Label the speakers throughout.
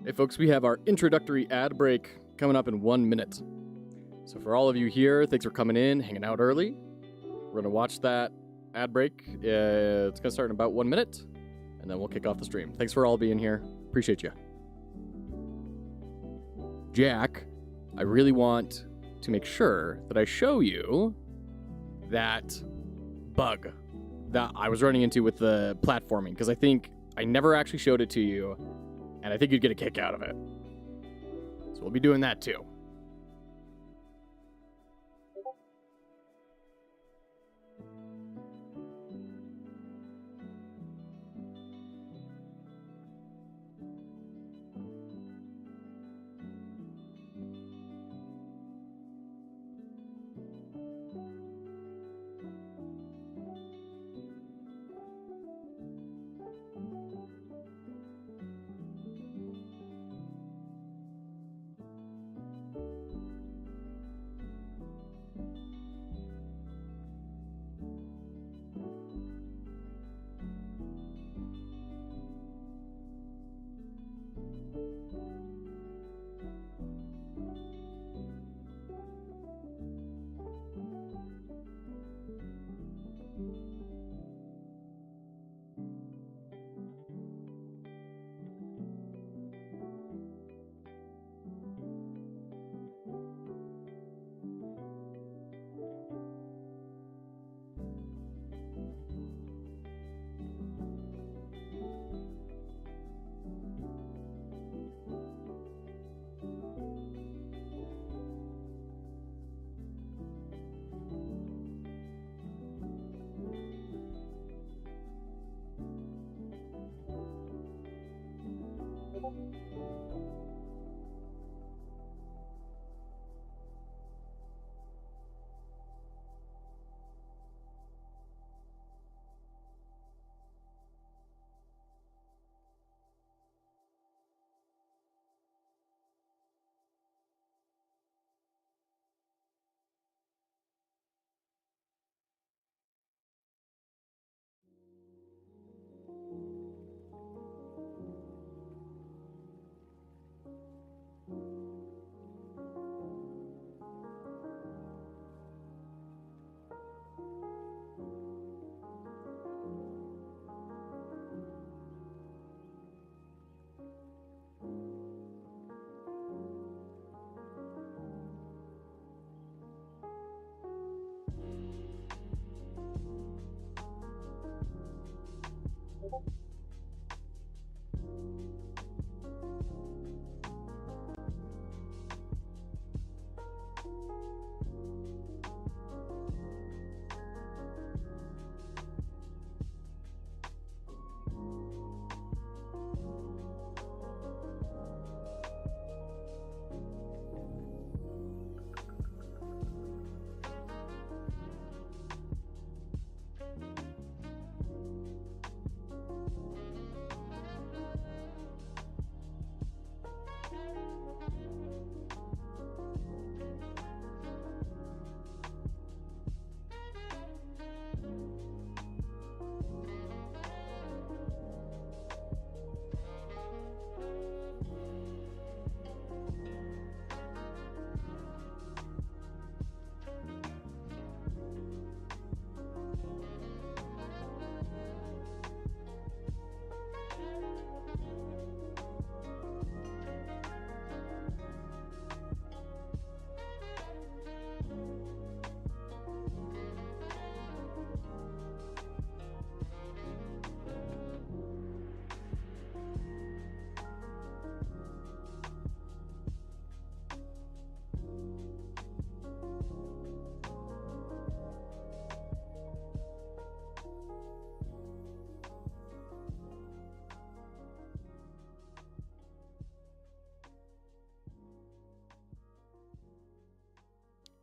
Speaker 1: Hey folks, we have our introductory ad break coming up in 1 minute. So for all of you here, thanks for coming in, hanging out early. We're going to watch that ad break. It's going to start in about 1 minute, and then we'll kick off the stream. Thanks for all being here. Appreciate you. Jack, I really want to make sure that I show you that bug that I was running into with the platforming, because I think I never actually showed it to you, and I think you'd get a kick out of it. So we'll be doing that too.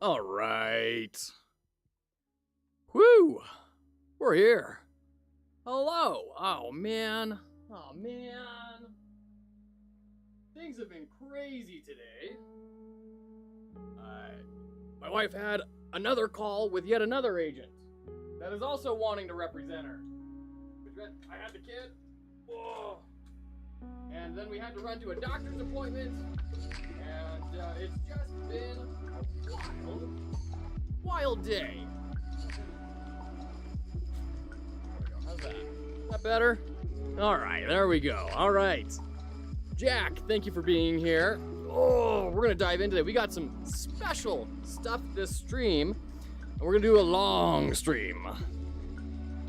Speaker 1: All right. Whew. We're here. Hello. Oh, man. Oh, man. Things have been crazy today. My wife had another call with yet another agent that is also wanting to represent her. I had the kid. Whoa. And then we had to run to a doctor's appointment. And it's just been a wild day. How's that? Is that better? All right, there we go. All right. Jack, thank you for being here. Oh, we're going to dive into it. We got some special stuff this stream, and we're going to do a long stream.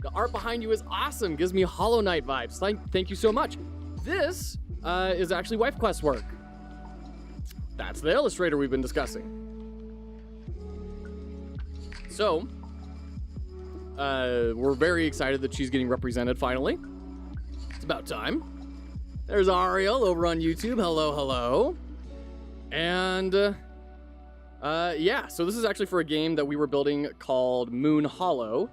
Speaker 1: The art behind you is awesome. Gives me Hollow Knight vibes. Thank you so much. This is actually WifeQuest work. That's the illustrator we've been discussing. So, we're very excited that she's getting represented finally. It's about time. There's Ariel over on YouTube. Hello, hello. And, yeah, so this is actually for a game that we were building called Moon Hollow.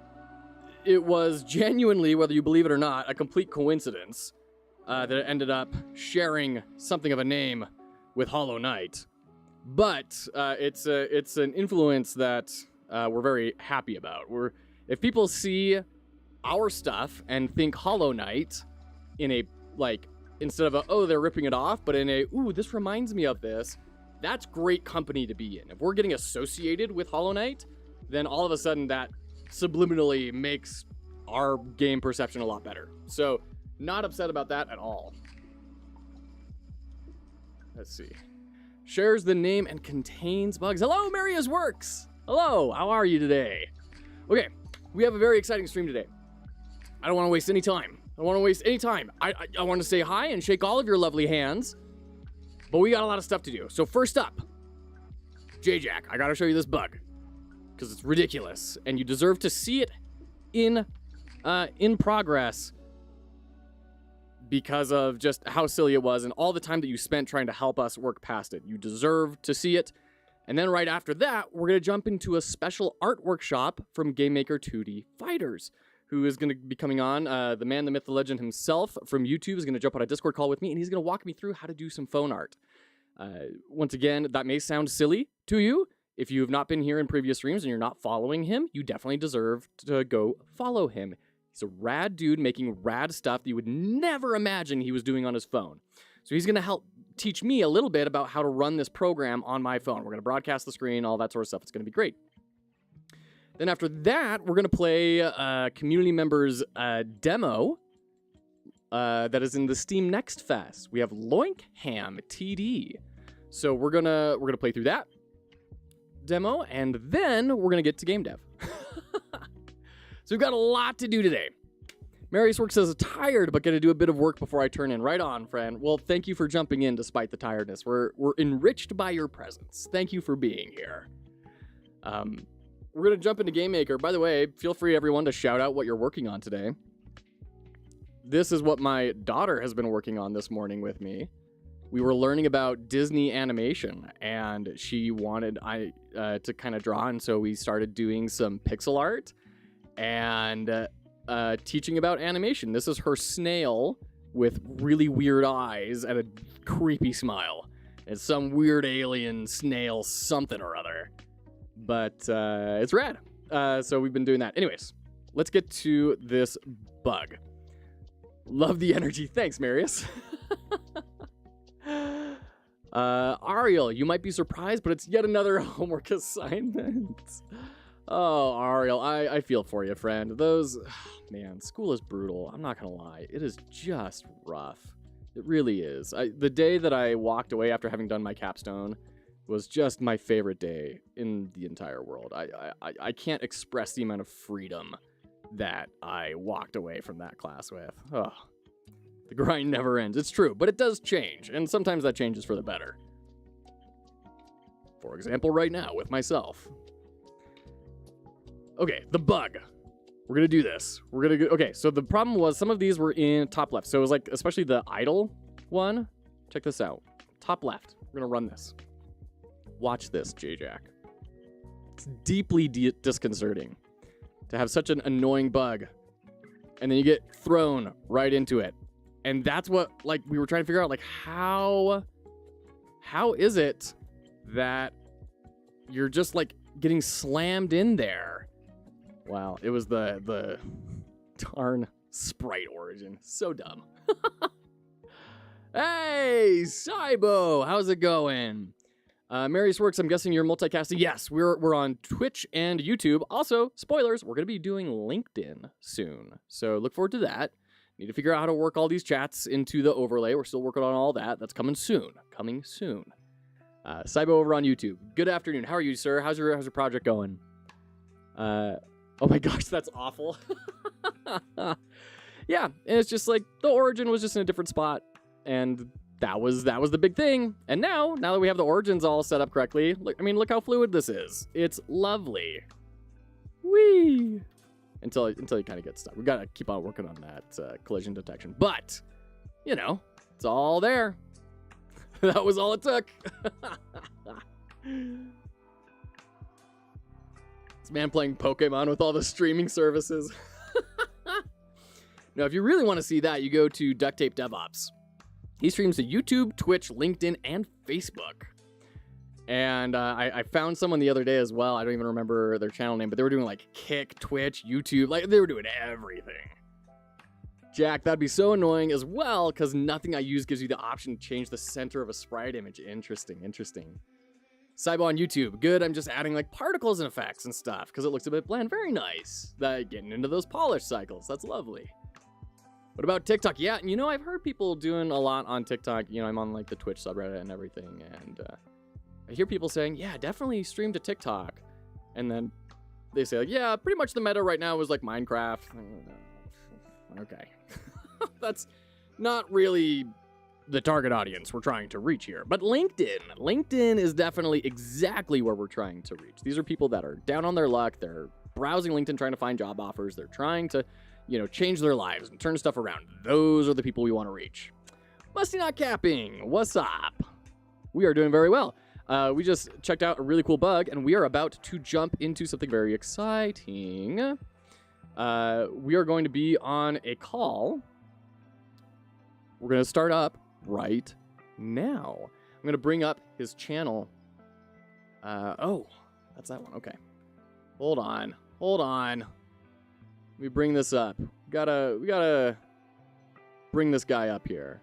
Speaker 1: It was genuinely, whether you believe it or not, a complete coincidence that it ended up sharing something of a name with Hollow Knight. But it's an influence that we're very happy about. If people see our stuff and think Hollow Knight in a, like, instead of a, oh, they're ripping it off, but in a, ooh, this reminds me of this, that's great company to be in. If we're getting associated with Hollow Knight, then all of a sudden that subliminally makes our game perception a lot better. So, not upset about that at all. Let's see. Shares the name and contains bugs. Hello, Maria's Works! Hello, how are you today? Okay, we have a very exciting stream today. I don't want to waste any time. I want to say hi and shake all of your lovely hands, but we got a lot of stuff to do. So first up, J-Jack, I gotta show you this bug because it's ridiculous and you deserve to see it in progress because of just how silly it was and all the time that you spent trying to help us work past it. You deserve to see it. And then right after that, we're gonna jump into a special art workshop from Game Maker 2D Fighters, who is going to be coming on. The man, the myth, the legend himself from YouTube is going to jump on a Discord call with me, and he's going to walk me through how to do some phone art. Once again, that may sound silly to you. If you have not been here in previous streams and you're not following him, you definitely deserve to go follow him. He's a rad dude making rad stuff that you would never imagine he was doing on his phone. So he's going to help teach me a little bit about how to run this program on my phone. We're going to broadcast the screen, all that sort of stuff. It's going to be great. Then after that, we're going to play a community member's demo that is in the Steam Next Fest. We have Loinkham TD. So we're gonna play through that demo, and then we're going to get to game dev. So we've got a lot to do today. Marius Work says, tired, but going to do a bit of work before I turn in. Right on, friend. Well, thank you for jumping in despite the tiredness. We're enriched by your presence. Thank you for being here. We're going to jump into Game Maker. By the way, feel free, everyone, to shout out what you're working on today. This is what my daughter has been working on this morning with me. We were learning about Disney animation, and she wanted to kind of draw, and so we started doing some pixel art and teaching about animation. This is her snail with really weird eyes and a creepy smile. It's some weird alien snail something or other. But it's rad. So we've been doing that. Anyways, let's get to this bug. Love the energy. Thanks, Marius. Ariel, you might be surprised, but it's yet another homework assignment. Oh, Ariel, I feel for you, friend. Man, school is brutal. I'm not going to lie. It is just rough. It really is. The day that I walked away after having done my capstone was just my favorite day in the entire world. I can't express the amount of freedom that I walked away from that class with. Oh, the grind never ends. It's true, but it does change, and sometimes that changes for the better. For example, right now with myself. Okay, the bug. We're gonna do this. Okay, so the problem was some of these were in top left. So it was like, especially the idle one. Check this out. Top left. We're gonna run this. Watch this, J-Jack. It's deeply disconcerting to have such an annoying bug, and then you get thrown right into it. And that's what, like, we were trying to figure out, like, how is it that you're just, like, getting slammed in there? Wow, it was the darn sprite origin. So dumb. Hey, Cybo, how's it going? Marius Works, I'm guessing you're multicasting. Yes, we're on Twitch and YouTube. Also, spoilers, we're going to be doing LinkedIn soon. So look forward to that. Need to figure out how to work all these chats into the overlay. We're still working on all that. That's coming soon. Coming soon. Cybo over on YouTube. Good afternoon. How are you, sir? How's your project going? Oh my gosh, that's awful. Yeah, and it's just like the origin was just in a different spot. And that was the big thing. And now that we have the origins all set up correctly, look how fluid this is. It's lovely. Whee! Until you kind of get stuck. We gotta keep on working on that collision detection. But, it's all there. That was all it took. This man playing Pokemon with all the streaming services. Now, if you really want to see that, you go to Duct Tape DevOps. He streams to YouTube, Twitch, LinkedIn, and Facebook. And I found someone the other day as well. I don't even remember their channel name, but they were doing like Kick, Twitch, YouTube. Like, they were doing everything. Jack, that'd be so annoying as well, because nothing I use gives you the option to change the center of a sprite image. Interesting. Cybo on YouTube. Good, I'm just adding like particles and effects and stuff, because it looks a bit bland. Very nice. Getting into those polish cycles. That's lovely. What about TikTok? Yeah, I've heard people doing a lot on TikTok. I'm on like the Twitch subreddit and everything, and I hear people saying, yeah, definitely stream to TikTok. And then they say, like, yeah, pretty much the meta right now is like Minecraft. Okay. That's not really the target audience we're trying to reach here. But LinkedIn is definitely exactly where we're trying to reach. These are people that are down on their luck. They're browsing LinkedIn trying to find job offers. They're trying to change their lives and turn stuff around. Those are the people we want to reach. Musty Not Capping, what's up? We are doing very well. We just checked out a really cool bug, and we are about to jump into something very exciting. We are going to be on a call. We're going to start up right now. I'm going to bring up his channel. Oh, that's that one. Okay. Hold on. Let me bring this up. We gotta bring this guy up here,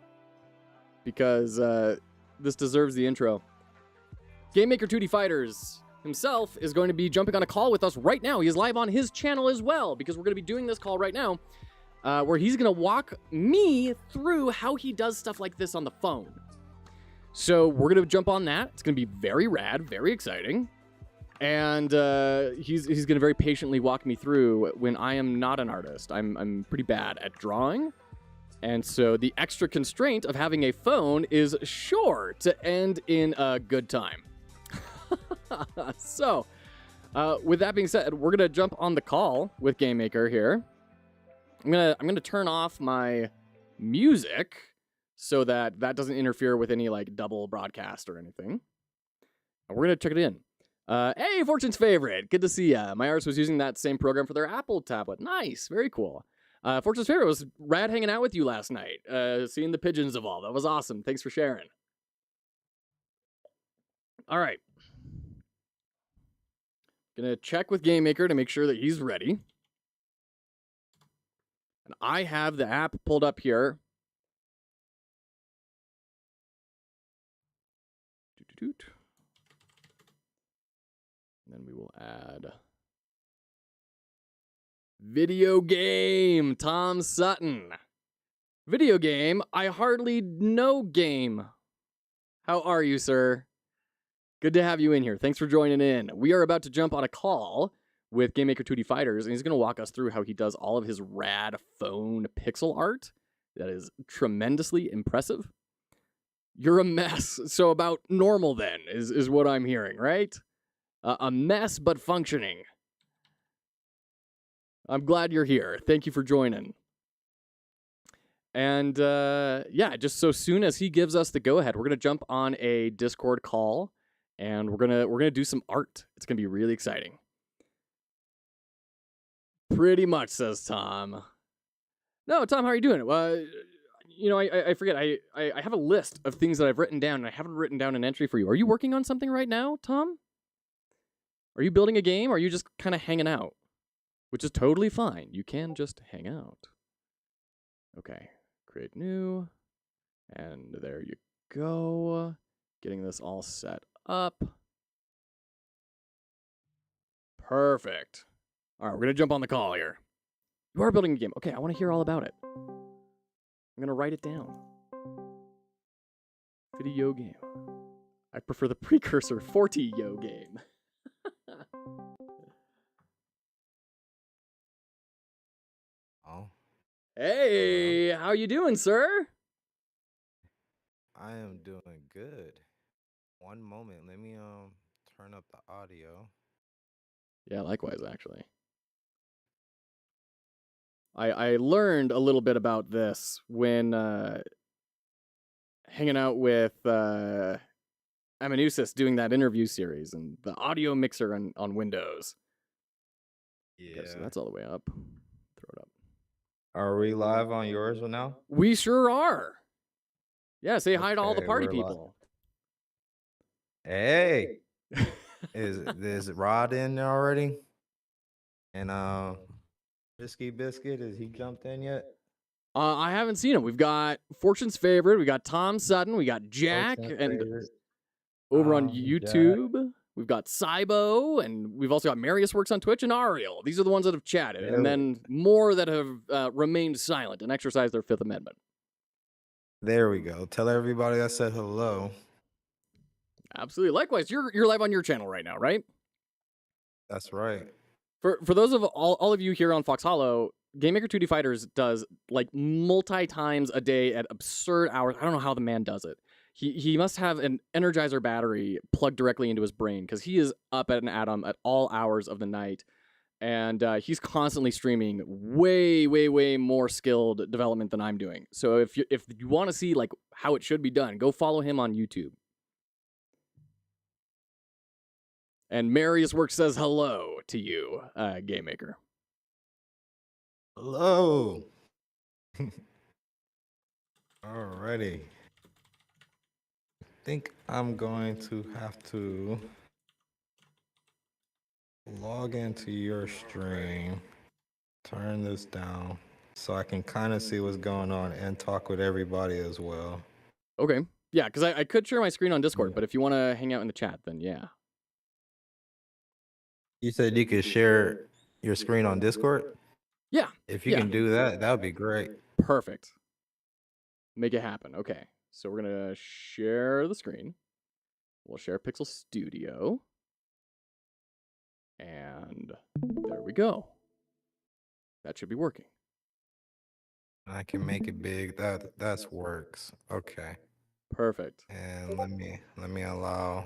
Speaker 1: because this deserves the intro. GameMaker 2D Fighters himself is going to be jumping on a call with us right now. He is live on his channel as well, because we're going to be doing this call right now, where he's going to walk me through how he does stuff like this on the phone. So we're going to jump on that. It's going to be very rad, very exciting. And he's going to very patiently walk me through when I am not an artist. I'm pretty bad at drawing. And so the extra constraint of having a phone is sure to end in a good time. So, with that being said, we're going to jump on the call with GameMaker here. I'm gonna turn off my music so that doesn't interfere with any like double broadcast or anything. And we're going to check it in. Hey, Fortune's Favorite. Good to see ya. My artist was using that same program for their Apple tablet. Nice. Very cool. Fortune's Favorite, was rad hanging out with you last night. Seeing the pigeons evolve. That was awesome. Thanks for sharing. All right. Gonna check with GameMaker to make sure that he's ready. And I have the app pulled up here. And then we will add video game, Tom Sutton. Video game, I hardly know game. How are you, sir? Good to have you in here. Thanks for joining in. We are about to jump on a call with GameMaker 2D Fighters, and he's going to walk us through how he does all of his rad phone pixel art. That is tremendously impressive. You're a mess. So about normal then is what I'm hearing, right? A mess, but functioning. I'm glad you're here. Thank you for joining. And yeah, just so soon as he gives us the go-ahead, we're gonna jump on a Discord call, and we're gonna do some art. It's gonna be really exciting. Pretty much, says Tom. No, Tom, how are you doing? I forget. I have a list of things that I've written down, and I haven't written down an entry for you. Are you working on something right now, Tom? Are you building a game, or are you just kind of hanging out? Which is totally fine. You can just hang out. Okay. Create new. And there you go. Getting this all set up. Perfect. All right, we're going to jump on the call here. You are building a game. Okay, I want to hear all about it. I'm going to write it down. Video game. I prefer the precursor 40 yo game.
Speaker 2: Oh,
Speaker 1: Hey, how you doing, sir?
Speaker 2: I am doing good. One moment, let me turn up the audio.
Speaker 1: Yeah, likewise, actually. I learned a little bit about this when hanging out with Amanusis doing that interview series and the audio mixer on Windows. Okay, so that's all the way up. Throw it up.
Speaker 2: Are we live on yours now?
Speaker 1: We sure are. Yeah, say hi to all the
Speaker 2: Okay,
Speaker 1: party
Speaker 2: we're live.
Speaker 1: people.
Speaker 2: Hey, is Rod in there already? And Risky Biscuit, is he jumped in yet?
Speaker 1: I haven't seen him. We've got Fortune's Favorite, we got Tom Sutton, we got Jack,
Speaker 2: Fortune's
Speaker 1: and
Speaker 2: Favorite.
Speaker 1: over on
Speaker 2: Jack.
Speaker 1: YouTube, we've got Cybo, and we've also got Marius Works on Twitch and Ariel. These are the ones that have chatted, and then more that have remained silent and exercised their Fifth Amendment.
Speaker 2: There we go. Tell everybody I said hello.
Speaker 1: Absolutely. Likewise, you're live on your channel right now, right?
Speaker 2: That's right.
Speaker 1: For those of all of you here on Fox Hollow, Game Maker 2D Fighters does like multi times a day at absurd hours. I don't know how the man does it. He must have an Energizer battery plugged directly into his brain because he is up at an atom at all hours of the night, and he's constantly streaming way more skilled development than I'm doing. So if you want to see like how it should be done, go follow him on YouTube. And Marius Work says hello to you, Game Maker.
Speaker 2: Hello. Alrighty. I think I'm going to have to log into your stream, turn this down so I can kind of see what's going on and talk with everybody as well.
Speaker 1: Okay. Yeah, because I could share my screen on Discord, but if you want to hang out in the chat, then yeah.
Speaker 2: You said you could share your screen on Discord?
Speaker 1: Yeah.
Speaker 2: If you can do that, that would be great.
Speaker 1: Perfect. Make it happen. Okay. So we're going to share the screen. We'll share Pixel Studio. And there we go. That should be working.
Speaker 2: I can make it big. That works. Okay.
Speaker 1: Perfect.
Speaker 2: And let me allow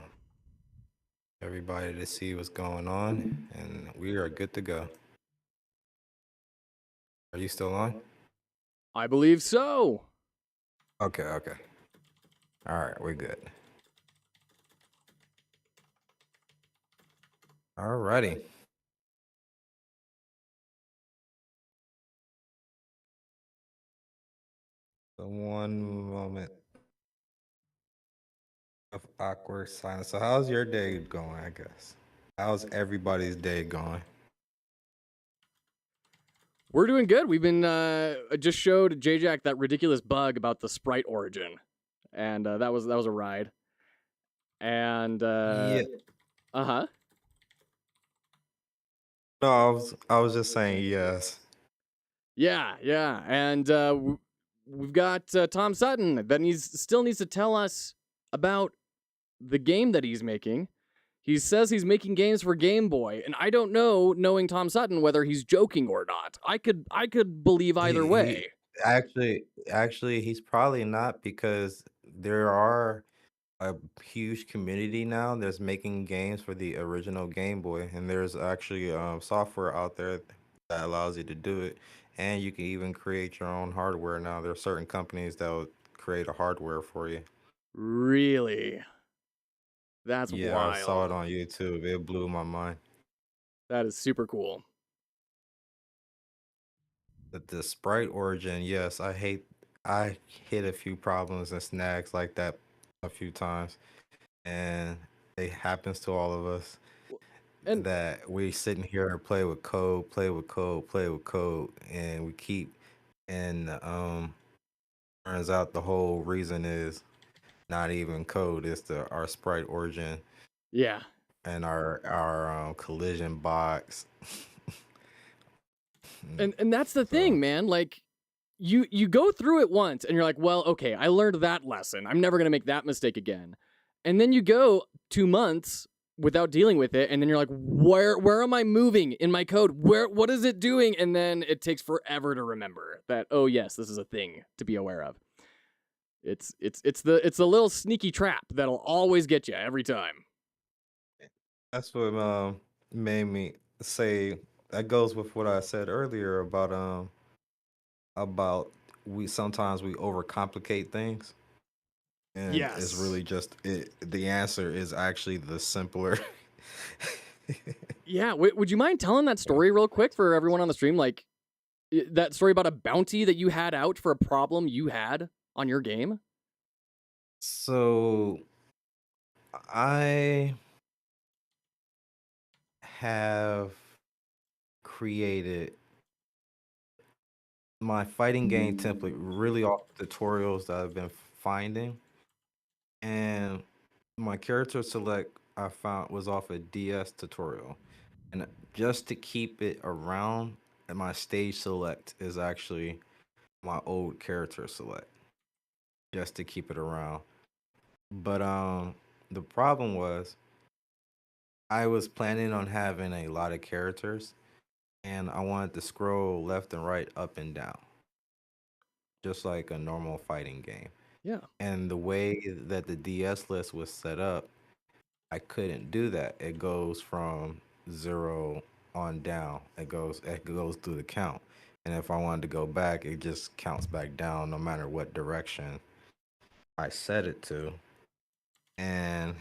Speaker 2: everybody to see what's going on, and we are good to go. Are you still on?
Speaker 1: I believe so.
Speaker 2: Okay. All right, we're good. All righty. So one moment of awkward silence. So how's your day going, I guess? How's everybody's day going?
Speaker 1: We're doing good. We've been just showed J-Jack that ridiculous bug about the sprite origin, and that was a ride. And
Speaker 2: yeah.
Speaker 1: No,
Speaker 2: I was just saying yes.
Speaker 1: Yeah, and we've got Tom Sutton that still needs to tell us about the game that he's making. He says he's making games for Game Boy, and I don't know, knowing Tom Sutton, whether he's joking or not. I could believe either way.
Speaker 2: Actually, he's probably not, because there are a huge community now that's making games for the original Game Boy, and there's actually software out there that allows you to do it, and you can even create your own hardware now. There are certain companies that will create a hardware for you.
Speaker 1: Really? That's
Speaker 2: Yeah,
Speaker 1: wild.
Speaker 2: I saw it on YouTube. It blew my mind.
Speaker 1: That is super cool.
Speaker 2: The sprite origin, yes, I hit a few problems and snags like that a few times, and it happens to all of us. And that we sitting here and play with code, and we keep, and Turns out the whole reason is not even code. It's the our sprite origin
Speaker 1: Yeah.
Speaker 2: and our collision box.
Speaker 1: And that's the
Speaker 2: So
Speaker 1: thing, man. Like you go through it once and you're like, well, okay, I learned that lesson. I'm never gonna make that mistake again. And then you go 2 months without dealing with it, and then you're like, where am I moving in my code? What is it doing? And then it takes forever to remember that, oh yes, this is a thing to be aware of. It's the little sneaky trap that'll always get you every time.
Speaker 2: that's what made me say that goes with what I said earlier about we sometimes we overcomplicate things and it's
Speaker 1: Yes.
Speaker 2: really just the answer is actually the simpler.
Speaker 1: Yeah. Would you mind telling that story real quick for everyone on the stream? Like that story about a bounty that you had out for a problem you had on your game?
Speaker 2: So I have created my fighting game template really off the tutorials that I've been finding, and my character select I found was off a DS tutorial, and just to keep it around, and my stage select is actually my old character select, just to keep it around. But the problem was I was planning on having a lot of characters, and I wanted to scroll left and right, up and down, just like a normal fighting game.
Speaker 1: Yeah.
Speaker 2: And the way that the DS list was set up, I couldn't do that. It goes from zero on down. It goes through the count. And if I wanted to go back, it just counts back down no matter what direction I set it to. And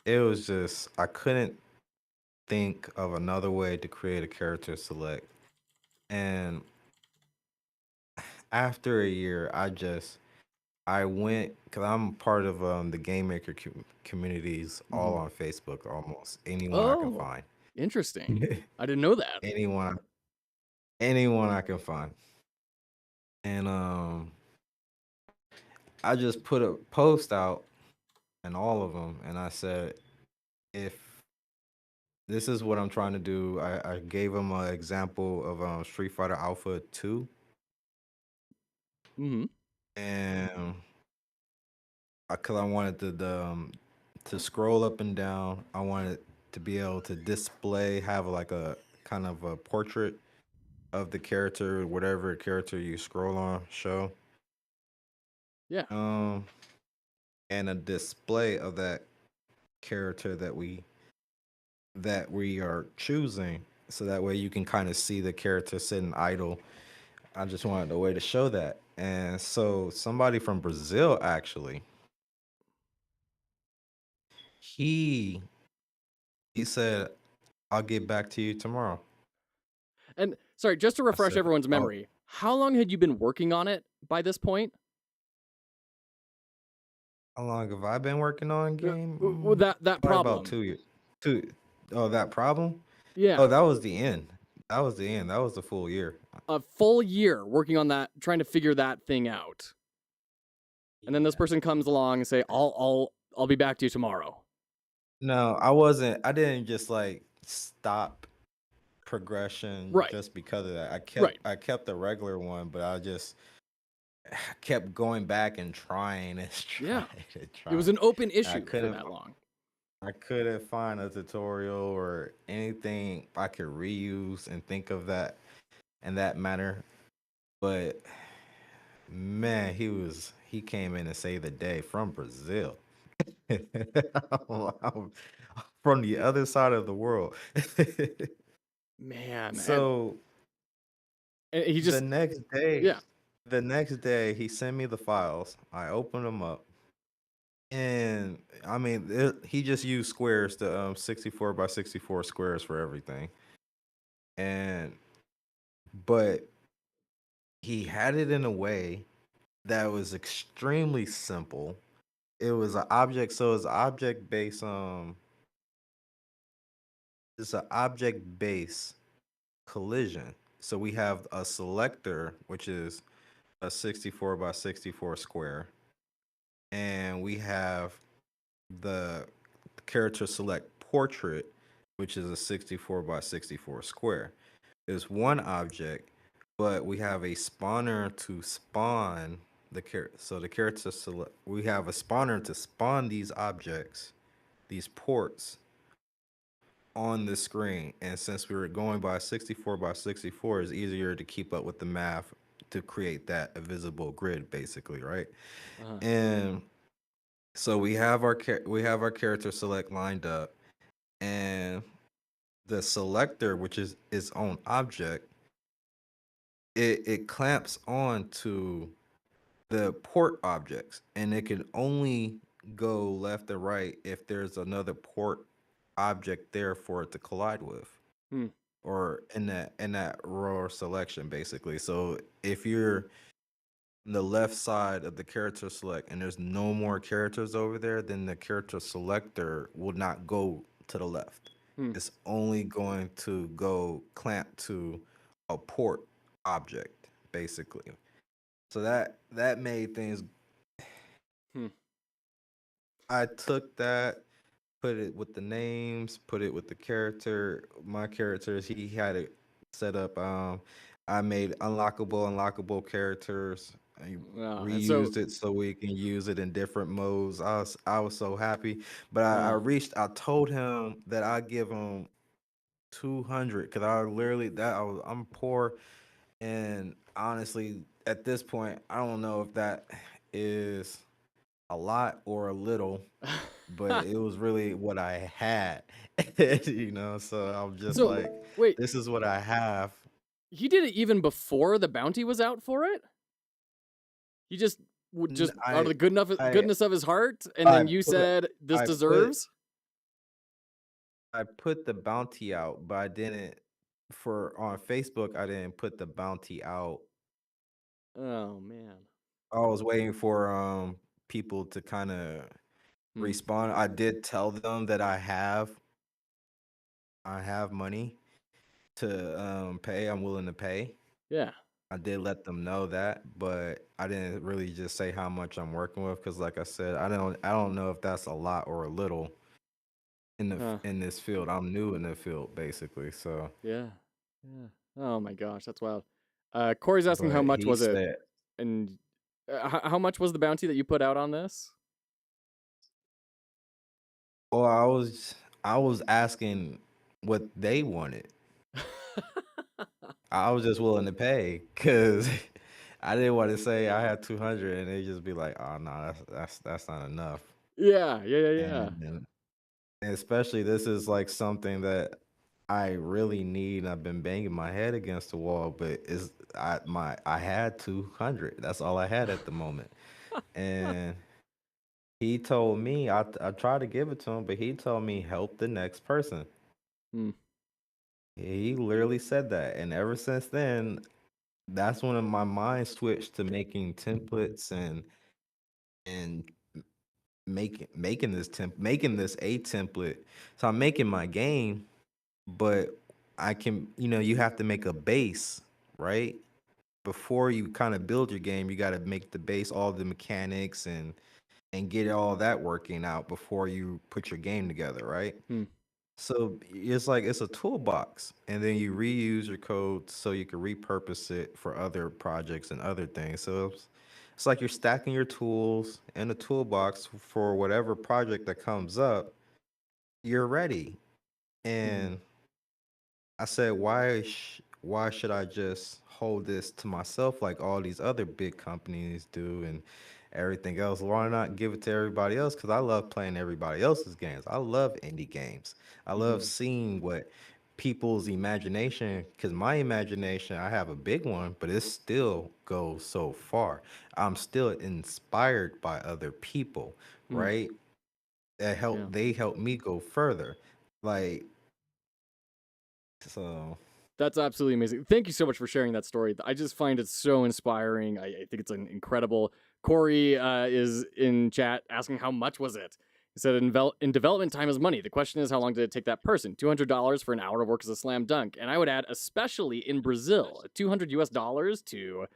Speaker 2: it was just I couldn't think of another way to create a character select. And after a year, I went because I'm part of the game maker communities all
Speaker 1: Mhm.
Speaker 2: on Facebook. Almost anyone I can
Speaker 1: Oh,
Speaker 2: find,
Speaker 1: interesting. I didn't know that.
Speaker 2: anyone, anyone I can find, and I just put a post out in all of them, and I said, if this is what I'm trying to do, I gave them an example of Street Fighter Alpha 2,
Speaker 1: Hmm.
Speaker 2: and because I wanted to scroll up and down, I wanted to be able to display, have like a kind of a portrait of the character, whatever character you scroll on, show,
Speaker 1: Yeah.
Speaker 2: um, and a display of that character that we are choosing, so that way you can kind of see the character sitting idle. I just wanted a way to show that, and so somebody from Brazil actually, he he said, "I'll get back to you tomorrow."
Speaker 1: And sorry, just to
Speaker 2: I
Speaker 1: refresh
Speaker 2: said,
Speaker 1: everyone's
Speaker 2: "Oh,
Speaker 1: memory, how long had you been working on it by this point?
Speaker 2: how long have I been working on game?
Speaker 1: That
Speaker 2: Probably about
Speaker 1: problem.
Speaker 2: 2 years. Two. Oh, that problem? Oh,
Speaker 1: Yeah.
Speaker 2: that was the end. That was the end. That was the full year.
Speaker 1: A full year working on that, trying to figure that thing out. And then this
Speaker 2: Yeah.
Speaker 1: person comes along and say, I'll be back to you tomorrow.
Speaker 2: No, I wasn't. I didn't just like stop progression
Speaker 1: Right.
Speaker 2: just because of that. I
Speaker 1: Right.
Speaker 2: kept I kept the regular one, but I just kept going back and trying and
Speaker 1: Yeah.
Speaker 2: trying and
Speaker 1: It was
Speaker 2: trying.
Speaker 1: an open
Speaker 2: I
Speaker 1: issue for
Speaker 2: couldn't.
Speaker 1: that long.
Speaker 2: I couldn't find a tutorial or anything I could reuse and think of that in that manner. But man, he came in and saved the day from Brazil. From the other side of the world.
Speaker 1: Man,
Speaker 2: So
Speaker 1: and he
Speaker 2: the
Speaker 1: just
Speaker 2: next day,
Speaker 1: yeah.
Speaker 2: he sent me the files. I opened them up, and I mean, he just used squares, the 64 by 64 squares for everything. And but he had it in a way that was extremely simple. It was an object, so it's an object based collision. So we have a selector, which is a 64 by 64 square, and we have the character select portrait, which is a 64 by 64 square. Is one object, but we have a spawner to spawn the character. So the character select, we have a spawner to spawn these objects, these ports on the screen. And since we were going by 64 by 64, it's easier to keep up with the math to create that visible grid, basically, right?
Speaker 1: Uh-huh.
Speaker 2: And so we have our character select lined up, and the selector, which is its own object, it clamps on to the port objects, and it can only go left or right if there's another port object there for it to collide with,
Speaker 1: Hmm.
Speaker 2: or in that row selection, basically. So if you're on the left side of the character select and there's no more characters over there, then the character selector will not go to the left.
Speaker 1: Hmm.
Speaker 2: It's only going to go clamp to a port object, basically. So that made things.
Speaker 1: Hmm.
Speaker 2: I took that, put it with the names, put it with the character. My characters, he had it set up. I made unlockable characters. I
Speaker 1: And so,
Speaker 2: reused it so we can use it in different modes. I was so happy, but
Speaker 1: uh,
Speaker 2: I told him that I give him 200 because I literally I'm poor, and honestly at this point I don't know if that is a lot or a little, but it was really what I had, So I'm just
Speaker 1: so
Speaker 2: like,
Speaker 1: wait,
Speaker 2: this is what I have.
Speaker 1: he did it even before the bounty was out for it? He just would
Speaker 2: N-
Speaker 1: just out of the
Speaker 2: I,
Speaker 1: goodness of his heart, and
Speaker 2: I
Speaker 1: then you
Speaker 2: put,
Speaker 1: said this
Speaker 2: I put,
Speaker 1: deserves.
Speaker 2: I put the bounty out, but I didn't for on Facebook. I didn't put the bounty out.
Speaker 1: Oh man.
Speaker 2: I was waiting for people to kind of
Speaker 1: Hmm.
Speaker 2: respond. I did tell them that I have money to pay. I'm willing to pay.
Speaker 1: Yeah.
Speaker 2: I did let them know that, but I didn't really just say how much I'm working with because, like I said, I don't know if that's a lot or a little
Speaker 1: Huh.
Speaker 2: in this field. I'm new in the field, basically. So,
Speaker 1: Yeah. Yeah. Oh my gosh, that's wild. Corey's asking how
Speaker 2: but
Speaker 1: much
Speaker 2: he
Speaker 1: was it,
Speaker 2: said,
Speaker 1: and how much was the bounty that you put out on this?
Speaker 2: "Well, I was asking what they wanted. I was just willing to pay because I didn't want to say I had 200 and they just be like, oh no, that's not enough."
Speaker 1: Yeah. Yeah. Yeah. Yeah.
Speaker 2: And especially this is like something that I really need. And I've been banging my head against the wall, but I had 200. That's all I had at the moment. And he told me I tried to give it to him, but he told me help the next person.
Speaker 1: Hmm.
Speaker 2: He literally said that, and ever since then, that's when my mind switched to making templates and making this a template. So I'm making my game, but I can, you have to make a base, right? Before you kind of build your game, you got to make the base, all the mechanics and get all that working out before you put your game together, right?
Speaker 1: Hmm.
Speaker 2: So it's like it's a toolbox, and then you reuse your code so you can repurpose it for other projects and other things. So it's like you're stacking your tools in a toolbox for whatever project that comes up. You're ready.
Speaker 1: Hmm.
Speaker 2: And I said, why should I just hold this to myself like all these other big companies do and everything else? Why not give it to everybody else? Because I love playing everybody else's games. I love indie games. I love
Speaker 1: Hmm.
Speaker 2: seeing what people's imagination, because my imagination, I have a big one, but it still goes so far. I'm still inspired by other people,
Speaker 1: Hmm.
Speaker 2: right?
Speaker 1: Yeah.
Speaker 2: They help me go further. Like, so.
Speaker 1: That's absolutely amazing. Thank you so much for sharing that story. I just find it so inspiring. I think it's an incredible. Corey is in chat asking how much was it. He said in development time is money. The question is how long did it take that person? $200 for an hour of work is a slam dunk. And I would add, especially in Brazil, 200 US dollars to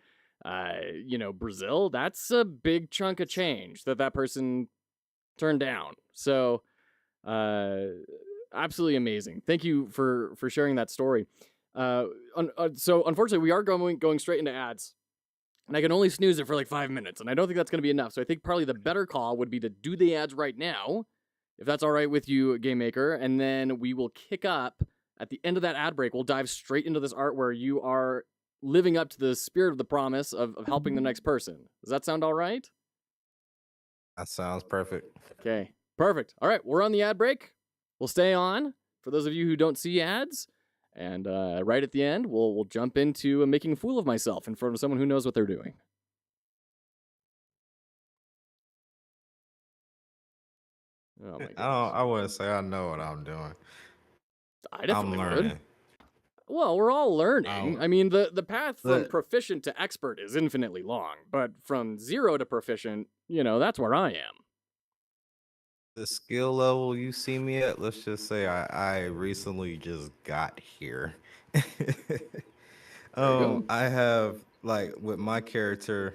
Speaker 1: Brazil, that's a big chunk of change that person turned down. So, uh, absolutely amazing. Thank you for sharing that story. So unfortunately, we are going straight into ads, and I can only snooze it for like 5 minutes, and I don't think that's going to be enough. So I think probably the better call would be to do the ads right now, if that's all right with you, Game Maker, and then we will kick up at the end of that ad break. We'll dive straight into this art where you are living up to the spirit of the promise of helping the next person. Does that sound all right?
Speaker 2: That sounds perfect.
Speaker 1: Okay, perfect. All right, we're on the ad break. We'll stay on for those of you who don't see ads. And right at the end, we'll jump into making a fool of myself in front of someone who knows what they're doing. Oh my goodness.
Speaker 2: I wouldn't say I know what I'm doing.
Speaker 1: I
Speaker 2: I'm
Speaker 1: definitely would.
Speaker 2: learning.
Speaker 1: Well, we're all learning.
Speaker 2: Um,
Speaker 1: I mean, the path from
Speaker 2: but
Speaker 1: proficient to expert is infinitely long, but from 0 to proficient, that's where I am.
Speaker 2: the skill level you see me at, let's just say I recently just got here.
Speaker 1: Very good.
Speaker 2: I have like with my character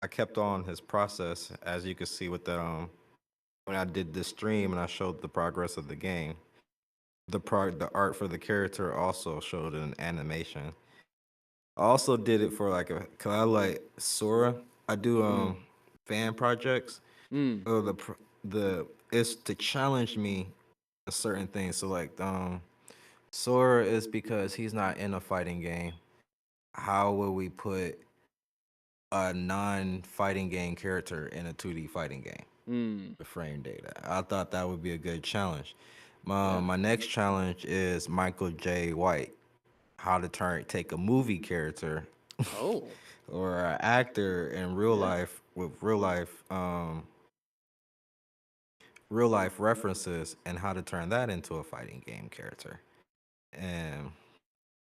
Speaker 2: I kept on his process as you can see with the when I did this stream and I showed the progress of the game. The art for the character also showed an animation. I also did it for cause I like Sora. I do
Speaker 1: Mm.
Speaker 2: fan projects.
Speaker 1: Mm.
Speaker 2: Oh, the it's to challenge me a certain thing. So Sora is because he's not in a fighting game. How will we put a non-fighting game character in a 2D fighting game?
Speaker 1: Mm.
Speaker 2: The frame data. I thought that would be a good challenge.
Speaker 1: Yeah.
Speaker 2: My next challenge is Michael J. White. How to take a movie character
Speaker 1: Oh.
Speaker 2: or an actor in real
Speaker 1: Yeah.
Speaker 2: life with real life references and how to turn that into a fighting game character and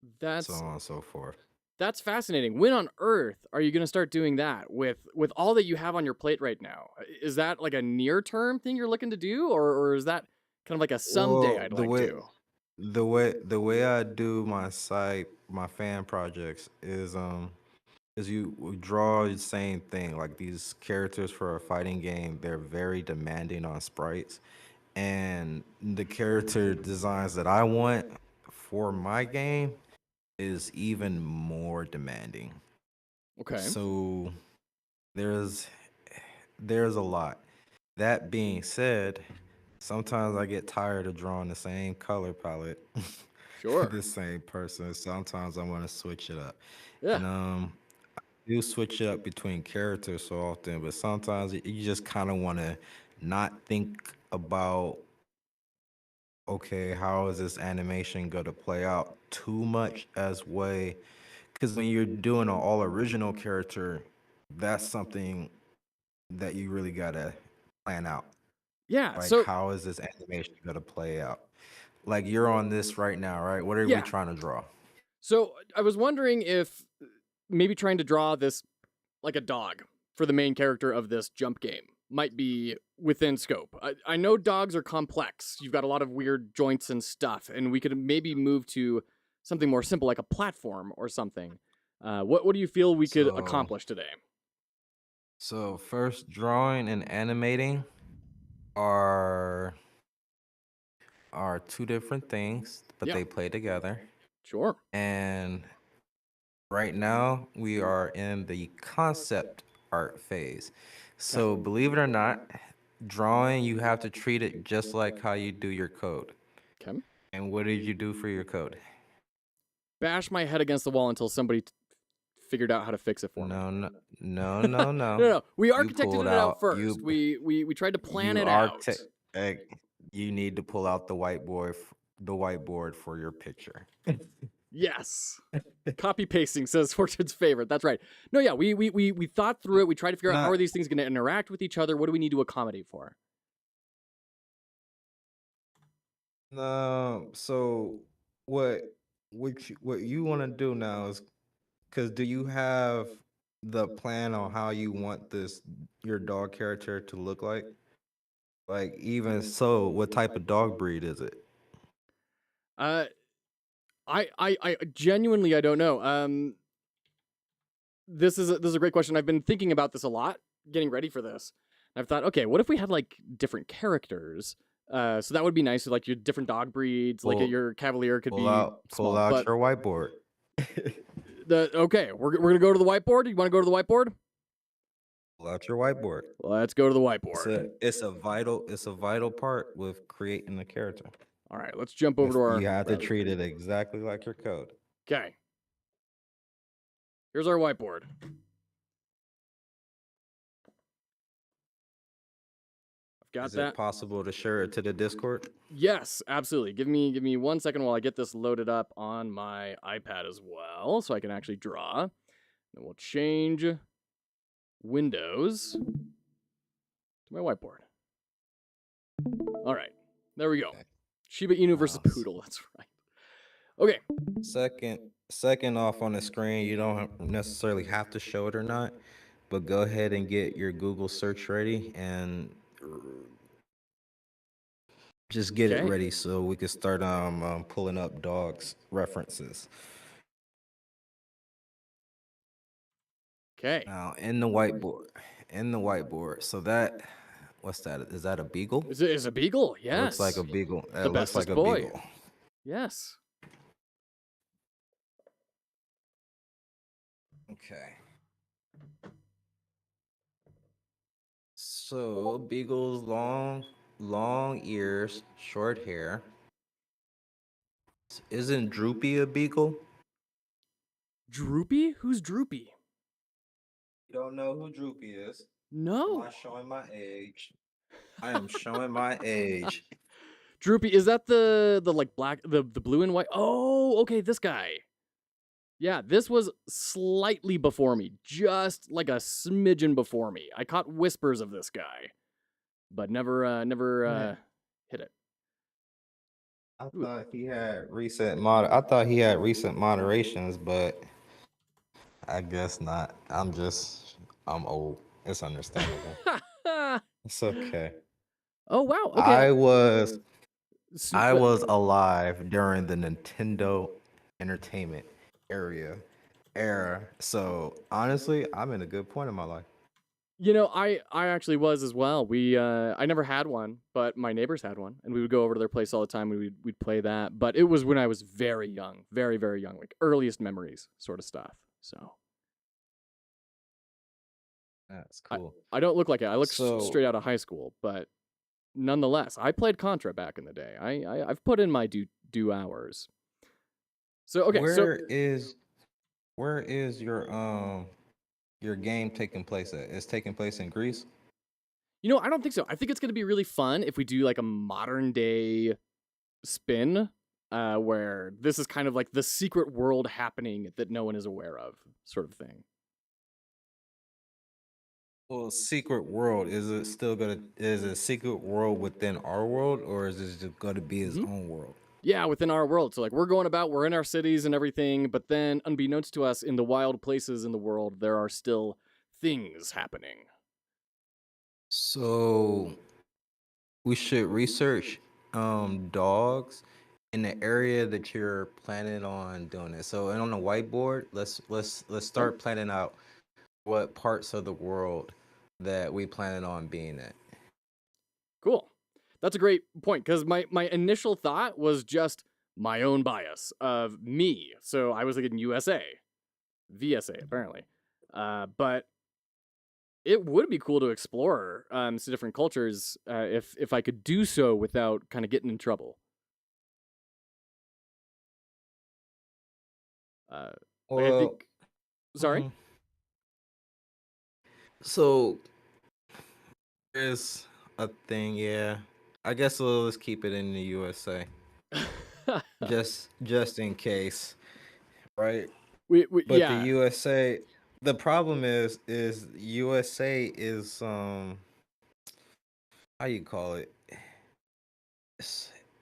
Speaker 2: so
Speaker 1: That's
Speaker 2: on and so forth.
Speaker 1: That's fascinating. When on earth are you going to start doing that with all that you have on your plate right now? Is that like a near term thing you're looking to do, or is that kind of like a someday
Speaker 2: Well,
Speaker 1: I'd like to?
Speaker 2: the way I do my fan projects is you draw the same thing. Like these characters for a fighting game, they're very demanding on sprites. And the character designs that I want for my game is even more demanding.
Speaker 1: Okay.
Speaker 2: So there's there's a lot. That being said, sometimes I get tired of drawing the same color palette,
Speaker 1: Sure.
Speaker 2: the same person. Sometimes I want to switch it up.
Speaker 1: Yeah.
Speaker 2: And you switch it up between characters so often, but sometimes you just kind of want to not think about okay, how is this animation going to play out too much as way because when you're doing an all original character, that's something that you really gotta plan out.
Speaker 1: Yeah.
Speaker 2: Like,
Speaker 1: So
Speaker 2: how is this animation gonna play out? Like, you're on this right now, right? What are we
Speaker 1: yeah.
Speaker 2: trying to draw?
Speaker 1: So I was wondering if maybe trying to draw this like a dog for the main character of this jump game might be within scope. I know dogs are complex. You've got a lot of weird joints and stuff, and we could maybe move to something more simple like a platform or something. What do you feel we could
Speaker 2: So,
Speaker 1: accomplish today?
Speaker 2: first, drawing and animating are two different things, but
Speaker 1: Yeah,
Speaker 2: they play together.
Speaker 1: sure.
Speaker 2: And right now, we are in the concept art phase.
Speaker 1: Okay.
Speaker 2: So, believe it or not, drawing, you have to treat it just like how you do your code.
Speaker 1: Okay.
Speaker 2: And what did you do for your code?
Speaker 1: Bash my head against the wall until somebody figured out how to fix it for me.
Speaker 2: No, no, no,
Speaker 1: no,
Speaker 2: no, no.
Speaker 1: no. We
Speaker 2: You
Speaker 1: architected
Speaker 2: pulled
Speaker 1: it out
Speaker 2: out
Speaker 1: first. We tried to plan
Speaker 2: you
Speaker 1: it out.
Speaker 2: architect. You need to pull out the whiteboard for your picture.
Speaker 1: Yes. Copy pasting says Fortune's favorite. That's right. No, yeah, we thought through it. We tried to figure out how
Speaker 2: Not
Speaker 1: are these things going to interact with each other. What do we need to accommodate for?
Speaker 2: no. So what what you want to do now is because do you have the plan on how you want this your dog character to look like? Like even so, what type of dog breed is it?
Speaker 1: Uh, I genuinely I don't know. this is a great question. I've been thinking about this a lot, getting ready for this. And I've thought, okay, what if we had like different characters? So that would be nice. Like your different dog breeds, like
Speaker 2: Pull
Speaker 1: your Cavalier could
Speaker 2: pull
Speaker 1: be
Speaker 2: out pull
Speaker 1: small.
Speaker 2: out
Speaker 1: But
Speaker 2: your whiteboard.
Speaker 1: we're gonna go to the whiteboard. You want to go to the whiteboard?
Speaker 2: Pull out your whiteboard.
Speaker 1: Let's go to the
Speaker 2: It's
Speaker 1: whiteboard.
Speaker 2: a vital part with creating the character.
Speaker 1: All right, let's jump over to
Speaker 2: You
Speaker 1: our
Speaker 2: have to
Speaker 1: browser.
Speaker 2: treat it exactly like your code.
Speaker 1: Okay. Here's our whiteboard. I've got
Speaker 2: Is
Speaker 1: that.
Speaker 2: it possible to share it to the Discord?
Speaker 1: Yes, absolutely. Give me 1 second while I get this loaded up on my iPad as well, so I can actually draw. Then we'll change Windows to my whiteboard. All right, there we go.
Speaker 2: Okay.
Speaker 1: Shiba Inu versus
Speaker 2: Nice.
Speaker 1: Poodle. That's right. Okay.
Speaker 2: Second off on the screen, you don't necessarily have to show it or not, but go ahead and get your Google search ready and just get it
Speaker 1: Okay.
Speaker 2: ready so we can start pulling up dogs references.
Speaker 1: Okay.
Speaker 2: Now in the whiteboard. So that, what's that? Is that a beagle?
Speaker 1: Is a beagle? Yes.
Speaker 2: Looks like a beagle.
Speaker 1: The
Speaker 2: That looks like
Speaker 1: bestest
Speaker 2: a
Speaker 1: boy.
Speaker 2: beagle.
Speaker 1: Yes.
Speaker 2: Okay. So beagles, long ears, short hair. Isn't Droopy a beagle?
Speaker 1: Droopy? Who's Droopy?
Speaker 2: You don't know who Droopy is?
Speaker 1: No.
Speaker 2: Am I showing my age? I am showing my age.
Speaker 1: Droopy, is that the like black the blue and white? Oh, okay, this guy. Yeah, this was slightly before me, just like a smidgen before me. I caught whispers of this guy, but never hit it.
Speaker 2: I thought he had I thought he had recent moderations, but I guess not. I'm old. It's understandable. It's okay.
Speaker 1: Oh wow. Okay.
Speaker 2: I was alive during the Nintendo Entertainment era. So honestly, I'm in a good point in my life.
Speaker 1: You know, I actually was as well. I never had one, but my neighbors had one, and we would go over to their place all the time. And we'd play that, but it was when I was very young, very very young, like earliest memories sort of stuff. So
Speaker 2: That's cool.
Speaker 1: I don't look like it. I look
Speaker 2: So-
Speaker 1: straight out of high school, but nonetheless, I played Contra back in the day. I've put in my due hours. So okay,
Speaker 2: Where is your game taking place at? It's taking place in Greece?
Speaker 1: you know, I don't think so. I think it's going to be really fun if we do like a modern day spin, where this is kind of like the secret world happening that no one is aware of, sort of thing.
Speaker 2: Well, secret world, is it a secret world within our world, or is it just gonna be its own world?
Speaker 1: Yeah, within our world. So like we're going about, we're in our cities and everything, but then unbeknownst to us, in the wild places in the world, there are still things happening.
Speaker 2: So we should research dogs in the area that you're planning on doing it. So and on the whiteboard, let's start planning out what parts of the world that we planning on being at.
Speaker 1: Cool. That's a great point, because my initial thought was just my own bias of me. So I was thinking USA, VSA apparently, but it would be cool to explore some different cultures if I could do so without kind of getting in trouble. Like I
Speaker 2: Well,
Speaker 1: think. Sorry.
Speaker 2: mm, so there's a thing, yeah. I guess let's keep it in the USA, just in case, right? But
Speaker 1: Yeah.
Speaker 2: the USA, the problem is USA is how you call it?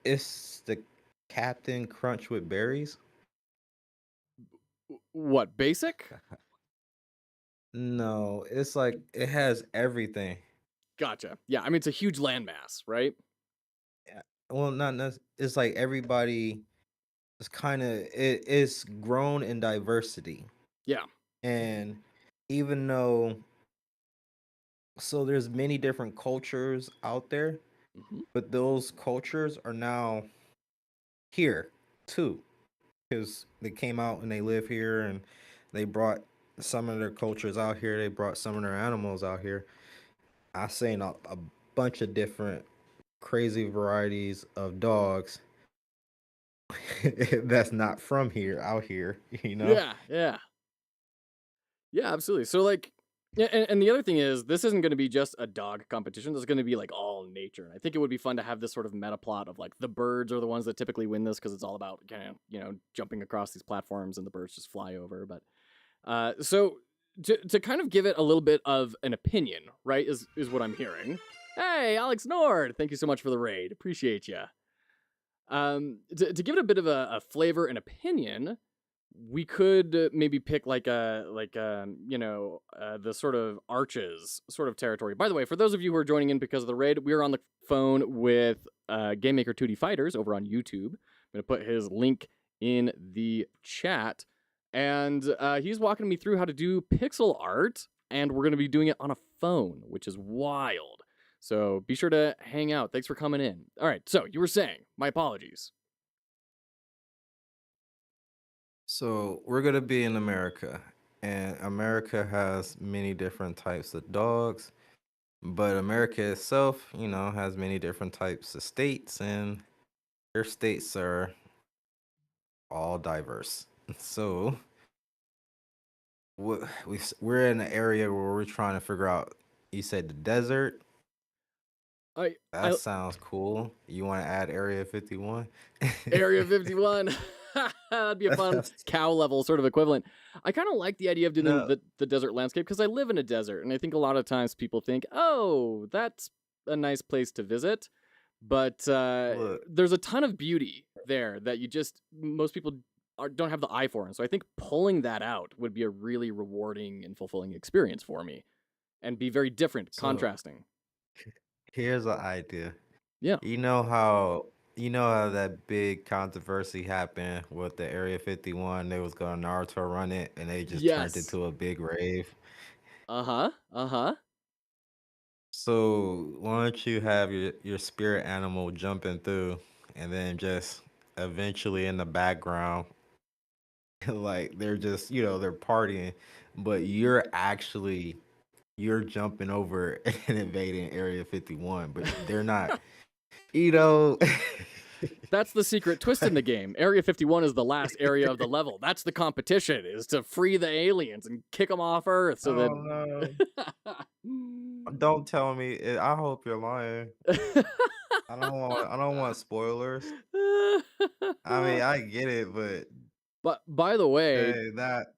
Speaker 2: It's the Captain Crunch with berries.
Speaker 1: What, basic?
Speaker 2: No, it's like it has everything.
Speaker 1: Gotcha. Yeah, I mean it's a huge landmass, right?
Speaker 2: Yeah. Well, it's like everybody is kind of it's grown in diversity.
Speaker 1: Yeah.
Speaker 2: And even though so there's many different cultures out there,
Speaker 1: Hmm.
Speaker 2: but those cultures are now here too because they came out and they live here and they brought some of their cultures out here. They brought some of their animals out here. I seen a bunch of different crazy varieties of dogs that's not from here out here, you know?
Speaker 1: Yeah, yeah. Yeah, absolutely. So like, yeah, and the other thing is, this isn't going to be just a dog competition. This is going to be like all nature. And I think it would be fun to have this sort of meta plot of like the birds are the ones that typically win this because it's all about kind of jumping across these platforms and the birds just fly over. But so to kind of give it a little bit of an opinion, right? Is what I'm hearing. Hey, Alex Nord, thank you so much for the raid. Appreciate you. To give it a bit of a flavor and opinion, we could maybe pick the sort of arches sort of territory. By the way, for those of you who are joining in because of the raid, we are on the phone with Game Maker 2D Fighters over on YouTube. I'm gonna put his link in the chat, and he's walking me through how to do pixel art, and we're gonna be doing it on a phone, which is wild. So be sure to hang out. Thanks for coming in. All right, so you were saying, my apologies.
Speaker 2: So we're gonna be in America, and America has many different types of dogs, but America itself, has many different types of states, and their states are all diverse. So we're in an area where we're trying to figure out. You said the desert.
Speaker 1: I
Speaker 2: That
Speaker 1: I
Speaker 2: sounds cool. You want to add Area 51?
Speaker 1: Area 51. That'd be a fun cow level sort of equivalent. I kind of like the idea of doing
Speaker 2: No,
Speaker 1: the desert landscape because I live in a desert, and I think a lot of times people think, "Oh, that's a nice place to visit," but
Speaker 2: look.
Speaker 1: there's a ton of beauty there that most people don't have the eye for, and so I think pulling that out would be a really rewarding and fulfilling experience for me, and be very different,
Speaker 2: So
Speaker 1: contrasting.
Speaker 2: here's an idea.
Speaker 1: Yeah.
Speaker 2: You know how that big controversy happened with the Area 51? They was gonna Naruto run it, and they just turned
Speaker 1: Yes.
Speaker 2: into a big rave.
Speaker 1: Uh huh. Uh huh.
Speaker 2: So why don't you have your spirit animal jumping through, and then just eventually in the background, like they're just they're partying, but you're jumping over and invading Area 51, but they're not. You know.
Speaker 1: That's the secret twist in the game. Area 51 is the last area of the level. That's the competition, is to free the aliens and kick them off Earth so
Speaker 2: Oh
Speaker 1: that
Speaker 2: no. Don't tell me. I hope you're lying. I don't want spoilers. I mean, I get it, but
Speaker 1: But by the way,
Speaker 2: dang, that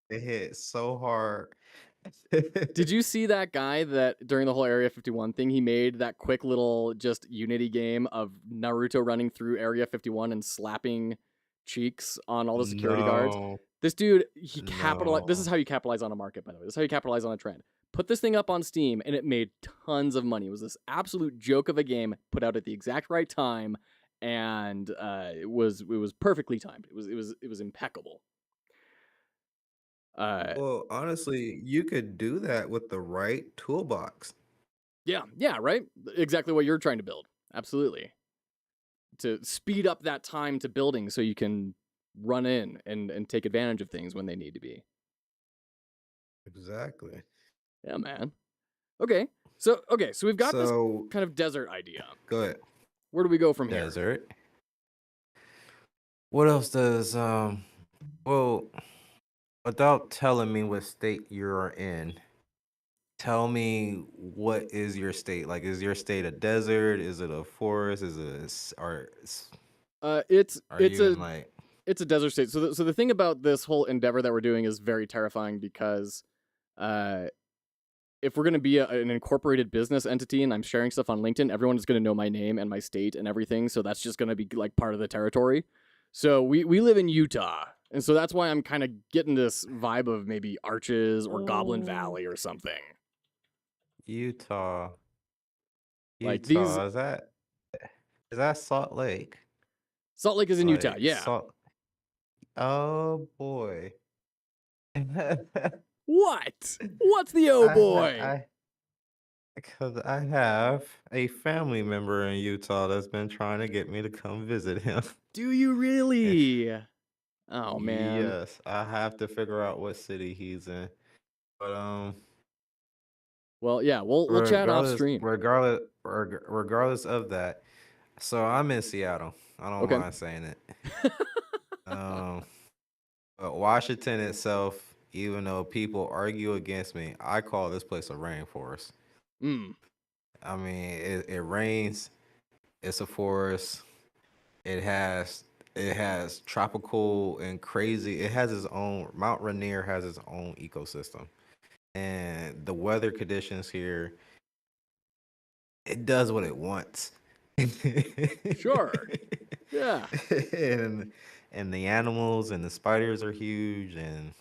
Speaker 2: it hit so hard.
Speaker 1: did you see that guy that during the whole Area 51 thing, he made that quick little just Unity game of Naruto running through Area 51 and slapping cheeks on all the security guards?
Speaker 2: No,
Speaker 1: This dude, he capitalized. This is
Speaker 2: no.
Speaker 1: how you capitalize on a market, by the way. This is how you capitalize on a trend. Put this thing up on Steam, and it made tons of money. It was this absolute joke of a game, put out at the exact right time, and it was perfectly timed. It was impeccable. Uh,
Speaker 2: Well, honestly, you could do that with the right toolbox.
Speaker 1: yeah, yeah, right. Exactly what you're trying to build. Absolutely, to speed up that time to building, so you can run in and take advantage of things when they need to be.
Speaker 2: Exactly.
Speaker 1: Yeah, man. Okay, so we've got this
Speaker 2: So,
Speaker 1: kind of desert idea.
Speaker 2: go ahead.
Speaker 1: Where do we go from here?
Speaker 2: Desert. What else does well, without telling me what state you're in, tell me what is your state? Like, is your state a desert? Is it a forest? Is it
Speaker 1: Uh, it's
Speaker 2: are
Speaker 1: it's
Speaker 2: you
Speaker 1: a
Speaker 2: in like
Speaker 1: it's a desert state. So the thing about this whole endeavor that we're doing is very terrifying because uh, if we're going to be an incorporated business entity and I'm sharing stuff on LinkedIn, everyone is going to know my name and my state and everything. So that's just going to be like part of the territory. So we live in Utah. And so that's why I'm kind of getting this vibe of maybe Arches or Goblin
Speaker 2: oh,
Speaker 1: Valley or something.
Speaker 2: Utah?
Speaker 1: Like these,
Speaker 2: Utah, is that Salt Lake?
Speaker 1: Salt Lake is in Utah.
Speaker 2: Like
Speaker 1: Yeah.
Speaker 2: Salt Oh boy.
Speaker 1: What? What's the oh boy?
Speaker 2: Because I have a family member in Utah that's been trying to get me to come visit him.
Speaker 1: Do you really? Oh man.
Speaker 2: Yes, I have to figure out what city he's in. But
Speaker 1: Well, yeah, we'll chat off stream.
Speaker 2: regardless of that, so I'm in Seattle. I don't
Speaker 1: Okay.
Speaker 2: mind saying it. Um, but Washington itself, even though people argue against me, I call this place a rainforest.
Speaker 1: Mm.
Speaker 2: I mean, it rains. It's a forest. It has tropical and crazy. It has its own. Mount Rainier has its own ecosystem, and the weather conditions here, it does what it wants.
Speaker 1: Sure. Yeah.
Speaker 2: and and the animals and the spiders are huge, and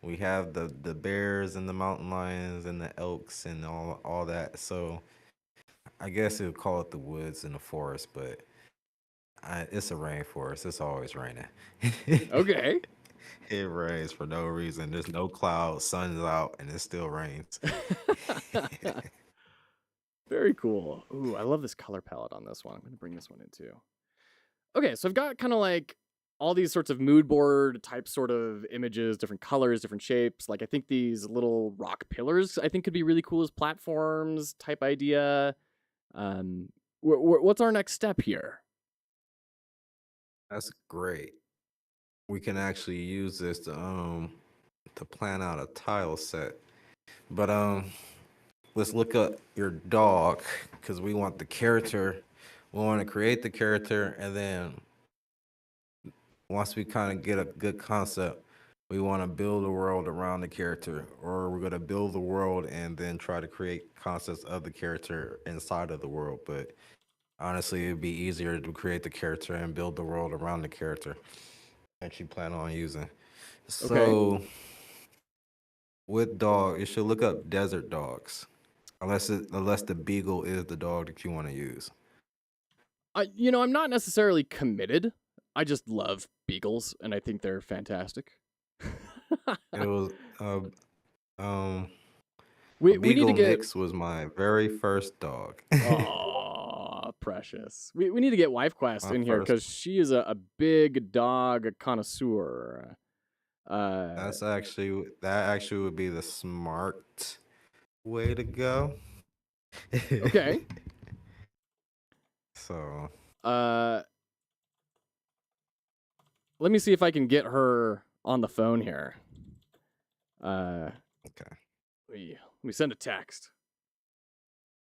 Speaker 2: we have the bears and the mountain lions and the elks and all that. So I guess it would call it the woods and the forest, but it's a rainforest. It's always raining.
Speaker 1: Okay.
Speaker 2: It rains for no reason. There's no clouds, sun's out, and it still rains.
Speaker 1: Very cool. Ooh, I love this color palette on this one. I'm going to bring this one in too. Okay, so I've got kind of like all these sorts of mood board type sort of images, different colors, different shapes. Like I think these little rock pillars I think could be really cool as platforms type idea. What's our next step here?
Speaker 2: That's great. We can actually use this to plan out a tile set. But let's look up your dog because we want the character. We want to create the character, and then once we kind of get a good concept, we want to build a world around the character, or we're gonna build the world and then try to create concepts of the character inside of the world. But honestly, it'd be easier to create the character and build the world around the character that you plan on using.
Speaker 1: Okay.
Speaker 2: So with dog, you should look up desert dogs, unless the beagle is the dog that you want to use.
Speaker 1: I'm not necessarily committed. I just love beagles and I think they're fantastic.
Speaker 2: It was a
Speaker 1: we need to
Speaker 2: beagle
Speaker 1: get
Speaker 2: mix was my very first dog.
Speaker 1: Oh, precious. We need to get Wife Quest
Speaker 2: My
Speaker 1: in here
Speaker 2: first.
Speaker 1: because she is a big dog connoisseur.
Speaker 2: That actually would be the smart way to go.
Speaker 1: Okay.
Speaker 2: So
Speaker 1: Let me see if I can get her on the phone here.
Speaker 2: okay.
Speaker 1: Let me send a text.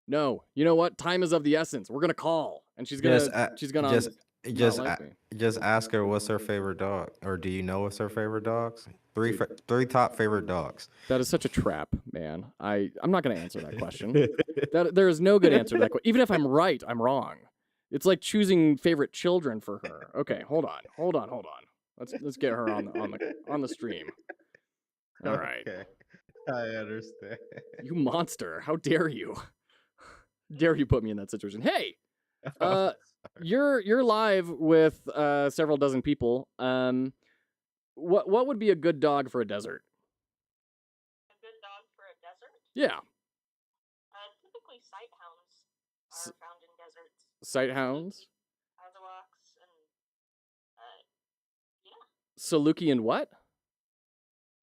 Speaker 1: No, you know what? Time is of the essence. We're gonna call, and she's gonna
Speaker 2: Just
Speaker 1: not
Speaker 2: just
Speaker 1: like me.
Speaker 2: just ask her what's her favorite dog, or do you know what's her favorite dogs? Three top favorite dogs.
Speaker 1: That is such a trap, man. I'm not gonna answer that question. There is no good answer to that question. Even if I'm right, I'm wrong. It's like choosing favorite children for her. Okay, hold on. Let's get her on the stream. All right.
Speaker 2: Okay, I understand.
Speaker 1: You monster! How dare you? Dare you put me in that situation? Hey, you're live with several dozen people. What would be a good dog for a desert?
Speaker 3: A good dog for a desert?
Speaker 1: Yeah,
Speaker 3: Typically sight hounds are found in deserts.
Speaker 1: sight hounds.
Speaker 3: Azawax and yeah.
Speaker 1: Saluki and what?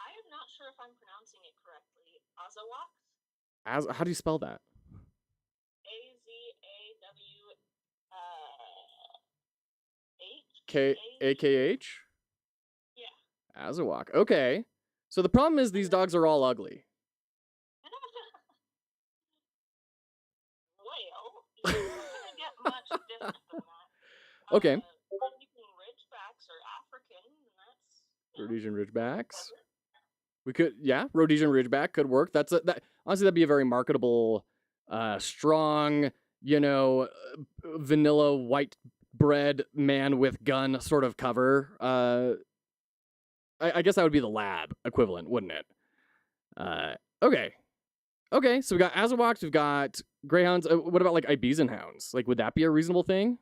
Speaker 3: I am not sure if I'm pronouncing it correctly. Azawax?
Speaker 1: How do you spell that? AKH?
Speaker 3: Yeah.
Speaker 1: Azawak. Okay. So the problem is these dogs are all ugly.
Speaker 3: Well, you're not gonna get much different than that.
Speaker 1: Okay.
Speaker 3: Rhodesian Ridgebacks are African, and that's
Speaker 1: Rhodesian Ridgebacks.
Speaker 3: clever.
Speaker 1: We could, yeah, Rhodesian Ridgeback could work. Honestly, that'd be a very marketable, strong, vanilla white bread man with gun sort of cover. I guess that would be the lab equivalent, wouldn't it? Okay. So we got Azawax, we've got Greyhounds. What about like Ibiza hounds? Like, would that be a reasonable thing?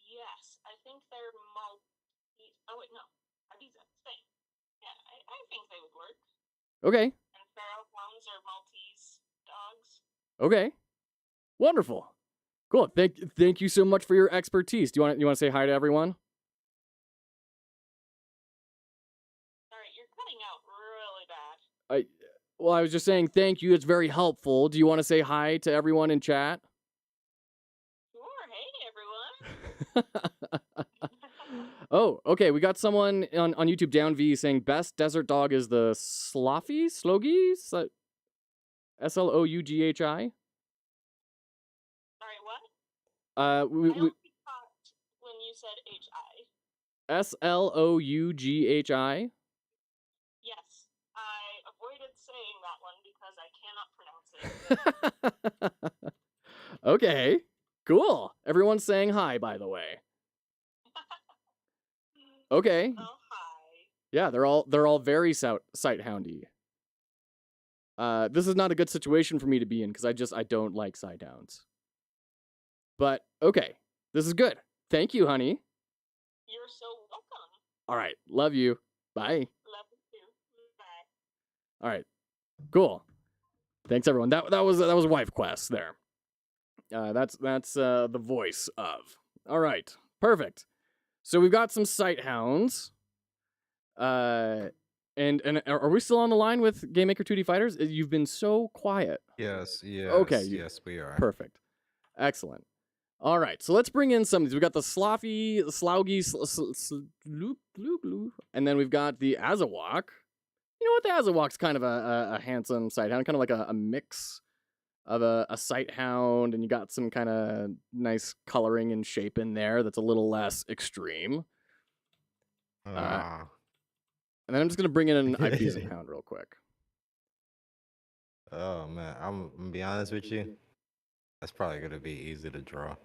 Speaker 3: Yes, I think they're Oh wait, no, Ibiza, Spain. Yeah, I
Speaker 1: Okay.
Speaker 3: And feral hounds are Maltese dogs.
Speaker 1: Okay. Wonderful. Cool. Thank you so much for your expertise. Do you want to say hi to everyone?
Speaker 3: Sorry, you're cutting out really bad.
Speaker 1: I was just saying thank you. It's very helpful. Do you want to say hi to everyone in chat?
Speaker 3: Sure, hey everyone.
Speaker 1: Oh, okay. We got someone on YouTube, Down V, saying best desert dog is the Sloughy? SLOUGHI? SLOUGHI?
Speaker 3: Sorry, what?
Speaker 1: We,
Speaker 3: I only caught when you said HI.
Speaker 1: SLOUGHI?
Speaker 3: Yes, I avoided saying that one because I cannot pronounce it.
Speaker 1: Okay, cool. Everyone's saying hi, by the way. Okay.
Speaker 3: Oh, hi.
Speaker 1: Yeah, they're all very sight houndy. This is not a good situation for me to be in because I don't like sight hounds. But okay, this is good. Thank you, honey.
Speaker 3: You're so welcome.
Speaker 1: All right, love you. Bye.
Speaker 3: Love you too. Bye.
Speaker 1: All right, cool. Thanks everyone. That was Wife Quest there. That's the voice of. All right, perfect. So we've got some sight hounds. And are we still on the line with Game Maker 2D Fighters? You've been so quiet.
Speaker 2: Yes, yes,
Speaker 1: Okay,
Speaker 2: yes, we are.
Speaker 1: Perfect. Excellent. All right, so let's bring in some of these. We got the Sloughy, and then we've got the Azawak. You know what? The Azawak's kind of a handsome sight hound, kind of like a mix of a sight hound, and you got some kind of nice coloring and shape in there that's a little less extreme. And then I'm just gonna bring in an Ibizan hound real quick.
Speaker 2: Oh man, I'm gonna be honest with you. That's probably gonna be easy to draw.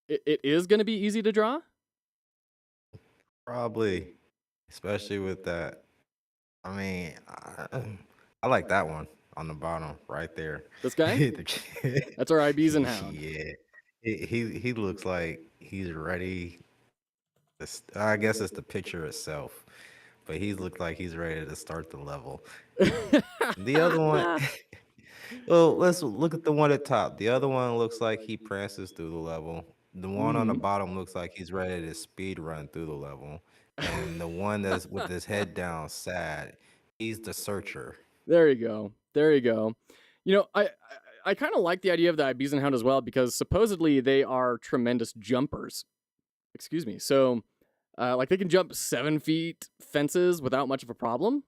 Speaker 1: It is gonna be easy to draw.
Speaker 2: Probably, especially with that. I mean, I like that one on the bottom right there.
Speaker 1: This guy? That's our Ibizan hound.
Speaker 2: Yeah, he looks like he's ready. I guess it's the picture itself, but he looks like he's ready to start the level. The other one, well, let's look at the one at top. The other one looks like he prances through the level. The one on the bottom looks like he's ready to speed run through the level. And the one that's with his head down, sad, he's the searcher.
Speaker 1: There you go. There you go. You know, I kind of like the idea of the Ibizan hound as well because supposedly they are tremendous jumpers. Excuse me. So, like they can jump 7 feet fences without much of a problem.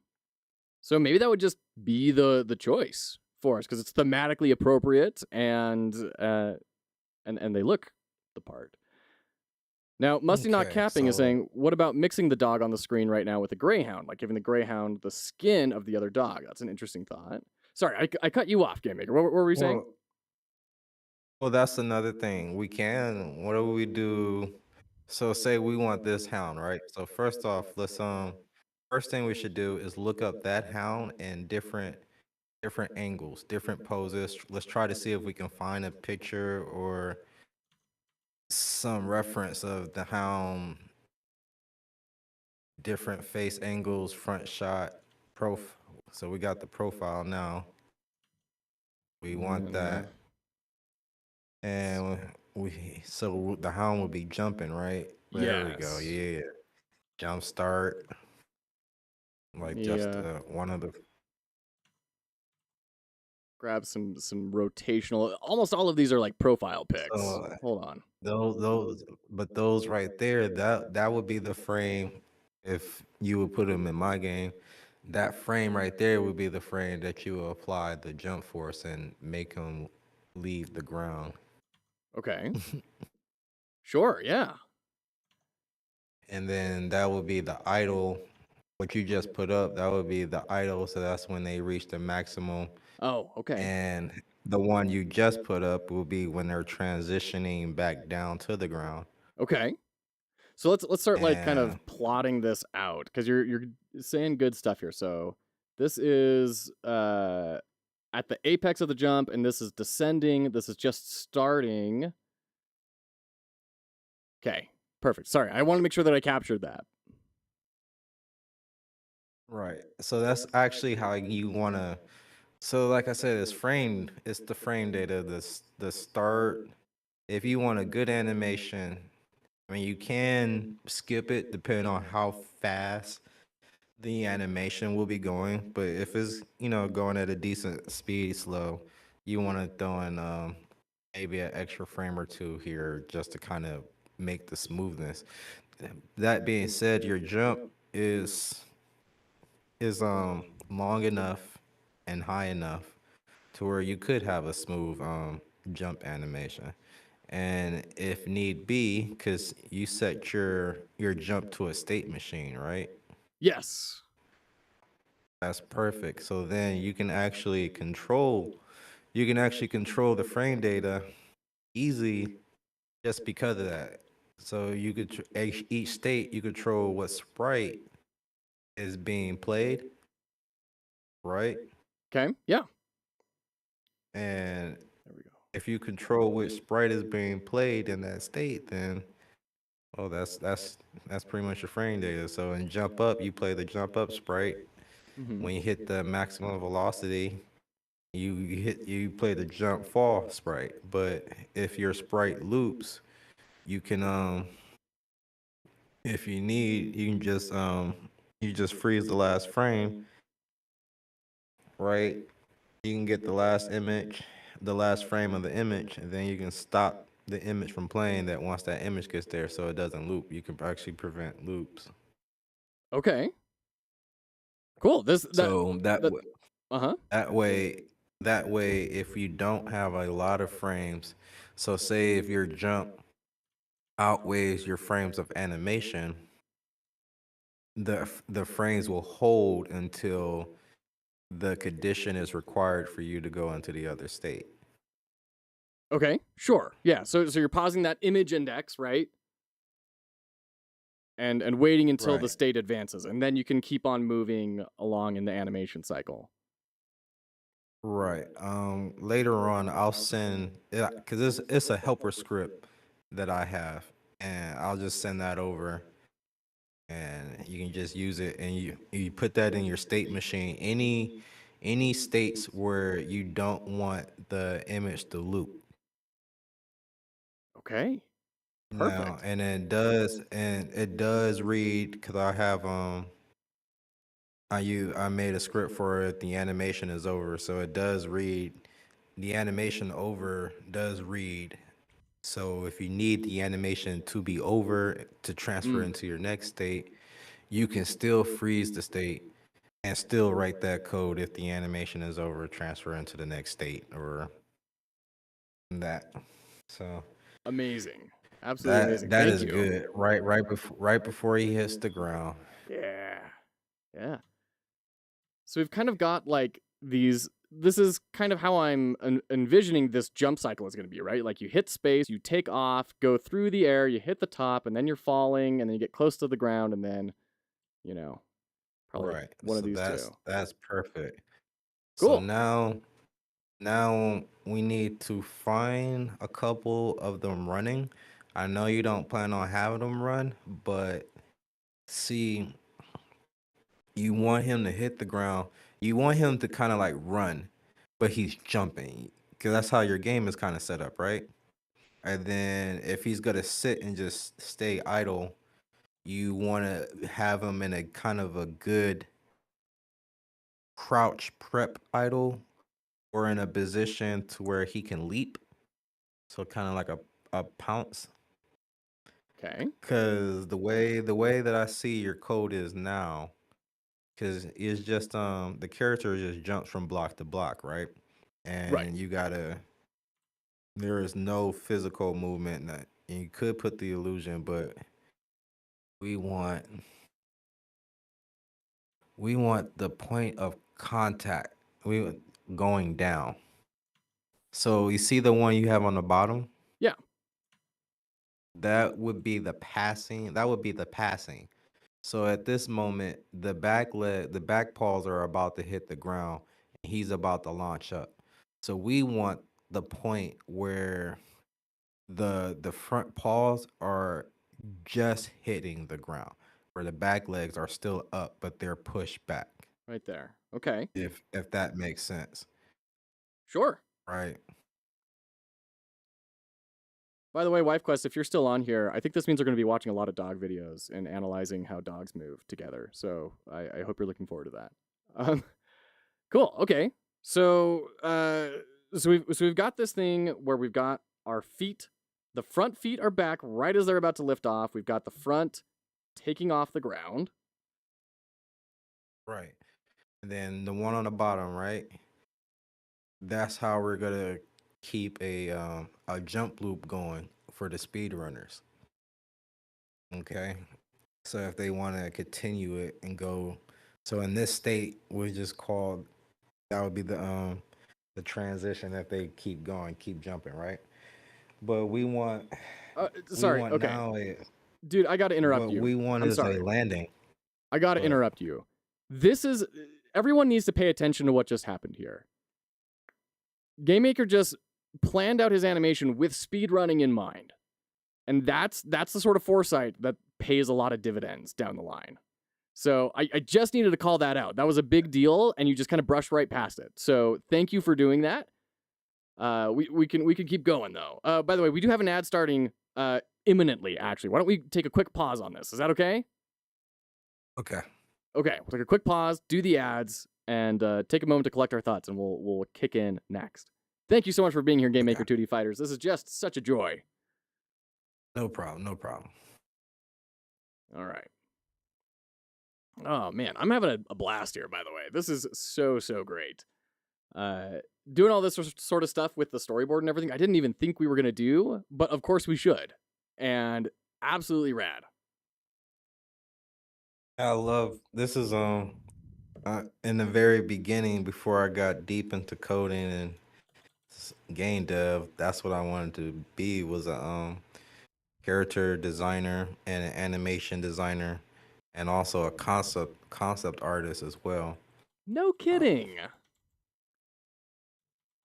Speaker 1: So maybe that would just be the choice for us because it's thematically appropriate and they look the part. Now, Musty Not
Speaker 2: Okay,
Speaker 1: Capping is
Speaker 2: so-
Speaker 1: saying, what about mixing the dog on the screen right now with the greyhound? Like giving the greyhound the skin of the other dog. That's an interesting thought. Sorry, I cut you off, Game Maker. What were we saying?
Speaker 2: Well, that's another thing. What do we do? So say we want this hound, right? So first off, first thing we should do is look up that hound in different angles, different poses. Let's try to see if we can find a picture or some reference of the hound, different face angles, front shot, so we got the profile now. We want that. And so the hound would be jumping, right? There we go.
Speaker 1: Yes.
Speaker 2: Yeah. Jump start. Like just one of the
Speaker 1: Grab some rotational. Almost all of these are like profile pics.
Speaker 2: So,
Speaker 1: Hold on.
Speaker 2: those right there, that would be the frame. If you would put them in my game, that frame right there would be the frame that you will apply the jump force and make them leave the ground.
Speaker 1: Okay. Sure, yeah.
Speaker 2: And then that would be the idle. What you just put up, that would be the idle. So that's when they reach the maximum.
Speaker 1: Oh, okay.
Speaker 2: And the one you just put up will be when they're transitioning back down to the ground.
Speaker 1: Okay. So let's start like kind of
Speaker 2: And-
Speaker 1: plotting this out because you're saying good stuff here. So this is at the apex of the jump, and this is descending. This is just starting. Okay, perfect. Sorry, I want to make sure that I captured that.
Speaker 2: Right. So that's actually how you want to. So like I said, it's framed. It's the frame data. The start. If you want a good animation, I mean, you can skip it depending on how fast the animation will be going. But if it's going at a decent speed, slow, you want to throw in maybe an extra frame or two here just to kind of make the smoothness. That being said, your jump is long enough and high enough to where you could have a smooth jump animation. And if need be, because you set your jump to a state machine, right?
Speaker 1: Yes.
Speaker 2: That's perfect. So then you can actually control the frame data easy just because of that. So you could each state you control what sprite is being played, right?
Speaker 1: Okay. Yeah.
Speaker 2: And
Speaker 1: There we go.
Speaker 2: if you control which sprite is being played in that state, then that's pretty much your frame data. So in jump up, you play the jump up sprite.
Speaker 1: Hmm.
Speaker 2: When you hit the maximum velocity, you play the jump fall sprite. But if your sprite loops, you can if you need, you can just you just freeze the last frame, right? You can get the last image, the last frame of the image, and then you can stop the image from playing that once that image gets there so it doesn't loop. You can actually prevent loops.
Speaker 1: Okay. Cool. This that
Speaker 2: So that
Speaker 1: that. Uh huh.
Speaker 2: that way that way if you don't have a lot of frames, so say if your jump outweighs your frames of animation, the frames will hold until the condition is required for you to go into the other state.
Speaker 1: Okay. Sure. Yeah. So you're pausing that image index, right? And waiting until the
Speaker 2: Right.
Speaker 1: state advances, and then you can keep on moving along in the animation cycle.
Speaker 2: Right. Later on, I'll send it because it's a helper script that I have, and I'll just send that over, and you can just use it, and you put that in your state machine. Any states where you don't want the image to loop.
Speaker 1: Okay.
Speaker 2: Now,
Speaker 1: Perfect.
Speaker 2: and it does read because I have I made a script for it. The animation is over, so it does read. The animation over does read. So if you need the animation to be over to transfer
Speaker 1: Mm.
Speaker 2: into your next state, you can still freeze the state and still write that code if the animation is over, transfer into the next state or that. So
Speaker 1: Amazing. Absolutely
Speaker 2: that
Speaker 1: amazing.
Speaker 2: that
Speaker 1: Thank
Speaker 2: is
Speaker 1: you.
Speaker 2: good. Right before he hits the ground.
Speaker 1: Yeah. Yeah. So we've kind of got like these. This is kind of how I'm envisioning this jump cycle is going to be, right? Like you hit space, you take off, go through the air, you hit the top, and then you're falling, and then you get close to the ground, and then, you know, probably
Speaker 2: Right.
Speaker 1: one of
Speaker 2: So
Speaker 1: these
Speaker 2: that's
Speaker 1: two.
Speaker 2: that's perfect. So
Speaker 1: Cool.
Speaker 2: now we need to find a couple of them running. I know you don't plan on having them run, but see, you want him to hit the ground. You want him to kind of like run, but he's jumping because that's how your game is kind of set up, right? And then if he's gonna sit and just stay idle, you want to have him in a kind of a good crouch prep idle or in a position to where he can leap. So kind of like a pounce.
Speaker 1: Okay.
Speaker 2: Cause the way that I see your code is now, cause it's just the character just jumps from block to block, right?
Speaker 1: Right.
Speaker 2: And there is no physical movement that you could put the illusion, but we want we want the point of contact. Going down. So you see the one you have on the bottom?
Speaker 1: Yeah.
Speaker 2: That would be the passing. So at this moment, the back paws are about to hit the ground. And he's about to launch up. So we want the point where the front paws are just hitting the ground. where the back legs are still up, but they're pushed back.
Speaker 1: Right there. Okay.
Speaker 2: If that makes sense,
Speaker 1: Sure.
Speaker 2: right?
Speaker 1: By the way, Wife Quest, if you're still on here, I think this means we're going to be watching a lot of dog videos and analyzing how dogs move together. So I hope you're looking forward to that. Cool. Okay. So we've got this thing where we've got our feet. The front feet are back right as they're about to lift off. We've got the front taking off the ground.
Speaker 2: Right. And then the one on the bottom, right? That's how we're gonna keep a jump loop going for the speedrunners. Okay. So if they want to continue it and go, so in this state, we just call that would be the transition if they keep going, keep jumping, right? But we want
Speaker 1: Sorry.
Speaker 2: want
Speaker 1: Okay.
Speaker 2: now
Speaker 1: Dude, I got to interrupt
Speaker 2: what
Speaker 1: you.
Speaker 2: we want
Speaker 1: I'm
Speaker 2: is
Speaker 1: sorry.
Speaker 2: a landing.
Speaker 1: I got to
Speaker 2: What?
Speaker 1: interrupt you. This is everyone needs to pay attention to what just happened here. Game Maker just planned out his animation with speedrunning in mind. And that's the sort of foresight that pays a lot of dividends down the line. So I just needed to call that out. That was a big deal, and you just kind of brushed right past it. So thank you for doing that. We can keep going though. By the way, we do have an ad starting imminently. Actually, why don't we take a quick pause on this? Is that okay?
Speaker 2: Okay.
Speaker 1: Okay, we'll take a quick pause, do the ads, and take a moment to collect our thoughts, and we'll kick in next. Thank you so much for being here, Game Maker 2D Fighters. This is just such a joy.
Speaker 2: No problem. No problem.
Speaker 1: All right. Oh man, I'm having a blast here. By the way, this is so great. Doing all this sort of stuff with the storyboard and everything, I didn't even think we were gonna do, but of course we should, and absolutely rad.
Speaker 2: I love this is in the very beginning before I got deep into coding and game dev. That's what I wanted to be, was a character designer and an animation designer, and also a concept artist as well.
Speaker 1: No kidding.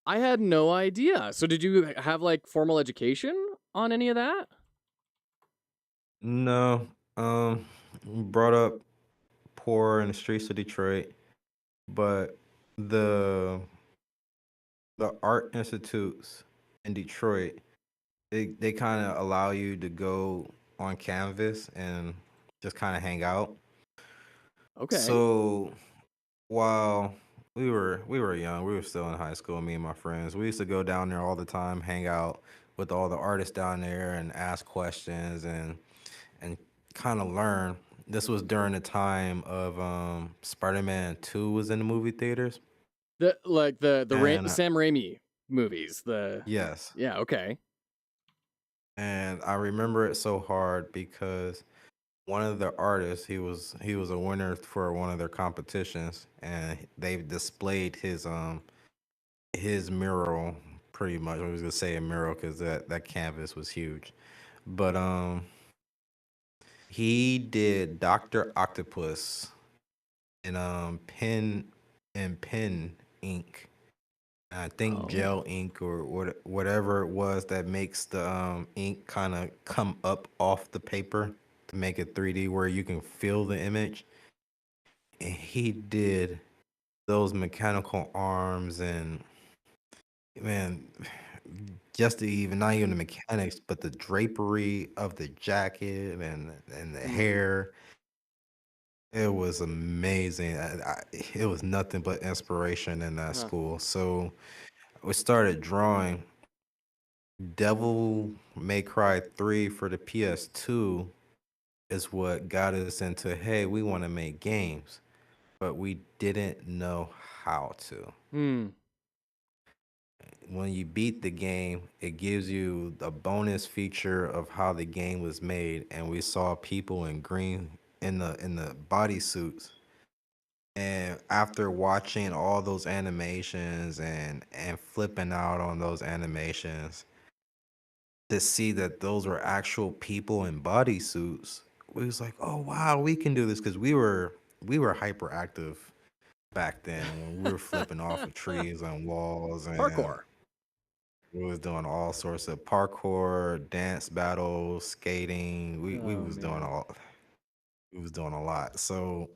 Speaker 1: I had no idea. So did you have like formal education on any of that?
Speaker 2: No, brought up poor in the streets of Detroit, but the art institutes in Detroit, they kind of allow you to go on canvas and just kind of hang out.
Speaker 1: Okay.
Speaker 2: So while we were young, we were still in high school, me and my friends. We used to go down there all the time, hang out with all the artists down there and ask questions and kind of learn. This was during the time of Spider-Man 2 was in the movie theaters.
Speaker 1: The
Speaker 2: And
Speaker 1: Sam Raimi movies.
Speaker 2: yes.
Speaker 1: Yeah, okay.
Speaker 2: And I remember it so hard because one of the artists, he was a winner for one of their competitions, and they displayed his mural. Pretty much, I was gonna say a mural because that canvas was huge, but he did Dr. Octopus in pen ink. I think gel ink or whatever it was that makes the ink kind of come up off the paper to make it 3D where you can feel the image. And he did those mechanical arms, and man, just not even the mechanics, but the drapery of the jacket and the hair. It was amazing. It was nothing but inspiration in that school. So we started drawing. Devil May Cry 3 for the PS2 is what got us into, hey, we want to make games, but we didn't know how to. When you beat the game, it gives you a bonus feature of how the game was made, and we saw people in green in the bodysuits. And after watching all those animations and flipping out on those animations, to see that those were actual people in bodysuits, we was like, oh wow, we can do this, because we were hyperactive back then when we were flipping off of trees on walls, and
Speaker 1: Parkour.
Speaker 2: we was doing all sorts of parkour, dance battles, skating. We was doing all. He was doing a lot. So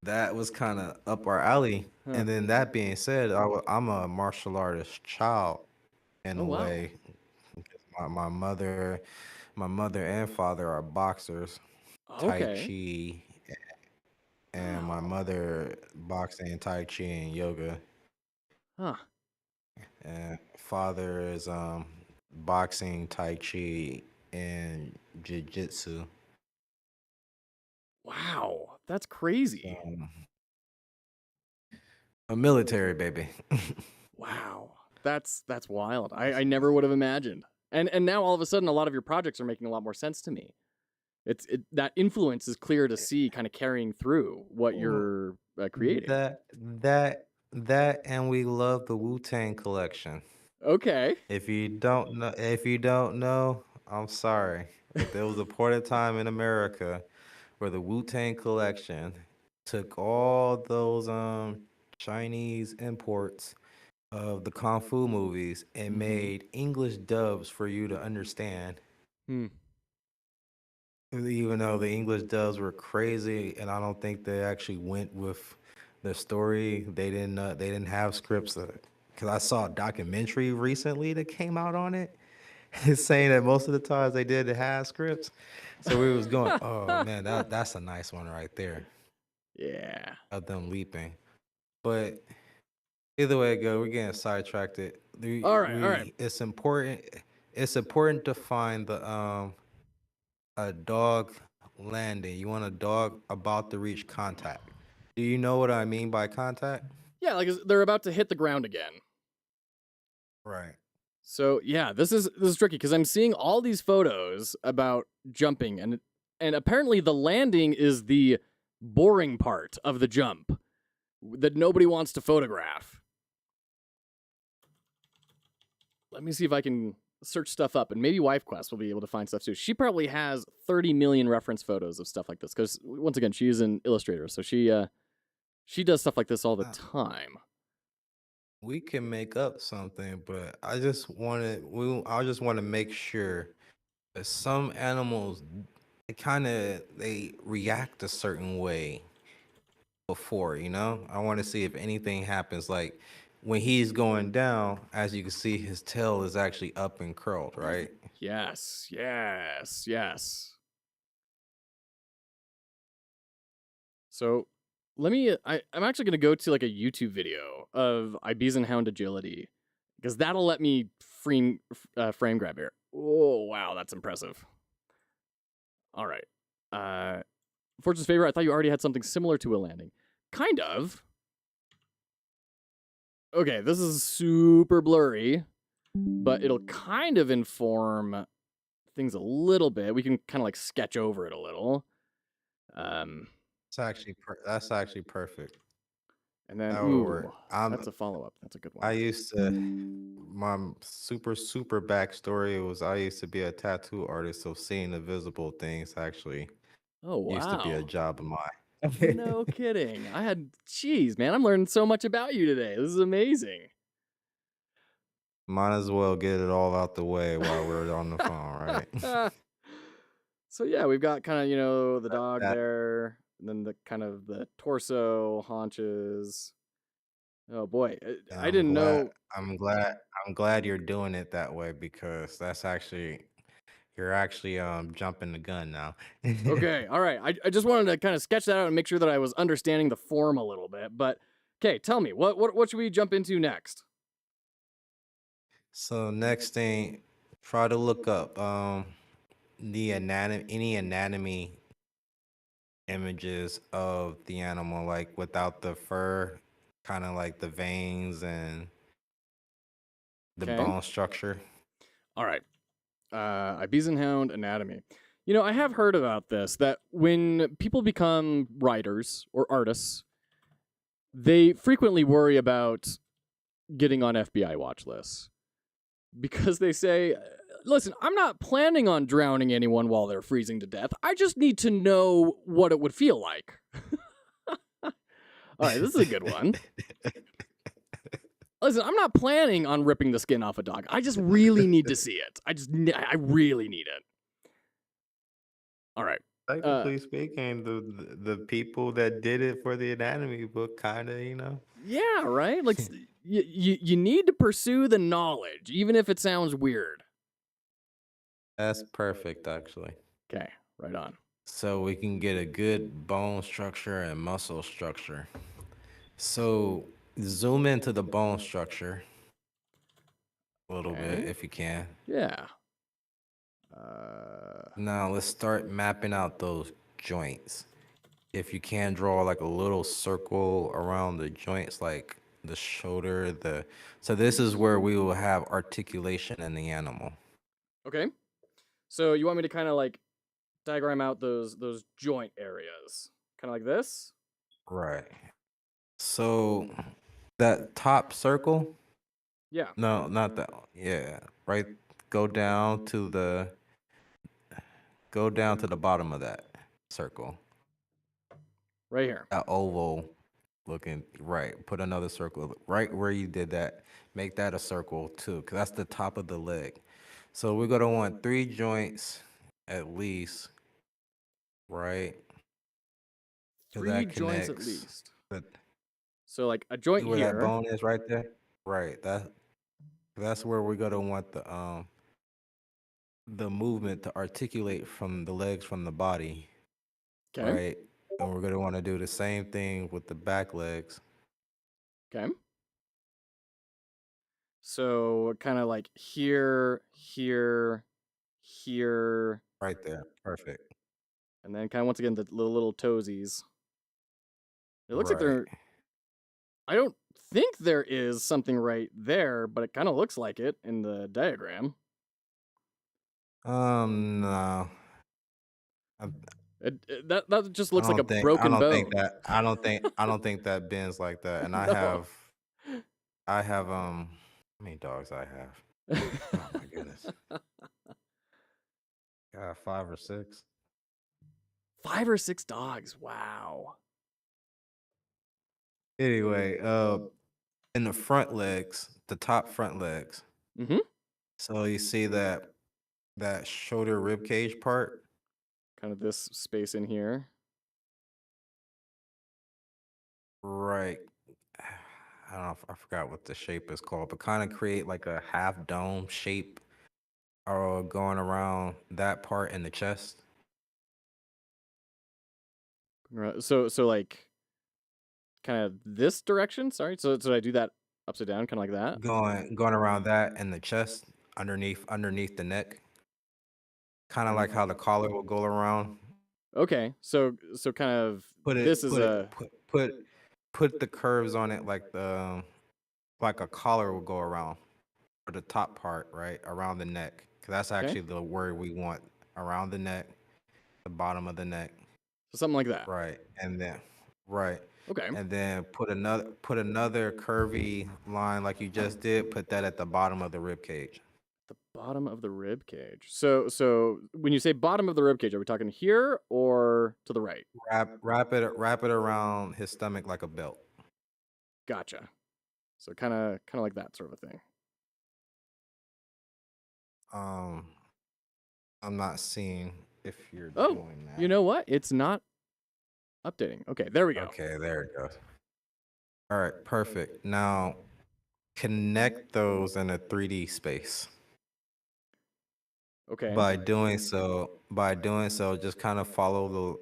Speaker 2: that was kind of up our alley.
Speaker 1: Huh.
Speaker 2: And then that being said, I'm a martial artist child in
Speaker 1: Oh,
Speaker 2: a
Speaker 1: wow.
Speaker 2: way. My mother and father are boxers, Tai
Speaker 1: Okay.
Speaker 2: Chi, and my
Speaker 1: Wow.
Speaker 2: mother boxing, Tai Chi, and yoga.
Speaker 1: Huh.
Speaker 2: And father is boxing, Tai Chi, and jiu-jitsu.
Speaker 1: Wow. That's crazy.
Speaker 2: A military baby.
Speaker 1: Wow. That's wild. I never would have imagined. And now all of a sudden a lot of your projects are making a lot more sense to me. That influence is clear to see kind of carrying through what you're creating.
Speaker 2: That and we love the Wu-Tang collection.
Speaker 1: Okay.
Speaker 2: If you don't know, I'm sorry. But there was a point in time in America where the Wu-Tang collection took all those Chinese imports of the Kung Fu movies and made English dubs for you to understand.
Speaker 1: Hmm.
Speaker 2: Even though the English dubs were crazy, and I don't think they actually went with the story. They didn't have scripts. Because I saw a documentary recently that came out on it. It's saying that most of the times they didn't have scripts. So we was going, oh man, that's a nice one right there
Speaker 1: Yeah.
Speaker 2: of them leaping. But either way it go, we're getting sidetracked.
Speaker 1: All right.
Speaker 2: It's important. It's important to find a dog landing. You want a dog about to reach contact. Do you know what I mean by contact?
Speaker 1: Yeah, like they're about to hit the ground again.
Speaker 2: Right.
Speaker 1: So yeah, this is tricky because I'm seeing all these photos about jumping, and apparently the landing is the boring part of the jump that nobody wants to photograph. Let me see if I can search stuff up, and maybe WifeQuest will be able to find stuff too. She probably has 30 million reference photos of stuff like this because once again, she is an illustrator, so she does stuff like this all the time.
Speaker 2: We can make up something, but I just want to make sure that some animals they react a certain way before, I want to see if anything happens like when he's going down, as you can see his tail is actually up and curled, right?
Speaker 1: Yes. So let me. I'm actually going to go to like a YouTube video of Ibizan agility because that'll let me frame grab here. Oh wow, that's impressive. All right. Fortune's favor. I thought you already had something similar to a landing. Kind of. Okay, this is super blurry, but it'll kind of inform things a little bit. We can kind of like sketch over it a little.
Speaker 2: That's actually perfect.
Speaker 1: And then,
Speaker 2: That would work.
Speaker 1: that's a follow-up. That's a good one.
Speaker 2: I used to, my super backstory was I used to be a tattoo artist, so seeing the visible things actually used to be a
Speaker 1: wow.
Speaker 2: job of mine.
Speaker 1: No kidding. Jeez, man, I'm learning so much about you today. This is amazing.
Speaker 2: Might as well get it all out the way while we're on the phone, right?
Speaker 1: So yeah, we've got kind of, the dog
Speaker 2: That-
Speaker 1: there, and then the kind of the torso, haunches. Oh boy, I didn't know.
Speaker 2: I'm glad you're doing it that way because you're actually jumping the gun now.
Speaker 1: Okay, all right. I just wanted to kind of sketch that out and make sure that I was understanding the form a little bit. But okay, tell me what should we jump into next?
Speaker 2: So next thing, try to look up any anatomy images of the animal, like without the fur, kind of like the veins and the
Speaker 1: Okay.
Speaker 2: bone structure.
Speaker 1: All right. Ibizan anatomy. I have heard about this, that when people become writers or artists, they frequently worry about getting on FBI watch lists because they say, listen, I'm not planning on drowning anyone while they're freezing to death. I just need to know what it would feel like. All right, this is a good one. Listen, I'm not planning on ripping the skin off a dog. I just really need to see it. I really need it. All right.
Speaker 2: Technically speaking, the people that did it for the anatomy book kind of,
Speaker 1: Yeah, right? Like you need to pursue the knowledge, even if it sounds weird.
Speaker 2: That's perfect, actually.
Speaker 1: Okay, right on.
Speaker 2: So we can get a good bone structure and muscle structure. So zoom into the bone structure a little bit
Speaker 1: Okay.
Speaker 2: if you can.
Speaker 1: Yeah.
Speaker 2: Now let's start mapping out those joints. If you can draw like a little circle around the joints, like the shoulder, so this is where we will have articulation in the animal.
Speaker 1: Okay. So you want me to kind of like diagram out those joint areas, kind of like this?
Speaker 2: Right. So that top circle,
Speaker 1: Yeah.
Speaker 2: no, not that. Yeah, right. Go down to the bottom of that circle.
Speaker 1: Right here.
Speaker 2: That oval looking, right. Put another circle right where you did that. Make that a circle too, because that's the top of the leg. So we're gonna want 3 joints at least, right? 'Cause
Speaker 1: 3
Speaker 2: that
Speaker 1: joints at
Speaker 2: connects.
Speaker 1: least.
Speaker 2: But
Speaker 1: So like a
Speaker 2: see
Speaker 1: joint
Speaker 2: where that
Speaker 1: here.
Speaker 2: bone is right there? Right. That's where we're gonna want the movement to articulate from the legs from the body,
Speaker 1: Okay.
Speaker 2: right? And we're gonna want to do the same thing with the back legs.
Speaker 1: Okay. So kind of like here, here, here,
Speaker 2: Right there. Perfect.
Speaker 1: and then kind of once again the little toesies. It looks like
Speaker 2: Right.
Speaker 1: I don't think there is something right there, but it kind of looks like it in the diagram.
Speaker 2: No.
Speaker 1: That just
Speaker 2: I
Speaker 1: looks like a
Speaker 2: don't think I
Speaker 1: broken
Speaker 2: don't think
Speaker 1: bone.
Speaker 2: that I don't think that bends like that. And
Speaker 1: No.
Speaker 2: I have how many dogs I have? Oh my goodness. Got 5 or 6.
Speaker 1: 5 or 6 dogs. Wow.
Speaker 2: Anyway, in the front legs, the top front legs.
Speaker 1: Mm-hmm.
Speaker 2: So you see that shoulder rib cage part?
Speaker 1: Kind of this space in here.
Speaker 2: Right. I don't know I forgot what the shape is called, but kind of create like a half dome shape or going around that part in the chest.
Speaker 1: So like kind of this direction. Sorry. So I do that upside down, kind of like that.
Speaker 2: Going around that in the chest, underneath the neck. Kind of like how the collar will go around.
Speaker 1: Okay. So kind of this is a
Speaker 2: Put the curves on it like a collar will go around for the top part, right? Around the neck. 'Cause that's
Speaker 1: okay.
Speaker 2: actually the word we want. Around the neck, the bottom of the neck.
Speaker 1: So something like that.
Speaker 2: Right. And then right.
Speaker 1: Okay.
Speaker 2: And then put another curvy line like you just did, put that at the bottom of the rib cage.
Speaker 1: The bottom of the rib cage. So when you say bottom of the rib cage, are we talking here or to the right?
Speaker 2: Wrap it around his stomach like a belt.
Speaker 1: Gotcha. So kind of like that sort of a thing.
Speaker 2: Um I'm not seeing if you're
Speaker 1: Oh,
Speaker 2: doing that.
Speaker 1: you know what? It's not updating. Okay, there we go.
Speaker 2: Okay, there it goes. All right, perfect. Now connect those in a 3D space.
Speaker 1: Okay.
Speaker 2: By doing so, just kind of follow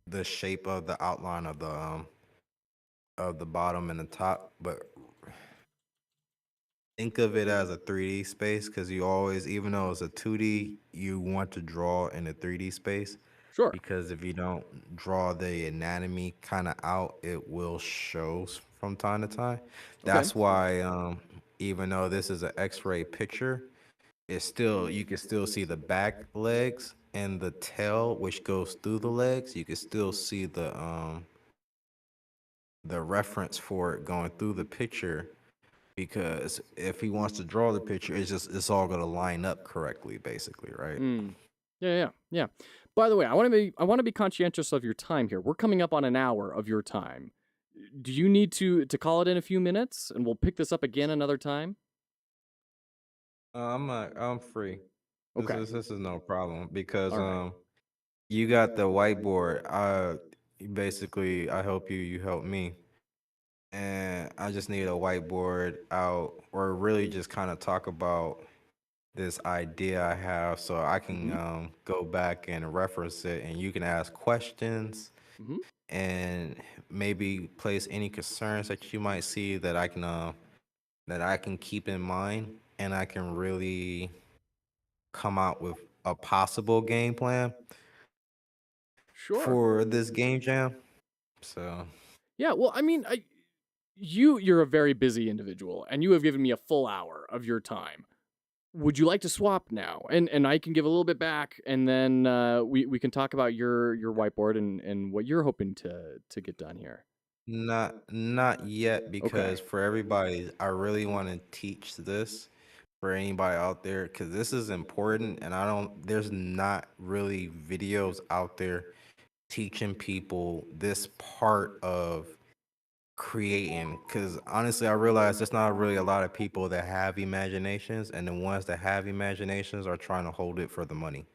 Speaker 2: the shape of the outline of the bottom and the top, but think of it as a 3D space because you always, even though it's a 2D, you want to draw in a 3D space.
Speaker 1: Sure.
Speaker 2: Because if you don't draw the anatomy kind of out, it will show from time to time. That's why, even though this is an X-ray picture, you can still see the back legs and the tail, which goes through the legs. You can still see the reference for it going through the picture. Because if he wants to draw the picture, it's all gonna line up correctly, basically, right?
Speaker 1: Yeah. By the way, I want to be conscientious of your time here. We're coming up on an hour of your time. Do you need to call it in a few minutes, and we'll pick this up again another time?
Speaker 2: I'm free.
Speaker 1: Okay.
Speaker 2: This is no problem because
Speaker 1: All right.
Speaker 2: You got the whiteboard. Basically, I help you, you help me. And I just need a whiteboard out, or really just kind of talk about this idea I have so I can
Speaker 1: Mm-hmm.
Speaker 2: go back and reference it, and you can ask questions
Speaker 1: Mm-hmm.
Speaker 2: and maybe place any concerns that you might see that I can keep in mind, and I can really come out with a possible game plan
Speaker 1: Sure.
Speaker 2: for this game jam. So
Speaker 1: Yeah. Well, I mean, you're a very busy individual, and you have given me a full hour of your time. Would you like to swap now? And I can give a little bit back, and then we can talk about your whiteboard and what you're hoping to get done here.
Speaker 2: not yet,
Speaker 1: Okay.
Speaker 2: because for everybody, I really want to teach this for anybody out there, because this is important, and I don't there's not really videos out there teaching people this part of creating, because honestly I realize there's not really a lot of people that have imaginations, and the ones that have imaginations are trying to hold it for the money.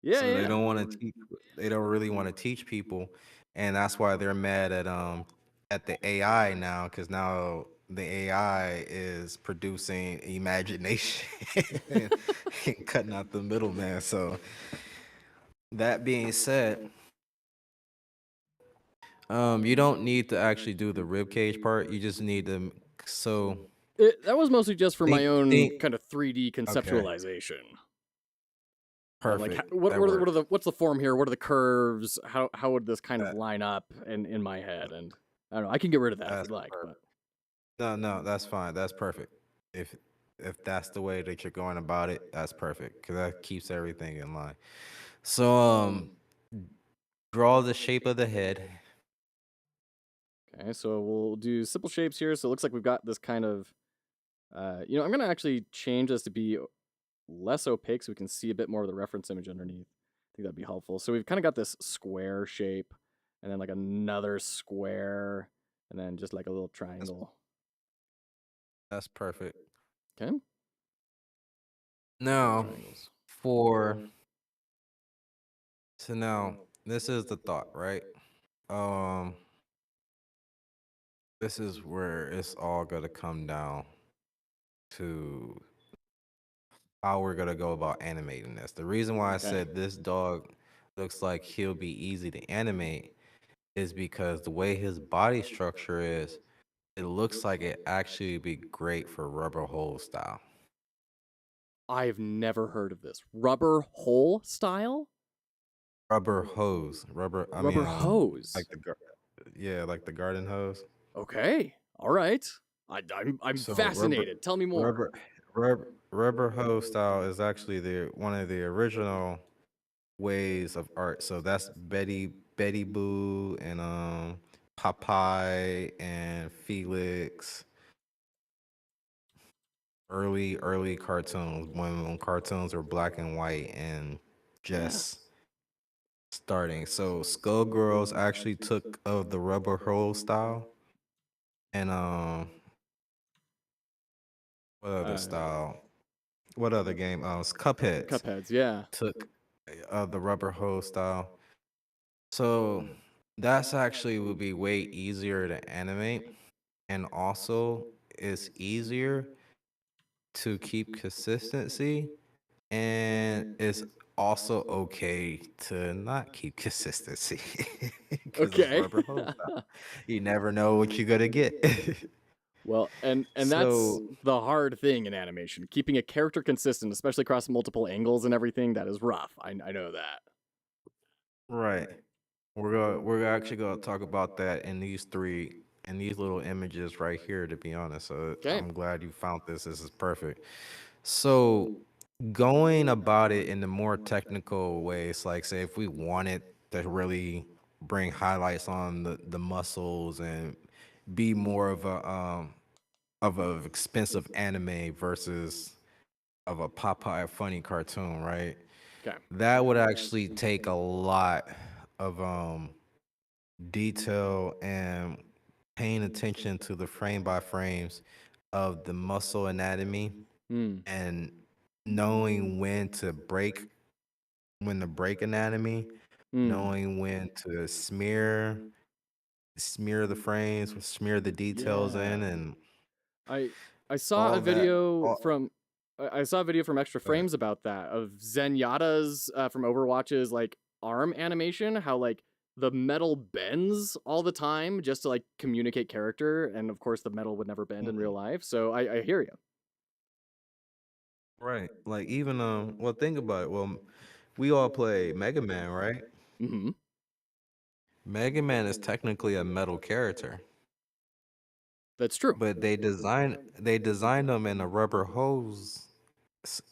Speaker 1: Yeah,
Speaker 2: So they
Speaker 1: yeah.
Speaker 2: don't want to teach, they don't really want to teach people, and that's why they're mad at the AI now, because now the AI is producing imagination and, and cutting out the middleman. So that being said, you don't need to actually do the rib cage part. You just need to so
Speaker 1: That was mostly just for my own
Speaker 2: think
Speaker 1: kind of 3D
Speaker 2: okay,
Speaker 1: conceptualization of like
Speaker 2: perfect.
Speaker 1: what
Speaker 2: That
Speaker 1: what are
Speaker 2: works.
Speaker 1: the what's the form here? What are the curves? How would this kind of
Speaker 2: That
Speaker 1: line up in my head? And I don't know. I can get rid of that if
Speaker 2: that's
Speaker 1: you'd like, but
Speaker 2: perfect. No, that's fine. That's perfect. If if that's the way that you're going about it, that's perfect, because that keeps everything in line. So draw the shape of the head.
Speaker 1: okay. So we'll do simple shapes here. So it looks like we've got this kind of I'm gonna actually change this to be less opaque so we can see a bit more of the reference image underneath. I think that'd be helpful. So we've kind of got this square shape, and then like another square, and then just like a little
Speaker 2: That's
Speaker 1: triangle.
Speaker 2: that's perfect.
Speaker 1: Okay, little
Speaker 2: Now
Speaker 1: triangles.
Speaker 2: for so now this is the thought, right? Um, this is where it's all gonna come down to how we're gonna go about animating this. The reason why I
Speaker 1: Okay.
Speaker 2: said this dog looks like he'll be easy to animate is because the way his body structure is, it looks like it actually be great for rubber hole style.
Speaker 1: I've never heard of this rubber hole style.
Speaker 2: Rubber hose, rubber. I mean,
Speaker 1: Rubber hose.
Speaker 2: like yeah, like the garden hose.
Speaker 1: Okay. All right. I'm
Speaker 2: So
Speaker 1: fascinated. Tell me more.
Speaker 2: rubber, rubber hose style is actually the one of the original ways of art. So that's Betty Boo and Popeye and Felix. Early cartoons, when cartoons were black and white and
Speaker 1: Yeah.
Speaker 2: just starting. So Skullgirls actually took of the rubber hose style, and what other
Speaker 1: Uh,
Speaker 2: style? What other game? Cupheads
Speaker 1: Cupheads. Yeah.
Speaker 2: took the rubber hose style. So that's actually would be way easier to animate, and also it's easier to keep consistency, and it's also okay to not keep consistency because it's
Speaker 1: Okay.
Speaker 2: rubber hose style. You never know what you're gonna get.
Speaker 1: Well, and that's
Speaker 2: So
Speaker 1: the hard thing in animation. Keeping a character consistent, especially across multiple angles and everything, that is rough. I know that.
Speaker 2: right, we're actually gonna talk about that in these little images right here. To be honest, so
Speaker 1: Okay.
Speaker 2: I'm glad you found this. This is perfect. So going about it in the more technical ways, like say if we wanted to really bring highlights on the muscles and be more of a expensive anime versus of a Popeye funny cartoon, right?
Speaker 1: Okay.
Speaker 2: That would actually take a lot of detail and paying attention to the frame by frames of the muscle anatomy
Speaker 1: Hmm.
Speaker 2: and knowing when to break anatomy,
Speaker 1: Mm.
Speaker 2: knowing when to smear the frames, smear the details in,
Speaker 1: Yeah.
Speaker 2: and
Speaker 1: I I saw a
Speaker 2: all that.
Speaker 1: video
Speaker 2: All,
Speaker 1: from I saw a video from Extra
Speaker 2: uh,
Speaker 1: Frames about that of Zenyatta's from Overwatch's like arm animation, how like the metal bends all the time just to like communicate character, and of course the metal would never bend in real
Speaker 2: mm,
Speaker 1: life. So I hear you.
Speaker 2: right. Like even well, think about it. Well, we all play Mega Man, right?
Speaker 1: Hmm.
Speaker 2: Mega Man is technically a metal character,
Speaker 1: That's true.
Speaker 2: but they designed him in a rubber hose,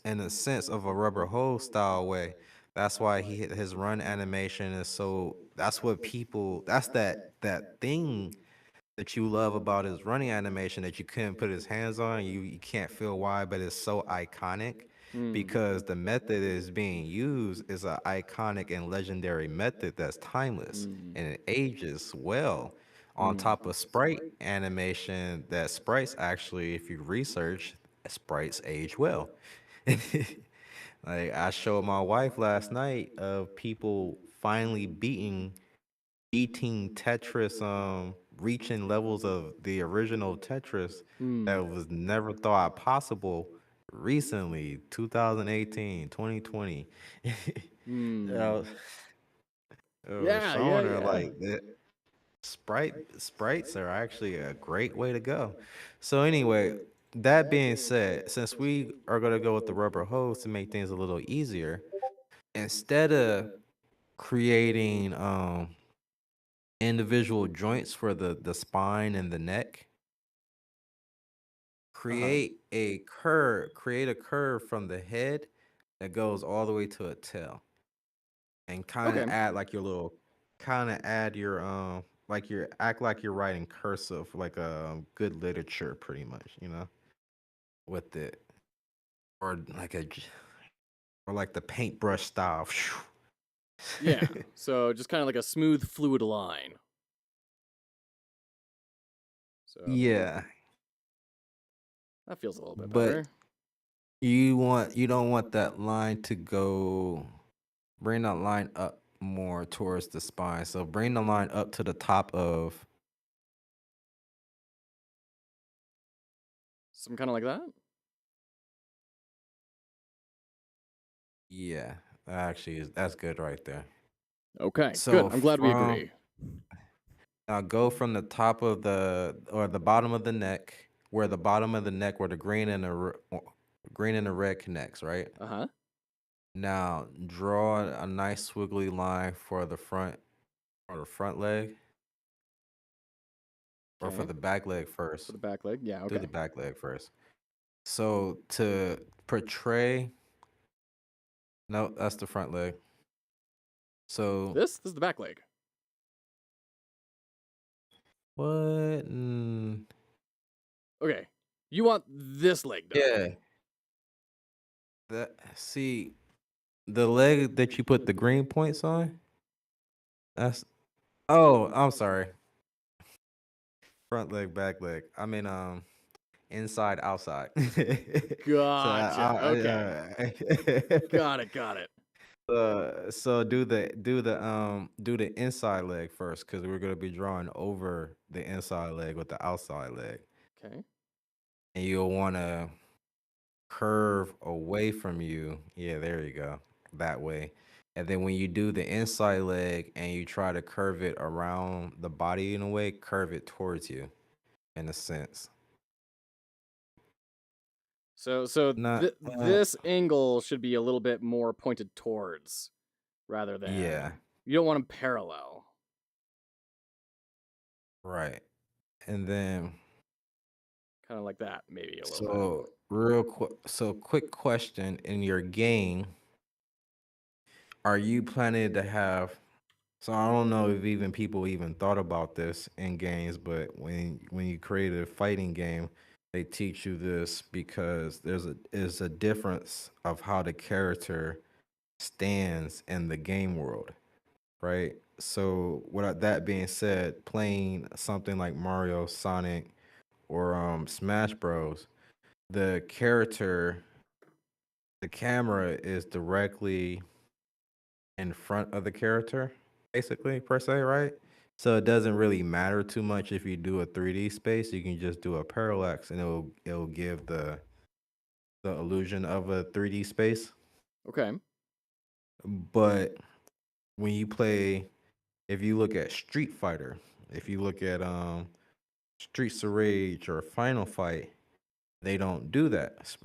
Speaker 2: in a sense of a rubber hose style way. That's why his run animation is so. That's what people. That's that thing that you love about his running animation that you couldn't put his hands on. You can't feel why, but it's so iconic
Speaker 1: Mm.
Speaker 2: because the method that is being used is an iconic and legendary method that's timeless
Speaker 1: Mm.
Speaker 2: and it ages well. On
Speaker 1: Mm.
Speaker 2: top of sprite animation, that sprites actually, if you research, sprites age well. Like I showed my wife last night of people finally beating Tetris, reaching levels of the original Tetris that
Speaker 1: Mm.
Speaker 2: was never thought possible recently, 2018, 2020.
Speaker 1: Mm.
Speaker 2: uh,
Speaker 1: Yeah, yeah,
Speaker 2: showing her
Speaker 1: yeah.
Speaker 2: like that sprites are actually a great way to go. So anyway, that being said, since we are gonna go with the rubber hose to make things a little easier, instead of creating individual joints for the spine and the neck,
Speaker 1: Uh-huh.
Speaker 2: create a curve from the head that goes all the way to a tail, and kind of
Speaker 1: Okay.
Speaker 2: add like your little kind of add your like you're act like you're writing cursive, like good literature pretty much, with it, or or like the paintbrush style.
Speaker 1: Yeah. So just kind of like a smooth fluid line. So
Speaker 2: Yeah,
Speaker 1: that feels a little bit
Speaker 2: but
Speaker 1: better.
Speaker 2: you don't want that line to go. Bring that line up more towards the spine. So bring the line up to the top of.
Speaker 1: Some kind of like that.
Speaker 2: Yeah, that's good right there.
Speaker 1: Okay, good.
Speaker 2: So
Speaker 1: I'm glad we
Speaker 2: from
Speaker 1: agree.
Speaker 2: now go from the top of the or the bottom of the neck, where the bottom of the neck where the green and the red connects, right?
Speaker 1: Uh-huh.
Speaker 2: Now draw a nice swiggly line for the front leg, or for
Speaker 1: Okay.
Speaker 2: the back leg
Speaker 1: For
Speaker 2: first.
Speaker 1: the back leg. Yeah,
Speaker 2: Do the
Speaker 1: okay.
Speaker 2: back leg first. So to portray, no, that's the front leg. So
Speaker 1: This is the back leg.
Speaker 2: what?
Speaker 1: Okay. You want this leg though.
Speaker 2: Yeah. See the leg that you put the green points on. That's oh, I'm sorry. Front leg, back leg. I mean, inside, outside. So
Speaker 1: Gotcha. Okay.
Speaker 2: I
Speaker 1: Got it.
Speaker 2: so do the inside leg first because we're gonna be drawing over the inside leg with the outside leg,
Speaker 1: Okay.
Speaker 2: and you'll want to curve away from you. Yeah, there you go. That way. And then when you do the inside leg and you try to curve it around the body in a way, curve it towards you in a sense.
Speaker 1: So
Speaker 2: Not
Speaker 1: this angle should be a little bit more pointed towards rather
Speaker 2: yeah,
Speaker 1: than you don't want them parallel.
Speaker 2: right. And then
Speaker 1: Kind of like that maybe a little bit.
Speaker 2: so quick question, in your game, are you planning to have, so I don't know if even people even thought about this in games, but when you create a fighting game, they teach you this because is a difference of how the character stands in the game world, right? So that being said, playing something like Mario, Sonic, or Smash Bros, the character the camera is directly in front of the character, basically, per se, right? So it doesn't really matter too much if you do a 3D space. You can just do a parallax, and it'll give the illusion of a 3D space.
Speaker 1: Okay.
Speaker 2: But when you play, if you look at Street Fighter, if you look at Streets of Rage or Final Fight, they don't do that.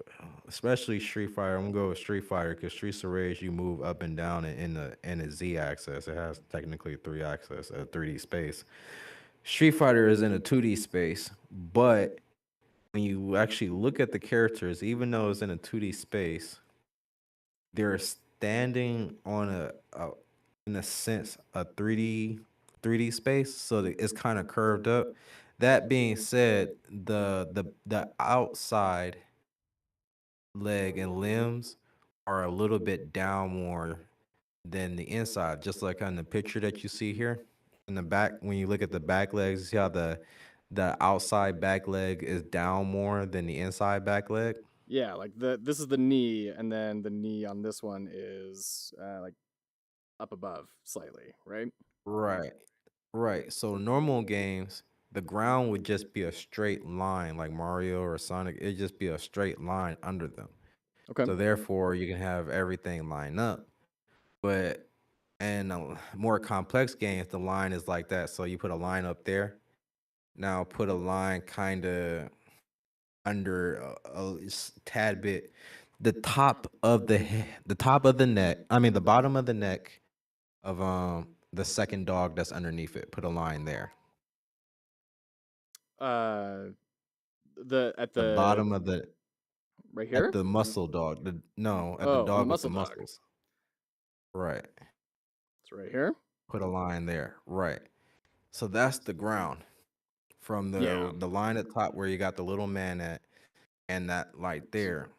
Speaker 2: Especially Street Fighter. I'm gonna go with Street Fighter because Streets of Rage you move up and down in the Z axis. It has technically three axis, a 3D space. Street Fighter is in a 2D space, but when you actually look at the characters, even though it's in a 2D space, they're standing on a in a sense a 3D space, so that it's kind of curved up. That being said, the outside leg and limbs are a little bit down more than the inside, just like on the picture that you see here in the back. When you look at the back legs, you see how the outside back leg is down more than the inside back leg.
Speaker 1: Yeah, like this is the knee, and then the knee on this one is like up above slightly, right?
Speaker 2: Right. Right. So normal games, the ground would just be a straight line, like Mario or Sonic. It'd just be a straight line under them.
Speaker 1: Okay.
Speaker 2: So therefore, you can have everything line up. But in more complex games, the line is like that. So you put a line up there. Now put a line kind of under tad bit. The top of the neck. I mean, the bottom of the neck of the second dog that's underneath it. Put a line there.
Speaker 1: Uh, the at
Speaker 2: The
Speaker 1: the
Speaker 2: bottom of the
Speaker 1: right
Speaker 2: at
Speaker 1: here.
Speaker 2: the muscle dog. No, at the
Speaker 1: Oh, on the
Speaker 2: dog with the
Speaker 1: muscle dog.
Speaker 2: muscles. Right.
Speaker 1: It's right here.
Speaker 2: Put a line there. Right. So that's the ground from
Speaker 1: Yeah.
Speaker 2: the line at top where you got the little man at, and that light there.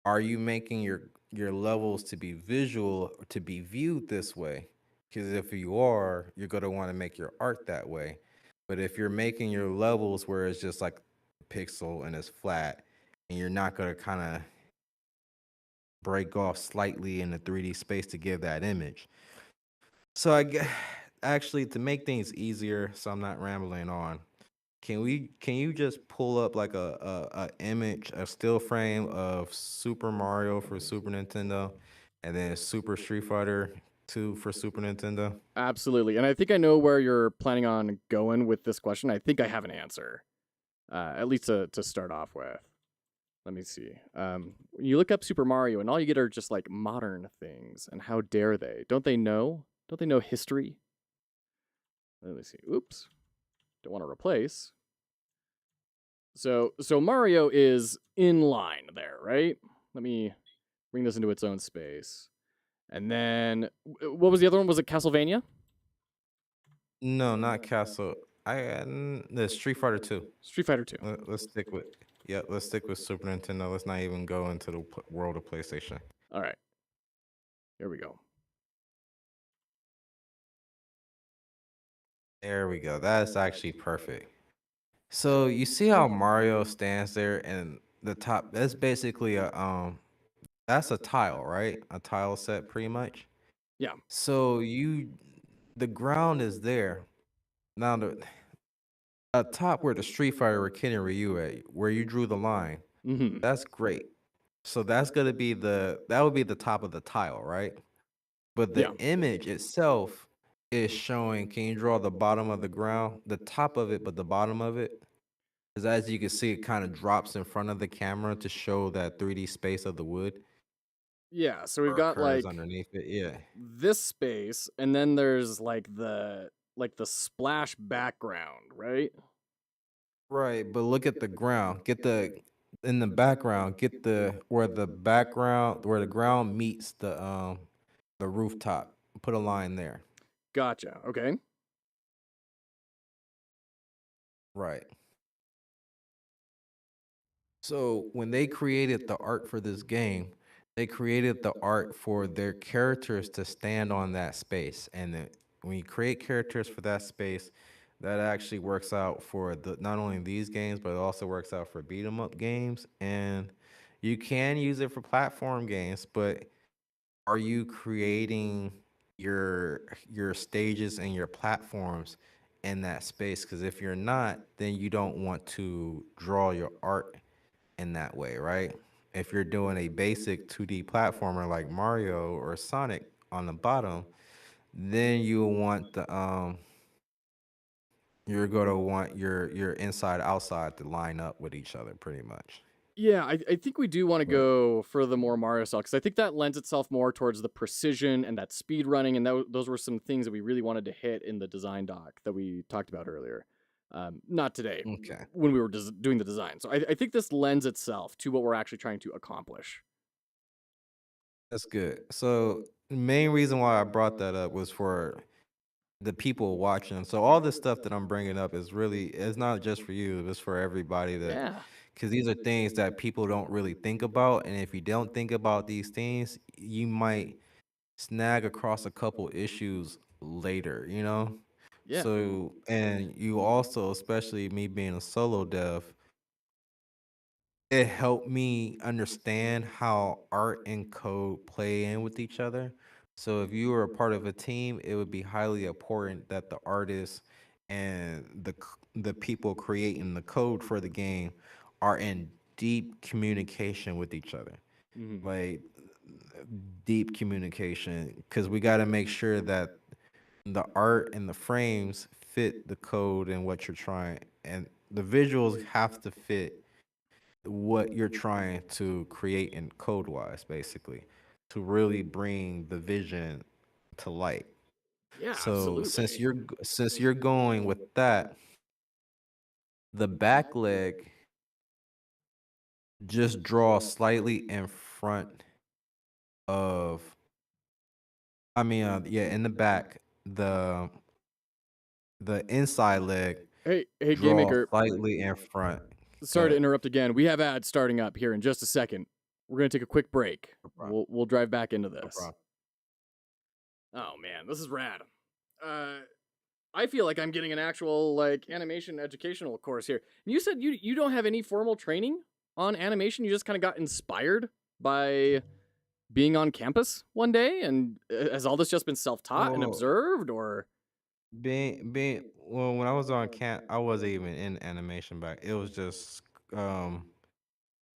Speaker 2: Are you making your levels to be visual or to be viewed this way? Because if you are, you're gonna want to make your art that way. But if you're making your levels where it's just like a pixel and it's flat, and you're not gonna kind of break off slightly in the 3D space to give that image. So I get actually to make things easier, so I'm not rambling on. Can you just pull up like a image, a still frame of Super Mario for Super Nintendo, and then Super Street Fighter 2 for Super Nintendo?
Speaker 1: Absolutely. And I think I know where you're planning on going with this question. I think I have an answer, at least to start off with. Let me see. You look up Super Mario, and all you get are just like modern things. And how dare they? Don't they know? Don't they know history? Let me see. Oops. Don't want to replace. So Mario is in line there, right? Let me bring this into its own space. And then what was the other one? Was it Castlevania?
Speaker 2: No, not Castle. The Street Fighter 2.
Speaker 1: Street Fighter 2.
Speaker 2: Let's stick with yeah. Let's stick with Super Nintendo. Let's not even go into the world of PlayStation.
Speaker 1: All right. Here we go.
Speaker 2: There we go. That's actually perfect. So you see how Mario stands there and the top that's basically a that's a tile, right? A tile set pretty much.
Speaker 1: Yeah.
Speaker 2: So the ground is there. Now the at top where the Street Fighter where Ken and Ryu at, where you drew the line,
Speaker 1: Mm-hmm.
Speaker 2: that's great. So that's gonna be that would be the top of the tile, right? But
Speaker 1: Yeah.
Speaker 2: the image itself is showing, can you draw the bottom of the ground? The top of it, but the bottom of it? Because as you can see, it kind of drops in front of the camera to show that 3D space of the wood
Speaker 1: Yeah. So we've
Speaker 2: or
Speaker 1: got
Speaker 2: occurs
Speaker 1: like
Speaker 2: underneath it. Yeah.
Speaker 1: this space, and then there's like the splash background, right?
Speaker 2: Right. But look at the ground. Get in the background, get where the ground meets the rooftop. Put a line there.
Speaker 1: Gotcha. Okay.
Speaker 2: Right. So when they created the art for this game, they created the art for their characters to stand on that space. And when you create characters for that space, that actually works out for not only these games, but it also works out for beat 'em up games. And You can use it for platform games, but are you creating your stages and your platforms in that space? Because if you're not, then you don't want to draw your art in that way, right? If you're doing a basic 2D platformer like Mario or Sonic on the bottom, then you'll want the you're gonna want your inside outside to line up with each other pretty much.
Speaker 1: Yeah, I think we do want to
Speaker 2: But
Speaker 1: go for the more Mario style because I think that lends itself more towards the precision and that speed running, and those were some things that we really wanted to hit in the design doc that we talked about earlier. Not today
Speaker 2: okay,
Speaker 1: when we were doing the design. So I think this lends itself to what we're actually trying to accomplish.
Speaker 2: that's good. So the main reason why I brought that up was for the people watching. So all this stuff that I'm bringing up is really it's not just for you, it's for everybody that
Speaker 1: Yeah,
Speaker 2: because these are things that people don't really think about. And if you don't think about these things, you might snag across a couple issues later, you know?
Speaker 1: yeah,
Speaker 2: So, and you also, especially me being a solo dev, it helped me understand how art and code play in with each other. So if you were a part of a team, it would be highly important that the artists and the people creating the code for the game are in deep communication with each other.
Speaker 1: hmm,
Speaker 2: Like deep communication because we got to make sure that the art and the frames fit the code and what you're trying and the visuals have to fit what you're trying to create in code wise basically to really bring the vision to light.
Speaker 1: yeah,
Speaker 2: So
Speaker 1: absolutely.
Speaker 2: since you're going with that, the back leg just draw slightly in front of yeah, in the back, the inside leg
Speaker 1: Hey, Game
Speaker 2: draw
Speaker 1: Maker,
Speaker 2: slightly in front.
Speaker 1: sorry to
Speaker 2: Good.
Speaker 1: interrupt again. We have ads starting up here in just a second. We're gonna take a quick break.
Speaker 2: No problem.
Speaker 1: We'll drive back into
Speaker 2: No
Speaker 1: this.
Speaker 2: problem.
Speaker 1: Oh man, this is rad. I feel like I'm getting an actual like animation educational course here. And you said you don't have any formal training on animation. You just kind of got inspired by being on campus one day, and has all this just been self-taught and
Speaker 2: Well,
Speaker 1: observed, or
Speaker 2: well, when I was on camp, I wasn't even in animation back. It was just um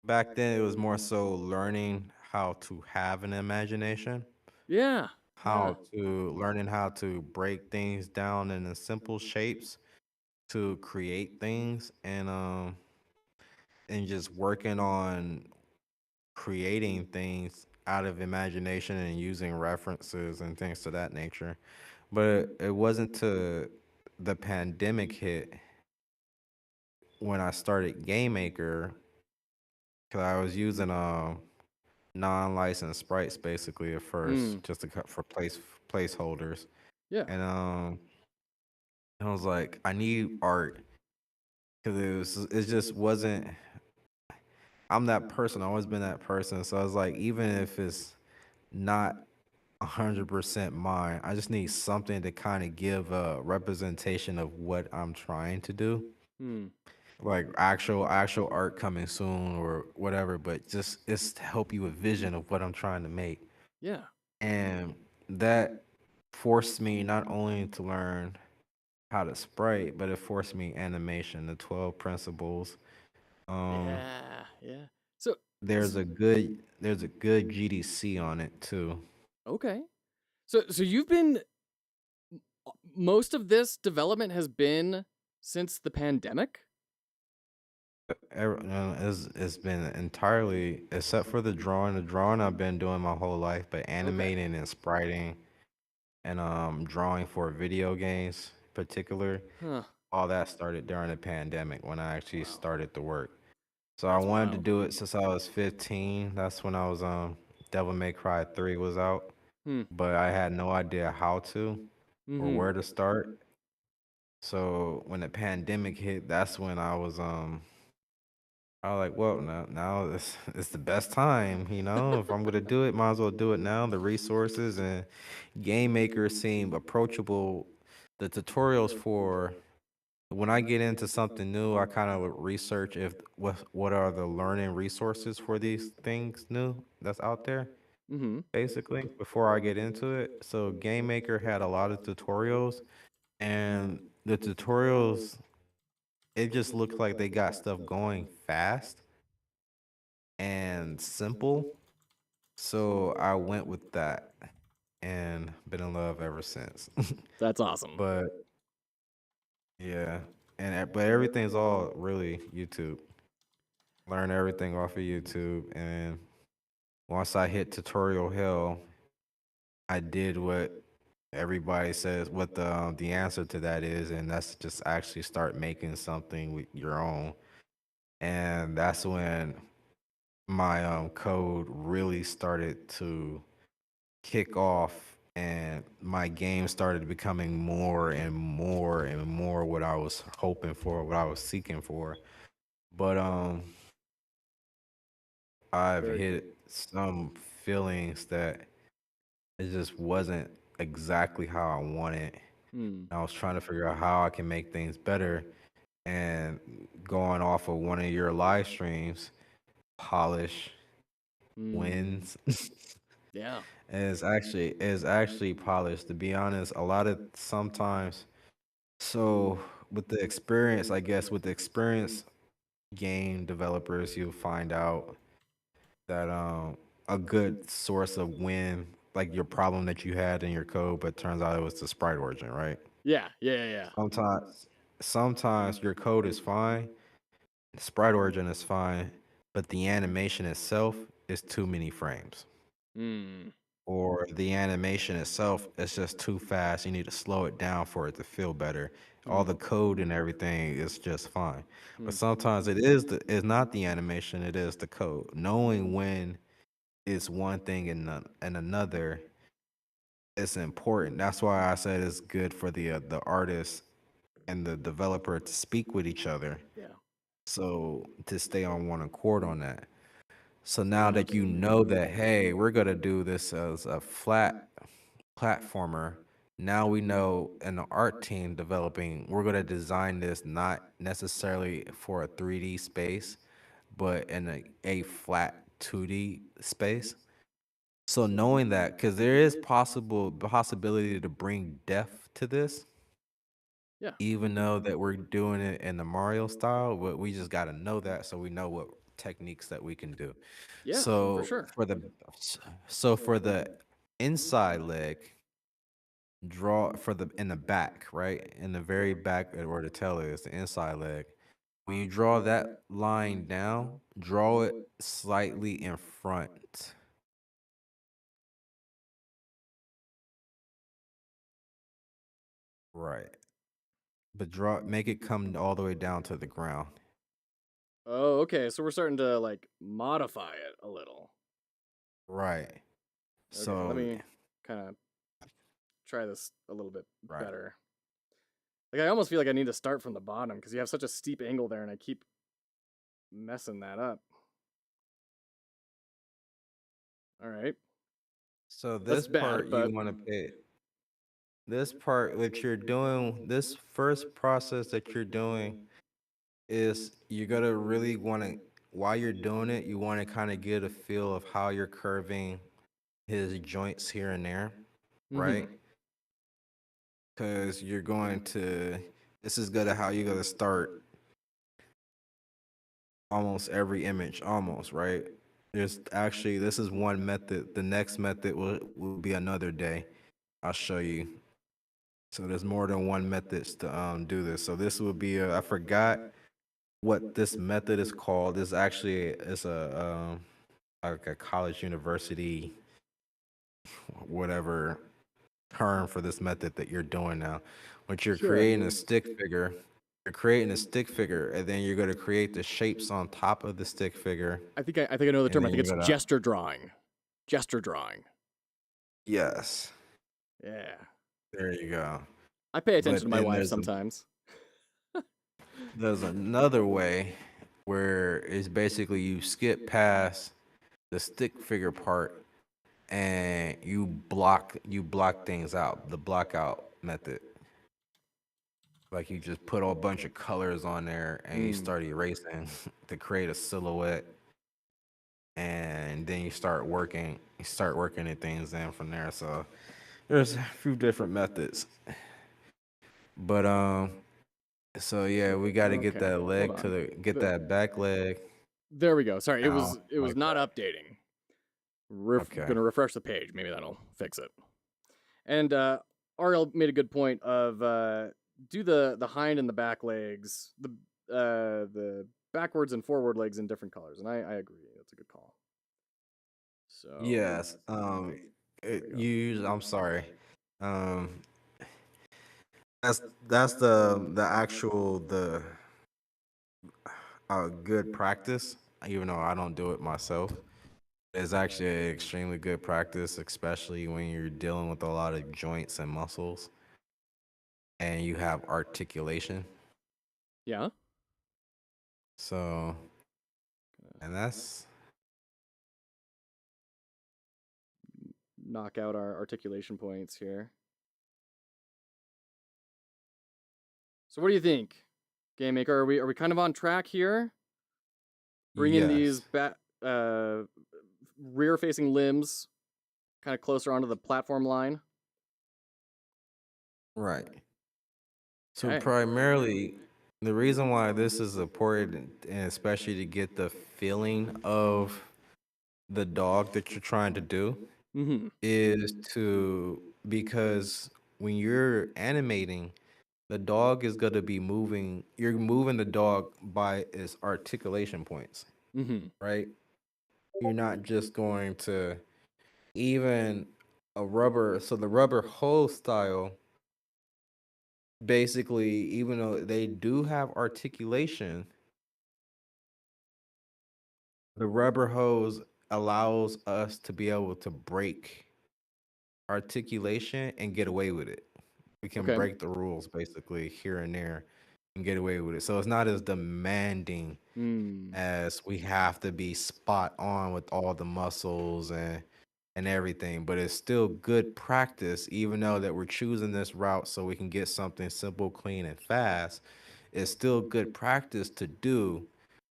Speaker 2: back then it was more so learning how to have an imagination,
Speaker 1: yeah, yeah,
Speaker 2: learning how to break things down into simple shapes to create things and just working on creating things out of imagination and using references and things to that nature. But it wasn't to the pandemic hit when I started Game Maker because I was using non-licensed sprites basically at
Speaker 1: mm,
Speaker 2: first just to cut for placeholders.
Speaker 1: yeah,
Speaker 2: And I was like, I need art because it just wasn't. I'm that person. I've always been that person. So I was like, even if it's not 100% mine. I just need something to kind of give a representation of what I'm trying to do.
Speaker 1: mm,
Speaker 2: Like actual art coming soon or whatever, but just it's to help you a vision of what I'm trying to make.
Speaker 1: yeah,
Speaker 2: And that forced me not only to learn how to sprite, but it forced me animation, the 12 principles. Um
Speaker 1: yeah, yeah. So,
Speaker 2: there's a good GDC on it too.
Speaker 1: okay, so you've been most of this development has been since the pandemic.
Speaker 2: It's been entirely except for the drawing. The drawing I've been doing my whole life, but
Speaker 1: Okay.
Speaker 2: animating and spriting and drawing for video games, in particular,
Speaker 1: Huh.
Speaker 2: all that started during the pandemic when I actually
Speaker 1: Wow.
Speaker 2: started the work. So I
Speaker 1: That's
Speaker 2: wanted to
Speaker 1: wild.
Speaker 2: do it since I was 15. That's when I was Devil May Cry 3 was out,
Speaker 1: Hmm.
Speaker 2: but I had no idea how to or
Speaker 1: Mm-hmm.
Speaker 2: where to start. So when the pandemic hit, that's when I was like, well, now it's the best time, you know. If I'm gonna do it, might as well do it now. The resources and game makers seem approachable. The tutorials for when I get into something new, I kind of research if what are the learning resources for these things new that's out there,
Speaker 1: Mm-hmm.
Speaker 2: basically, before I get into it. So Game Maker had a lot of tutorials, and the tutorials, it just looks like they got stuff going fast and simple. So I went with that and been in love ever since.
Speaker 1: That's awesome.
Speaker 2: But yeah, but everything's all really YouTube. Learn everything off of YouTube, and once I hit tutorial hell, I did what everybody says what the answer to that is, and that's just actually start making something with your own. And that's when my code really started to kick off, and my game started becoming more and more and more what I was hoping for, what I was seeking for. But I've
Speaker 1: Very cool.
Speaker 2: hit some feelings that it just wasn't exactly how I wanted.
Speaker 1: Hmm.
Speaker 2: I was trying to figure out how I can make things better, and going off of one of your live streams, polish
Speaker 1: Hmm.
Speaker 2: wins.
Speaker 1: Yeah.
Speaker 2: Is actually polished. To be honest, a lot of sometimes. So with the experience, I guess with the experience game developers, you'll find out that a good source of win, like your problem that you had in your code, but turns out it was the sprite origin, right?
Speaker 1: Yeah. Yeah. Yeah. Yeah.
Speaker 2: Sometimes your code is fine, sprite origin is fine, but the animation itself is too many frames.
Speaker 1: Hmm.
Speaker 2: Or the animation itself is just too fast. You need to slow it down for it to feel better. All
Speaker 1: Hmm.
Speaker 2: the code and everything is just fine. But
Speaker 1: Hmm.
Speaker 2: sometimes it's not the animation, it is the code. Knowing when it's one thing and another is important. That's why I said it's good for the artist and the developer to speak with each other.
Speaker 1: Yeah.
Speaker 2: So to stay on one accord on that. So now that you know that, hey, we're gonna do this as a flat platformer, now we know in the art team developing, we're gonna design this not necessarily for a 3D space, but in a flat 2D space. So knowing that, because there is possibility to bring depth to this,
Speaker 1: Yeah.
Speaker 2: even though that we're doing it in the Mario style, but we just got to know that so we know what techniques that we can do.
Speaker 1: Yeah. For
Speaker 2: So
Speaker 1: sure.
Speaker 2: for the so for the inside leg, draw for the in the back, right? In the very back where the tail is, the inside leg. When you draw that line down, draw it slightly in front. Right. But make it come all the way down to the ground.
Speaker 1: Oh, okay. So we're starting to like modify it a little.
Speaker 2: Right.
Speaker 1: Okay. Let
Speaker 2: So
Speaker 1: me kind of try this a little bit
Speaker 2: right.
Speaker 1: better. Like I almost feel like I need to start from the bottom because you have such a steep angle there, and I keep messing that up. All right.
Speaker 2: So
Speaker 1: That's
Speaker 2: this
Speaker 1: bad,
Speaker 2: part you
Speaker 1: but
Speaker 2: want to pay. This part what you're doing, this first process that you're doing is you're gonna really want to, while you're doing it, you want to kind of get a feel of how you're curving his joints here and there,
Speaker 1: mm-hmm.
Speaker 2: right? Because you're going to, this is gonna how you're gonna start almost every image, almost, right? There's actually, this is one method. The next method will be another day. I'll show you. So there's more than one methods to do this. So this would be I forgot what this method is called. It's actually it's a like a college university whatever term for this method that you're doing now. But you're
Speaker 1: Sure.
Speaker 2: creating a stick figure. You're creating a stick figure, and then you're going to create the shapes on top of the stick figure,
Speaker 1: I think I know the
Speaker 2: and
Speaker 1: term. I
Speaker 2: then
Speaker 1: think
Speaker 2: you're
Speaker 1: it's
Speaker 2: gonna
Speaker 1: gesture drawing. Gesture drawing.
Speaker 2: yes,
Speaker 1: Yeah.
Speaker 2: there you go.
Speaker 1: I pay attention to
Speaker 2: But
Speaker 1: my
Speaker 2: then
Speaker 1: wife sometimes.
Speaker 2: there's another way where it's basically you skip past the stick figure part and you block things out, the block out method. Like you just put a bunch of colors on there and you
Speaker 1: Mm.
Speaker 2: start erasing to create a silhouette, and then you start working at things in from there. So there's a few different methods. But so yeah, we got to get
Speaker 1: Okay,
Speaker 2: that
Speaker 1: hold
Speaker 2: leg to
Speaker 1: on.
Speaker 2: get that back leg
Speaker 1: There we go. Sorry,
Speaker 2: out
Speaker 1: it was
Speaker 2: like
Speaker 1: not
Speaker 2: that.
Speaker 1: updating.
Speaker 2: Okay.
Speaker 1: Gonna refresh the page. Maybe that'll fix it. And Ariel made a good point of do the hind and the back legs, the backwards and forward legs in different colors, and I agree. That's a good call. So
Speaker 2: Yes.
Speaker 1: there we go.
Speaker 2: I'm sorry. Um, that's the actual the good practice. Even though I don't do it myself, it's actually an extremely good practice, especially when you're dealing with a lot of joints and muscles, and you have articulation.
Speaker 1: Yeah.
Speaker 2: So, and that's
Speaker 1: Knock out our articulation points here. So what do you think, Game Maker? Are we kind of on track here? Bringing these
Speaker 2: yes,
Speaker 1: rear facing limbs kind of closer onto the platform line.
Speaker 2: right. So
Speaker 1: Okay.
Speaker 2: primarily, the reason why this is important, and especially to get the feeling of the dog that you're trying to do,
Speaker 1: Mm-hmm.
Speaker 2: is to because when you're animating, the dog is going to be moving. You're moving the dog by its articulation points,
Speaker 1: Mm-hmm.
Speaker 2: right? You're not just going to even a rubber. So the rubber hose style, basically, even though they do have articulation, the rubber hose allows us to be able to break articulation and get away with it. We can
Speaker 1: Okay.
Speaker 2: break the rules basically here and there and get away with it. So it's not as demanding
Speaker 1: Mm.
Speaker 2: as we have to be spot on with all the muscles and everything, but it's still good practice even though that we're choosing this route so we can get something simple, clean and fast. It's still good practice to do.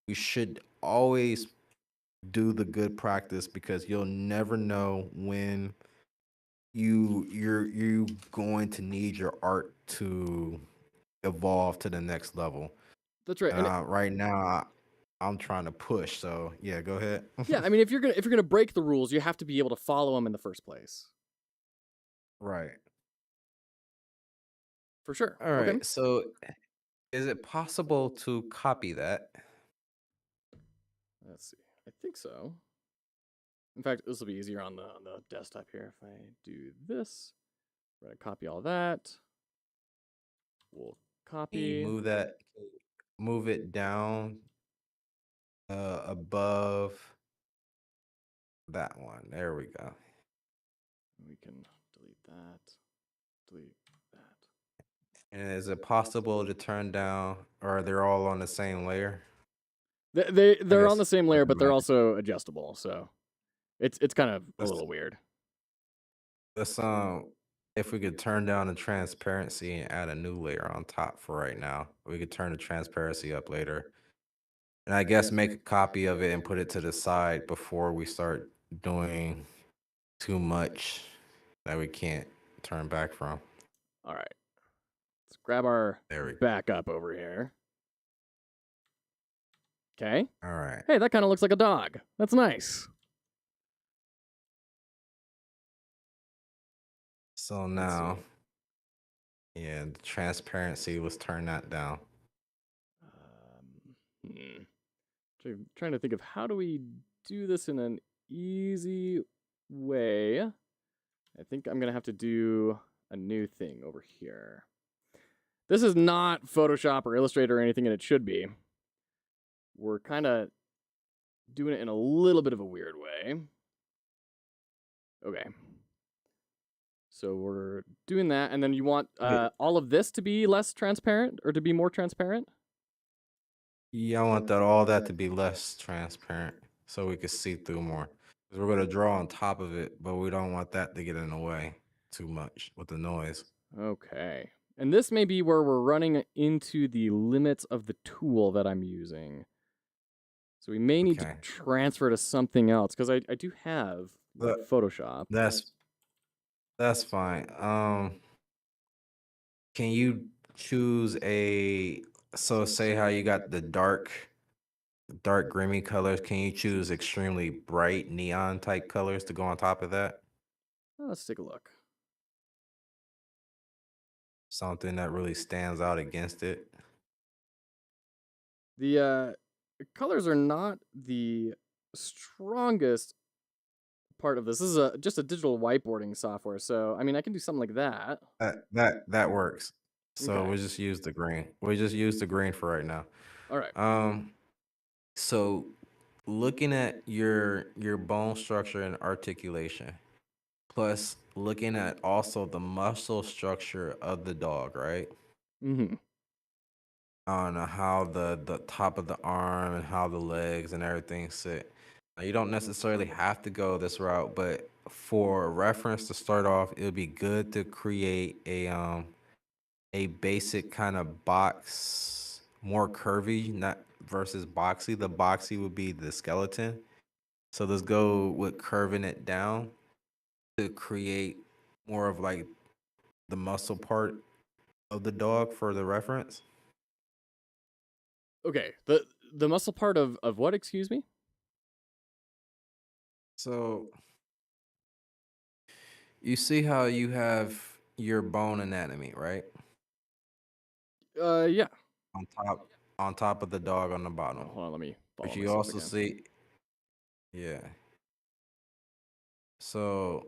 Speaker 2: We should always do the good practice because you'll never know when you going to need your art to evolve to the next level.
Speaker 1: That's right. And
Speaker 2: Right now, I'm trying to push. So yeah, go ahead.
Speaker 1: yeah, I mean, if you're gonna break the rules, you have to be able to follow them in the first place.
Speaker 2: Right.
Speaker 1: For sure.
Speaker 2: All
Speaker 1: Okay.
Speaker 2: right. So is it possible to copy that?
Speaker 1: Let's see. I think so. In fact, this will be easier on the desktop here. If I do this, we're gonna copy all that. We'll
Speaker 2: Can you
Speaker 1: copy.
Speaker 2: move that? Move it down above that one. There we go.
Speaker 1: We can delete that. Delete that.
Speaker 2: And is it possible to turn down, or they're all on the same layer? I
Speaker 1: They're on
Speaker 2: guess
Speaker 1: the same layer,
Speaker 2: doesn't
Speaker 1: but they're
Speaker 2: matter.
Speaker 1: also adjustable. So it's kind of a
Speaker 2: Let's
Speaker 1: little weird.
Speaker 2: let's if we could turn down the transparency and add a new layer on top for right now. We could turn the transparency up later. And I guess make a copy of it and put it to the side before we start doing too much that we can't turn back from.
Speaker 1: All right. Let's grab our
Speaker 2: There we go.
Speaker 1: backup over here. Okay.
Speaker 2: All right.
Speaker 1: Hey, that kind of looks like a dog. That's nice.
Speaker 2: So now, yeah, the transparency, let's turn that down.
Speaker 1: Trying to think of how do we do this in an easy way. I think I'm gonna have to do a new thing over here. This is not Photoshop or Illustrator or anything, and it should be. We're kind of doing it in a little bit of a weird way. Okay. So we're doing that, and then you want all of this to be less transparent or to be more transparent?
Speaker 2: Yeah, I want that all that to be less transparent so we can see through more. Because we're going to draw on top of it, but we don't want that to get in the way too much with the noise.
Speaker 1: Okay. And this may be where we're running into the limits of the tool that I'm using. So we may need to
Speaker 2: Okay.
Speaker 1: transfer to something else because I do have like
Speaker 2: But
Speaker 1: Photoshop.
Speaker 2: that's fine. Can you choose a so say how you got the dark grimy colors, can you choose extremely bright neon type colors to go on top of that?
Speaker 1: Let's take a look.
Speaker 2: Something that really stands out against it.
Speaker 1: The colors are not the strongest part of this. This is just a digital whiteboarding software, so I mean I can do something like that.
Speaker 2: That works. So
Speaker 1: Okay.
Speaker 2: we'll just use the green. We'll just use the green for right now.
Speaker 1: All right.
Speaker 2: Um, so looking at your bone structure and articulation, plus looking at also the muscle structure of the dog, right?
Speaker 1: Mm-hmm.
Speaker 2: On how the top of the arm and how the legs and everything sit. Now, you don't necessarily have to go this route, but for reference to start off, it would be good to create a basic kind of box, more curvy, not versus boxy. The boxy would be the skeleton. So let's go with curving it down to create more of like the muscle part of the dog for the reference.
Speaker 1: Okay. The muscle part of what? Excuse me.
Speaker 2: So you see how you have your bone anatomy, right?
Speaker 1: Yeah.
Speaker 2: On top of the dog on the
Speaker 1: Oh,
Speaker 2: bottom.
Speaker 1: hold on. Let me
Speaker 2: But
Speaker 1: follow
Speaker 2: you
Speaker 1: myself
Speaker 2: also
Speaker 1: again.
Speaker 2: see, yeah. So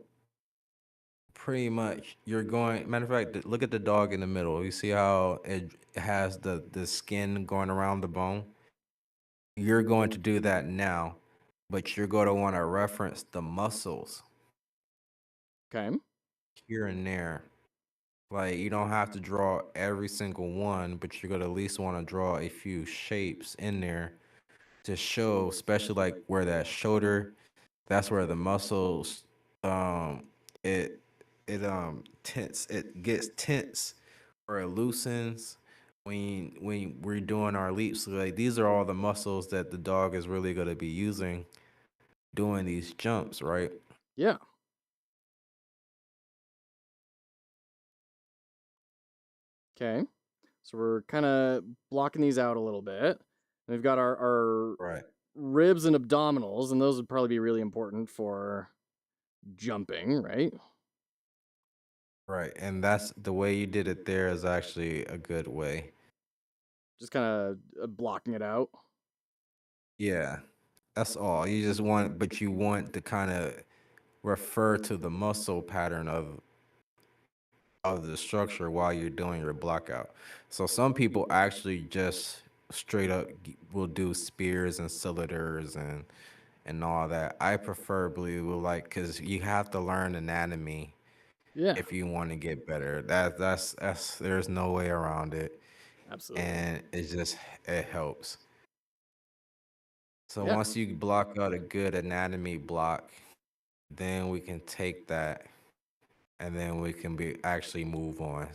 Speaker 2: pretty much you're going, matter of fact, look at the dog in the middle. You see how it has the skin going around the bone? You're going to do that now, but you're going to want to reference the muscles
Speaker 1: Okay.
Speaker 2: here and there. Like you don't have to draw every single one, but you're gonna at least want to draw a few shapes in there to show, especially like where that shoulder, that's where the muscles, um, it tense, it gets tense or it loosens when we're doing our leaps. So, like these are all the muscles that the dog is really gonna be using doing these jumps, right?
Speaker 1: Yeah. Okay. So we're kind of blocking these out a little bit. We've got our
Speaker 2: Right.
Speaker 1: ribs and abdominals, and those would probably be really important for jumping, right?
Speaker 2: Right. And that's the way you did it there is actually a good way.
Speaker 1: Just kind of blocking it out.
Speaker 2: Yeah. That's all. You just want, but you want to kind of refer to the muscle pattern of the structure while you're doing your block out. So some people actually just straight up will do spears and cylinders and all that. I preferably will like because you have to learn anatomy
Speaker 1: Yeah.
Speaker 2: if you want to get better. That's there's no way around it,
Speaker 1: Absolutely.
Speaker 2: and it helps. So
Speaker 1: Yeah.
Speaker 2: once you block out a good anatomy block, then we can take that and then we can be actually move on.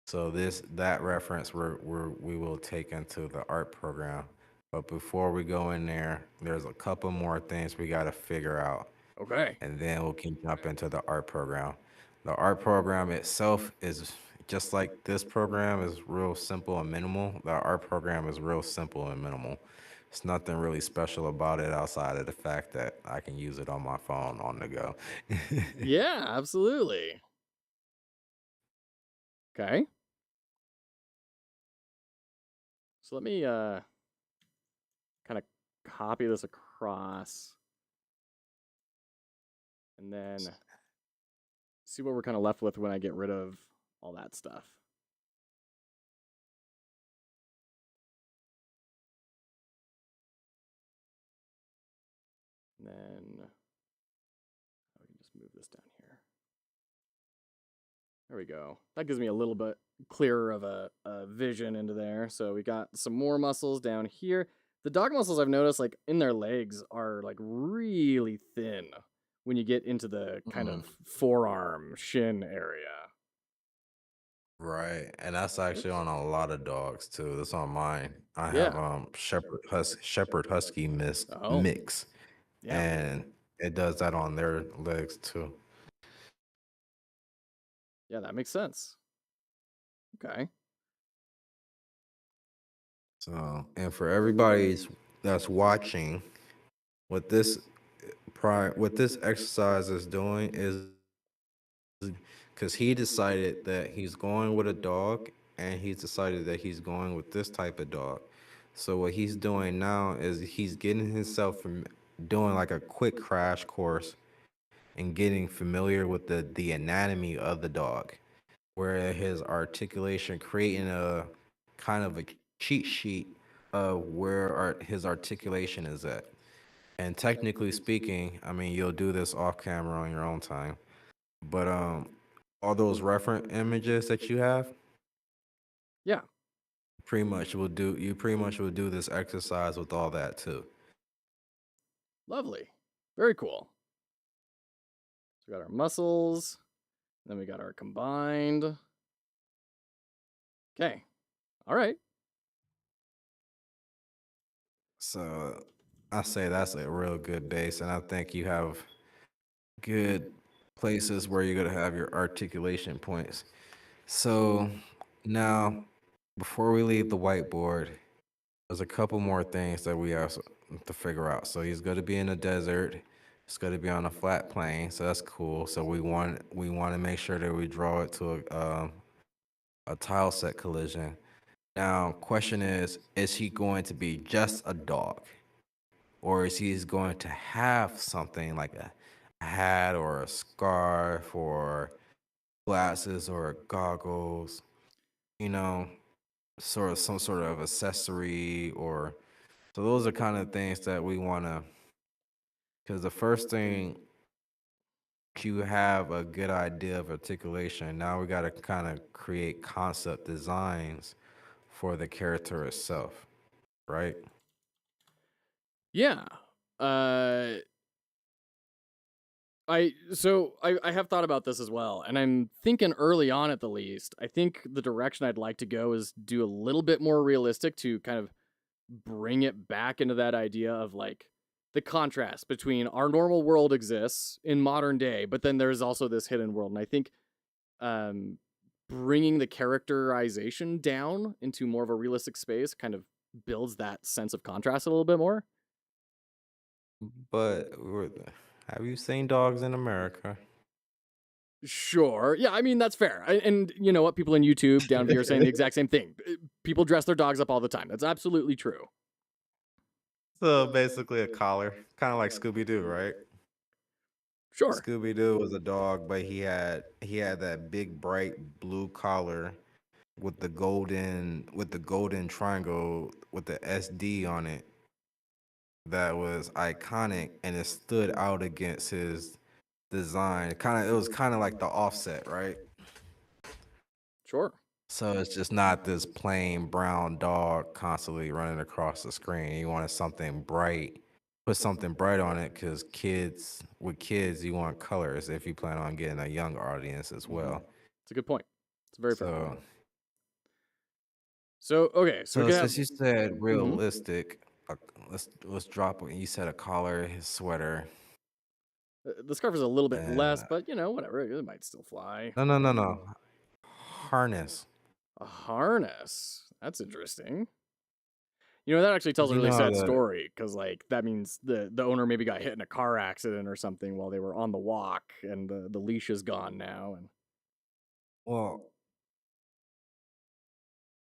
Speaker 2: So that reference we will take into the art program. But before we go in there, there's a couple more things we got to figure out,
Speaker 1: Okay.
Speaker 2: and then we can jump into the art program. The art program itself is just like this program is real simple and minimal. The art program is real simple and minimal. It's nothing really special about it outside of the fact that I can use it on my phone on the go.
Speaker 1: Yeah, absolutely. Okay. So let me kind of copy this across and then see what we're kind of left with when I get rid of all that stuff. And then we can just move this down here. There we go. That gives me a little bit clearer of a vision into there. So we got some more muscles down here. The dog muscles I've noticed like in their legs are like really thin when you get into the kind
Speaker 2: Mm,
Speaker 1: of forearm, shin area.
Speaker 2: Right, and that's actually on a lot of dogs too. That's on mine. I have
Speaker 1: Yeah.
Speaker 2: Shepherd Husky
Speaker 1: Oh,
Speaker 2: mix,
Speaker 1: yeah.
Speaker 2: and it does that on their legs too.
Speaker 1: Yeah, that makes sense. Okay.
Speaker 2: So, and for everybody that's watching, what this what this exercise is doing is because he decided that he's going with a dog, and he's decided that he's going with this type of dog. So what he's doing now is he's getting himself from doing like a quick crash course and getting familiar with the anatomy of the dog, where his articulation, creating a kind of a cheat sheet of where his articulation is at. And technically speaking, I mean, you'll do this off camera on your own time, but all those reference images that you have,
Speaker 1: Yeah.
Speaker 2: pretty much will do this exercise with all that too.
Speaker 1: Lovely. Very cool. So we got our muscles, then we got our combined. Okay. All right.
Speaker 2: So I say that's a real good base, and I think you have good places where you're gonna have your articulation points. So now, before we leave the whiteboard, there's a couple more things that we have to figure out. So he's going to be in a desert. It's going to be on a flat plane, so that's cool. So we want to make sure that we draw it to a tile set collision. Now, question is he going to be just a dog, or is he going to have something like a hat or a scarf or glasses or goggles? You know, sort of some sort of accessory, or so those are kind of things that we want to, because the first thing, you have a good idea of articulation. Now we got to kind of create concept designs for the character itself, right?
Speaker 1: Yeah. Uh I have thought about this as well, and I'm thinking early on at the least, I think the direction I'd like to go is do a little bit more realistic to kind of bring it back into that idea of like the contrast between our normal world exists in modern day, but then there's also this hidden world. And I think um, bringing the characterization down into more of a realistic space kind of builds that sense of contrast a little bit more.
Speaker 2: But have you seen dogs in America?
Speaker 1: Sure. Yeah, I mean, that's fair. And you know what? People in YouTube down here are saying the exact same thing. People dress their dogs up all the time. That's absolutely true.
Speaker 2: So basically a collar, kind of like Scooby Doo, right?
Speaker 1: Sure.
Speaker 2: Scooby Doo was a dog, but he had that big bright blue collar with the golden triangle with the SD on it, that was iconic, and it stood out against his design. It was kind of like the offset, right?
Speaker 1: Sure.
Speaker 2: So it's just not this plain brown dog constantly running across the screen. You wanted something bright, put something bright on it, because kids, you want colors if you plan on getting a young audience as well.
Speaker 1: It's a good point. It's a very fair
Speaker 2: So,
Speaker 1: point. So, okay. So we
Speaker 2: so
Speaker 1: can have.
Speaker 2: since you said
Speaker 1: Mhm.
Speaker 2: realistic, let's drop it. You said a collar, his sweater.
Speaker 1: The scarf is a little bit less,
Speaker 2: Uh,
Speaker 1: but you know, whatever. It might still fly.
Speaker 2: no. Harness.
Speaker 1: A harness. That's interesting. You know, that actually tells
Speaker 2: Cause
Speaker 1: a
Speaker 2: you
Speaker 1: really
Speaker 2: know how
Speaker 1: sad
Speaker 2: the
Speaker 1: story because, like, that means the owner maybe got hit in a car accident or something while they were on the walk, and the leash is gone now. And
Speaker 2: well,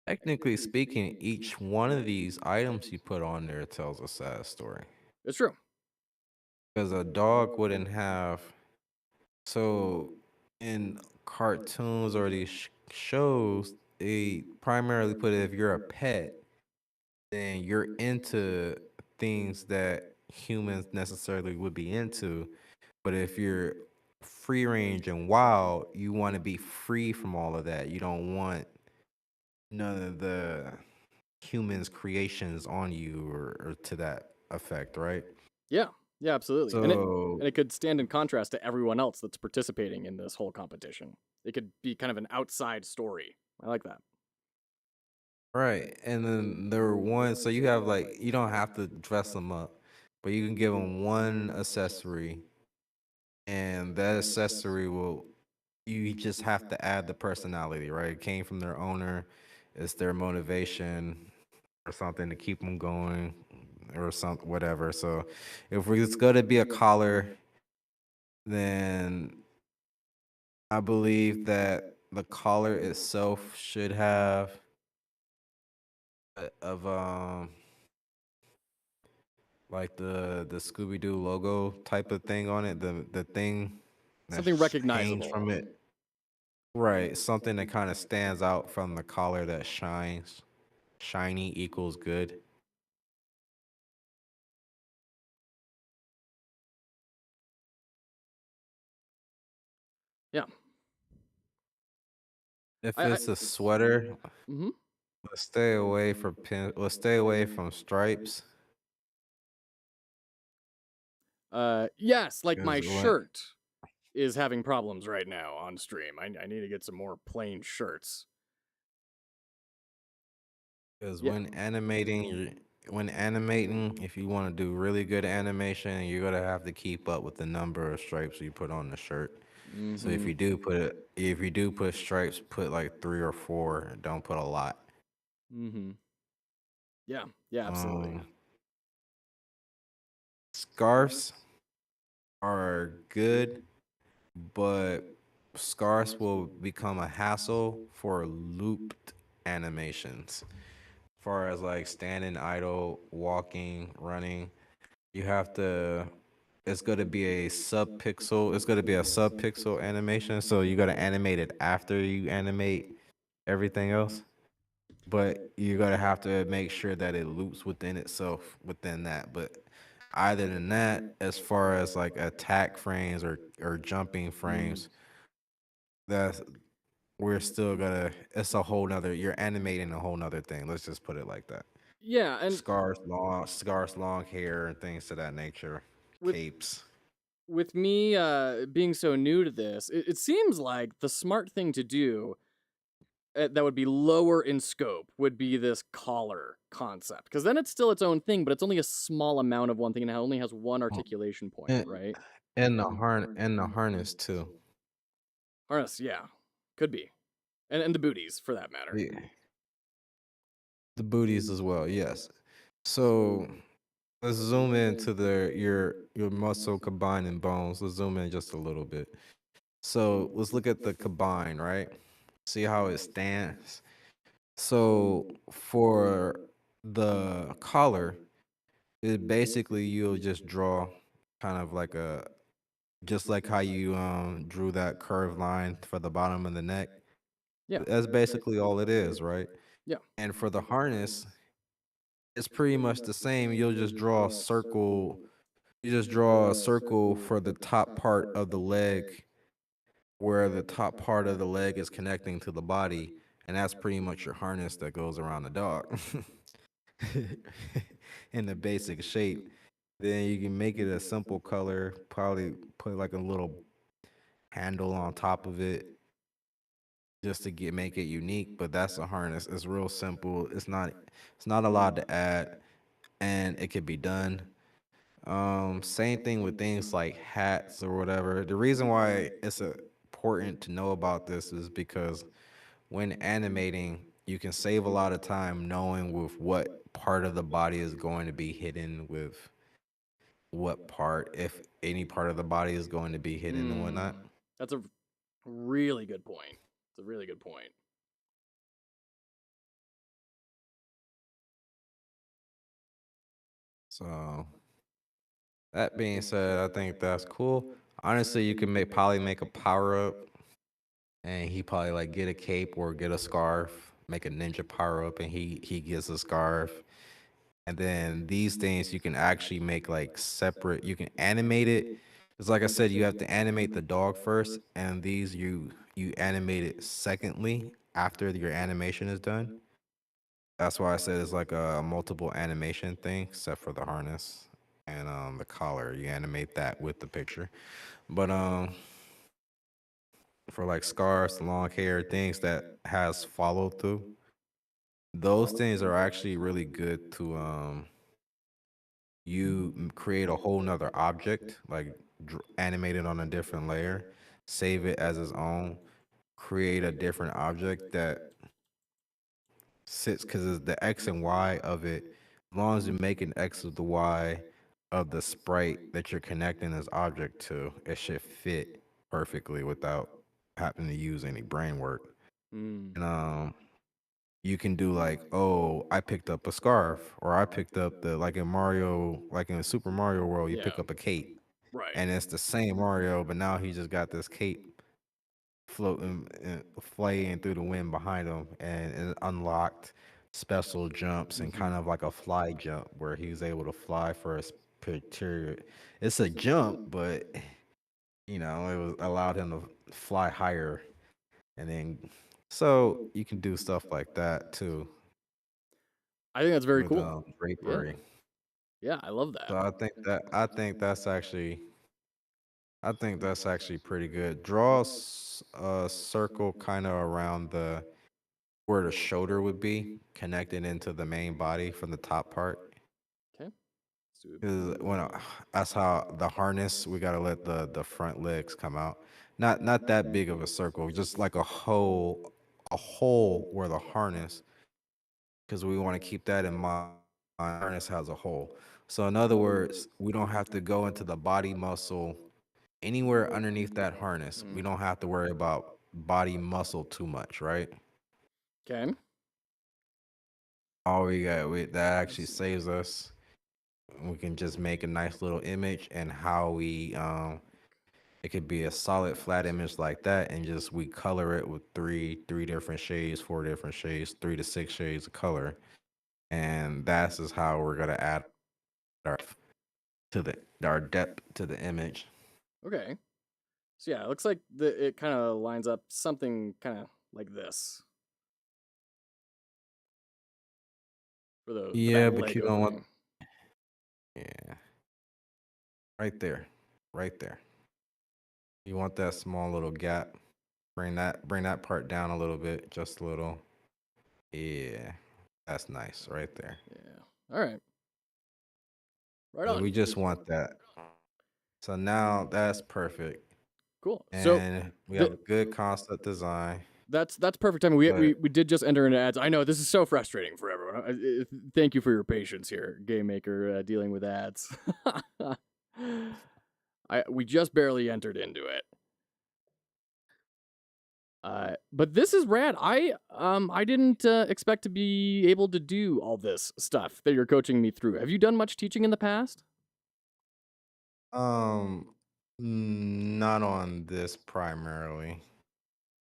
Speaker 2: technically speaking, each one of these items you put on there tells a sad story.
Speaker 1: it's true.
Speaker 2: Because a dog wouldn't have. So in cartoons or these shows, they primarily put it, if you're a pet, then you're into things that humans necessarily would be into. But if you're free range and wild, you want to be free from all of that. You don't want none of the humans' creations on you, or to that effect, right?
Speaker 1: Yeah. Yeah. Absolutely. And it
Speaker 2: So
Speaker 1: and it could stand in contrast to everyone else that's participating in this whole competition. It could be kind of an outside story. I like that.
Speaker 2: Right. And then there were one, so you have like, you don't have to dress them up, but you can give them one accessory, and that accessory will, you just have to add the personality, right? It came from their owner, it's their motivation or something to keep them going or something, whatever. So if it's going to be a collar, then I believe that the collar itself should have of like the Scooby Doo logo type of thing on it, the thing that
Speaker 1: Something
Speaker 2: hangs
Speaker 1: recognizable.
Speaker 2: from it. Right, something that kind of stands out from the collar that shines. Shiny equals good.
Speaker 1: Yeah.
Speaker 2: If
Speaker 1: I
Speaker 2: it's a sweater,
Speaker 1: mhm.
Speaker 2: let's stay away from let's stay away from stripes.
Speaker 1: Yes, like my
Speaker 2: Because when
Speaker 1: shirt is having problems right now on stream. I need to get some more plain shirts.
Speaker 2: Because
Speaker 1: Yeah.
Speaker 2: when animating, if you want to do really good animation, you're gonna have to keep up with the number of stripes you put on the shirt. So
Speaker 1: Mhm.
Speaker 2: if you do put stripes, put like 3 or 4. Don't put a lot.
Speaker 1: Mhm. Yeah. Yeah, absolutely.
Speaker 2: Um, Scarves are good, but scarves will become a hassle for looped animations. Far as like standing idle, walking, running, you have to. It's gonna be a subpixel. It's gonna be a subpixel animation. So you gotta animate it after you animate everything else. But you're gonna have to make sure that it loops within itself within that. But other than that, as far as like attack frames or jumping frames, that's we're still gonna. It's a whole nother. You're animating a whole nother thing. Let's just put it like that.
Speaker 1: Yeah, and
Speaker 2: Scars, long hair, and things to that nature.
Speaker 1: with
Speaker 2: Capes.
Speaker 1: with me being so new to this, it seems like the smart thing to do that would be lower in scope would be this collar concept, because then it's still its own thing, but it's only a small amount of one thing and it only has one
Speaker 2: Oh,
Speaker 1: articulation point,
Speaker 2: And,
Speaker 1: right?
Speaker 2: and the harness too.
Speaker 1: Harness, yeah, could be, and the booties for that matter.
Speaker 2: Yeah. The booties as well. Yes. So let's zoom into your muscle combining bones. Let's zoom in just a little bit. So let's look at the combine, right? See how it stands. So for the collar, it basically you'll just draw kind of like a just like how you drew that curved line for the bottom of the neck.
Speaker 1: Yeah,
Speaker 2: That's basically all it is, right?
Speaker 1: yeah.
Speaker 2: And for the harness, it's pretty much the same. You'll just draw a circle. You just draw a circle for the top part of the leg, where the top part of the leg is connecting to the body, and that's pretty much your harness that goes around the dog in the basic shape. Then you can make it a simple color, probably put like a little handle on top of it just to get make it unique, but that's a harness. It's real simple. It's not a lot to add, and it could be done. Same thing with things like hats or whatever. The reason why it's important to know about this is because when animating, you can save a lot of time knowing with what part of the body is going to be hidden with what part, if any part of the body is going to be hidden and
Speaker 1: Mm,
Speaker 2: whatnot.
Speaker 1: that's a really good point. It's a really good point.
Speaker 2: So that being said, I think that's cool. Honestly, you can probably make a power up, and he probably like get a cape or get a scarf, make a ninja power up, and he gets a scarf. And then these things you can actually make like separate. You can animate it. It's like I said, you have to animate the dog first, and these you animate it secondly after your animation is done. That's why I said it's like a multiple animation thing, except for the harness and the collar. You animate that with the picture. But for like scarves, long hair, things that has follow through. Those things are actually really good to create a whole nother object, like animate it on a different layer, save it as its own, create a different object that sits because the X and Y of it. As long as you make an X of the Y of the sprite that you're connecting this object to, it should fit perfectly without having to use any brain work.
Speaker 1: Mm.
Speaker 2: And you can do like, oh, I picked up a scarf, or I picked up the like in Mario, like in Super Mario World, you
Speaker 1: Yeah.
Speaker 2: pick up a cape,
Speaker 1: Right.
Speaker 2: and it's the same Mario, but now he just got this cape floating, flying through the wind behind him, and it unlocked special jumps and kind of like a fly jump where he was able to fly for a period. It's a jump, but it was allowed him to fly higher, and then so you can do stuff like that too
Speaker 1: I think that's very
Speaker 2: with
Speaker 1: cool. Yeah.
Speaker 2: drapery.
Speaker 1: Yeah, I love that.
Speaker 2: So I think that's actually pretty good. Draw a circle kind of around the where the shoulder would be, connected into the main body from the top part.
Speaker 1: Okay. Let's do
Speaker 2: Because
Speaker 1: it.
Speaker 2: that's how the harness, we gotta let the front legs come out. Not that big of a circle, just like a hole where the harness, because we want to keep that in mind. Harness has a hole. So in other words, we don't have to go into the body muscle anywhere underneath that harness. We don't have to worry about body muscle too much, right?
Speaker 1: Okay.
Speaker 2: All we got that actually saves us. We can just make a nice little image, and how we it could be a solid flat image like that, and just we color it with three different shades, 4 different shades, 3 to 6 shades of color, and that's just how we're gonna add our our depth to the image.
Speaker 1: Okay. So yeah, it looks like it kind of lines up something kind of like this for that
Speaker 2: Yeah, but you
Speaker 1: Lego
Speaker 2: don't want,
Speaker 1: thing.
Speaker 2: yeah, right there, right there. You want that small little gap. Bring that part down a little bit, just a little. Yeah, that's nice right there.
Speaker 1: Yeah. All right. Right
Speaker 2: 'Cause
Speaker 1: on.
Speaker 2: we just want that. So now that's perfect.
Speaker 1: Cool. So
Speaker 2: And we have
Speaker 1: th-
Speaker 2: a good concept design.
Speaker 1: that's perfect timing. We,
Speaker 2: But
Speaker 1: we we did just enter into ads. I know this is so frustrating for everyone. Thank you for your patience here, Game Maker, dealing with ads. We just barely entered into it. But this is rad. I didn't expect to be able to do all this stuff that you're coaching me through. Have you done much teaching in the past?
Speaker 2: um not on this primarily.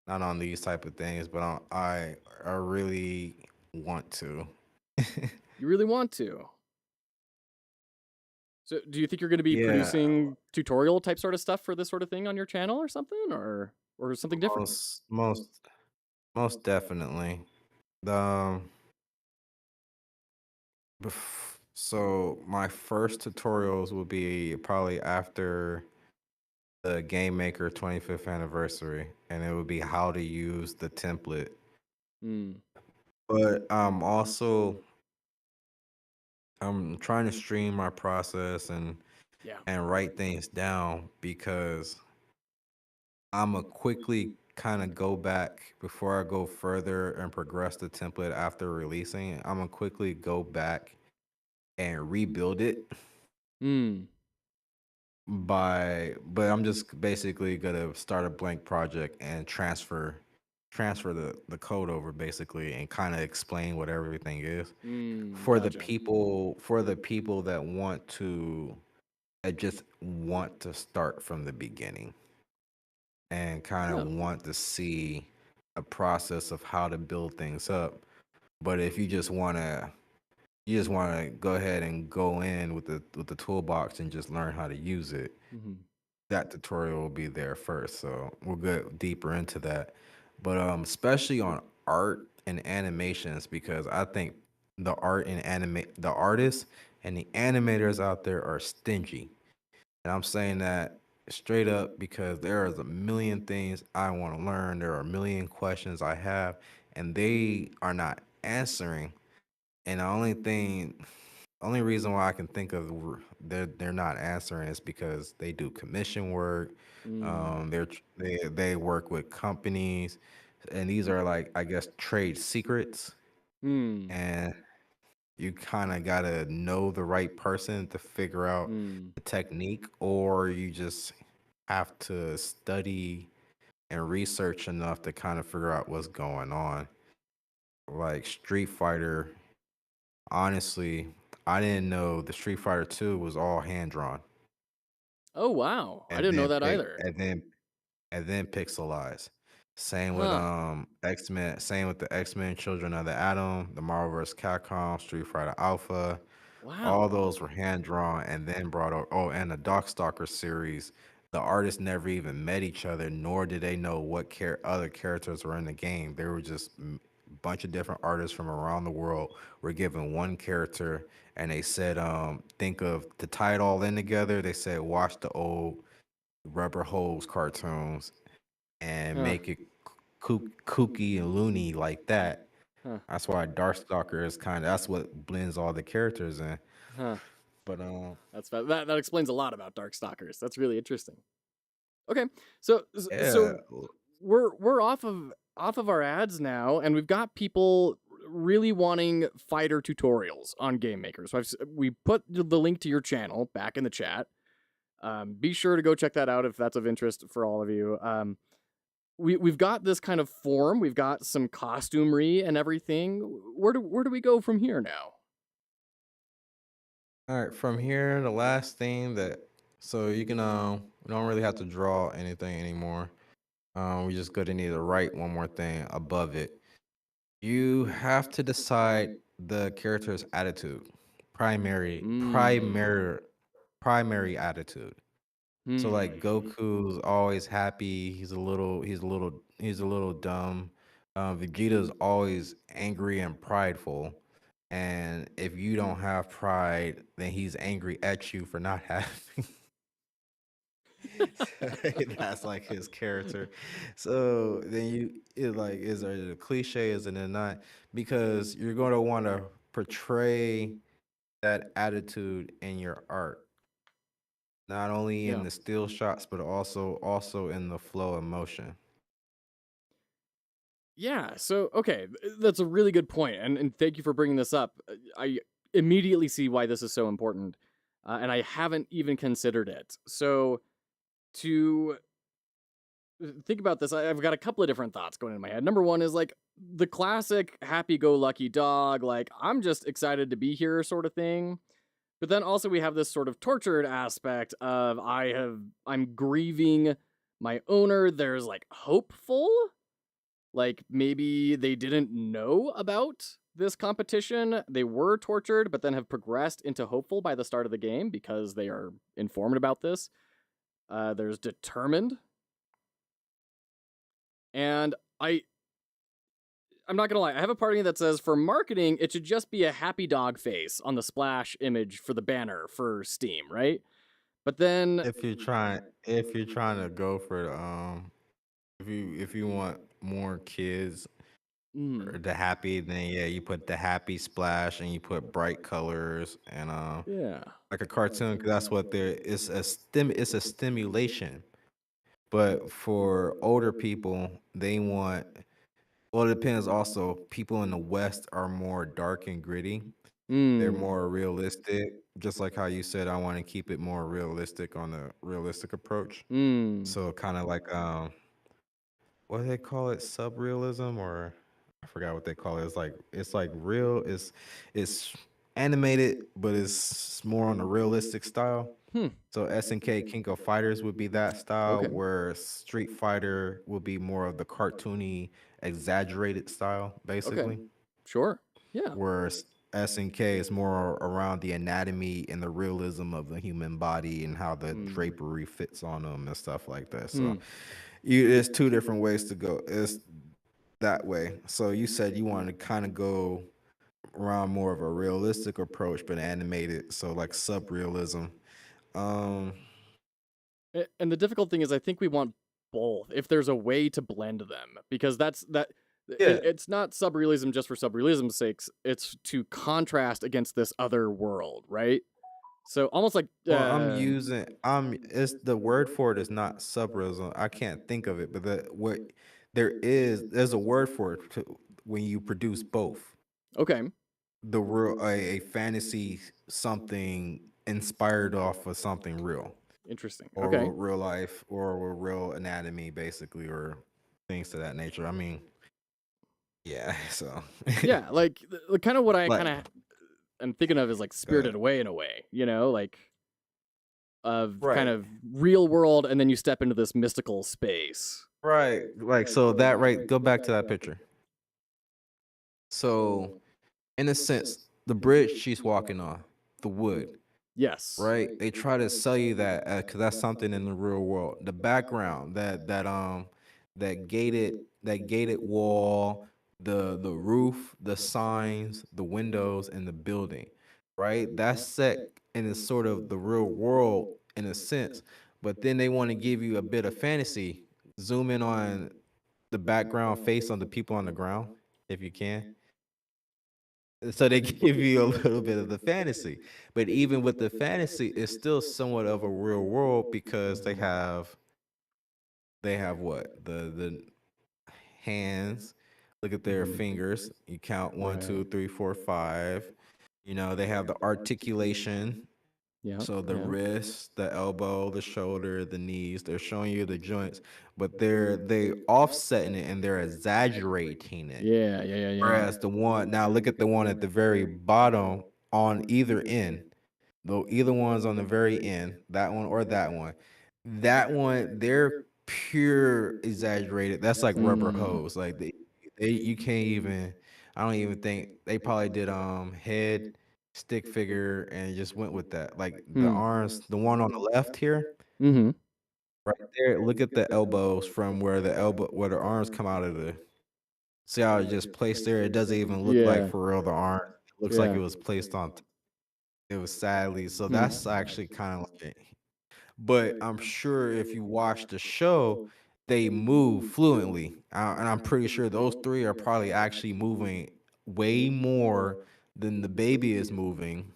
Speaker 2: Not on these type of things, but I really want to.
Speaker 1: You really want to. So, do you think you're going to be
Speaker 2: Yeah,
Speaker 1: producing tutorial type sort of stuff for this sort of thing on your channel or something, or something different?
Speaker 2: most definitely. Um so my first tutorials will be probably after the Game Maker 25th anniversary, and it would be how to use the template.
Speaker 1: Hmm.
Speaker 2: But I'm trying to stream my process
Speaker 1: Yeah.
Speaker 2: and write things down, because I'm a quickly kind of go back before I go further and progress the template after releasing. I'm gonna quickly go back and rebuild it
Speaker 1: Hmm.
Speaker 2: but I'm just basically gonna start a blank project and transfer the code over basically, and kind of explain what everything is
Speaker 1: Hmm.
Speaker 2: for the
Speaker 1: Gotcha.
Speaker 2: people that want to just want to start from the beginning, and kind of
Speaker 1: Yeah.
Speaker 2: want to see a process of how to build things up. But if you just want to go ahead and go in with the toolbox and just learn how to use it,
Speaker 1: Hmm.
Speaker 2: that tutorial will be there first. So we'll get deeper into that. But especially on art and animations, because I think the artists and the animators out there are stingy. And I'm saying that straight up because there is a million things I want to learn. There are a million questions I have, and they are not answering. And the only reason why I can think of they're not answering is because they do commission work.
Speaker 1: Mm.
Speaker 2: They work with companies, and these are like I guess trade secrets,
Speaker 1: Hmm.
Speaker 2: and you kind of gotta know the right person to figure out
Speaker 1: Hmm.
Speaker 2: the technique, or you just have to study and research enough to kind of figure out what's going on. Like Street Fighter, honestly, I didn't know the Street Fighter 2 was all hand drawn
Speaker 1: Oh wow, I
Speaker 2: and
Speaker 1: didn't know
Speaker 2: then
Speaker 1: that
Speaker 2: pick
Speaker 1: either.
Speaker 2: and then pixelized. Same with
Speaker 1: Huh.
Speaker 2: X-Men, same with the X-Men Children of the Atom, the Marvel vs. Capcom, Street Fighter Alpha. All
Speaker 1: Wow.
Speaker 2: those were hand drawn and then brought over. Oh, and the Darkstalker series, the artists never even met each other, nor did they know what other characters were in the game. They were just a bunch of different artists from around the world were given one character, and they said, think of to tie it all in together. They said, watch the old Rubber Hose cartoons and
Speaker 1: Huh.
Speaker 2: make it kooky and loony like that.
Speaker 1: Huh.
Speaker 2: That's why Darkstalker is kind of that's what blends all the characters in.
Speaker 1: Huh.
Speaker 2: But
Speaker 1: That explains a lot about Darkstalkers. That's really interesting. Okay, so
Speaker 2: yeah,
Speaker 1: we're off of our ads now, and we've got people really wanting fighter tutorials on Game Maker. So we put the link to your channel back in the chat. Be sure to go check that out if that's of interest for all of you. We've got this kind of form. We've got some costumery and everything. Where do we go from here now?
Speaker 2: all right. From here, the last thing that so you can we don't really have to draw anything anymore. We just gonna need to write one more thing above it. You have to decide the character's attitude,
Speaker 1: Mm.
Speaker 2: primary attitude. So like
Speaker 1: Hmm.
Speaker 2: Goku's always happy. He's a little dumb. Vegeta's always angry and prideful. And if you don't have pride, then he's angry at you for not having. That's like his character. So then it like is it a cliche? Is it not? Because you're going to want to portray that attitude in your art, not only in
Speaker 1: Yeah.
Speaker 2: the still shots, but also in the flow of motion.
Speaker 1: Yeah. So, okay, that's a really good point, and thank you for bringing this up. I immediately see why this is so important, and I haven't even considered it. So, to think about this, I've got a couple of different thoughts going in my head. Number one is like the classic happy-go-lucky dog, like I'm just excited to be here sort of thing. But then also we have this sort of tortured aspect of I'm grieving my owner. There's like hopeful. Like maybe they didn't know about this competition. They were tortured, but then have progressed into hopeful by the start of the game because they are informed about this. There's determined, and I'm not gonna lie. I have a part of me that says for marketing, it should just be a happy dog face on the splash image for the banner for Steam, right? But then,
Speaker 2: If you're trying to go for if you want more kids
Speaker 1: mm,
Speaker 2: or the happy, then yeah, you put the happy splash and you put bright colors and
Speaker 1: yeah,
Speaker 2: like a cartoon, 'cause that's what there is it's a stimulation. But for older people, they want well, it depends also. People in the West are more dark and gritty. They're
Speaker 1: mm,
Speaker 2: more realistic. Just like how you said, I want to keep it more realistic on the realistic approach.
Speaker 1: mm,
Speaker 2: So kind of like what do they call it? Subrealism or I forgot what they call it. It's like real. It's animated, but it's more on the realistic style.
Speaker 1: hmm,
Speaker 2: So SNK King of Fighters would be that style,
Speaker 1: okay,
Speaker 2: where Street Fighter would be more of the cartoony, exaggerated style,
Speaker 1: okay,
Speaker 2: basically.
Speaker 1: sure, yeah,
Speaker 2: Whereas SNK is more around the anatomy and the realism of the human body and how the
Speaker 1: mm,
Speaker 2: drapery fits on them and stuff like that.
Speaker 1: hmm,
Speaker 2: So there's two different ways to go. It's that way. So you said you wanted to kind of go around more of a realistic approach, but animated. So like sub realism. Um,
Speaker 1: And the difficult thing is I think we want both, if there's a way to blend them, because
Speaker 2: Yeah.
Speaker 1: it's not subrealism just for subrealism's sakes, it's to contrast against this other world, right? So almost like
Speaker 2: Well, I'm it's the word for it is not subrealism. I can't think of it, but there's a word for it when you produce both.
Speaker 1: okay,
Speaker 2: The real a fantasy something inspired off of something real
Speaker 1: interesting.
Speaker 2: or
Speaker 1: Okay.
Speaker 2: real life or a real anatomy basically or things to that nature. I mean, yeah, so
Speaker 1: Yeah, like kind of what I
Speaker 2: like
Speaker 1: kind of am thinking of is like
Speaker 2: uh,
Speaker 1: Spirited Away in a way, like of kind
Speaker 2: right.
Speaker 1: of real world and then you step into this mystical space.
Speaker 2: Right. Like so that right go back to that picture. So in a sense, the bridge she's walking on, the wood,
Speaker 1: Yes.
Speaker 2: right? They try to sell you that because that's something in the real world. The background, that gated wall, the roof, the signs, the windows, and the building, right? That's set in a sort of the real world in a sense. But then they want to give you a bit of fantasy. Zoom in on the background face on the people on the ground, if you can, so they give you a little bit of the fantasy. But even with the fantasy, it's still somewhat of a real world because they have what? The hands. Look at their fingers. You count one,
Speaker 1: Right.
Speaker 2: two, three, four, five. They have the articulation.
Speaker 1: Yeah.
Speaker 2: So the
Speaker 1: Yeah.
Speaker 2: wrist, the elbow, the shoulder, the knees, they're showing you the joints, but they offsetting it and they're exaggerating it.
Speaker 1: Yeah. Yeah. Yeah. Yeah.
Speaker 2: Whereas the one now look at the one at the very bottom on either end, though either one's on the very end, that one or that one. That one, they're pure exaggerated. That's like rubber
Speaker 1: Mm.
Speaker 2: hose. Like they you can't even I don't even think they probably did head stick figure and just went with that. Like the
Speaker 1: Hmm.
Speaker 2: arms, the one on the left here,
Speaker 1: Mm-hmm.
Speaker 2: right there, look at the elbows from where the arms come out of the see how it just placed there? It doesn't even look like
Speaker 1: Yeah.
Speaker 2: for real the arm. It looks like
Speaker 1: Yeah.
Speaker 2: it was placed on it was sadly. So
Speaker 1: Hmm.
Speaker 2: that's actually kind of like it. But I'm sure if you watch the show, they move fluently. And I'm pretty sure those three are probably actually moving way more than the baby is moving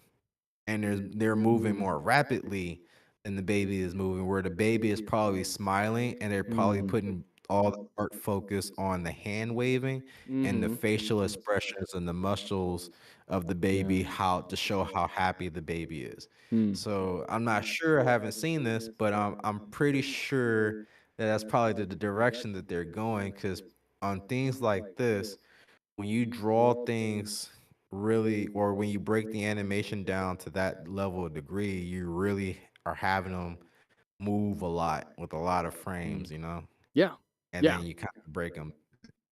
Speaker 2: and they're moving more rapidly than the baby is moving, where the baby is probably smiling and they're probably
Speaker 1: Mm.
Speaker 2: putting all the art focus on the hand waving and the
Speaker 1: Mm-hmm.
Speaker 2: facial expressions and the muscles of the
Speaker 1: Yeah.
Speaker 2: baby, how to show how happy the baby is.
Speaker 1: Hmm.
Speaker 2: So I'm not sure, I haven't seen this, but I'm pretty sure that that's probably the direction that they're going because on things like this when you draw things really or when you break the animation down to that level of degree, you really are having them move a lot with a lot of
Speaker 1: Hmm.
Speaker 2: frames.
Speaker 1: Yeah.
Speaker 2: And
Speaker 1: Yeah.
Speaker 2: then you kind of break them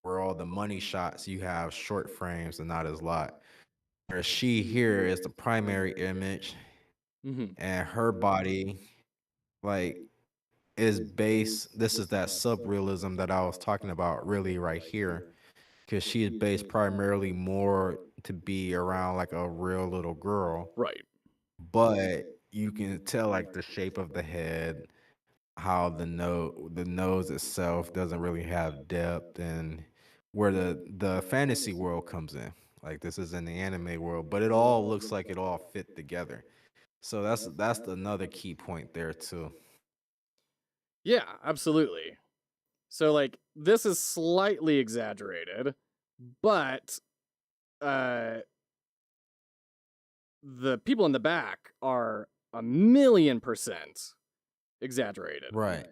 Speaker 2: where all the money shots you have short frames and not as lot. Where she here is the primary image
Speaker 1: Mm-hmm.
Speaker 2: and her body like is based this is that subrealism that I was talking about really right here because she is based primarily more to be around like a real little girl,
Speaker 1: Right.
Speaker 2: but you can tell like the shape of the head, how the nose itself doesn't really have depth, and where the fantasy world comes in. Like this is in the anime world, but it all looks like it all fit together. So that's another key point there too.
Speaker 1: Yeah. Absolutely. So like this is slightly exaggerated, but uh the people in the back are 1,000,000% exaggerated.
Speaker 2: Right.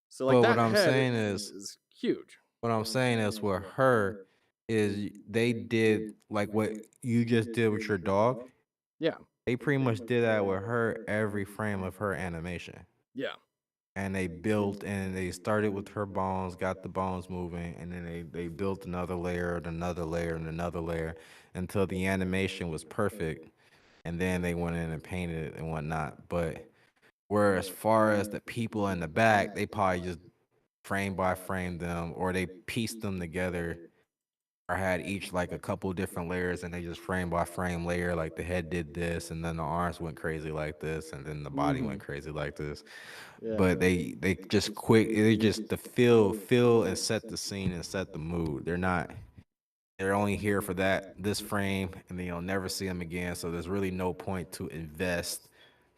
Speaker 1: So like
Speaker 2: But
Speaker 1: that head is huge.
Speaker 2: what I'm saying is with her is they did like what you just did with your dog.
Speaker 1: Yeah.
Speaker 2: They pretty much did that with her every frame of her animation.
Speaker 1: Yeah.
Speaker 2: And they built and they started with her bones, got the bones moving, and then they built another layer and another layer and another layer until the animation was perfect. And then they went in and painted it and whatnot. But where as far as the people in the back, they probably just frame by frame them or they pieced them together or had each like a couple different layers, and they just frame by frame layer, like the head did this, and then the arms went crazy like this, and then the body
Speaker 1: Mm-hmm.
Speaker 2: went crazy like this.
Speaker 1: Yeah.
Speaker 2: But they just quick, they just the feel and set the scene and set the mood. They're only here for this frame, and then you'll never see them again. So there's really no point to invest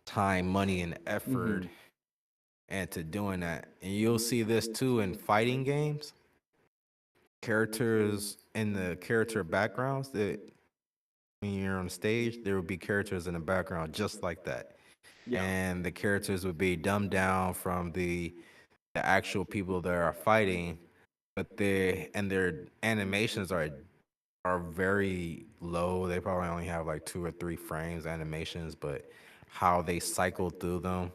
Speaker 2: time, money, and effort
Speaker 1: Mm-hmm.
Speaker 2: into doing that. And you'll see this too in fighting games. Characters in the character backgrounds, that when you're on stage, there will be characters in the background just like that.
Speaker 1: Yeah.
Speaker 2: And the characters would be dumbed down from the actual people that are fighting, but their animations are very low. They probably only have like 2 or 3 frames animations, but how they cycle through them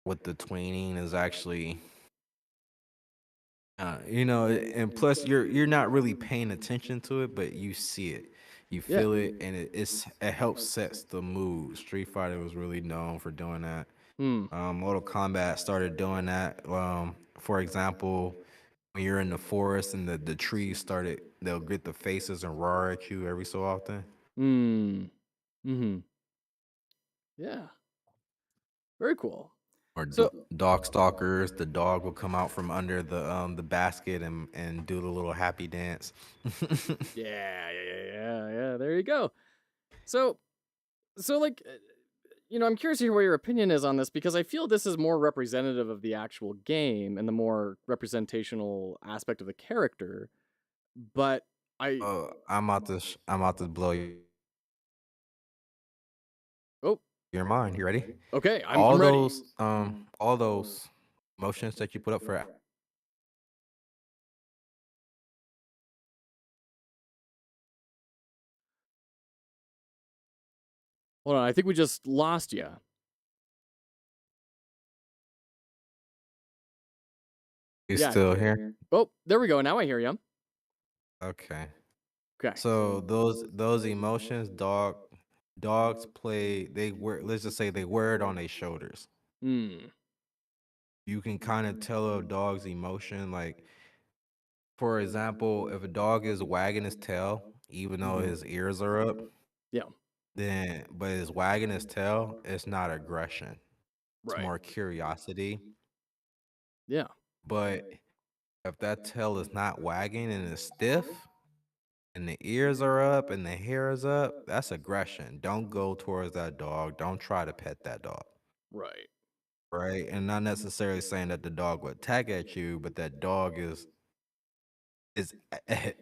Speaker 2: with the tweening is actually, and plus you're not really paying attention to it, but you see it, you
Speaker 1: Yeah.
Speaker 2: feel it, and it helps sets the mood. Street Fighter was really known for doing that.
Speaker 1: Hmm.
Speaker 2: Mortal Kombat started doing that. For example, when you're in the forest and the trees started, they'll get the faces and roar at you every so often.
Speaker 1: Mm. Mm-hmm. Yeah. Very cool.
Speaker 2: Or
Speaker 1: So
Speaker 2: dog stalkers, the dog will come out from under the basket and do the little happy dance.
Speaker 1: yeah. There you go. So like, I'm curious to hear what your opinion is on this because I feel this is more representative of the actual game and the more representational aspect of the character. But I
Speaker 2: I'm about to blow
Speaker 1: oh
Speaker 2: your mind. You ready?
Speaker 1: okay, I'm ready.
Speaker 2: All those motions that you put up for.
Speaker 1: Hold on, I think we just lost you.
Speaker 2: You
Speaker 1: Yeah.
Speaker 2: still here?
Speaker 1: Oh, there we go. Now I hear you.
Speaker 2: Okay.
Speaker 1: Okay.
Speaker 2: So those emotions, dogs play. They wear. Let's just say they wear it on their shoulders.
Speaker 1: Hmm.
Speaker 2: You can kind of tell a dog's emotion. Like, for example, if a dog is wagging his tail, even though
Speaker 1: Mm-hmm.
Speaker 2: his ears are up,
Speaker 1: Yeah.
Speaker 2: then but is wagging his tail, it's not aggression. It's
Speaker 1: Right.
Speaker 2: more curiosity.
Speaker 1: Yeah.
Speaker 2: But if that tail is not wagging and it's stiff, and the ears are up and the hair is up, that's aggression. Don't go towards that dog. Don't try to pet that dog.
Speaker 1: Right.
Speaker 2: Right? And not necessarily saying that the dog will attack at you, but that dog is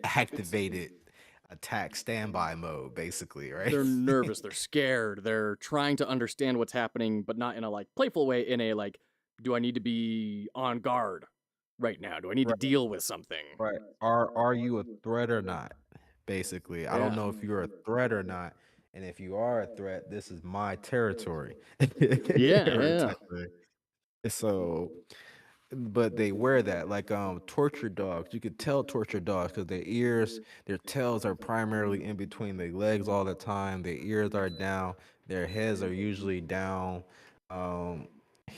Speaker 2: activated attack standby mode, basically, right?
Speaker 1: They're nervous. They're scared. They're trying to understand what's happening, but not in a like playful way. In a like, do I need to be on guard right now? Do I need to
Speaker 2: Right.
Speaker 1: deal with something?
Speaker 2: Right. Are you a threat or not? Basically, I don't
Speaker 1: Yeah.
Speaker 2: know if you're a threat or not. And if you are a threat, this is my territory.
Speaker 1: Yeah.
Speaker 2: Or
Speaker 1: Yeah.
Speaker 2: type of- So, but they wear that like torture dogs. You could tell torture dogs because their tails are primarily in between their legs all the time. Their ears are down. Their heads are usually down. Um,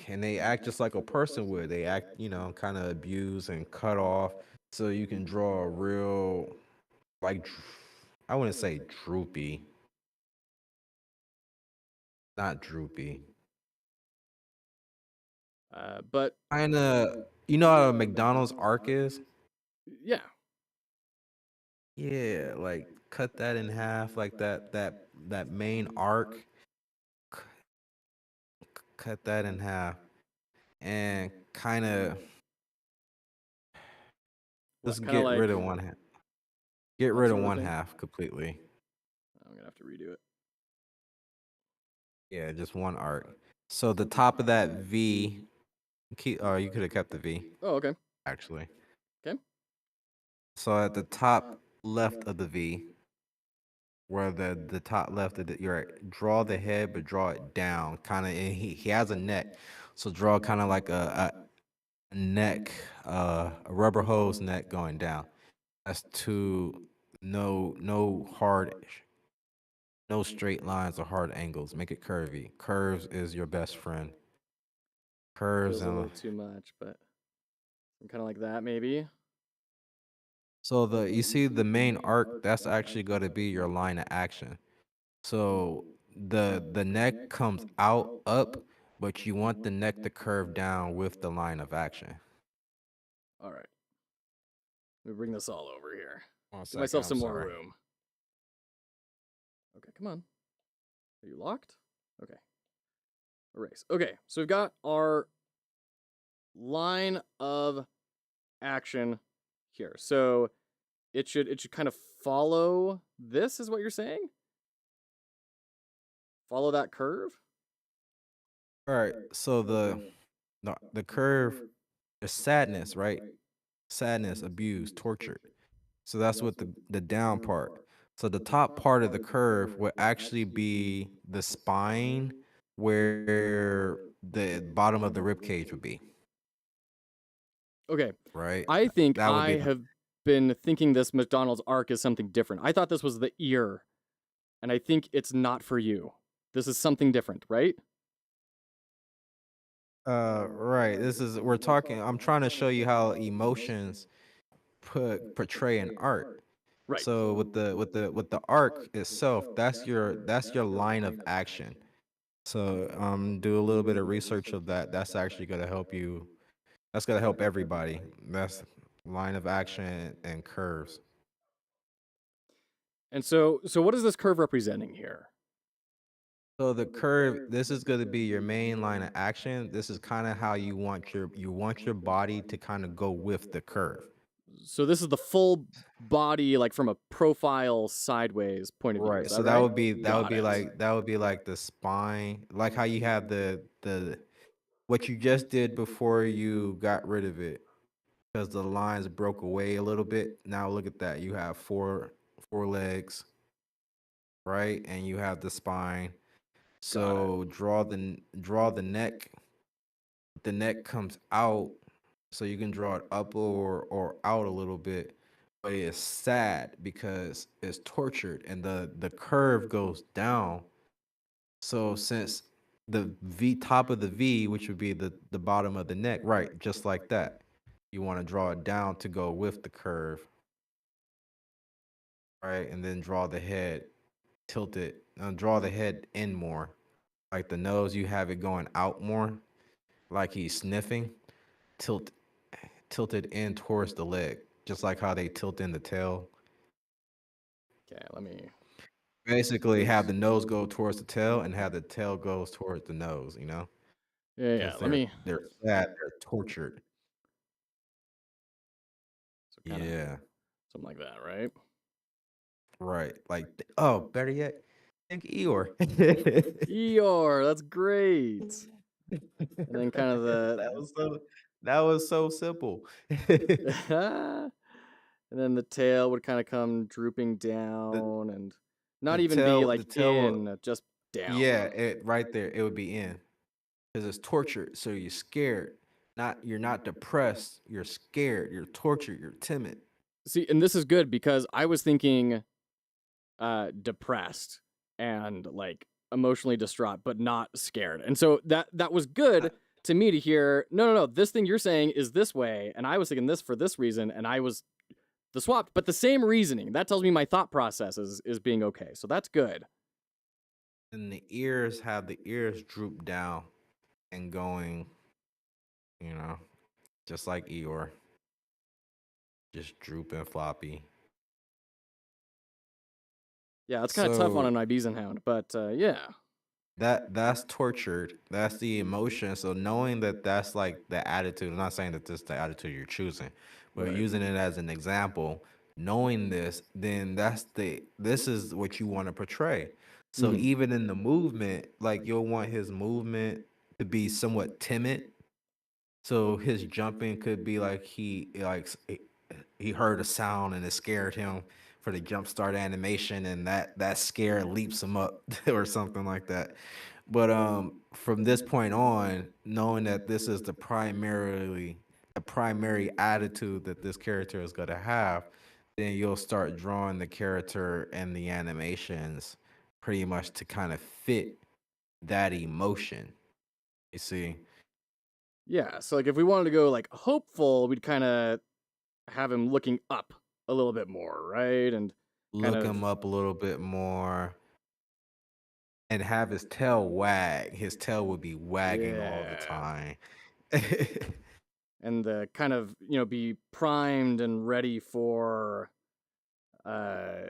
Speaker 2: and they act just like a person would. They act, kind of abused and cut off. So you can draw a real, like, I wouldn't say droopy, not droopy.
Speaker 1: But
Speaker 2: Kind of, you know how a McDonald's arc is?
Speaker 1: yeah.
Speaker 2: Yeah, like cut that in half, like that main arc, c- cut that in half, and kind of
Speaker 1: What
Speaker 2: just
Speaker 1: kind of
Speaker 2: get
Speaker 1: like
Speaker 2: rid of one half. Get
Speaker 1: that
Speaker 2: rid of
Speaker 1: sort of
Speaker 2: one
Speaker 1: thing?
Speaker 2: half completely.
Speaker 1: I'm gonna have to redo it.
Speaker 2: Yeah, just one arc. So the top of that V, you could have kept the V
Speaker 1: Oh, okay.
Speaker 2: actually.
Speaker 1: Okay.
Speaker 2: So at the top left of the V, where the top left of you're draw the head, but draw it down, kind of. And he has a neck, so draw kind of like a neck, a rubber hose neck going down. That's two. No hard, no straight lines or hard angles. Make it curvy. Curves is your best friend. Curves
Speaker 1: Feels a
Speaker 2: and
Speaker 1: little too much, but I'm kind of like that maybe.
Speaker 2: So you see the main arc, that's actually going to be your line of action. So the neck comes out up, but you want the neck to curve down with the line of action.
Speaker 1: All right. Let me bring this all over here.
Speaker 2: One
Speaker 1: Give
Speaker 2: second,
Speaker 1: myself
Speaker 2: I'm
Speaker 1: some more
Speaker 2: sorry.
Speaker 1: room. Okay, come on. Are you locked? Okay. Erase. Okay, so we've got our line of action here. So it should kind of follow this, is what you're saying? Follow that curve?
Speaker 2: All right. So the curve is sadness, right? Sadness, abuse, tortured. So that's what the down part. So the top part of the curve would actually be the spine where the bottom of the rib cage would be,
Speaker 1: Okay.
Speaker 2: right?
Speaker 1: I think
Speaker 2: That would
Speaker 1: I
Speaker 2: be
Speaker 1: have been thinking this McDonald's arc is something different. I thought this was the ear, and I think it's not for you. This is something different, right?
Speaker 2: right. This is we're talking I'm trying to show you how emotions portray an art.
Speaker 1: Right.
Speaker 2: So with the arc itself, that's your line of action. So do a little bit of research of that. That's actually gonna help you. That's gonna help everybody. That's line of action and curves.
Speaker 1: And so what is this curve representing here?
Speaker 2: So the curve, this is gonna be your main line of action. This is kind of how you want your body to kind of go with the curve.
Speaker 1: So this is the full body, like from a profile sideways point of view. Is
Speaker 2: Right.
Speaker 1: that
Speaker 2: So that
Speaker 1: right?
Speaker 2: would be that would
Speaker 1: Got
Speaker 2: be
Speaker 1: it.
Speaker 2: like that would be like the spine, like how you have the what you just did before you got rid of it because the lines broke away a little bit. Now look at that. You have four legs, right? And you have the spine.
Speaker 1: Got it.
Speaker 2: So draw the neck. The neck comes out, so you can draw it up or out a little bit. But it's sad because it's tortured and the curve goes down. So since the V top of the V, which would be the bottom of the neck, right, just like that. You want to draw it down to go with the curve, right? And then draw the head, tilt it, draw the head in more. Like the nose, you have it going out more, like he's sniffing. Tilt tilted in towards the leg, just like how they tilt in the tail.
Speaker 1: Okay, let me.
Speaker 2: Basically, have the nose go towards the tail and have the tail goes towards the nose.
Speaker 1: Yeah,
Speaker 2: Because
Speaker 1: let
Speaker 2: they're
Speaker 1: me.
Speaker 2: they're sad, they're tortured.
Speaker 1: So kind of
Speaker 2: Yeah,
Speaker 1: something like that, right?
Speaker 2: right. Like, oh, better yet, think Eeyore.
Speaker 1: Eeyore, that's great. And then kind of
Speaker 2: That was so. That was so simple.
Speaker 1: and then the tail would kind of come drooping
Speaker 2: the
Speaker 1: down and
Speaker 2: the
Speaker 1: not even be
Speaker 2: tail
Speaker 1: like
Speaker 2: the tail will,
Speaker 1: in, just down.
Speaker 2: yeah, it right there. It would be in because it's tortured. So you're scared. You're not depressed. You're scared. You're tortured. You're timid.
Speaker 1: See, and this is good because I was thinking depressed and like emotionally distraught but not scared. And so that was good to me to hear, no, this thing you're saying is this way and I was thinking this for this reason and I was the swap, but the same reasoning. That tells me my thought process is being okay. So that's good.
Speaker 2: And the ears droop down and going, you know, just like Eeyore, just drooping floppy.
Speaker 1: Yeah, it's kind of tough on
Speaker 2: So
Speaker 1: an Ibizenhound, but yeah.
Speaker 2: that's tortured. That's the emotion. So knowing that that's like the attitude. I'm not saying that this is the attitude you're choosing, but
Speaker 1: Right.
Speaker 2: using it as an example. Knowing this, then this is what you want to portray. So
Speaker 1: Mhm.
Speaker 2: even in the movement, like you'll want his movement to be somewhat timid. So his jumping could be like he heard a sound and it scared him for the jump start animation, and that scare leaps him up or something like that. But from this point on, knowing that this is the primary attitude that this character is going to have, then you'll start drawing the character and the animations pretty much to kind of fit that emotion. You see?
Speaker 1: Yeah, so like if we wanted to go like hopeful, we'd kind of have him looking up a little bit more, right? And kind
Speaker 2: Look
Speaker 1: of
Speaker 2: him up a little bit more and have his tail wag. His tail would be wagging all the
Speaker 1: yeah.
Speaker 2: time.
Speaker 1: And the kind of, be primed and ready for uh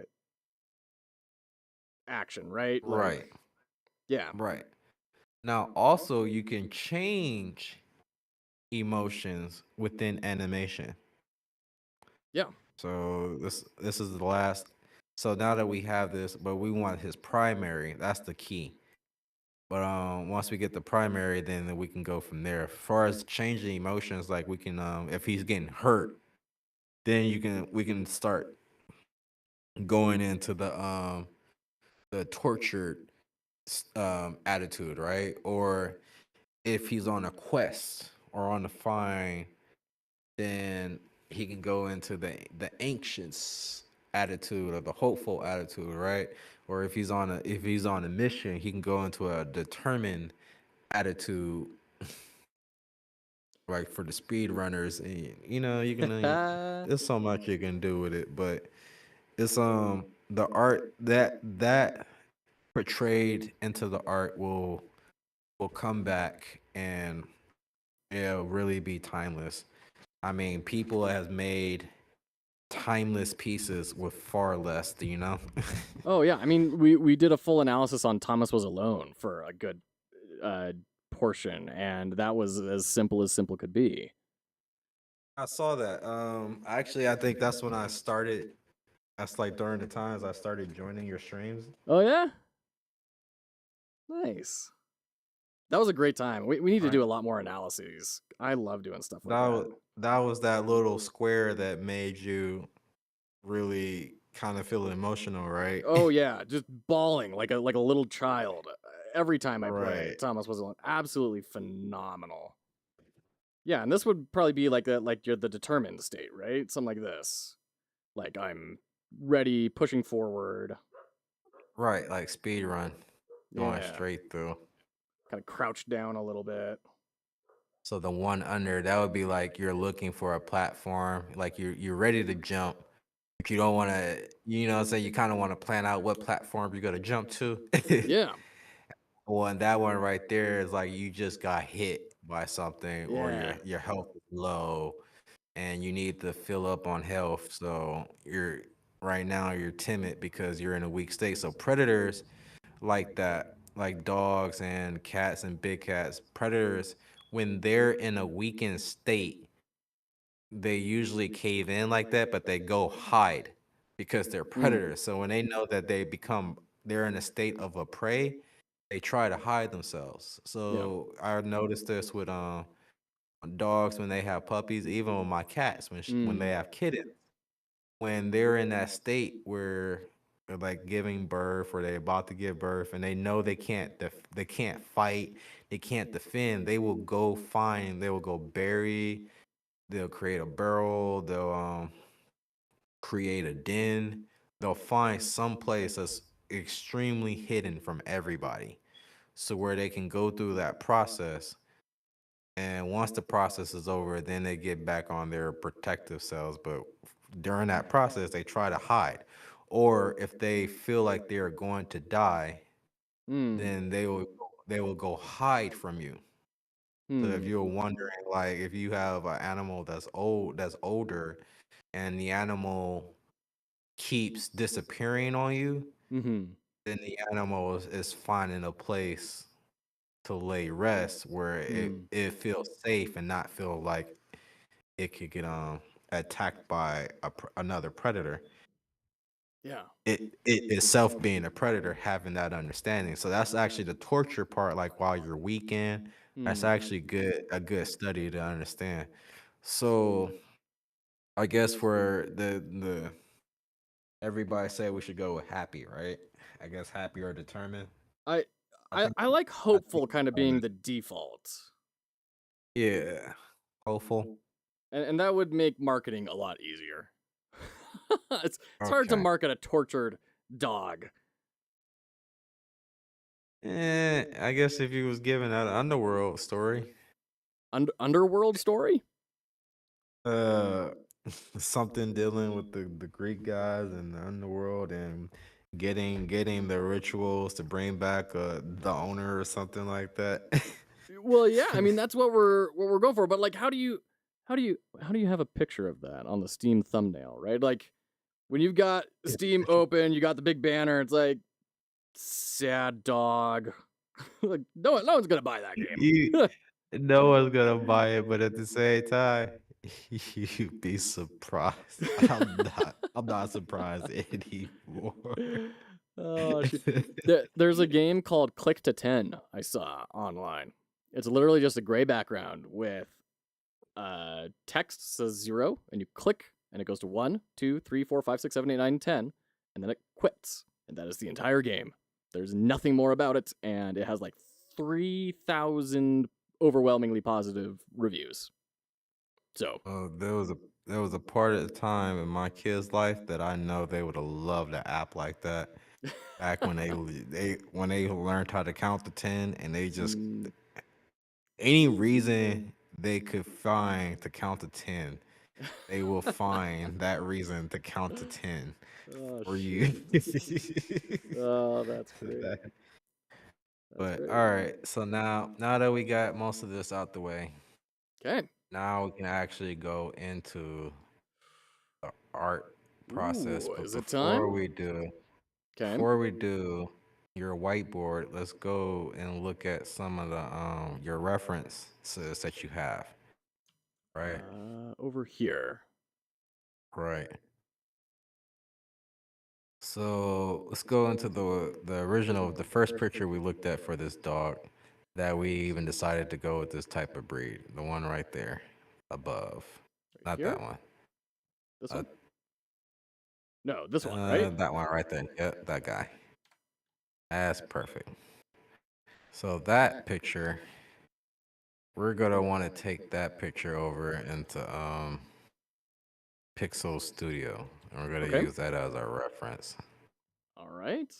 Speaker 1: action, right? Like,
Speaker 2: Right,
Speaker 1: yeah.
Speaker 2: right. Now, also, you can change emotions within animation.
Speaker 1: Yeah.
Speaker 2: So this is the last. So now that we have this, but we want his primary. That's the key. But once we get the primary, then we can go from there. As far as changing emotions, like we can if he's getting hurt, then we can start going into the tortured attitude, right? Or if he's on a quest or on the find, then he can go into the anxious attitude or the hopeful attitude, right? Or if he's on a mission, he can go into a determined attitude, like for the speed runners. And you can there's so much you can do with it, but it's the art that portrayed into the art will come back, and it'll really be timeless. I mean, people have made timeless pieces with far less, do you know?
Speaker 1: Oh yeah, I mean, we did a full analysis on Thomas Was Alone for a good uh portion, and that was as simple could be.
Speaker 2: I saw that. Actually, I think that's when I started. That's like during the times I started joining your streams.
Speaker 1: Oh yeah? Nice. That was a great time. We need to
Speaker 2: Right.
Speaker 1: do a lot more analyses. I love doing stuff like
Speaker 2: That
Speaker 1: that.
Speaker 2: that was that little square that made you really kind of feel emotional, right?
Speaker 1: Oh yeah, just bawling like a little child every time I play.
Speaker 2: Right.
Speaker 1: Thomas Was Alone, absolutely phenomenal. Yeah, and this would probably be like you're the determined state, right? Something like this. Like I'm ready, pushing forward.
Speaker 2: Right, like speed run, going
Speaker 1: Yeah.
Speaker 2: straight through.
Speaker 1: Kind of crouched down a little bit.
Speaker 2: So the one under, that would be like you're looking for a platform, like you're ready to jump, but you don't want to, say you kind of want to plan out what platform you're gonna jump to.
Speaker 1: Yeah.
Speaker 2: Well, and that one right there is like you just got hit by something, or
Speaker 1: Yeah.
Speaker 2: your health is low, and you need to fill up on health. So right now you're timid because you're in a weak state. So predators like that, like dogs and cats and big cats, predators, when they're in a weakened state, they usually cave in like that, but they go hide because they're
Speaker 1: Mm.
Speaker 2: predators. So when they know that they're in a state of a prey, they try to hide themselves.
Speaker 1: Yeah.
Speaker 2: So I noticed this with dogs when they have puppies, even with my cats when they
Speaker 1: Mm.
Speaker 2: have kittens, when they're in that state where they're like giving birth or they're about to give birth and they know they can't fight, they can't defend, they will go bury, they'll create a barrel, they'll create a den, they'll find some place that's extremely hidden from everybody, so where they can go through that process, and once the process is over, then they get back on their protective cells. But during that process, they try to hide. Or if they feel like they're going to die,
Speaker 1: Mm.
Speaker 2: then they will go hide from you. So if
Speaker 1: Mm.
Speaker 2: you're wondering, like if you have an animal that's older, and the animal keeps disappearing on you,
Speaker 1: Mhm.
Speaker 2: then the animal is finding a place to lay rest where
Speaker 1: Mm.
Speaker 2: it feels safe and not feel like it could get attacked by another predator.
Speaker 1: Yeah.
Speaker 2: It itself being a predator, having that understanding. So that's actually the torture part. Like while you're weakened, that's
Speaker 1: Mm.
Speaker 2: actually a good study to understand. So I guess for the everybody say we should go with happy, right? I guess happy or determined.
Speaker 1: I
Speaker 2: I
Speaker 1: I
Speaker 2: think
Speaker 1: I like
Speaker 2: I think
Speaker 1: hopeful kind of being the default.
Speaker 2: yeah, hopeful.
Speaker 1: And that would make marketing a lot easier. It's hard to
Speaker 2: Okay.
Speaker 1: market a tortured dog.
Speaker 2: I guess if you was given that underworld story,
Speaker 1: Underworld story?
Speaker 2: uh, something dealing with the Greek guys and the underworld and getting the rituals to bring back the owner or something like that.
Speaker 1: Well, yeah, I mean that's what we're going for. But like, how do you have a picture of that on the Steam thumbnail, right? Like when you've got Steam open, you got the big banner. It's like sad dog. Like no one's gonna buy that
Speaker 2: You,
Speaker 1: game.
Speaker 2: no one's gonna buy it, but at the same time, you'd be surprised. I'm not surprised anymore.
Speaker 1: Oh shit! There's a game called Click to 10 I saw online. It's literally just a gray background with text says 0, and you click, and it goes to 1, 2, 3, 4, 5, 6, 7, 8, 9, 10, and then it quits, and that is the entire game. There's nothing more about it, and it has like 3,000 overwhelmingly positive reviews. So
Speaker 2: There was a part of the time in my kids' life that I know they would have loved an app like that. Back when they learned how to count to 10, and they just
Speaker 1: mm,
Speaker 2: any reason they could find to count to 10, they will find that reason to count to 10
Speaker 1: oh
Speaker 2: for you.
Speaker 1: shit! Oh, that's great.
Speaker 2: That-
Speaker 1: That's
Speaker 2: But
Speaker 1: great.
Speaker 2: all right, so now that we got most of this out the way,
Speaker 1: Okay.
Speaker 2: now we can actually go into the art process.
Speaker 1: Ooh,
Speaker 2: But
Speaker 1: is it time? Okay.
Speaker 2: before we do your whiteboard, let's go and look at some of the your references that you have. Right.
Speaker 1: Over here.
Speaker 2: Right. So let's go into the first picture we looked at for this dog that we even decided to go with this type of breed. The one right there above.
Speaker 1: Right
Speaker 2: Not
Speaker 1: here.
Speaker 2: that one.
Speaker 1: This
Speaker 2: Uh,
Speaker 1: one. No, this one, right?
Speaker 2: that one right there. Yep, that guy. That's perfect. So that picture, we're gonna want to take that picture over into Pixel Studio, and we're gonna
Speaker 1: Okay.
Speaker 2: use that as our reference.
Speaker 1: All right.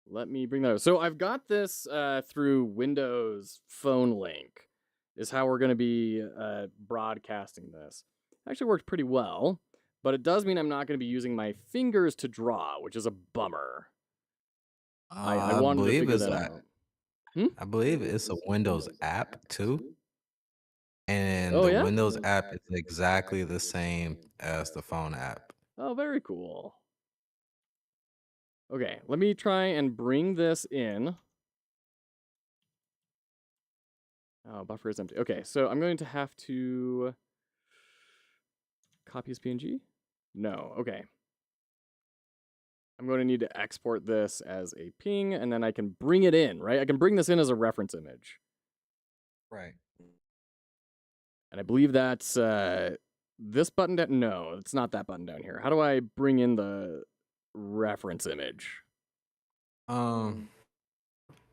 Speaker 1: Let me bring that up. So I've got this through Windows Phone Link, is how we're going to be broadcasting this. Actually worked pretty well, but it does mean I'm not going to be using my fingers to draw, which is a bummer. I
Speaker 2: I
Speaker 1: wanted to
Speaker 2: believe
Speaker 1: figure
Speaker 2: it's
Speaker 1: that
Speaker 2: a,
Speaker 1: out.
Speaker 2: I believe it's a Windows app too, and
Speaker 1: Oh,
Speaker 2: the
Speaker 1: yeah?
Speaker 2: Windows app is exactly the same as the phone app.
Speaker 1: Oh, very cool. Okay, let me try and bring this in. Oh, buffer is empty. Okay, so I'm going to have to copy as PNG? No, okay. I'm going to need to export this as a ping, and then I can bring it in, right? I can bring this in as a reference image.
Speaker 2: Right.
Speaker 1: And I believe that's this button down. No, it's not that button down here. How do I bring in the reference image?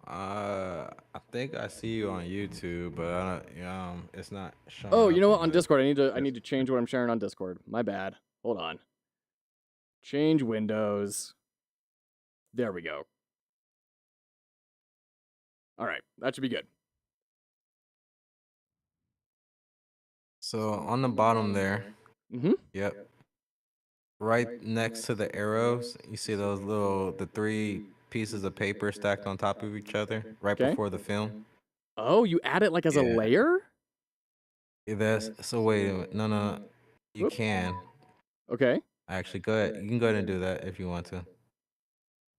Speaker 2: I think I see you on YouTube, but it's not showing
Speaker 1: Oh,
Speaker 2: up
Speaker 1: you know what?
Speaker 2: on
Speaker 1: On
Speaker 2: the.
Speaker 1: Discord, I need to change what I'm sharing on Discord. My bad. Hold on. Change windows. There we go. All right, that should be good.
Speaker 2: So on the bottom there,
Speaker 1: Mm-hmm.
Speaker 2: yep, right next to the arrows, you see the three pieces of paper stacked on top of each other right
Speaker 1: Okay.
Speaker 2: before the film.
Speaker 1: Oh, you add it like as a
Speaker 2: Yeah.
Speaker 1: layer?
Speaker 2: That's so. Wait a minute. No, you
Speaker 1: Whoop.
Speaker 2: can
Speaker 1: Okay.
Speaker 2: actually go ahead. You can go ahead and do that if you want to.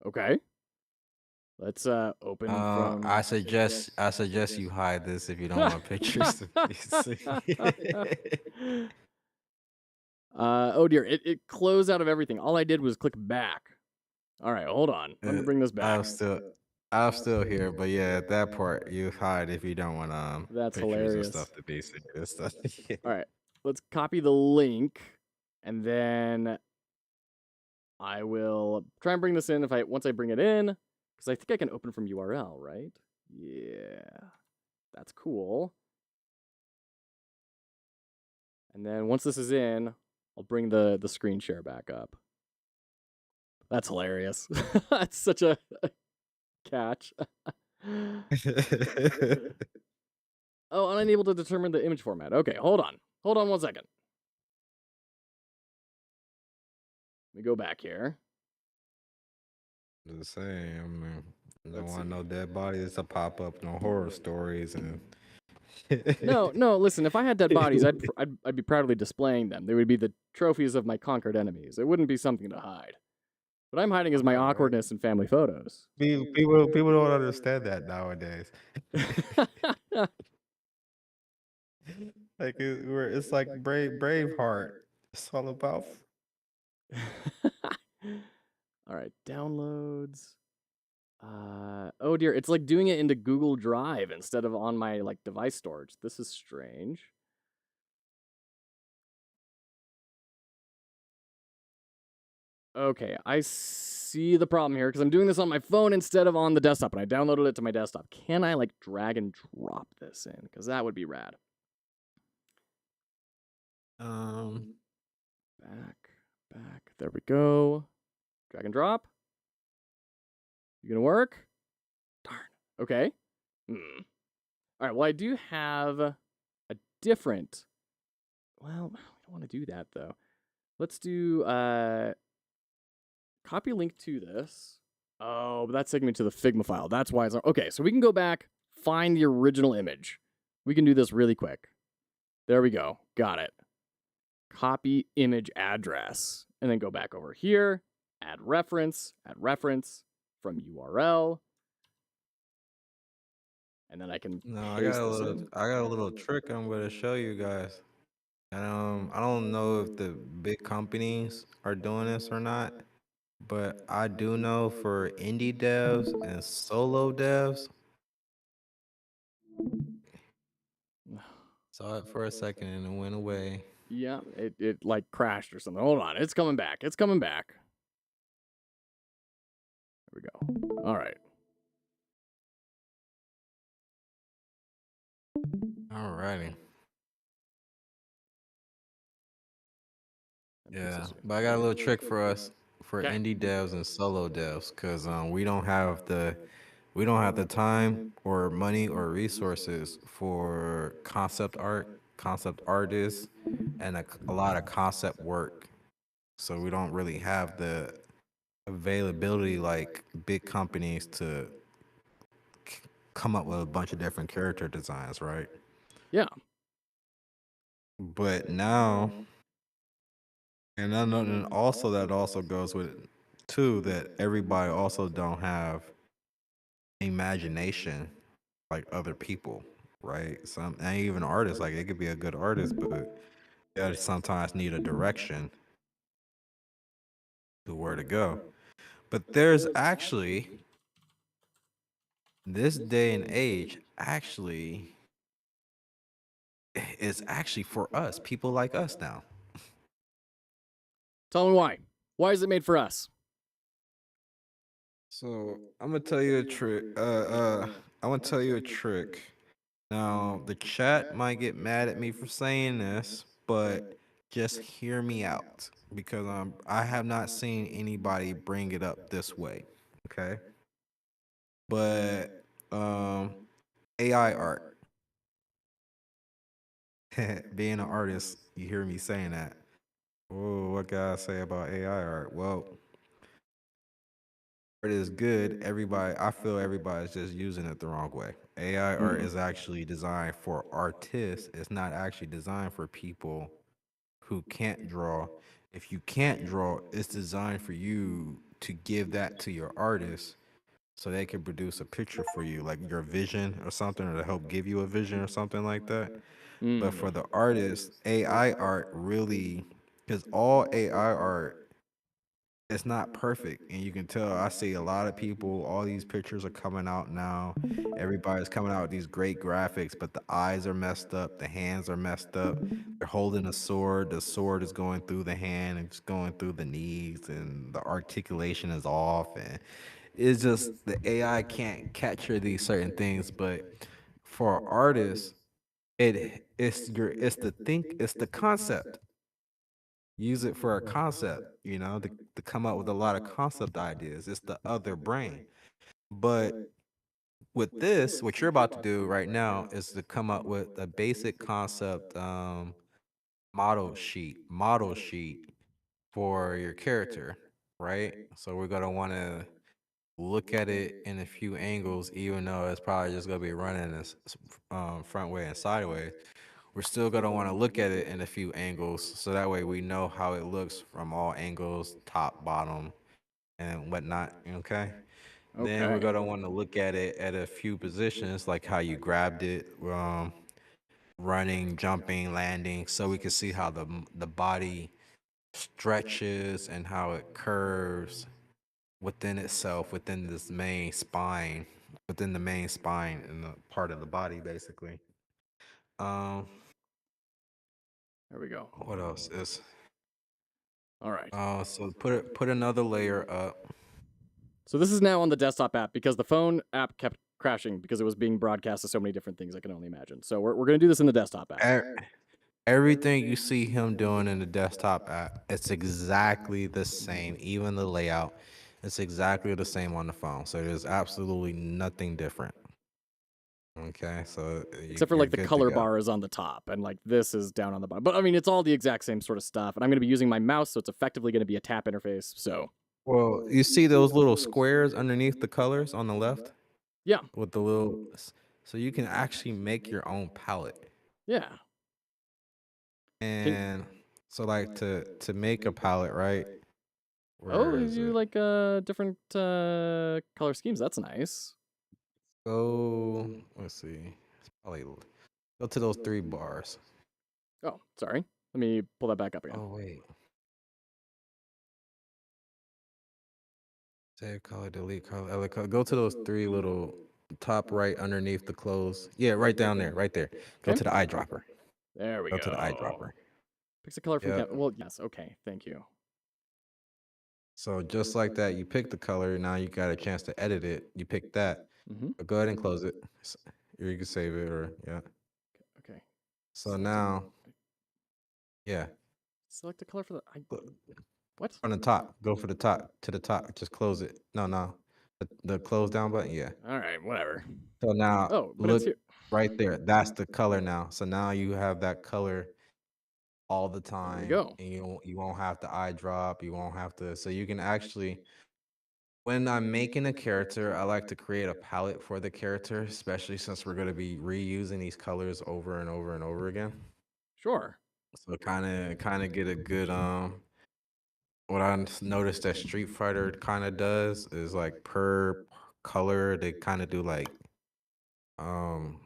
Speaker 1: Okay. Let's open from.
Speaker 2: I suggest you hide this if you don't want pictures to be seen.
Speaker 1: Oh dear, it closed out of everything. All I did was click back. All right, hold on. Let me bring this back.
Speaker 2: I'm still here, but yeah, that part you hide if you don't want
Speaker 1: That's
Speaker 2: pictures and
Speaker 1: hilarious.
Speaker 2: stuff to be seen and stuff.
Speaker 1: All right, let's copy the link, and then I will try and bring this in. Once I bring it in, because I think I can open from URL, right? Yeah, that's cool. And then once this is in, I'll bring the screen share back up. That's hilarious. That's such a catch. Oh, unable to determine the image format. Okay, hold on. Hold on 1 second. Let me go back here.
Speaker 2: Just saying, I mean, don't
Speaker 1: Let's
Speaker 2: want
Speaker 1: see.
Speaker 2: no dead bodies to pop up, no horror stories, and
Speaker 1: No, no. Listen, if I had dead bodies, I'd be proudly displaying them. They would be the trophies of my conquered enemies. It wouldn't be something to hide. What I'm hiding is my
Speaker 2: know, right?
Speaker 1: awkwardness in family photos.
Speaker 2: People don't understand that nowadays. Like it's like Braveheart. It's all about.
Speaker 1: All right, downloads. Oh dear, it's like doing it into Google Drive instead of on my like device storage. This is strange. Okay, I see the problem here because I'm doing this on my phone instead of on the desktop, and I downloaded it to my desktop. Can I like drag and drop this in? Because that would be rad.
Speaker 2: Um,
Speaker 1: Back. There we go. Drag and drop. You gonna work? Darn. Okay. All right. Well, I do have a different. Well, I don't want to do that though. Let's do copy link to this. Oh, but that's taking me to the Figma file. That's why it's not. Okay, so we can go back, find the original image. We can do this really quick. There we go. Got it. Copy image address. And then go back over here, add reference from URL. And then I can
Speaker 2: no,
Speaker 1: paste this in.
Speaker 2: I got a little trick I'm gonna show you guys. And I don't know if the big companies are doing this or not, but I do know for indie devs and solo devs. Saw it for a second and it went away.
Speaker 1: Yeah, it like crashed or something. Hold on, it's coming back. It's coming back. There we go. All right.
Speaker 2: Alrighty. Yeah,
Speaker 1: This is-
Speaker 2: but I got a little trick for us for
Speaker 1: Okay.
Speaker 2: indie devs and solo devs because we don't have the time or money or resources for concept art, concept artists, and a lot of concept work. So we don't really have the availability like big companies to come up with a bunch of different character designs, right?
Speaker 1: Yeah.
Speaker 2: But now, and I know, and also that also goes with too that everybody also don't have imagination like other people, right? Some and even artists, like they could be a good artist, but they sometimes need a direction to where to go. But there's actually this day and age actually is actually for us, people like us now.
Speaker 1: Tell me why. Why is it made for us?
Speaker 2: So I'm gonna tell you a trick. I'm gonna tell you a trick. Now the chat might get mad at me for saying this, but just hear me out because I have not seen anybody bring it up this way. Okay, but AI art. Being an artist, you hear me saying that. Oh, what can I say about AI art? Well, art is good. I feel everybody's just using it the wrong way. AI art is actually designed for artists. It's not actually designed for people who can't draw. If you can't draw, it's designed for you to give that to your artist so they can produce a picture for you, like your vision or something, or to help give you a vision or something like that. But for the artist, AI art really, because all AI art, it's not perfect. And you can tell, I see a lot of people, all these pictures are coming out now. Everybody's coming out with these great graphics, but the eyes are messed up, the hands are messed up. They're holding a sword, the sword is going through the hand and it's going through the knees, and the articulation is off. And it's just the AI can't capture these certain things. But for artists, it's the concept. Use it for a concept, to come up with a lot of concept ideas. It's the other brain. But with this, what you're about to do right now is to come up with a basic concept model sheet for your character, right? So we're gonna want to look at it in a few angles, even though it's probably just gonna be running this front way and sideways. We're still gonna want to look at it in a few angles, so that way we know how it looks from all angles, top, bottom, and whatnot. Okay. Then we're
Speaker 1: Okay.
Speaker 2: gonna want to look at it at a few positions, like how you grabbed it, running, jumping, landing, so we can see how the body stretches and how it curves within itself, within this main spine, within the main spine and the part of the body, basically. Um,
Speaker 1: There we go.
Speaker 2: what else is?
Speaker 1: All right.
Speaker 2: So put another layer up.
Speaker 1: So this is now on the desktop app because the phone app kept crashing because it was being broadcast to so many different things I can only imagine. So we're going to do this in the desktop app.
Speaker 2: Everything you see him doing in the desktop app, it's exactly the same. Even the layout, it's exactly the same on the phone. So there's absolutely nothing different. Okay, so
Speaker 1: Except for
Speaker 2: you're
Speaker 1: like the
Speaker 2: good to
Speaker 1: color
Speaker 2: go.
Speaker 1: bar is on the top and like this is down on the bottom. But I mean, it's all the exact same sort of stuff. And I'm going to be using my mouse, so it's effectively going to be a tap interface. So
Speaker 2: Well, you see those little squares underneath the colors on the left
Speaker 1: yeah,
Speaker 2: with the little, so you can actually make your own palette.
Speaker 1: yeah. Can
Speaker 2: And so like to make a palette, right?
Speaker 1: oh,
Speaker 2: Where
Speaker 1: you
Speaker 2: is
Speaker 1: do
Speaker 2: it?
Speaker 1: like different color schemes. That's nice.
Speaker 2: Go, let's see. It's probably go to those three bars.
Speaker 1: Oh, sorry. Let me pull that back up again.
Speaker 2: Oh wait. Save color, delete color, edit color. Go to those three little top right underneath the clothes. Yeah, right down there, right there. Go
Speaker 1: Okay.
Speaker 2: to the eyedropper.
Speaker 1: There we
Speaker 2: Go to the
Speaker 1: go.
Speaker 2: eyedropper.
Speaker 1: Picks a color from
Speaker 2: Yep.
Speaker 1: well, yes. Okay. Thank you.
Speaker 2: So just like that, you pick the color. Now you got a chance to edit it. You pick that.
Speaker 1: Mm-hmm.
Speaker 2: But go ahead and close it. Or you can save it or yeah.
Speaker 1: Okay.
Speaker 2: So now, yeah.
Speaker 1: Select a color for the.
Speaker 2: Look,
Speaker 1: What?
Speaker 2: on the top, go for the top to the top. Just close it. No. The close down button, yeah.
Speaker 1: All right. Whatever.
Speaker 2: So now
Speaker 1: Oh, but it's
Speaker 2: look
Speaker 1: here.
Speaker 2: right there. That's the color now. So now you have that color all the
Speaker 1: There we
Speaker 2: time,
Speaker 1: go.
Speaker 2: and you won't have to eye drop. You won't have to. So you can actually, when I'm making a character, I like to create a palette for the character, especially since we're going to be reusing these colors over and over and over again.
Speaker 1: Sure.
Speaker 2: So kind of get a good what I noticed that Street Fighter kind of does is like per color they kind of do like um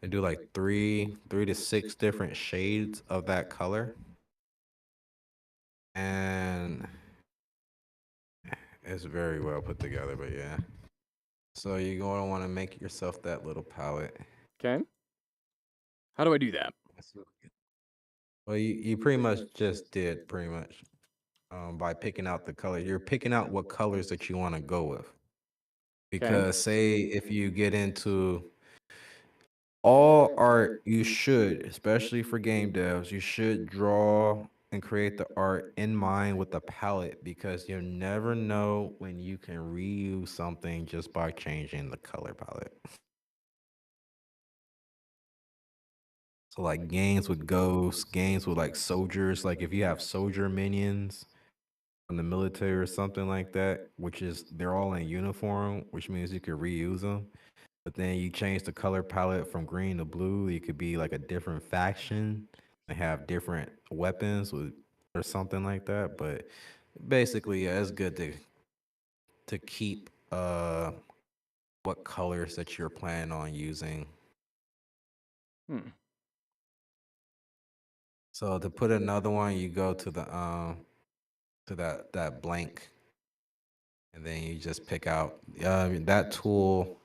Speaker 2: they do like three to six different shades of that color, and it's very well put together. But yeah, so you're gonna want to make yourself that little palette.
Speaker 1: Okay. How do I do that?
Speaker 2: Well, you pretty much just did pretty much by picking out the color. You're picking out what colors that you want to go with.
Speaker 1: Okay.
Speaker 2: Because say if you get into all art, you should, especially for game devs, you should draw and create the art in mind with the palette because you'll never know when you can reuse something just by changing the color palette. So like games with ghosts, games with like soldiers, like if you have soldier minions from the military or something like that, which is they're all in uniform, which means you could reuse them. But then you change the color palette from green to blue, you could be like a different faction and have different weapons with or something like that. But basically, yeah, it's good to keep what colors that you're planning on using.
Speaker 1: Hmm.
Speaker 2: So to put another one, you go to the to that blank, and then you just pick out that tool.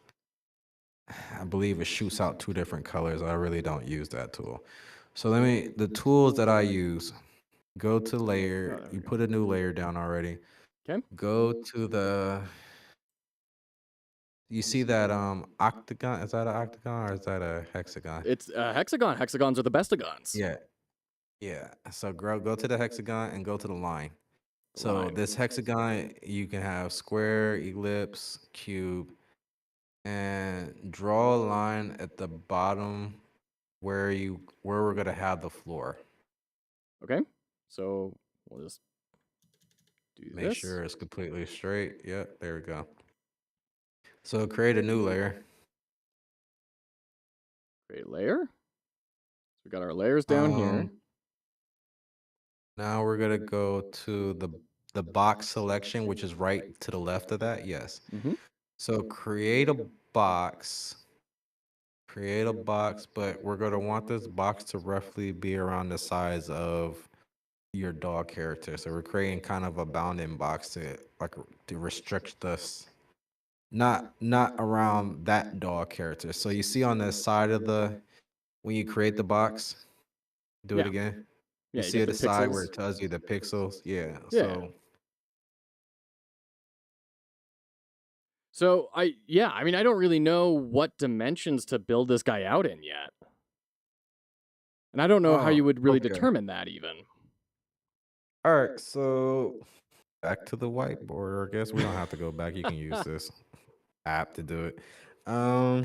Speaker 2: I believe it shoots out two different colors. I really don't use that tool. So the tools that I use, go to
Speaker 1: Oh,
Speaker 2: layer,
Speaker 1: there we
Speaker 2: you
Speaker 1: go.
Speaker 2: put a new layer down already.
Speaker 1: Okay.
Speaker 2: Go to you see that octagon? Is that an octagon or is that a hexagon?
Speaker 1: It's a hexagon. Hexagons are the bestagons.
Speaker 2: Yeah. Yeah. So go to the hexagon and go to the line. So
Speaker 1: Line.
Speaker 2: this hexagon, you can have square, ellipse, cube, and draw a line at the bottom where we're gonna have the floor.
Speaker 1: Okay. So we'll just do
Speaker 2: Make
Speaker 1: this.
Speaker 2: sure it's completely straight. Yep, there we go. So create a new layer.
Speaker 1: Create layer. So we got our layers down here.
Speaker 2: Now we're gonna go to the box selection, which is right to the left of that. Yes.
Speaker 1: Mhm.
Speaker 2: So create a box. Create a box, but we're gonna want this box to roughly be around the size of your dog character. So we're creating kind of a bounding box to restrict us. Not around that dog character. So you see on the side of the when you create the box, do it
Speaker 1: Yeah.
Speaker 2: again. You
Speaker 1: Yeah, you
Speaker 2: see
Speaker 1: get
Speaker 2: at
Speaker 1: the
Speaker 2: the side where
Speaker 1: pixels.
Speaker 2: it tells you the pixels. Yeah.
Speaker 1: Yeah. So I mean I don't really know what dimensions to build this guy out in yet. And I don't know how you would really
Speaker 2: okay.
Speaker 1: determine that even.
Speaker 2: All right, so back to the whiteboard. I guess we don't have to go back. You can use this app to do it. Uh,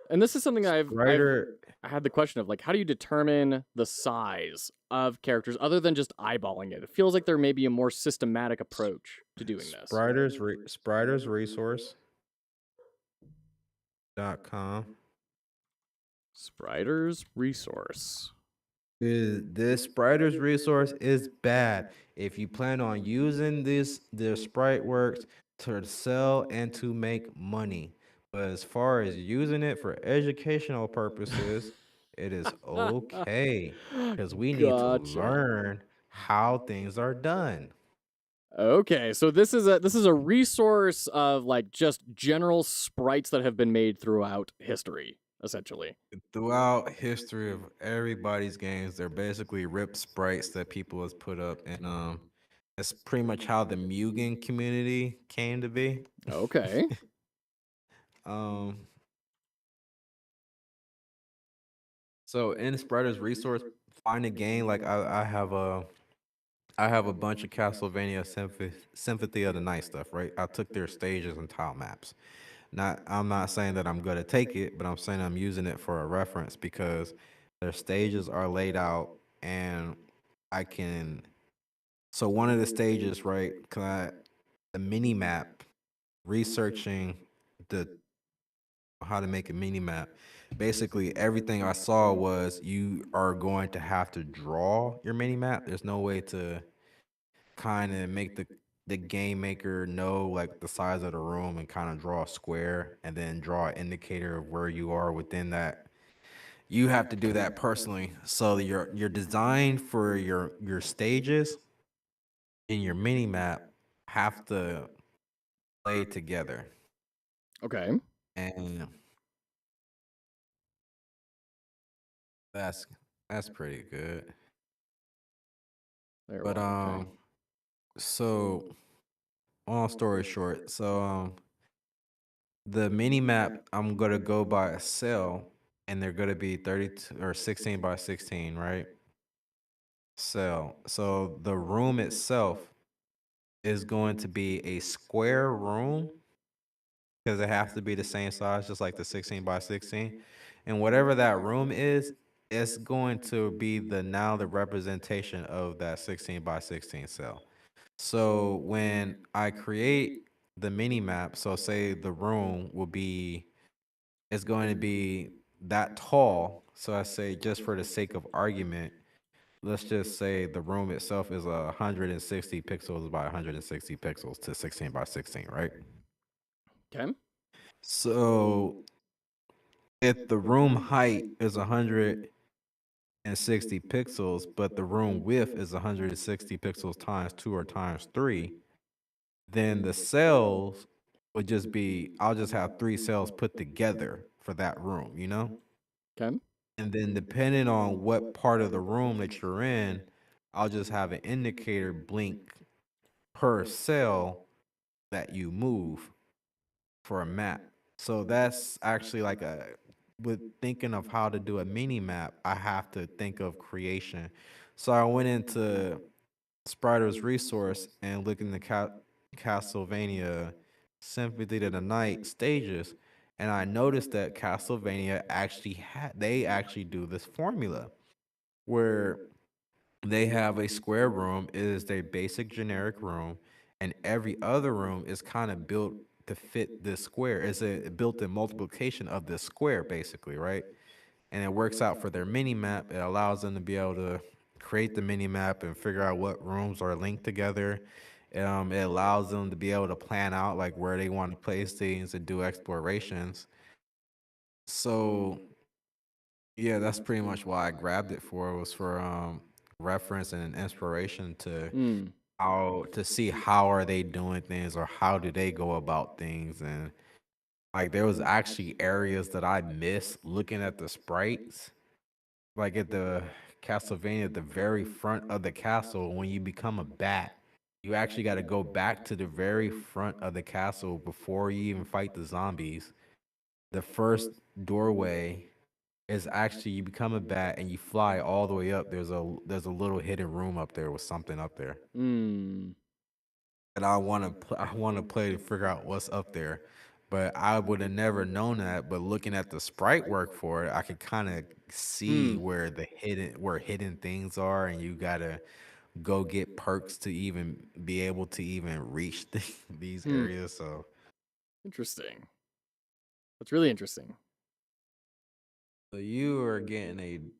Speaker 1: And this is something I've
Speaker 2: Writer.
Speaker 1: I had the question of like how do you determine the size of characters other than just eyeballing it? It feels like there may be a more systematic approach to doing this.
Speaker 2: Spriders Resource.com.
Speaker 1: Spriders resource.
Speaker 2: This Spriders resource is bad. If you plan on using the Sprite Works to sell and to make money. But as far as using it for educational purposes, it is okay. Because we need to
Speaker 1: Gotcha.
Speaker 2: learn how things are done.
Speaker 1: Okay, so this is a resource of like just general sprites that have been made throughout history, essentially.
Speaker 2: Throughout history of everybody's games, they're basically ripped sprites that people has put up, and that's pretty much how the Mugen community came to be.
Speaker 1: Okay.
Speaker 2: um, so in Spreader's resource, find a game like I have a bunch of Castlevania Symphony of the Night stuff, right? I took their stages and tile maps. I'm not saying that I'm going to take it, but I'm saying I'm using it for a reference because their stages are laid out and I can. So one of the stages, right? The mini map, researching the how to make a mini map. Basically, everything I saw was you are going to have to draw your mini map. There's no way to kind of make the game maker know like the size of the room and kind of draw a square and then draw an indicator of where you are within that. You have to do that personally. So your design for your stages and your mini map have to play together.
Speaker 1: Okay.
Speaker 2: And that's that's pretty good.
Speaker 1: There
Speaker 2: But
Speaker 1: okay.
Speaker 2: so long story short, the mini map I'm gonna go by a cell, and they're gonna be 32 or 16 by 16, right? Cell. So the room itself is going to be a square room because it has to be the same size, just like the 16 by 16. And whatever that room is, it's going to be the representation of that 16 by 16 cell. So when I create the mini map, so say the room will be, it's going to be that tall. So I say, just for the sake of argument, let's just say the room itself is 160 pixels by 160 pixels to 16 by 16, right?
Speaker 1: Okay.
Speaker 2: So if the room height is 160 pixels, but the room width is 160 pixels times 2 or times 3, then the cells would just be, I'll just have 3 cells put together for that room, you know?
Speaker 1: Okay.
Speaker 2: And then depending on what part of the room that you're in, I'll just have an indicator blink per cell that you move for a map. So that's actually like with thinking of how to do a mini map, I have to think of creation. So I went into Sprider's resource and looking the Castlevania Symphony of the Night stages, and I noticed that Castlevania actually they actually do this formula. where they have a square room is their basic generic room, and every other room is kind of built to fit this square. It's a built-in multiplication of this square, basically, right? And it works out for their mini map. It allows them to be able to create the mini map and figure out what rooms are linked together. It allows them to be able to plan out like where they want to place things and do explorations. So yeah, that's pretty much why I grabbed it for. It was for reference and inspiration to
Speaker 1: Mm.
Speaker 2: how to see how are they doing things or how do they go about things. And like there was actually areas that I missed looking at the sprites, like at the Castlevania, at the very front of the castle. When you become a bat, you actually got to go back to the very front of the castle before you even fight the zombies. The first doorway is actually you become a bat and you fly all the way up. There's a little hidden room up there with something up there,
Speaker 1: Mm.
Speaker 2: and I want to play to figure out what's up there. But I would have never known that. But looking at the sprite work for it, I could kind of see
Speaker 1: Mm.
Speaker 2: where hidden things are, and you gotta go get perks to even be able to even reach these
Speaker 1: Hmm.
Speaker 2: areas. So,
Speaker 1: Interesting. That's really interesting.
Speaker 2: so you are getting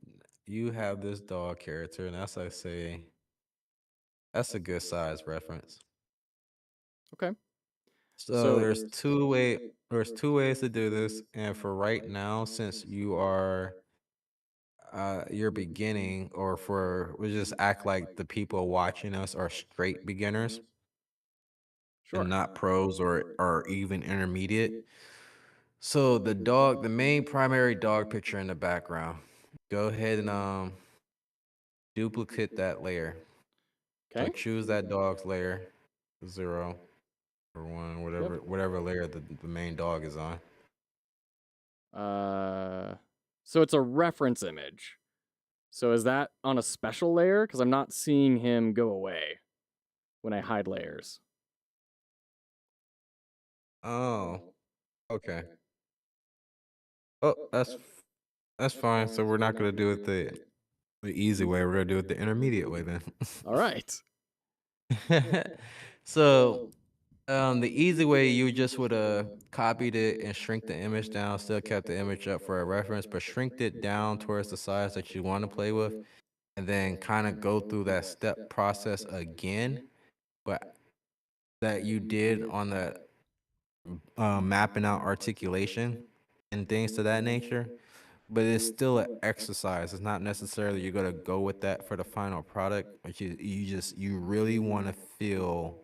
Speaker 2: you have this dog character, and that's I say that's a good size reference.
Speaker 1: Okay.
Speaker 2: So
Speaker 1: So,
Speaker 2: there's two ways to do this, and for right now, since you are you're beginning, or for we just act like the people watching us are straight beginners and
Speaker 1: sure.
Speaker 2: not pros or even intermediate. So the main primary dog picture in the background. Go ahead and duplicate that layer. So
Speaker 1: Okay.
Speaker 2: choose that dog's layer, 0 or 1,
Speaker 1: Yep.
Speaker 2: whatever layer the main dog is on.
Speaker 1: Uh, so it's a reference image. So is that on a special layer? Because I'm not seeing him go away when I hide layers.
Speaker 2: Oh, okay. Oh, that's fine. So we're not gonna do it the easy way. We're gonna do it the intermediate way then.
Speaker 1: All right.
Speaker 2: So the easy way you just would have copied it and shrink the image down, still kept the image up for a reference, but shrinked it down towards the size that you want to play with, and then kind of go through that step process again, but that you did on the mapping out articulation and things to that nature. But it's still an exercise. It's not necessarily you're gonna go with that for the final product, but you really want to feel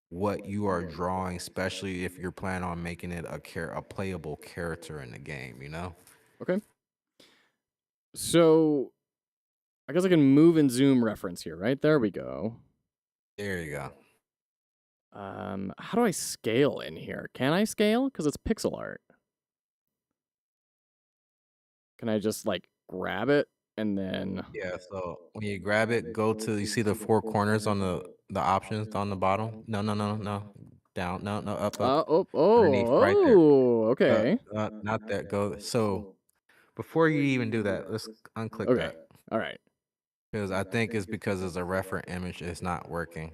Speaker 2: what you are drawing, especially if you're planning on making it a playable character in the game. You know.
Speaker 1: Okay. So I guess I can move and zoom reference here, right? There we go.
Speaker 2: There you go.
Speaker 1: How do I scale in here? Can I scale? Because it's pixel art. Can I just like grab it and then?
Speaker 2: Yeah. So when you grab it, go to you see the four corners on the options on the bottom. No, no, no, no. Down. No, no. Up, up.
Speaker 1: Oh,
Speaker 2: Underneath, right there.
Speaker 1: okay.
Speaker 2: Not that. Go. So before you even do that, let's unclick
Speaker 1: Okay.
Speaker 2: that.
Speaker 1: All right.
Speaker 2: Because I think it's because it's a referent image, it's not working.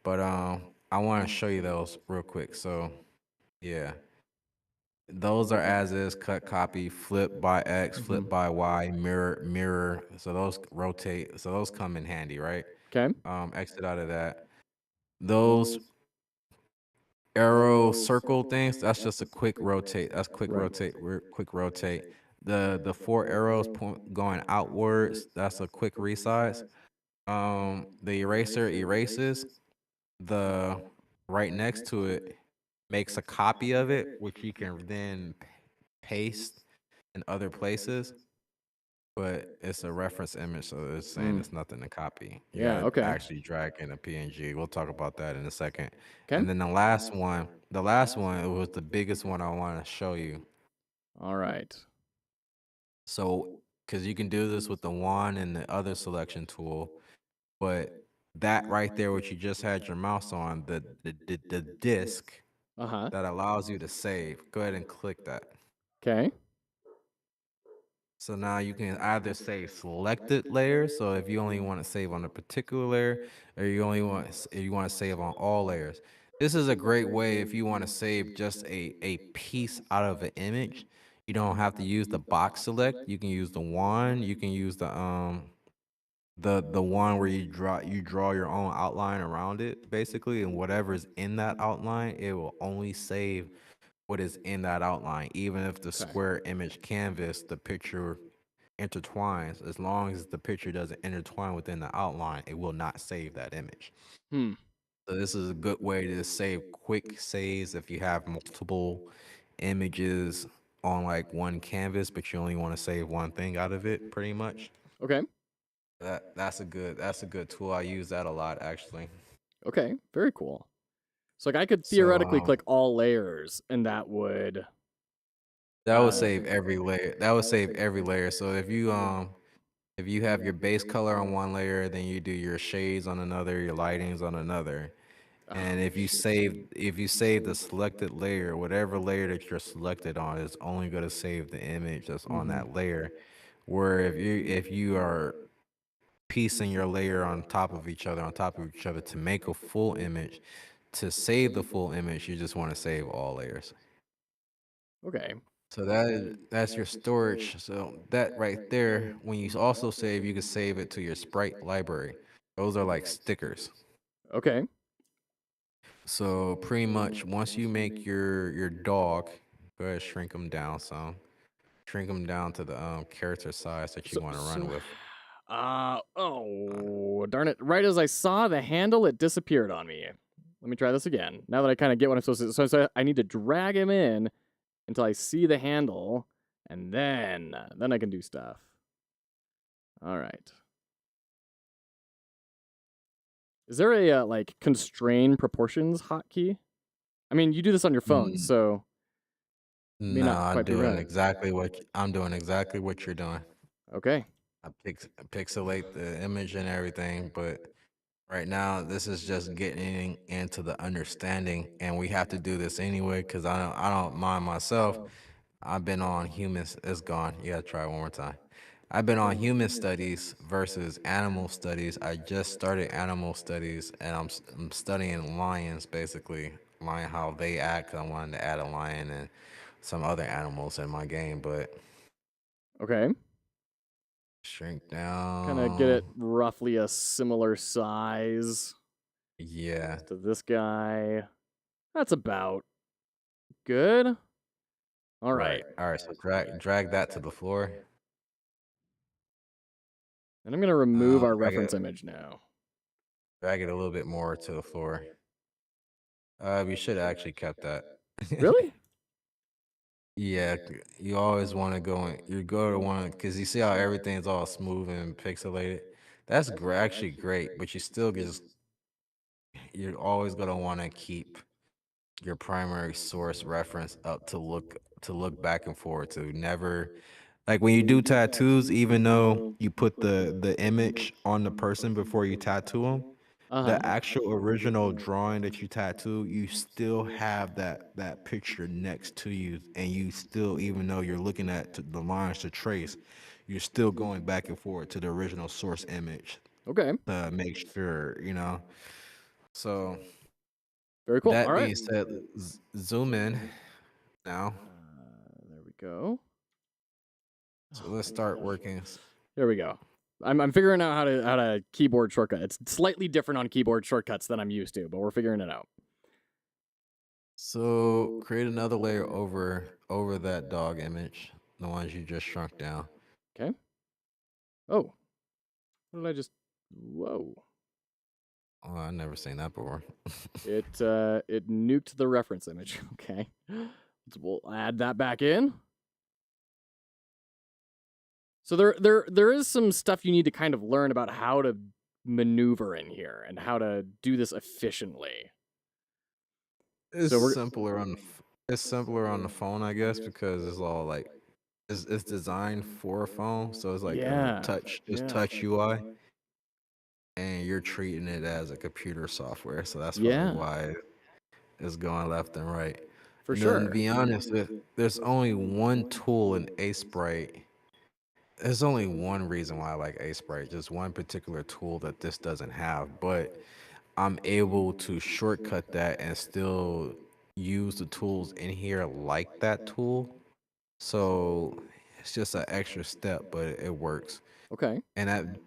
Speaker 2: But I want to show you those real quick. So yeah, those are as is, cut, copy, flip by X, flip by Y, mirror, mirror. So those rotate. So those come in handy, right?
Speaker 1: Okay.
Speaker 2: Exit out of that. Those arrow circle things, that's just a quick rotate. That's quick
Speaker 1: Right.
Speaker 2: rotate, quick rotate. The four arrows going outwards, that's a quick resize. The eraser erases the right next to it, makes a copy of it, which you can then paste in other places. But it's a reference image, so it's saying
Speaker 1: Mm.
Speaker 2: it's nothing to copy. You
Speaker 1: Yeah.
Speaker 2: gotta
Speaker 1: Okay.
Speaker 2: actually drag in a PNG. We'll talk about that in a second.
Speaker 1: Okay.
Speaker 2: And then the last one, it was the biggest one I want to show you.
Speaker 1: All right.
Speaker 2: So, because you can do this with the wand and the other selection tool, but that right there, what you just had your mouse on, the disc
Speaker 1: Uh huh.
Speaker 2: that allows you to save. Go ahead and click that.
Speaker 1: Okay.
Speaker 2: So now you can either save selected layers. So if you only want to save on a particular layer, or you want to save on all layers. This is a great way if you want to save just a piece out of an image. You don't have to use the box select. You can use the wand. You can use the one where you draw your own outline around it basically, and whatever's in that outline, it will only save what is in that outline, even if the
Speaker 1: Okay.
Speaker 2: square image canvas, the picture intertwines. As long as the picture doesn't intertwine within the outline, it will not save that image.
Speaker 1: Hmm.
Speaker 2: So this is a good way to save quick saves if you have multiple images on like one canvas, but you only want to save one thing out of it, pretty much.
Speaker 1: Okay.
Speaker 2: That's a good tool. I use that a lot actually.
Speaker 1: Okay. Very cool. So like I could
Speaker 2: So
Speaker 1: theoretically click all layers, and that would.
Speaker 2: that would save every layer. That would save every layer. So if you have your base color on one layer, then you do your shades on another, your lightings on another.
Speaker 1: Uh-huh.
Speaker 2: And if you save the selected layer, whatever layer that you're selected on is only going to save the image that's on
Speaker 1: Mhm.
Speaker 2: that layer. Where if you are piecing your layer on top of each other to make a full image, to save the full image, you just want to save all layers.
Speaker 1: Okay.
Speaker 2: So that's your storage. So that right there, when you also save, you can save it to your sprite library. Those are like stickers.
Speaker 1: Okay.
Speaker 2: So pretty much once you make your dog, go ahead shrink them down some. Shrink them down to the character size that you
Speaker 1: So
Speaker 2: want to run
Speaker 1: so.
Speaker 2: with.
Speaker 1: Oh darn it! Right as I saw the handle, it disappeared on me. Let me try this again. Now that I kind of get what I'm supposed to. So I need to drag him in until I see the handle, and then I can do stuff. All right. Is there a like constrain proportions hotkey? I mean, you do this on your phone,
Speaker 2: Mm,
Speaker 1: so it may
Speaker 2: no,
Speaker 1: not quite be right.
Speaker 2: I'm doing exactly what you're doing.
Speaker 1: Okay.
Speaker 2: Pixelate the image and everything, but right now this is just getting into the understanding, and we have to do this anyway because I don't mind myself. I've been on humans. It's gone. You gotta try it one more time. I've been on human studies versus animal studies. I just started animal studies, and I'm studying lions basically, lion how they act. I wanted to add a lion and some other animals in my game, but
Speaker 1: Okay.
Speaker 2: shrink
Speaker 1: Kind of get
Speaker 2: down.
Speaker 1: it roughly a similar size
Speaker 2: Yeah.
Speaker 1: to this guy. That's about good. All
Speaker 2: Right.
Speaker 1: right.
Speaker 2: All right. So drag that to the floor.
Speaker 1: And I'm going to remove our
Speaker 2: Drag
Speaker 1: reference
Speaker 2: it
Speaker 1: image now.
Speaker 2: drag it a little bit more to the floor. We should have actually kept that.
Speaker 1: Really?
Speaker 2: Yeah, you always want to you go to one because you see how everything's all smooth and pixelated. That's actually great, but you're always gonna want to keep your primary source reference up to look back and forward to. Never like when you do tattoos, even though you put the image on the person before you tattoo them,
Speaker 1: Uh-huh.
Speaker 2: the actual original drawing that you tattoo, you still have that picture next to you, and you still, even though you're looking at the lines to trace, you're still going back and forth to the original source image
Speaker 1: Okay.
Speaker 2: to make sure. So
Speaker 1: Very cool. All
Speaker 2: that
Speaker 1: right.
Speaker 2: being said, zoom in now.
Speaker 1: There we go.
Speaker 2: So let's start working.
Speaker 1: There we go. I'm figuring out how to keyboard shortcut. It's slightly different on keyboard shortcuts than I'm used to, but we're figuring it out.
Speaker 2: So create another layer over that dog image, the ones you just shrunk down.
Speaker 1: Okay. Oh, what did I just? Whoa!
Speaker 2: Oh, I've never seen that before.
Speaker 1: It nuked the reference image. Okay. We'll add that back in. So there is some stuff you need to kind of learn about how to maneuver in here and how to do this efficiently.
Speaker 2: It's
Speaker 1: So we're
Speaker 2: simpler on it's simpler on the phone, I guess, because it's all like it's designed for a phone, so it's like
Speaker 1: yeah
Speaker 2: just
Speaker 1: yeah
Speaker 2: touch UI, and you're treating it as a computer software, so that's probably
Speaker 1: yeah
Speaker 2: why it's going left and right.
Speaker 1: for
Speaker 2: And then to
Speaker 1: sure.
Speaker 2: be honest, there's only one tool in Sprite there's only one reason why I like Sprite, just one particular tool that this doesn't have, but I'm able to shortcut that and still use the tools in here like that tool. So it's just an extra step, but it works.
Speaker 1: Okay.
Speaker 2: And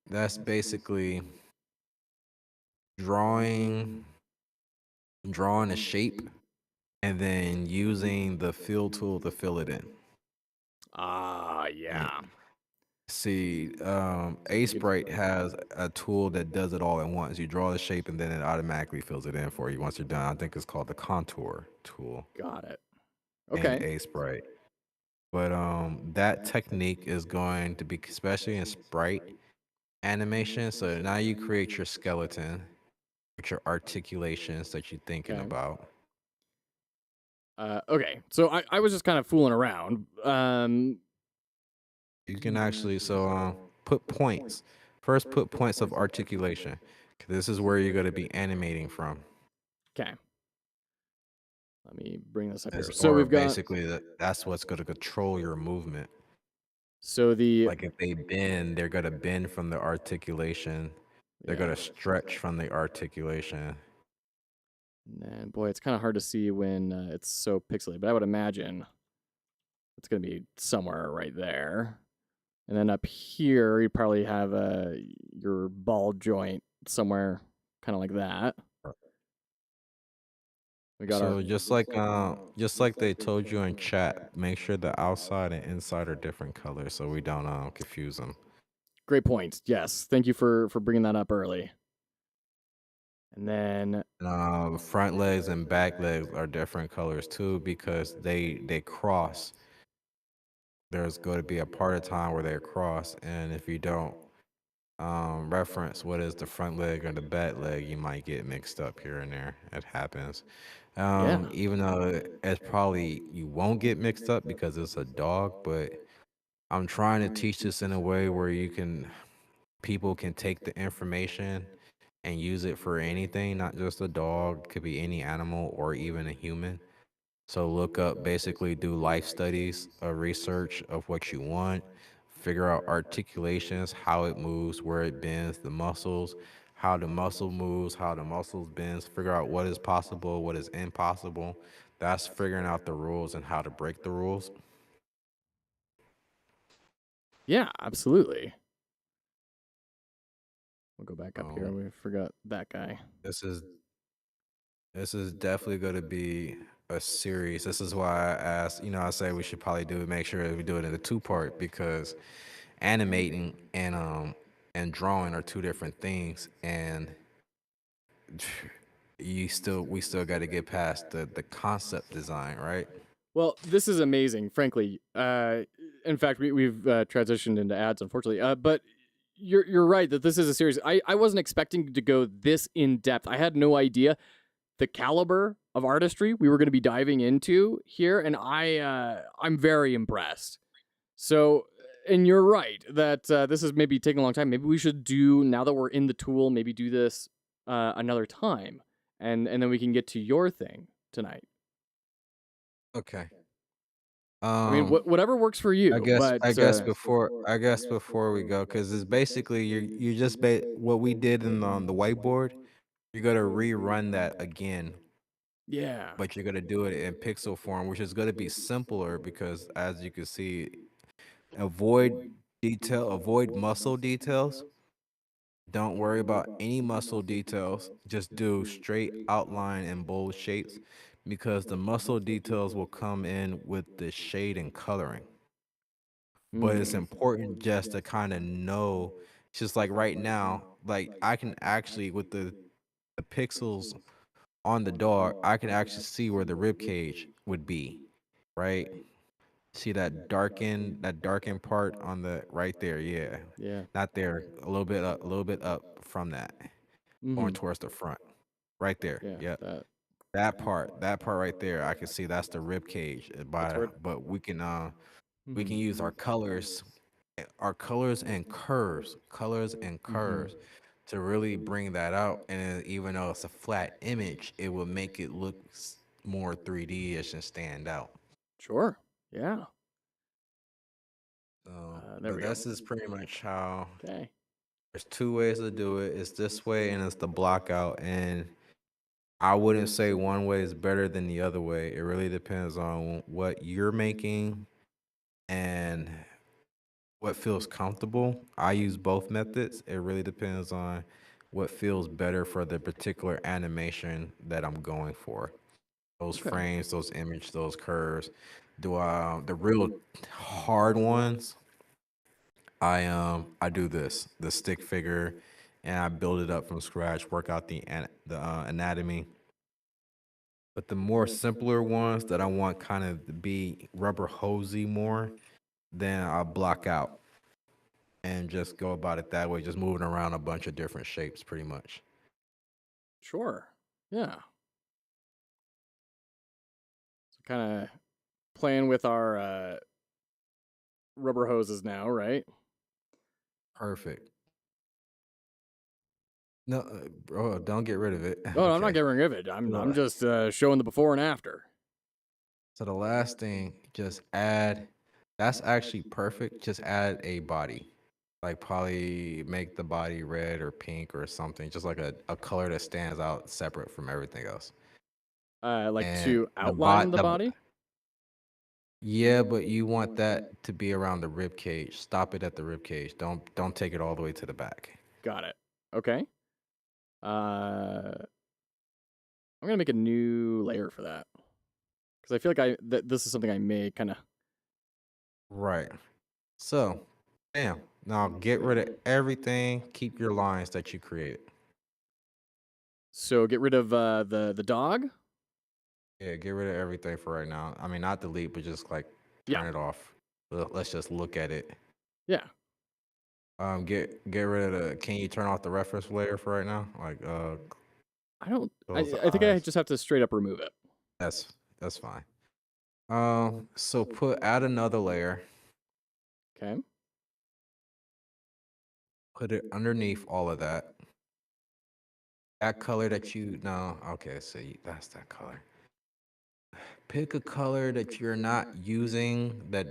Speaker 2: that's basically drawing drawing a shape and then using the fill tool to fill it in.
Speaker 1: Ah,
Speaker 2: Mm.
Speaker 1: yeah.
Speaker 2: See, Sprite has a tool that does it all at once. You draw the shape and then it automatically fills it in for you once you're done. I think it's called the contour tool
Speaker 1: Got it.
Speaker 2: in
Speaker 1: Okay.
Speaker 2: Sprite. But that technique is going to be especially in Sprite animation. So now you create your skeleton with your articulations that you're thinking
Speaker 1: Okay.
Speaker 2: about.
Speaker 1: Okay. So I was just kind of fooling around.
Speaker 2: You can actually put points. First, put points of articulation. 'Cause this is where you're going to be animating from.
Speaker 1: Okay. Let me bring this up here.
Speaker 2: As,
Speaker 1: So
Speaker 2: or
Speaker 1: we've got
Speaker 2: basically, that's what's going to control your movement.
Speaker 1: so the
Speaker 2: Like if they bend, they're going to bend from the articulation. They're going
Speaker 1: yeah.
Speaker 2: to stretch from the articulation.
Speaker 1: And boy, it's kind of hard to see when it's so pixelated, but I would imagine it's going to be somewhere right there. And then up here, you probably have your ball joint somewhere, kind of like that. We got our
Speaker 2: So just like they told you in chat, make sure the outside and inside are different colors so we don't confuse them.
Speaker 1: great point. Yes, thank you for bringing that up early. And then
Speaker 2: Front legs and back legs are different colors too because they cross. There's going to be a part of time where they cross, and if you don't reference what is the front leg or the back leg, you might get mixed up here and there. It happens.
Speaker 1: yeah,
Speaker 2: Even though it's probably you won't get mixed up because it's a dog, but I'm trying to teach this in a way where people can take the information and use it for anything, not just a dog, could be any animal or even a human. So look up, basically do life studies, research of what you want, figure out articulations, how it moves, where it bends, the muscles, how the muscle moves, how the muscles bends, figure out what is possible, what is impossible. That's figuring out the rules and how to break the rules.
Speaker 1: yeah, absolutely. We'll go back up here.
Speaker 2: Um,
Speaker 1: We forgot that guy.
Speaker 2: this is this is definitely going to be a series. This is why I asked, I say we should probably make sure we do it in a two-part because animating and drawing are two different things, and we still got to get past the concept design, right?
Speaker 1: Well, this is amazing, frankly. In fact, we've transitioned into ads, unfortunately. But you're right that this is a series. I wasn't expecting to go this in depth. I had no idea the caliber of artistry we were going to be diving into here, and I'm very impressed. So, and you're right that this is maybe taking a long time. Maybe we should do now that we're in the tool. Maybe do this another time, and then we can get to your thing tonight.
Speaker 2: Okay.
Speaker 1: I mean,
Speaker 2: Um,
Speaker 1: whatever works for you.
Speaker 2: I
Speaker 1: But
Speaker 2: guess before we go, because it's basically you just what we did on the whiteboard. You're gonna rerun that again,
Speaker 1: yeah,
Speaker 2: but you're gonna do it in pixel form, which is gonna be simpler because, as you can see, avoid muscle details. Don't worry about any muscle details. Just do straight outline and bold shapes because the muscle details will come in with the shade and coloring. But it's important just to kind of know, just like right now, like I can actually, with the pixels on the dog, I can actually see where the rib cage would be, right? See that darkened part on the right there, yeah.
Speaker 1: yeah.
Speaker 2: Not there, a little bit up from that, going
Speaker 1: Mm-hmm.
Speaker 2: towards the front. Right there.
Speaker 1: Yeah,
Speaker 2: Yep.
Speaker 1: that
Speaker 2: That part right there, I can see that's the rib cage.
Speaker 1: that's where.
Speaker 2: But we
Speaker 1: Mm-hmm.
Speaker 2: can use colors and
Speaker 1: Mm-hmm.
Speaker 2: curves to really bring that out. And then even though it's a flat image, it will make it look more 3D-ish and stand out.
Speaker 1: Sure. Yeah.
Speaker 2: So
Speaker 1: There
Speaker 2: But
Speaker 1: we go.
Speaker 2: this is pretty much how.
Speaker 1: Okay.
Speaker 2: There's two ways to do it. It's this way and it's the block out. And I wouldn't say one way is better than the other way. It really depends on what you're making and what feels comfortable. I use both methods. It really depends on what feels better for the particular animation that I'm going for. Those
Speaker 1: Okay.
Speaker 2: frames, those images, those curves. Do I the real hard ones? I do the stick figure, and I build it up from scratch. Work out the anatomy. But the more simpler ones that I want kind of to be rubber hosey more, then I'll block out and just go about it that way, just moving around a bunch of different shapes pretty much.
Speaker 1: Sure. Yeah. So kind of playing with our rubber hoses now, right?
Speaker 2: Perfect. No, bro, don't get rid of it.
Speaker 1: No, I'm not
Speaker 2: Okay.
Speaker 1: getting rid of it. I'm
Speaker 2: Well,
Speaker 1: just showing the before and after.
Speaker 2: so the last thing, just add, that's actually perfect. Just add a body. Like probably make the body red or pink or something, just like a color that stands out separate from everything else.
Speaker 1: Like
Speaker 2: And
Speaker 1: to
Speaker 2: the
Speaker 1: outline
Speaker 2: bot
Speaker 1: the
Speaker 2: the
Speaker 1: body.
Speaker 2: yeah, but you want that to be around the rib cage. Stop it at the rib cage. Don't take it all the way to the back.
Speaker 1: Got it. Okay. I'm gonna make a new layer for that because I feel like this is something I may kind of.
Speaker 2: Right. So, bam. Now get rid of everything. Keep your lines that you created.
Speaker 1: So get rid of the dog.
Speaker 2: Yeah, get rid of everything for right now. I mean, not delete, but just like
Speaker 1: Yeah.
Speaker 2: turn it off. Let's just look at it.
Speaker 1: Yeah.
Speaker 2: Get rid of the. Can you turn off the reference layer for right now? Like
Speaker 1: I don't.
Speaker 2: close the
Speaker 1: I think I
Speaker 2: eyes.
Speaker 1: just have to straight up remove it.
Speaker 2: That's fine. So add another layer.
Speaker 1: Okay.
Speaker 2: Put it underneath all of that. That color that you no. Okay, so that's that color. Pick a color that you're not using that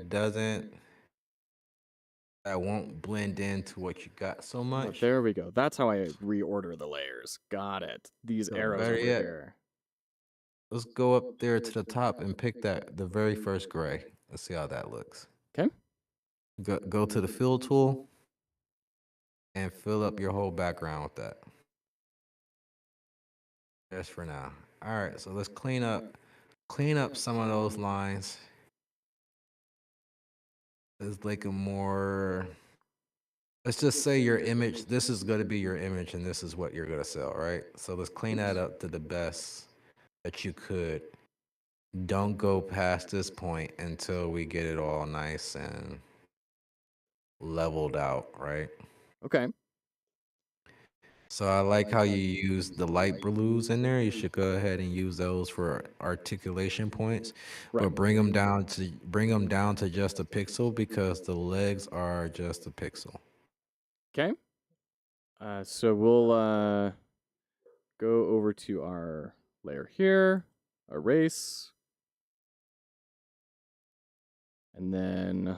Speaker 2: won't blend into what you got so
Speaker 1: Oh,
Speaker 2: much.
Speaker 1: there we go. That's how I reorder the layers. Got it. These
Speaker 2: So
Speaker 1: arrows
Speaker 2: better
Speaker 1: over
Speaker 2: yet,
Speaker 1: here.
Speaker 2: let's go up there to the top and pick the very first gray. Let's see how that looks.
Speaker 1: Okay.
Speaker 2: Go to the fill tool and fill up your whole background with that. Just for now. All right, so let's clean up some of those lines. Let's make them more. Let's just say your image. This is going to be your image, and this is what you're going to sell, right? So let's clean that up to the best that you could. Don't go past this point until we get it all nice and leveled out, right?
Speaker 1: Okay.
Speaker 2: So I like how you use the light blues in there. You should go ahead and use those for articulation points,
Speaker 1: Right.
Speaker 2: but bring them down to just a pixel because the legs are just a pixel.
Speaker 1: Okay. So we'll go over to our layer here, erase, and then.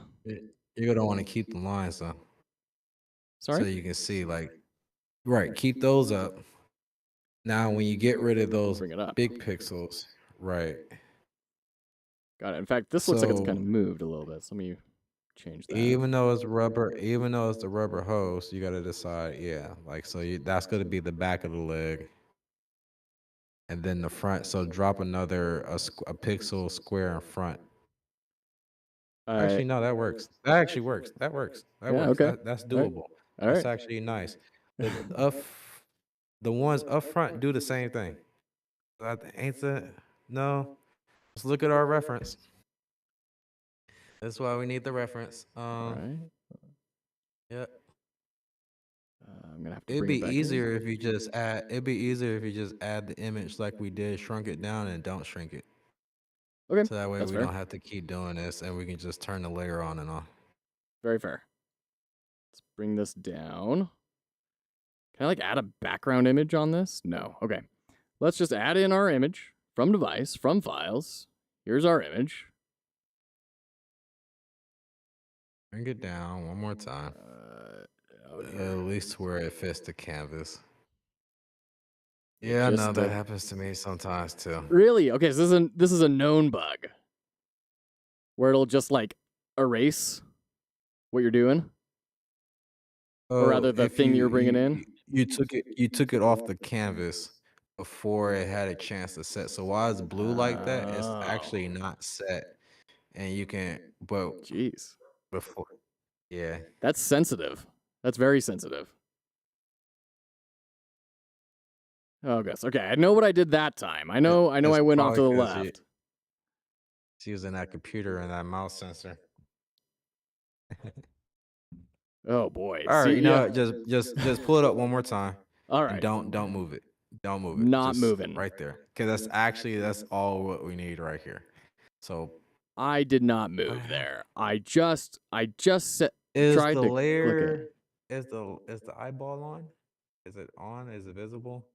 Speaker 2: You're gonna want to keep the lines though, so
Speaker 1: Sorry.
Speaker 2: you can see like right. Keep those up. Now, when you get rid of those
Speaker 1: Bring it up.
Speaker 2: big pixels, right?
Speaker 1: Got it. In fact, this looks like it's kind of
Speaker 2: So
Speaker 1: moved a little bit. So let me change that.
Speaker 2: even though it's the rubber hose, you got to decide, yeah, like so that's going to be the back of the leg, and then the front. So drop another a pixel square in front. Actually, no, that works. That actually works. That works. That
Speaker 1: Yeah.
Speaker 2: works.
Speaker 1: Okay.
Speaker 2: That's
Speaker 1: All right.
Speaker 2: doable.
Speaker 1: All
Speaker 2: That's
Speaker 1: right.
Speaker 2: actually nice. The up, the ones up front do the same thing. Ain't that? No. Let's look at our reference. That's why we need the reference.
Speaker 1: All right.
Speaker 2: Yeah.
Speaker 1: I'm gonna have to
Speaker 2: It'd
Speaker 1: bring
Speaker 2: be
Speaker 1: it back
Speaker 2: easier if you just add. It'd be easier if you just add the image like we did, shrunk it down, and don't shrink it.
Speaker 1: in. Okay.
Speaker 2: So that way
Speaker 1: That's
Speaker 2: we
Speaker 1: fair.
Speaker 2: don't have to keep doing this, and we can just turn the layer on and off.
Speaker 1: Very fair. Let's bring this down. Can I like add a background image on this? No. Okay. Let's just add in our image from device, from files. Here's our image.
Speaker 2: Bring it down one more time.
Speaker 1: Oh
Speaker 2: At
Speaker 1: dear.
Speaker 2: least where it fits the canvas.
Speaker 1: It
Speaker 2: Yeah, I know
Speaker 1: just
Speaker 2: that happens to me sometimes too.
Speaker 1: really okay. So this is a known bug where it'll just like erase what you're doing, or
Speaker 2: Oh,
Speaker 1: rather the
Speaker 2: if
Speaker 1: thing
Speaker 2: you
Speaker 1: you were bringing
Speaker 2: you
Speaker 1: in.
Speaker 2: you you took it off the canvas before it had a chance to set. So why it's blue like that? It's
Speaker 1: Oh,
Speaker 2: actually not set, and you can. But
Speaker 1: jeez,
Speaker 2: before, yeah,
Speaker 1: that's sensitive. That's very sensitive. Oh, gosh. Okay, I know what I did that time. I
Speaker 2: it,
Speaker 1: know. I know.
Speaker 2: it's
Speaker 1: I went off to
Speaker 2: probably
Speaker 1: the
Speaker 2: because you
Speaker 1: left.
Speaker 2: it's using that computer and that mouse sensor.
Speaker 1: Oh boy.
Speaker 2: All right,
Speaker 1: See,
Speaker 2: you know
Speaker 1: yeah.
Speaker 2: what? Just pull it up one more time,
Speaker 1: All
Speaker 2: and
Speaker 1: right.
Speaker 2: don't move it. Don't move it.
Speaker 1: Not
Speaker 2: Just
Speaker 1: moving.
Speaker 2: right there, because that's all what we need right here. So
Speaker 1: I did not
Speaker 2: what
Speaker 1: move
Speaker 2: happened?
Speaker 1: there. I just
Speaker 2: Is
Speaker 1: tried
Speaker 2: the
Speaker 1: to click it.
Speaker 2: layer is the eyeball on? Is it on? Is it visible?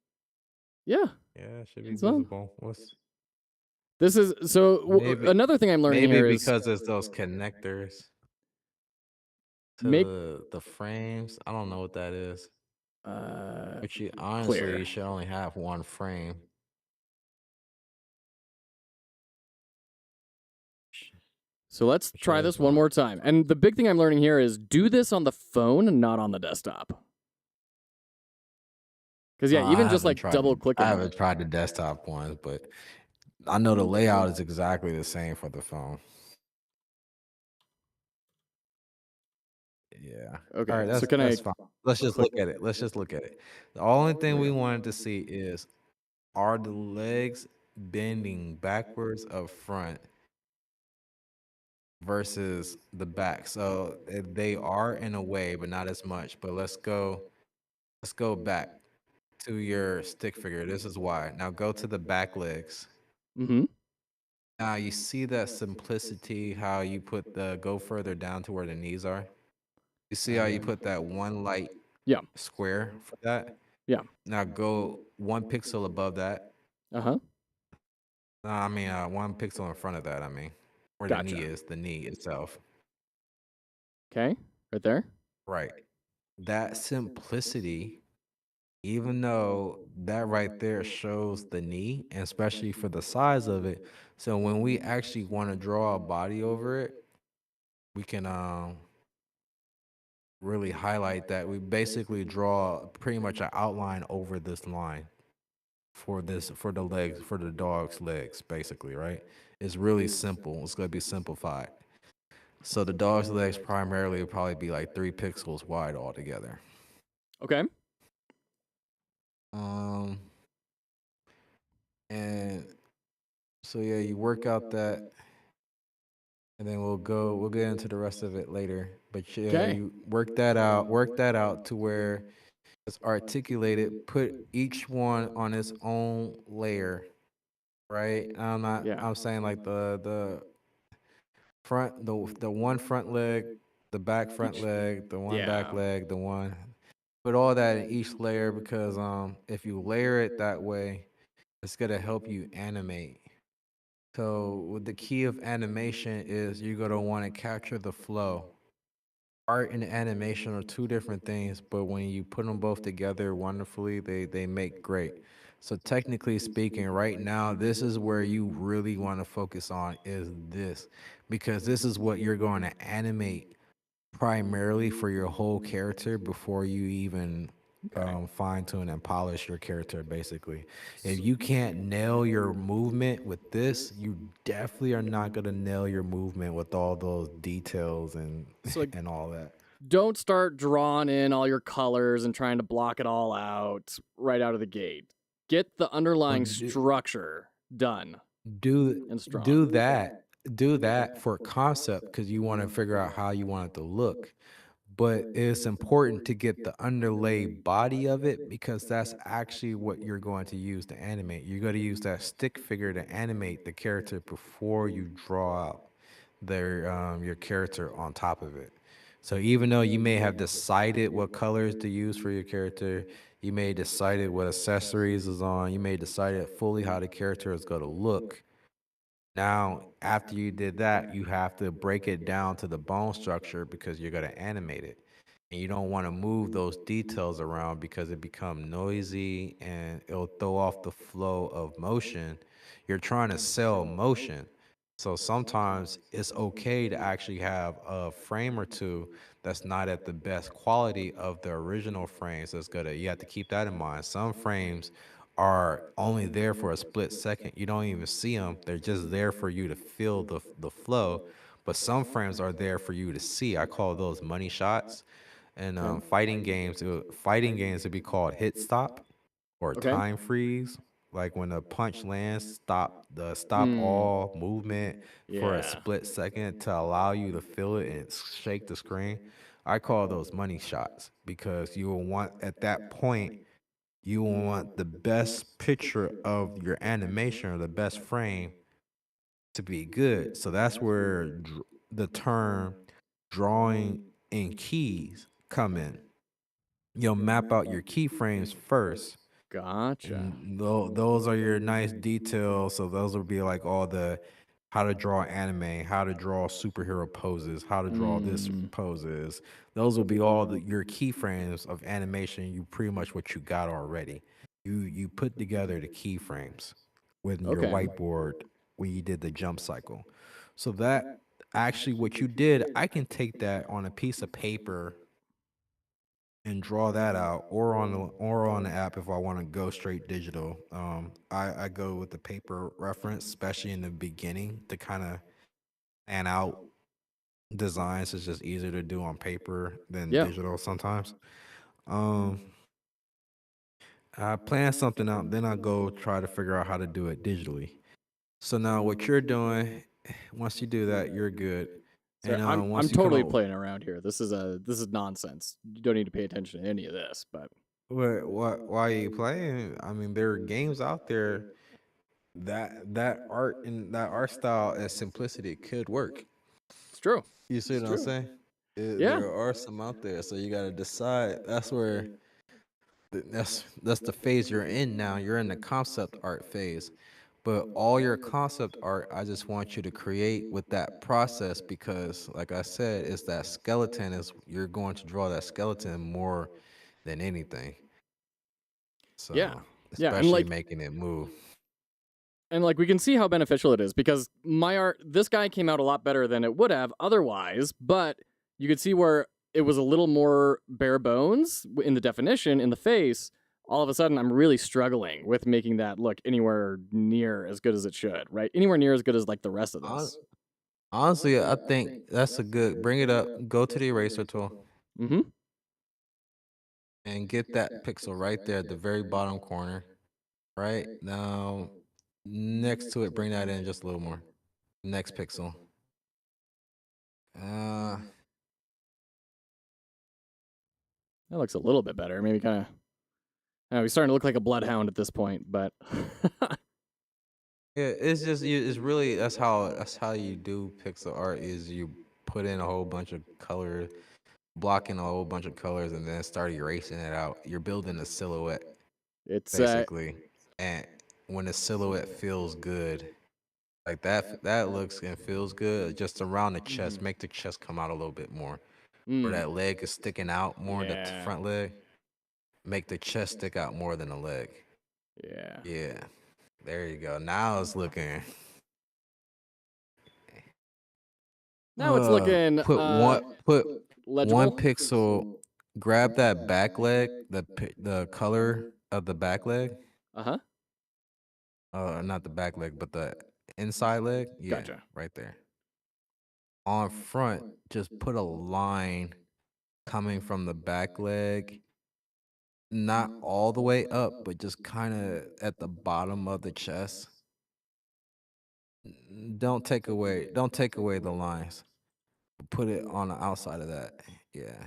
Speaker 1: Yeah,
Speaker 2: Yeah, it should be
Speaker 1: it's on.
Speaker 2: visible. What's
Speaker 1: This is so.
Speaker 2: maybe
Speaker 1: Another thing I'm learning
Speaker 2: maybe
Speaker 1: here is
Speaker 2: because it's those connectors to
Speaker 1: make
Speaker 2: the frames. I don't know what that is.
Speaker 1: uh
Speaker 2: But you honestly
Speaker 1: clear.
Speaker 2: you should only have one frame.
Speaker 1: So let's
Speaker 2: Which
Speaker 1: try
Speaker 2: is
Speaker 1: this one
Speaker 2: one.
Speaker 1: more time. And the big thing I'm learning here is do this on the phone, not on the desktop. Because yeah, even just like double
Speaker 2: I
Speaker 1: clicking.
Speaker 2: haven't tried the desktop ones, but I know the layout is exactly the same for the phone. Yeah. All
Speaker 1: Okay,
Speaker 2: right,
Speaker 1: so
Speaker 2: that's
Speaker 1: can I
Speaker 2: that's fine. Let's just
Speaker 1: click?
Speaker 2: look at it. Let's just look at it. The only thing we wanted to see is, are the legs bending backwards up front versus the back? So they are in a way, but not as much. But let's go back to your stick figure. This is why. Now go to the back legs.
Speaker 1: Mm-hmm.
Speaker 2: Now you see that simplicity, how you put the go further down to where the knees are. You see how you put that one light
Speaker 1: Yeah.
Speaker 2: square for that?
Speaker 1: Yeah.
Speaker 2: Now go 1 pixel above that.
Speaker 1: Uh-huh.
Speaker 2: No, I mean 1 pixel in front of that. I mean, where the knee
Speaker 1: Gotcha.
Speaker 2: is, the knee itself.
Speaker 1: Okay. Right there.
Speaker 2: Right. That simplicity, even though that right there shows the knee, and especially for the size of it. So when we actually want to draw a body over it, we can really highlight that. We basically draw pretty much an outline over this line for the legs, for the dog's legs, basically, right? It's really simple. It's gonna be simplified. So the dog's legs primarily will probably be like 3 pixels wide altogether.
Speaker 1: Okay.
Speaker 2: Um, and so yeah, you work out that, and then we'll get into the rest of it later. But yeah,
Speaker 1: Okay.
Speaker 2: you work that out to where it's articulated. Put each one on its own layer, right?
Speaker 1: Yeah.
Speaker 2: I'm saying like the front, the one front leg, the back front
Speaker 1: Each.
Speaker 2: leg, the one back
Speaker 1: Yeah.
Speaker 2: leg, the one. Put all that in each layer because if you layer it that way, it's gonna help you animate. So with the key of animation is you're gonna want to capture the flow. Art and animation are two different things, but when you put them both together wonderfully, they make great. So technically speaking, right now, this is where you really want to focus on is this, because this is what you're going to animate primarily for your whole character before you even
Speaker 1: Okay.
Speaker 2: fine tune and polish your character. Basically, if you can't nail your movement with this, you definitely are not gonna nail your movement with all those details and
Speaker 1: So like
Speaker 2: and all that.
Speaker 1: don't start drawing in all your colors and trying to block it all out right out of the gate. Get the
Speaker 2: So
Speaker 1: underlying structure done
Speaker 2: do
Speaker 1: and strong.
Speaker 2: do that do that for concept because you want to figure out how you want it to look, but it's important to get the underlay body of it because that's actually what you're going to use to animate. You're going to use that stick figure to animate the character before you draw out their your character on top of it. So even though you may have decided what colors to use for your character, you may decided what accessories is on, you may decided fully how the character is going to look, Now, after you did that, you have to break it down to the bone structure because you're going to animate it. And you don't want to move those details around because it become noisy and it'll throw off the flow of motion. You're trying to sell motion. So sometimes it's okay to actually have a frame or two that's not at the best quality of the original frames. That's good. You have to keep that in mind. Some frames are only there for a split second. You don't even see them. They're just there for you to feel the flow. But some frames are there for you to see. I call those money shots. And
Speaker 1: Okay.
Speaker 2: fighting games would be called hit stop or
Speaker 1: Okay.
Speaker 2: time freeze. Like when a punch lands, stop
Speaker 1: Mm.
Speaker 2: all movement for a
Speaker 1: Yeah.
Speaker 2: split second to allow you to feel it and shake the screen. I call those money shots because you will want at that point you want the best picture of your animation or the best frame to be good. So that's where the term drawing in keys come in. You'll map out your keyframes first,
Speaker 1: Gotcha.
Speaker 2: and those are your nice details. So those will be like all the how to draw anime, how to draw superhero poses, how to draw this
Speaker 1: Mm.
Speaker 2: poses. Those will be all your keyframes of animation. You pretty much what you got already. You put together the keyframes with your
Speaker 1: Okay.
Speaker 2: whiteboard when you did the jump cycle. So that actually what you did, I can take that on a piece of paper and draw that out or on the app if I want to go straight digital. I go with the paper reference, especially in the beginning to kind of plan out designs. It's just easier to do on paper than
Speaker 1: Yeah.
Speaker 2: digital sometimes. Um, I plan something out, then I go try to figure out how to do it digitally. So now what you're doing, once you do that, you're good.
Speaker 1: Sorry,
Speaker 2: And
Speaker 1: I'm
Speaker 2: once you come
Speaker 1: totally
Speaker 2: up,
Speaker 1: playing around here. This is nonsense. You don't need to pay attention to any of this, but
Speaker 2: why are you playing? I mean, there are games out there that art and that art style and simplicity could work.
Speaker 1: it's true.
Speaker 2: You see
Speaker 1: It's
Speaker 2: what I'm
Speaker 1: true.
Speaker 2: saying?
Speaker 1: Yeah.
Speaker 2: There are some out there, so you got to decide. That's where that's the phase you're in now. You're in the concept art phase. But all your concept art, I just want you to create with that process because, like I said, it's that skeleton is you're going to draw that skeleton more than anything.
Speaker 1: Yeah.
Speaker 2: So,
Speaker 1: Yeah, and
Speaker 2: especially making it move.
Speaker 1: like we can see how beneficial it is because my art this guy came out a lot better than it would have otherwise, but you could see where it was a little more bare bones in the definition in the face. All of a sudden I'm really struggling with making that look anywhere near as good as it should, right? Anywhere near as good as like the rest of
Speaker 2: Hon-
Speaker 1: this.
Speaker 2: Honestly, I think that's a good. Bring it up. Go to the eraser tool
Speaker 1: Mhm.
Speaker 2: and get that pixel right there at the very bottom corner. Right now, next to it, bring that in just a little more. Next pixel. Uh,
Speaker 1: That looks a little bit better. Maybe kind of he's starting to look like a bloodhound at this point, but
Speaker 2: yeah, it's just it's really that's how you do pixel art is you put in a whole bunch of color, blocking a whole bunch of colors, and then start erasing it out. You're building a silhouette
Speaker 1: it's
Speaker 2: basically, and when the silhouette feels good, like that looks and feels good, just around the chest, make the chest come out a little bit more. Where
Speaker 1: mm,
Speaker 2: that leg is sticking out more, the
Speaker 1: yeah.
Speaker 2: front leg, make the chest stick out more than the leg.
Speaker 1: Yeah.
Speaker 2: Yeah, there you go. Now it's looking.
Speaker 1: Now it's looking
Speaker 2: Put one
Speaker 1: legible.
Speaker 2: pixel. Grab that back leg, the color of the back leg.
Speaker 1: Uh-huh.
Speaker 2: Not the back leg, but the inside leg. Yeah,
Speaker 1: Gotcha.
Speaker 2: right there. On front, just put a line coming from the back leg, not all the way up, but just kind of at the bottom of the chest. Don't take away the lines. Put it on the outside of that. Yeah.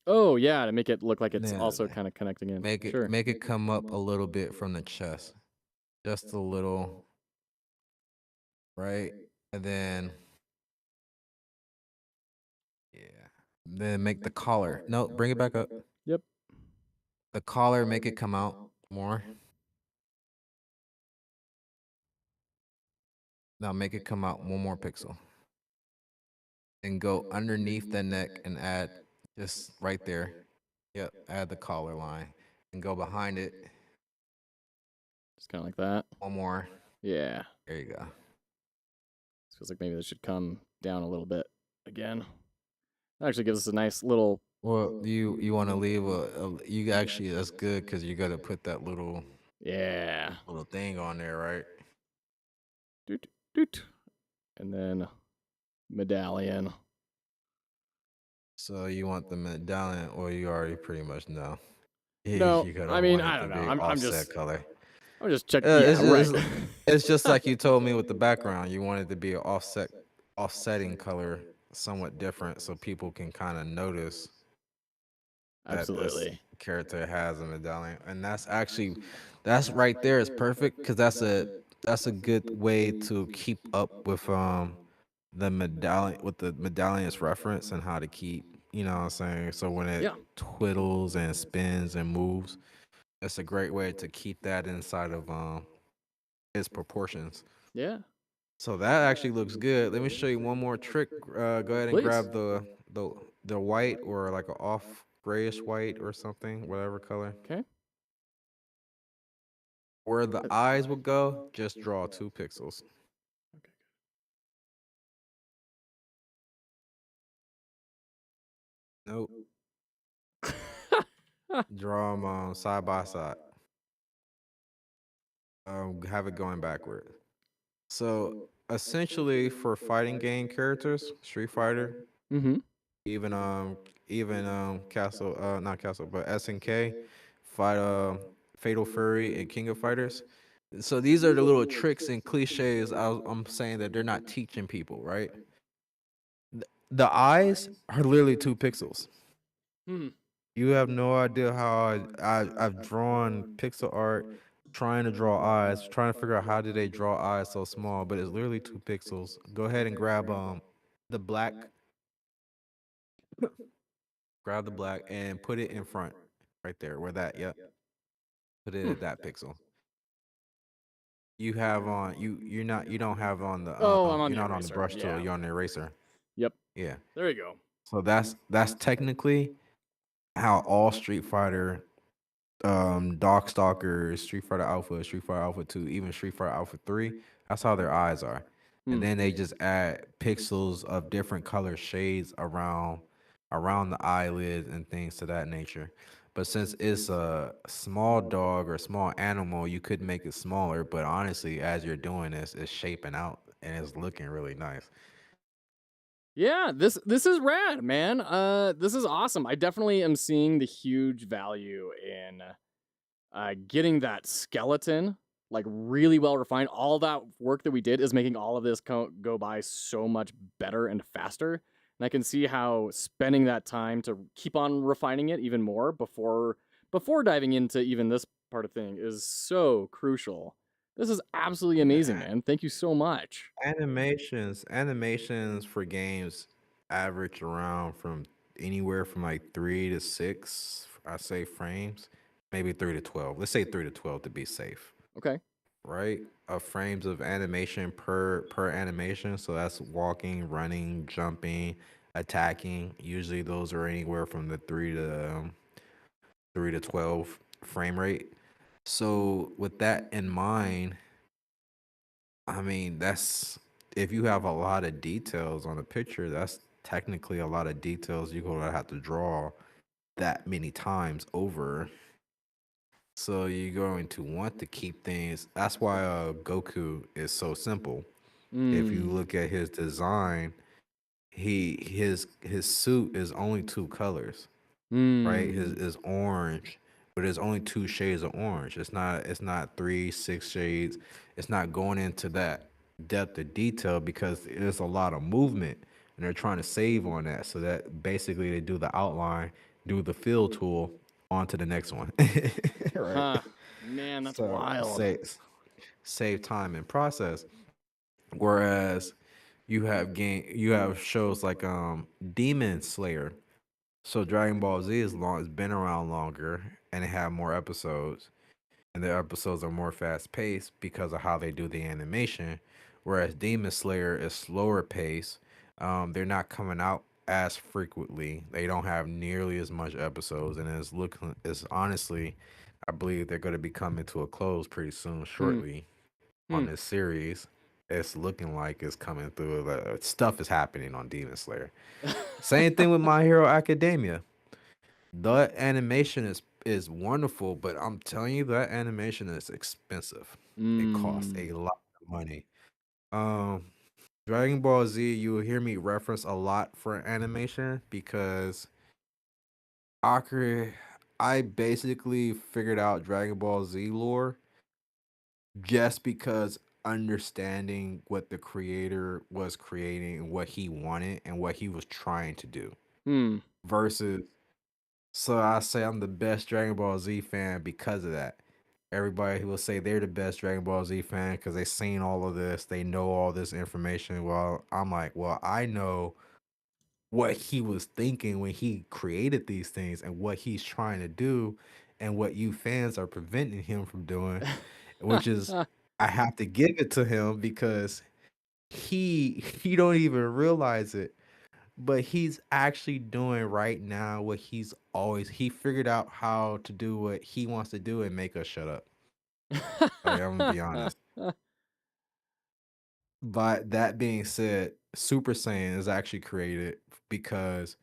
Speaker 1: Oh, yeah, to make it look like it's
Speaker 2: Yeah.
Speaker 1: also kind of connecting in. Sure.
Speaker 2: Make it come up a little bit from the chest. Just a little, right? And then yeah. Then make the collar. No, bring it back up.
Speaker 1: Yep.
Speaker 2: The collar, make it come out more. Now make it come out one more pixel. And go underneath the neck and add just right there. Yep, add the collar line. And go behind it.
Speaker 1: Just kind of like that.
Speaker 2: One more.
Speaker 1: Yeah.
Speaker 2: There you go.
Speaker 1: Feels like maybe this should come down a little bit again. That actually gives us a nice little.
Speaker 2: Well, you want to leave you actually, that's good because you got to put that little thing on there, right?
Speaker 1: Doot, doot. And then medallion.
Speaker 2: So you want the medallion, or you already pretty much know.
Speaker 1: No,
Speaker 2: You gotta
Speaker 1: I mean,
Speaker 2: want
Speaker 1: I
Speaker 2: it to
Speaker 1: don't know.
Speaker 2: be
Speaker 1: I'm
Speaker 2: offset
Speaker 1: just
Speaker 2: color.
Speaker 1: I'm just checking. Yeah, right.
Speaker 2: It's just like you told me with the background. You want it to be an offsetting color, somewhat different, so people can kind of notice that this
Speaker 1: Absolutely.
Speaker 2: character has a medallion. And that's right there is perfect because that's a good way to keep up with the medallion's reference and how to keep, you know what I'm saying? So when it
Speaker 1: Yeah.
Speaker 2: twiddles and spins and moves, it's a great way to keep that inside of its proportions.
Speaker 1: Yeah.
Speaker 2: So that actually looks good. Let me show you one more trick. Go ahead and
Speaker 1: Please.
Speaker 2: grab the white, or like a off grayish white or something, whatever color.
Speaker 1: Okay.
Speaker 2: Where the eyes would go, just draw 2 pixels.
Speaker 1: Okay.
Speaker 2: Nope. Draw them side by side. Have it going backward. So essentially, for fighting game characters, Street Fighter,
Speaker 1: Mm-hmm.
Speaker 2: even Castle, not Castle, but SNK, fight Fatal Fury and King of Fighters. So these are the little tricks and cliches I'm saying that they're not teaching people, right? The eyes are literally 2 pixels.
Speaker 1: Hmm.
Speaker 2: You have no idea how I've drawn pixel art trying to draw eyes, trying to figure out how do they draw eyes so small, but it's literally 2 pixels. Go ahead and grab the black, grab the black and put it in front right there where that, yep. Put it at that pixel. You have on you don't have on the
Speaker 1: Oh, I'm on
Speaker 2: you're
Speaker 1: the
Speaker 2: not on the
Speaker 1: eraser.
Speaker 2: brush tool,
Speaker 1: Yeah.
Speaker 2: you're on the eraser.
Speaker 1: Yep.
Speaker 2: Yeah.
Speaker 1: There you go.
Speaker 2: So that's technically how all Street Fighter Darkstalkers, Street Fighter Alpha, Street Fighter Alpha 2, even Street Fighter Alpha 3, that's how their eyes are. And then they just add pixels of different color shades around the eyelids and things to that nature. But since it's a small dog or small animal, you could make it smaller, but honestly, as you're doing this, it's shaping out and it's looking really nice.
Speaker 1: Yeah, this is rad, man. This is awesome. I definitely am seeing the huge value in getting that skeleton like really well refined. All that work that we did is making all of this go by so much better and faster. And I can see how spending that time to keep on refining it even more before diving into even this part of thing is so crucial. This is absolutely amazing, man. Thank you so much.
Speaker 2: Animations for games average around from anywhere from like 3 to 6, I say, frames, maybe 3 to 12. Let's say 3 to 12 to be safe,
Speaker 1: Okay.
Speaker 2: right? Frames of animation per animation. So that's walking, running, jumping, attacking. Usually those are anywhere from the 3 to 12 frame rate. So with that in mind, I mean, that's if you have a lot of details on a picture, that's technically a lot of details you're gonna have to draw that many times over. So you're going to want to keep things. That's why Goku is so simple. If you look at his design, his suit is only 2 colors, right? His is orange, but there's only 2 shades of orange. It's not 3, 6 shades. It's not going into that depth of detail because there's a lot of movement and they're trying to save on that. So that basically they do the outline, do the fill tool, on to the next one. Right.
Speaker 1: Huh. Man, that's
Speaker 2: So
Speaker 1: wild.
Speaker 2: save time and process. Whereas you have shows like Demon Slayer. So Dragon Ball Z has been around longer and they have more episodes, and their episodes are more fast paced because of how they do the animation. whereas Demon Slayer is slower pace. They're not coming out as frequently. They don't have nearly as much episodes, and it's honestly, I believe they're going to be coming to a close pretty soon,
Speaker 1: Hmm.
Speaker 2: shortly on
Speaker 1: Hmm.
Speaker 2: this series. It's looking like it's coming through. Stuff is happening on Demon Slayer. Same thing with My Hero Academia. The animation is wonderful, but I'm telling you that animation is expensive. It costs
Speaker 1: Mm.
Speaker 2: a lot of money. Um, Dragon Ball Z, you will hear me reference a lot for animation because Akira, I basically figured out Dragon Ball Z lore just because understanding what the creator was creating and what he wanted and what he was trying to do
Speaker 1: Hmm.
Speaker 2: versus so I say I'm the best Dragon Ball Z fan because of that. Everybody who will say they're the best Dragon Ball Z fan because they seen all of this, they know all this information. Well, I'm like, well, I know what he was thinking when he created these things and what he's trying to do and what you fans are preventing him from doing, which is I have to give it to him because he don't even realize it, but he's actually doing right now what he figured out how to do what he wants to do and make us shut up. Like, I'm gonna be honest. But that being said, Super Saiyan is actually created because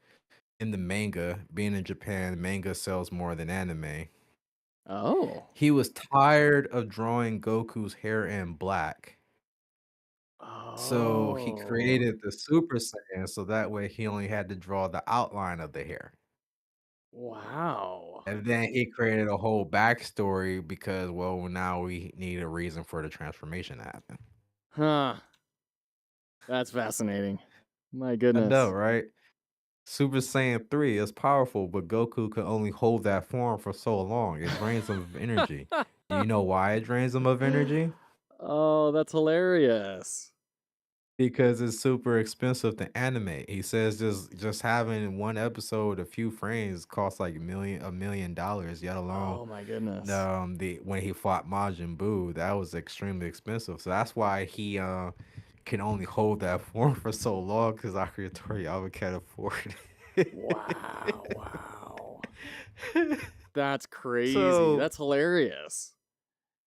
Speaker 2: in the manga, being in Japan, manga sells more than anime.
Speaker 1: Oh.
Speaker 2: He was tired of drawing Goku's hair in black. So he
Speaker 1: Oh.
Speaker 2: created the Super Saiyan so that way he only had to draw the outline of the hair.
Speaker 1: Wow.
Speaker 2: And then he created a whole backstory because, well, now we need a reason for the transformation to happen.
Speaker 1: Huh. That's fascinating. My
Speaker 2: I know,
Speaker 1: goodness.
Speaker 2: right? Super Saiyan 3 is powerful, but Goku could only hold that form for so long. It drains him of energy. Do you know why it drains him of energy?
Speaker 1: Oh, that's hilarious.
Speaker 2: Because it's super expensive to animate. He says just having one episode, a few frames costs like $1 million, yet alone
Speaker 1: Oh my goodness.
Speaker 2: the when he fought Majin Buu, that was extremely expensive. So that's why he can only hold that form for so long because Akira Toriyama can't afford
Speaker 1: Wow. Wow.
Speaker 2: it.
Speaker 1: That's crazy.
Speaker 2: so
Speaker 1: That's hilarious.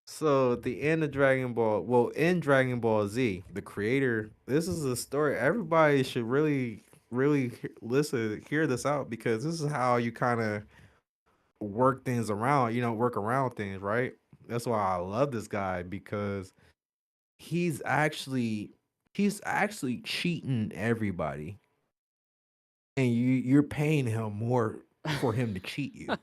Speaker 2: so at the end of Dragon Ball, well, in Dragon Ball Z, the creator, this is a story everybody should really listen, hear this out because this is how you kind of work things around, work around things, right? That's why I love this guy because he's actually he's actually cheating everybody, and you're paying him more for him to cheat you.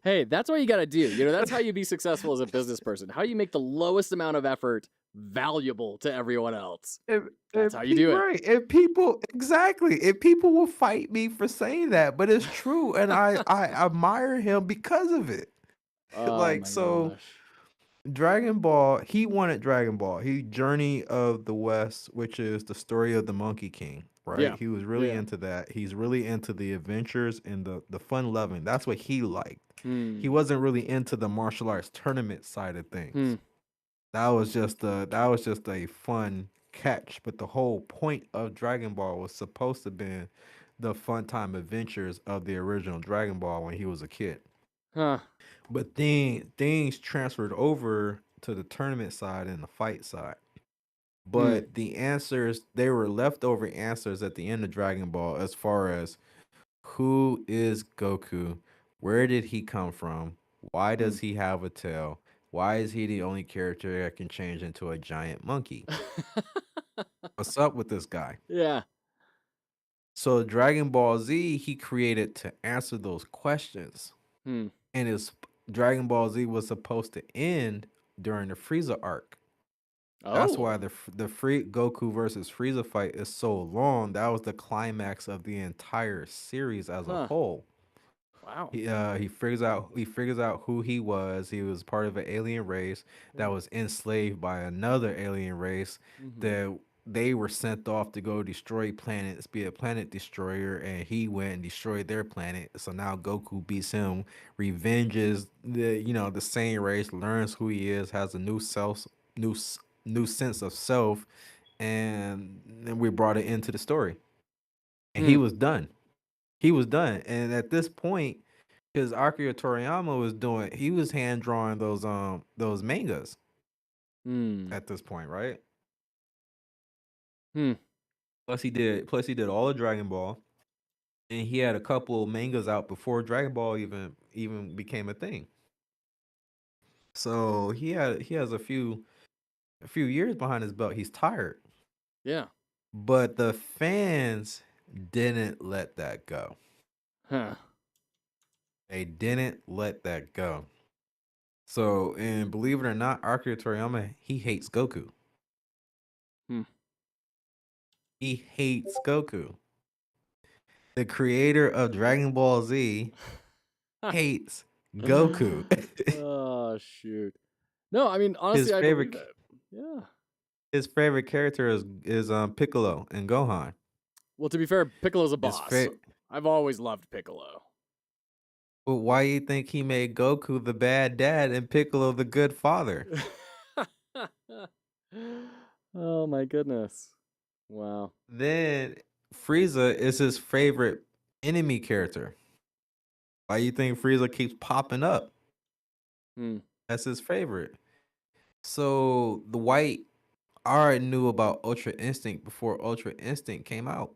Speaker 1: Hey, that's what you got to do. That's how you be successful as a business person. How you make the lowest amount of effort valuable to everyone else. That's how you do it.
Speaker 2: Right, and people exactly, and people will fight me for saying that, but it's true, and I admire him because of it.
Speaker 1: Oh
Speaker 2: Like
Speaker 1: my
Speaker 2: so,
Speaker 1: gosh.
Speaker 2: Dragon Ball, he wanted Dragon Ball. He Journey of the West, which is the story of the Monkey King, right?
Speaker 1: Yeah.
Speaker 2: He was really
Speaker 1: Yeah.
Speaker 2: into that. He's really into the adventures and the fun loving. That's what he liked. He
Speaker 1: Hmm.
Speaker 2: wasn't really into the martial arts tournament side of
Speaker 1: Hmm.
Speaker 2: things. That was just a fun catch, but the whole point of Dragon Ball was supposed to be the fun time adventures of the original Dragon Ball when he was a kid.
Speaker 1: Huh.
Speaker 2: But then things transferred over to the tournament side and the fight side.
Speaker 1: Hmm.
Speaker 2: But the answers, they were leftover answers at the end of Dragon Ball as far as who is Goku? Where did he come from? Why
Speaker 1: Hmm.
Speaker 2: does he have a tail? Why is he the only character that can change into a giant monkey? What's up with this guy?
Speaker 1: Yeah.
Speaker 2: So Dragon Ball Z he created to answer those questions.
Speaker 1: Hmm.
Speaker 2: And his Dragon Ball Z was supposed to end during the Frieza arc. That's why
Speaker 1: Oh.
Speaker 2: the free Goku versus Frieza fight is so long. That was the climax of the entire series as a
Speaker 1: Huh.
Speaker 2: whole.
Speaker 1: Wow.
Speaker 2: He figures out who he was. He was part of an alien race that
Speaker 1: Hmm.
Speaker 2: was enslaved by another alien race
Speaker 1: Hmm.
Speaker 2: that they were sent off to go destroy planets, be a planet destroyer, and he went and destroyed their planet. So now Goku beats him, revenges the same race, learns who he is, has a new self, new sense of self, and then we brought it into the story. And he
Speaker 1: Hmm.
Speaker 2: was done. He was done. And at this point, because Akira Toriyama was doing, he was hand drawing those mangas
Speaker 1: Hmm.
Speaker 2: at this point, right?
Speaker 1: Hmm.
Speaker 2: Plus he did all of Dragon Ball, and he had a couple of mangas out before Dragon Ball even became a thing. So he has a few years behind his belt. He's tired.
Speaker 1: Yeah.
Speaker 2: But the fans didn't let that go.
Speaker 1: Huh.
Speaker 2: They didn't let that go. So, and believe it or not, Akira Toriyama, he hates Goku.
Speaker 1: Hmm.
Speaker 2: He hates Goku. The creator of Dragon Ball Z hates Goku.
Speaker 1: Oh shoot. No, I mean
Speaker 2: his
Speaker 1: honestly, I believe
Speaker 2: favorite
Speaker 1: that. Yeah.
Speaker 2: his favorite character is Piccolo and Gohan.
Speaker 1: Well, to be fair, Piccolo's a
Speaker 2: His
Speaker 1: boss.
Speaker 2: fa-
Speaker 1: I've always loved Piccolo.
Speaker 2: But why you think he made Goku the bad dad and Piccolo the good father?
Speaker 1: Oh my goodness. Wow.
Speaker 2: Then Frieza is his favorite enemy character. Why you think Frieza keeps popping up?
Speaker 1: Hmm.
Speaker 2: That's his favorite. So the white already knew about Ultra Instinct before Ultra Instinct came out.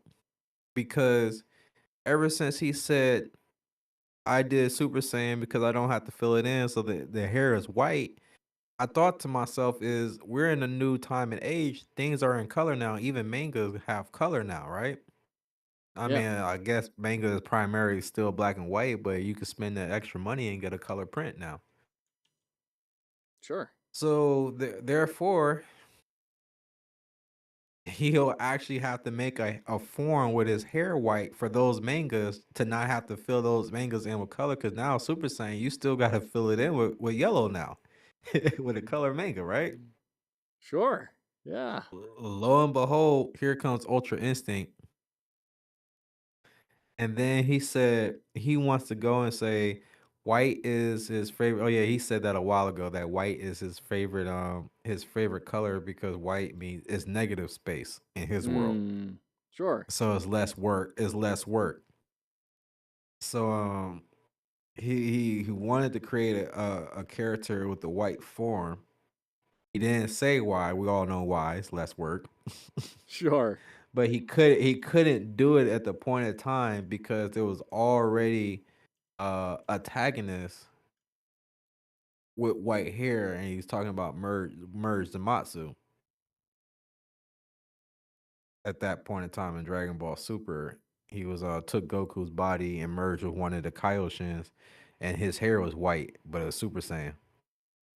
Speaker 2: Because ever since he said, I did Super Saiyan because I don't have to fill it in so the hair is white, I thought to myself is we're in a new time and age. Things are in color now. Even mangas have color now, right? I
Speaker 1: Yeah.
Speaker 2: mean, I guess manga is primarily still black and white, but you can spend that extra money and get a color print now.
Speaker 1: Sure.
Speaker 2: So therefore, he'll actually have to make a form with his hair white for those mangas to not have to fill those mangas in with color. Because now Super Saiyan, you still got to fill it in with yellow now, with a color manga, right?
Speaker 1: Sure. Yeah.
Speaker 2: Lo and behold, here comes Ultra Instinct. And then he said he wants to go and say white is his favorite. Oh yeah, he said that a while ago that white is his favorite color because white means it's negative space in his world.
Speaker 1: Hmm. Sure.
Speaker 2: So it's less work, it's less work. So he wanted to create a character with the white form. He didn't say why. We all know why. It's less work.
Speaker 1: Sure.
Speaker 2: But he couldn't do it at the point of time because there was already antagonist with white hair, and he's talking about merge Zamatsu at that point in time in Dragon Ball Super. He was took Goku's body and merged with one of the Kaioshins, and his hair was white, but it was Super Saiyan.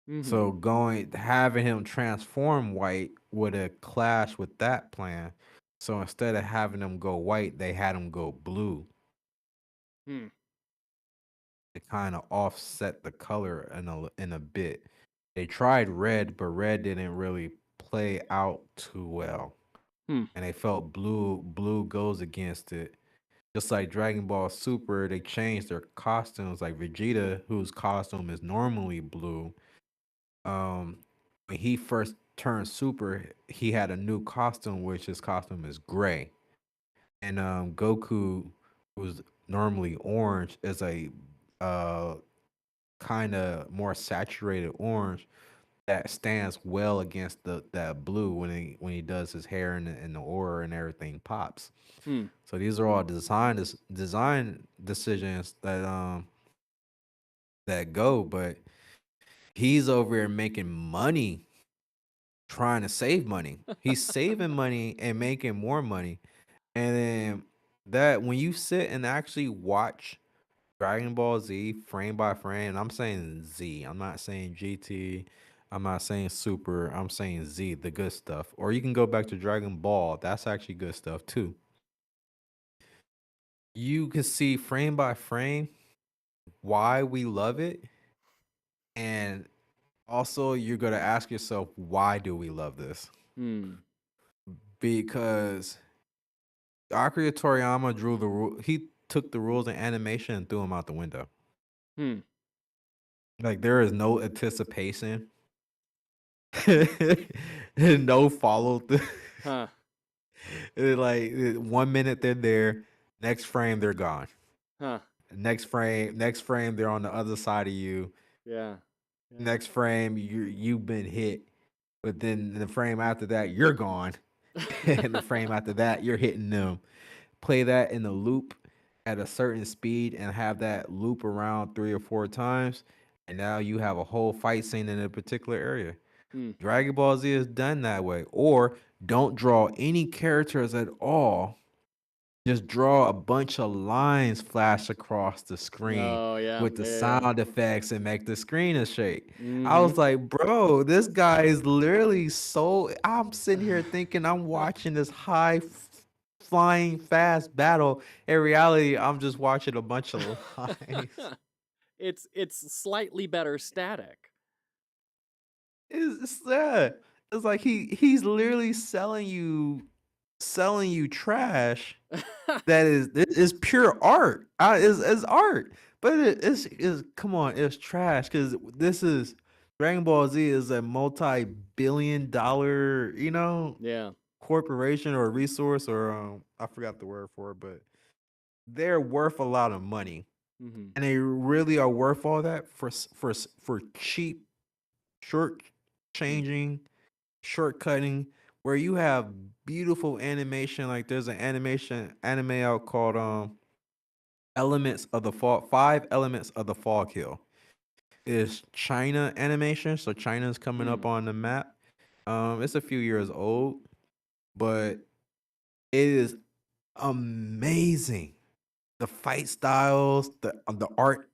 Speaker 1: Hmm.
Speaker 2: So going having him transform white would have clashed with that plan. So instead of having him go white, they had him go blue
Speaker 1: Hmm.
Speaker 2: to kind of offset the color in a bit. They tried red, but red didn't really play out too well.
Speaker 1: Hmm.
Speaker 2: And they felt blue goes against it. Just like Dragon Ball Super, they changed their costumes. Like Vegeta, whose costume is normally blue, um, when he first turned Super, he had a new costume, which his costume is gray. And Goku, who's normally orange, is a uh kind of more saturated orange that stands well against the that blue when he does his hair and the aura and everything pops.
Speaker 1: Hmm.
Speaker 2: So these are all design decisions that go, but he's over here making money, trying to save money. He's saving money and making more money. And then that when you sit and actually watch Dragon Ball Z frame by frame, and I'm saying Z, I'm not saying GT, I'm not saying Super, I'm saying Z, the good stuff. Or you can go back to Dragon Ball, that's actually good stuff too. You can see frame by frame why we love it, and also you're going to ask yourself, why do we love this?
Speaker 1: Hmm.
Speaker 2: Because Akira Toriyama he took the rules of animation and threw them out the window.
Speaker 1: Hmm.
Speaker 2: Like there is no anticipation No follow through.
Speaker 1: Huh.
Speaker 2: Like 1 minute they're there, next frame they're gone.
Speaker 1: Huh.
Speaker 2: Next frame they're on the other side of you.
Speaker 1: Yeah. Yeah.
Speaker 2: Next frame you've been hit, but then the frame after that you're gone, and the frame after that you're hitting them. Play that in a loop at a certain speed and have that loop around 3 or 4 times, and now you have a whole fight scene in a particular area.
Speaker 1: Hmm.
Speaker 2: Dragon Ball Z is done that way. Or don't draw any characters at all. Just draw a bunch of lines flash across the screen
Speaker 1: Oh yeah.
Speaker 2: with the
Speaker 1: Yeah.
Speaker 2: sound effects and make the screen a shake. I
Speaker 1: Mm-hmm.
Speaker 2: was like, bro, this guy is literally so. I'm sitting here thinking I'm watching this flying fast battle. In reality, I'm just watching a bunch of lines.
Speaker 1: It's slightly better static.
Speaker 2: It's sad. It's like he's literally selling you trash that is pure art. Is art, but is come on, it's trash because this is Dragon Ball Z is a multi-billion-dollar
Speaker 1: Yeah.
Speaker 2: corporation or resource or I forgot the word for it, but they're worth a lot of money,
Speaker 1: Mm-hmm.
Speaker 2: and they really are worth all that for cheap, short changing, shortcutting, where you have beautiful animation. Like there's an anime out called Elements of the Fall, Five Elements of the Fall Kill. It's China animation, so China's coming up on the map. It's a few years old, but it is amazing. The fight styles, the art,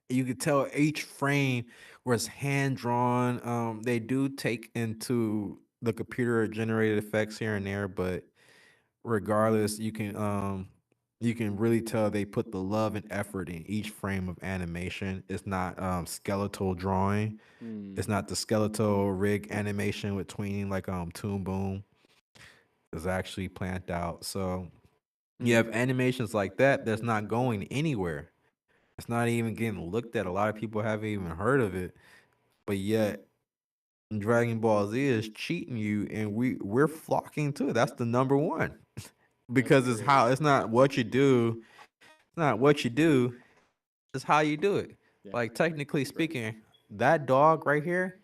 Speaker 2: you could tell each frame was hand drawn. They do take into the computer generated effects here and there, but regardless, you can really tell they put the love and effort in each frame of animation. It's not skeletal drawing.
Speaker 1: Mm.
Speaker 2: It's not the skeletal rig animation with tweening like Toon Boom. It's actually planned out. So you have animations like that that's not going anywhere. It's not even getting looked at. A lot of people haven't even heard of it, but yet Dragon Ball Z is cheating you, and we're flocking to it. That's the number one because it's
Speaker 1: great.
Speaker 2: how it's not what you do. It's not what you do. It's how you do it.
Speaker 1: Yeah.
Speaker 2: Like technically speaking, that dog right here,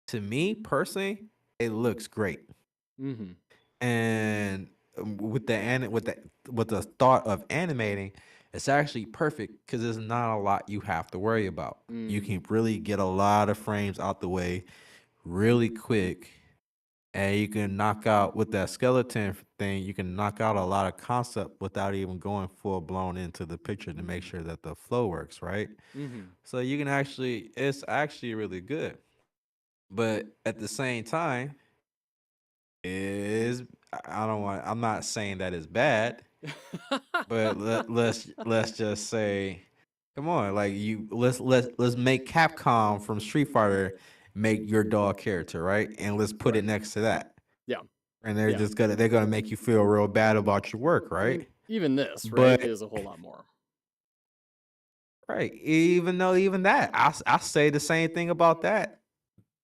Speaker 2: to me personally, it looks great.
Speaker 1: Mm-hmm.
Speaker 2: And with the thought of animating, it's actually perfect because there's not a lot you have to worry about. You can really get a lot of frames out the way really quick, and you can knock out with that skeleton thing. You can knock out a lot of concept without even going full blown into the picture to make sure that the flow works right.
Speaker 1: Mm-hmm.
Speaker 2: So you can actually, it's actually really good. But at the same time, is I don't want. I'm not saying that it's bad, but let's just say, come on, like let's make Capcom from Street Fighter make your dog character, right? And let's put it next to that.
Speaker 1: Yeah.
Speaker 2: And they're
Speaker 1: Yeah.
Speaker 2: just they're gonna make you feel real bad about your work,
Speaker 1: I
Speaker 2: right?
Speaker 1: mean, even this, right,
Speaker 2: But
Speaker 1: is a whole lot more.
Speaker 2: right, even though even that, I say the same thing about that.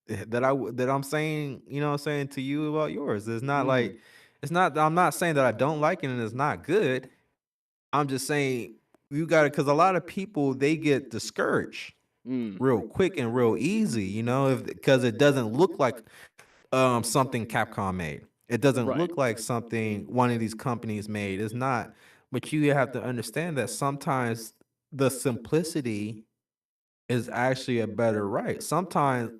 Speaker 2: That I'm saying, what I'm saying to you about yours. It's not like it's not. I'm not saying that I don't like it and it's not good. I'm just saying you got to, because a lot of people they get discouraged real quick and real easy. If because it doesn't look like something Capcom made. It doesn't
Speaker 1: Right.
Speaker 2: look like something one of these companies made. It's not. But you have to understand that sometimes the simplicity is actually a better right. Sometimes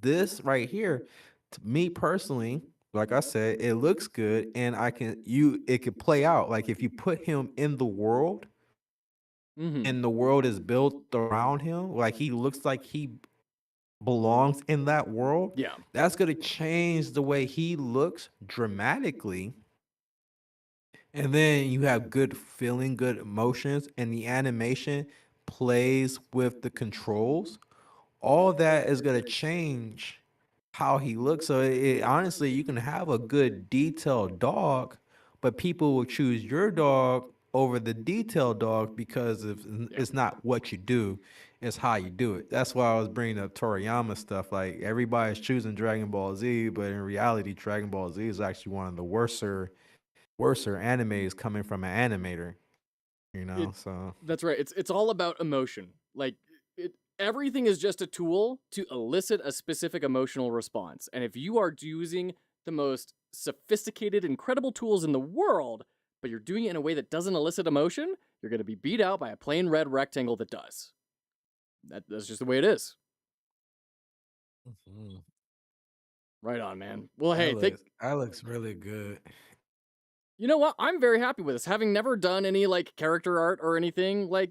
Speaker 2: this right here, to me personally, like I said, it looks good, and it could play out. Like if you put him in the world,
Speaker 1: Mm-hmm.
Speaker 2: and the world is built around him, like he looks like he belongs in that world.
Speaker 1: Yeah.
Speaker 2: That's gonna change the way he looks dramatically. And then you have good feeling, good emotions, and the animation plays with the controls. All that is going to change how he looks. So honestly, you can have a good detailed dog, but people will choose your dog over the detailed dog because it's not what you do. it's how you do it. That's why I was bringing up Toriyama stuff. Like everybody's choosing Dragon Ball Z, but in reality, Dragon Ball Z is actually one of the worser animes coming from an animator. You know,
Speaker 1: It
Speaker 2: so
Speaker 1: That's right. It's all about emotion. Like everything is just a tool to elicit a specific emotional response. And if you are using the most sophisticated, incredible tools in the world, but you're doing it in a way that doesn't elicit emotion, you're going to be beat out by a plain red rectangle that does. That's just the way it is.
Speaker 2: Mhm.
Speaker 1: Right on, man. Well,
Speaker 2: that
Speaker 1: hey,
Speaker 2: looks that looks really good.
Speaker 1: you know what? I'm very happy with this. Having never done any like character art or anything, like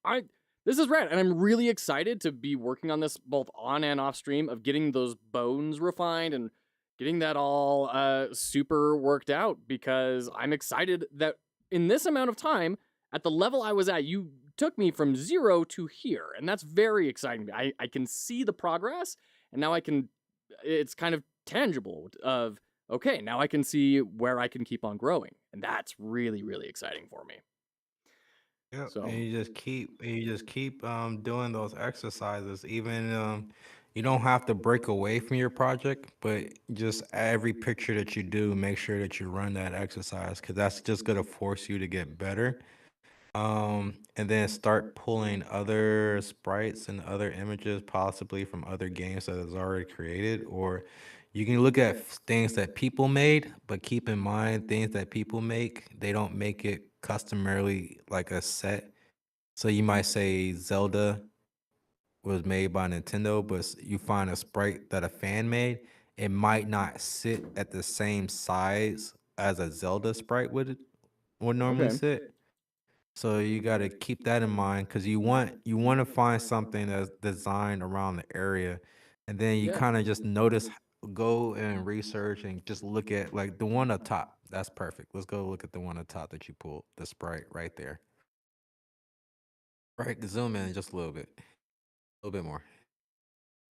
Speaker 1: I this is rad, and I'm really excited to be working on this both on and off stream of getting those bones refined and getting that all super worked out because I'm excited that in this amount of time, at the level I was at, you took me from 0 to here, and that's very exciting. I can see the progress, and now I can it's kind of tangible of okay, now I can see where I can keep on growing, and that's really really exciting for me.
Speaker 2: Yep, and
Speaker 1: So
Speaker 2: you just keep doing those exercises. Even you don't have to break away from your project, but just every picture that you do, make sure that you run that exercise because that's just gonna force you to get better. And then start pulling other sprites and other images, possibly from other games that is already created, or you can look at things that people made, but keep in mind things that people make, they don't make it customarily like a set. So you might say Zelda was made by Nintendo, but you find a sprite that a fan made, it might not sit at the same size as a Zelda sprite would normally
Speaker 1: okay.
Speaker 2: sit. So you got to keep that in mind because you want to find something that's designed around the area, and then you
Speaker 1: Yeah.
Speaker 2: kind of just notice, go and research and just look at like the one up top. That's perfect. Let's go look at the one up top that you pulled, the sprite right there. Right, zoom in just a little bit more.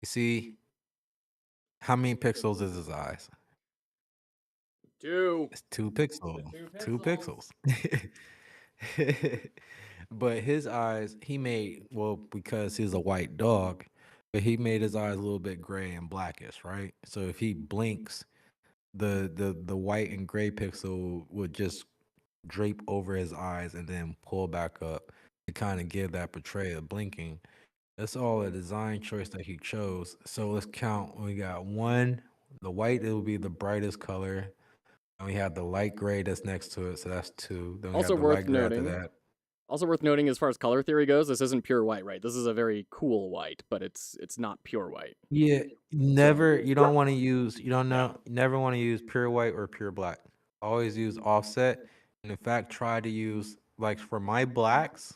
Speaker 2: You see how many pixels is his eyes?
Speaker 1: 2.
Speaker 2: It's 2 pixels.
Speaker 1: Two
Speaker 2: 2
Speaker 1: pixels.
Speaker 2: pixels. But his eyes, he made, well, because he's a white dog, but he made his eyes a little bit gray and blackish, right? So if he blinks, the white and gray pixel would just drape over his eyes and then pull back up to kind of give that portray of blinking. That's all a design choice that he chose. So let's count. We got one, the white, it will be the brightest color. And we have the light gray that's next to it, so that's two. Then we
Speaker 1: Also
Speaker 2: have the
Speaker 1: worth
Speaker 2: light gray after
Speaker 1: noting.
Speaker 2: that.
Speaker 1: Also worth noting as far as color theory goes, this isn't pure white, right? This is a very cool white, but it's not pure white.
Speaker 2: Yeah,
Speaker 1: So
Speaker 2: you don't want to use, you don't
Speaker 1: yeah.
Speaker 2: know, never want to use pure white or pure black. Always use offset. And in fact, try to use, like for my blacks,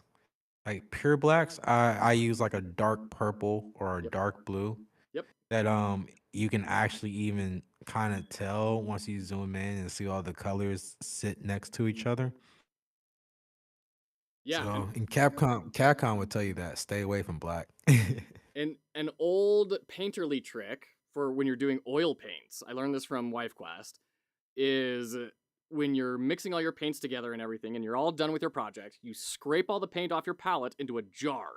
Speaker 2: like pure blacks, I use like a dark purple or a
Speaker 1: Yep.
Speaker 2: dark blue
Speaker 1: Yep.
Speaker 2: that you can actually even kind of tell once you zoom in and see all the colors sit next to each other.
Speaker 1: Yeah,
Speaker 2: So, and Capcom would tell you that stay away from black.
Speaker 1: and an old painterly trick for when you're doing oil paints. I learned this from Wife Quest is when you're mixing all your paints together and everything and you're all done with your project, you scrape all the paint off your palette into a jar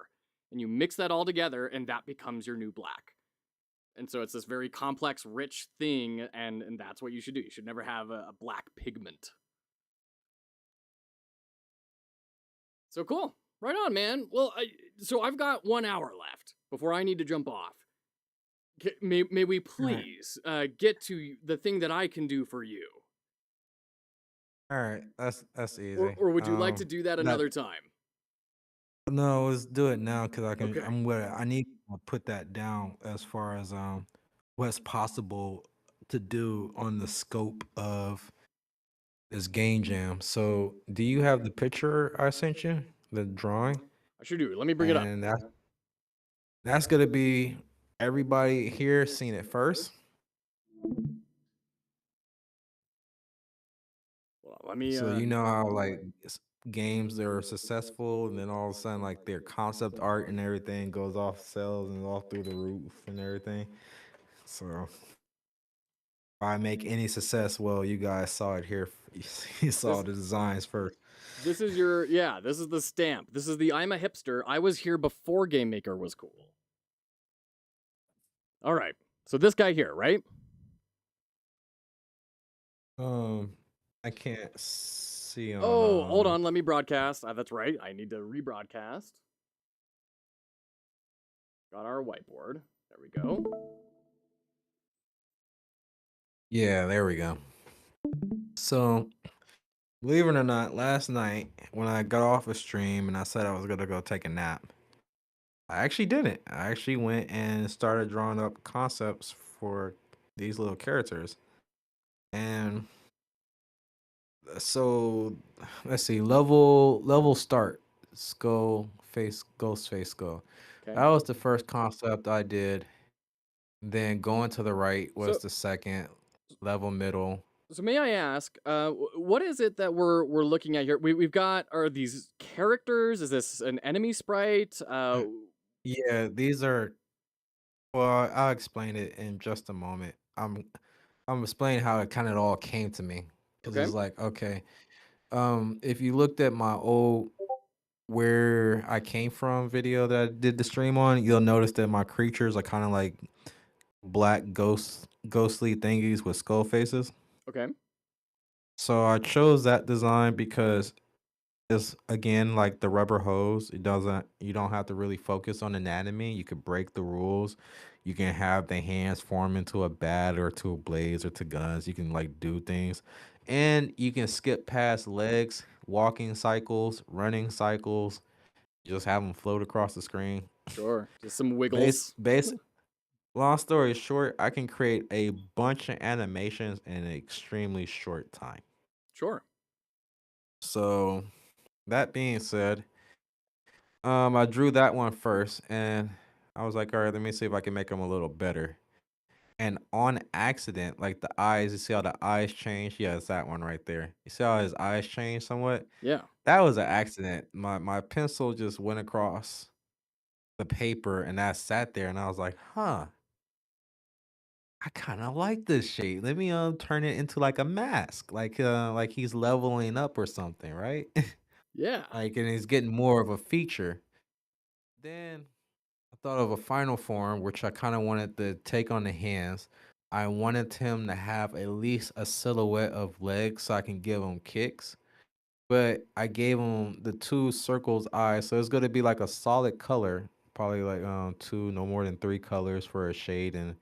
Speaker 1: and you mix that all together and that becomes your new black. And so it's this very complex, rich thing, and that's what you should do. You should never have a black pigment. So cool. Right on, man. Well, so I've got 1 hour left before I need to jump off. May we
Speaker 2: All right.
Speaker 1: please get to the thing that I can do for you?
Speaker 2: All right, that's easy.
Speaker 1: Or would you like to do that
Speaker 2: That
Speaker 1: another time?
Speaker 2: no, let's do it now because
Speaker 1: Okay.
Speaker 2: I need to put that down as far as what's possible to do on the scope of this game jam. So, do you have the picture I sent you, the drawing?
Speaker 1: I sure do. Let me bring it up.
Speaker 2: And that's gonna be everybody here seen it first.
Speaker 1: Well, let me.
Speaker 2: So you know how like games that are successful, and then all of a sudden like their concept art and everything goes off sales and off through the roof and everything. So if I make any success, well, you guys saw it here. You saw
Speaker 1: This
Speaker 2: the designs first.
Speaker 1: This is your this is the stamp. This is the I'm a hipster. I was here before Game Maker was cool. All right. So this guy here, right?
Speaker 2: I can't see on
Speaker 1: Oh, hold on. Let me broadcast. That's right. I need to rebroadcast. Got our whiteboard. There we go.
Speaker 2: Yeah, there we go. So, believe it or not, last night when I got off a stream and I said I was gonna go take a nap, I actually didn't. I actually went and started drawing up concepts for these little characters. And so let's see, level start, skull face, ghost face skull.
Speaker 1: Okay.
Speaker 2: That was the first concept I did. Then going to the right was
Speaker 1: So-
Speaker 2: the second level middle.
Speaker 1: So may I ask, what is it that we're looking at here? We've got, are these characters? Is this an enemy sprite?
Speaker 2: Yeah, these are, well, I'll explain it in just a moment. I'm explaining how it kind of all came to me because
Speaker 1: Okay.
Speaker 2: it's like, okay, if you looked at my old where I came from video that I did the stream on, you'll notice that my creatures are kind of like black ghostly thingies with skull faces.
Speaker 1: Okay.
Speaker 2: So I chose that design because it's again like the rubber hose. You don't have to really focus on anatomy. You could break the rules. You can have the hands form into a bat or to a blades or to guns. You can like do things. And you can skip past legs, walking cycles, running cycles, just have them float across the screen.
Speaker 1: Sure. Just some wiggles.
Speaker 2: Long story short, I can create a bunch of animations in an extremely short time.
Speaker 1: Sure.
Speaker 2: So that being said, I drew that one first, and I was like, all right, let me see if I can make them a little better. And on accident, like the eyes, you see how the eyes change? Yeah, it's that one right there. You see how his eyes change somewhat?
Speaker 1: Yeah.
Speaker 2: That was an accident. My pencil just went across the paper, and that sat there, and I was like, huh, I kind of like this shape. Let me turn it into like a mask, like he's leveling up or something, right?
Speaker 1: Yeah.
Speaker 2: Like, and he's getting more of a feature. Then I thought of a final form, which I kind of wanted to take on the hands. I wanted him to have at least a silhouette of legs so I can give him kicks. But I gave him the two circles eyes, so it's gonna be like a solid color, probably like two, no more than three colors for a shade and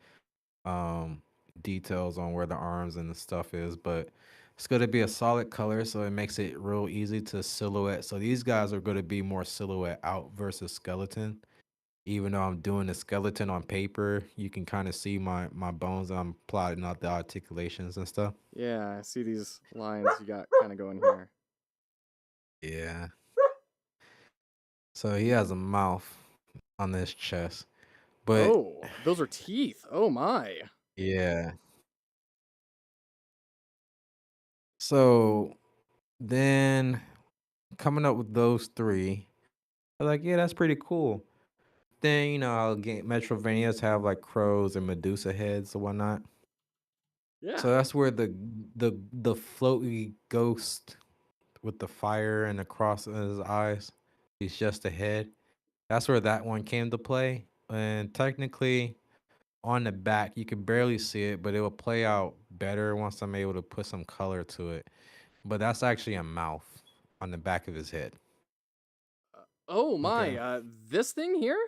Speaker 2: um details on where the arms and the stuff is. But it's gonna be a solid color, so it makes it real easy to silhouette. So these guys are gonna be more silhouette out versus skeleton. Even though I'm doing the skeleton on paper, you can kind of see my bones. I'm plotting out the articulations and stuff.
Speaker 1: Yeah. I see these lines you got kind of going here.
Speaker 2: Yeah. So he has a mouth on this chest. But
Speaker 1: Oh, those are teeth. Oh my.
Speaker 2: yeah. So then coming up with those three, I was like, yeah, that's pretty cool. Then, you know, how Metrovanias have like crows and Medusa heads or whatnot.
Speaker 1: Yeah.
Speaker 2: So that's where the floaty ghost with the fire and the cross in his eyes, he's just a head. That's where that one came to play. And technically, on the back, you can barely see it, but it will play out better once I'm able to put some color to it. But that's actually a mouth on the back of his head.
Speaker 1: Oh my.
Speaker 2: Okay.
Speaker 1: This thing here?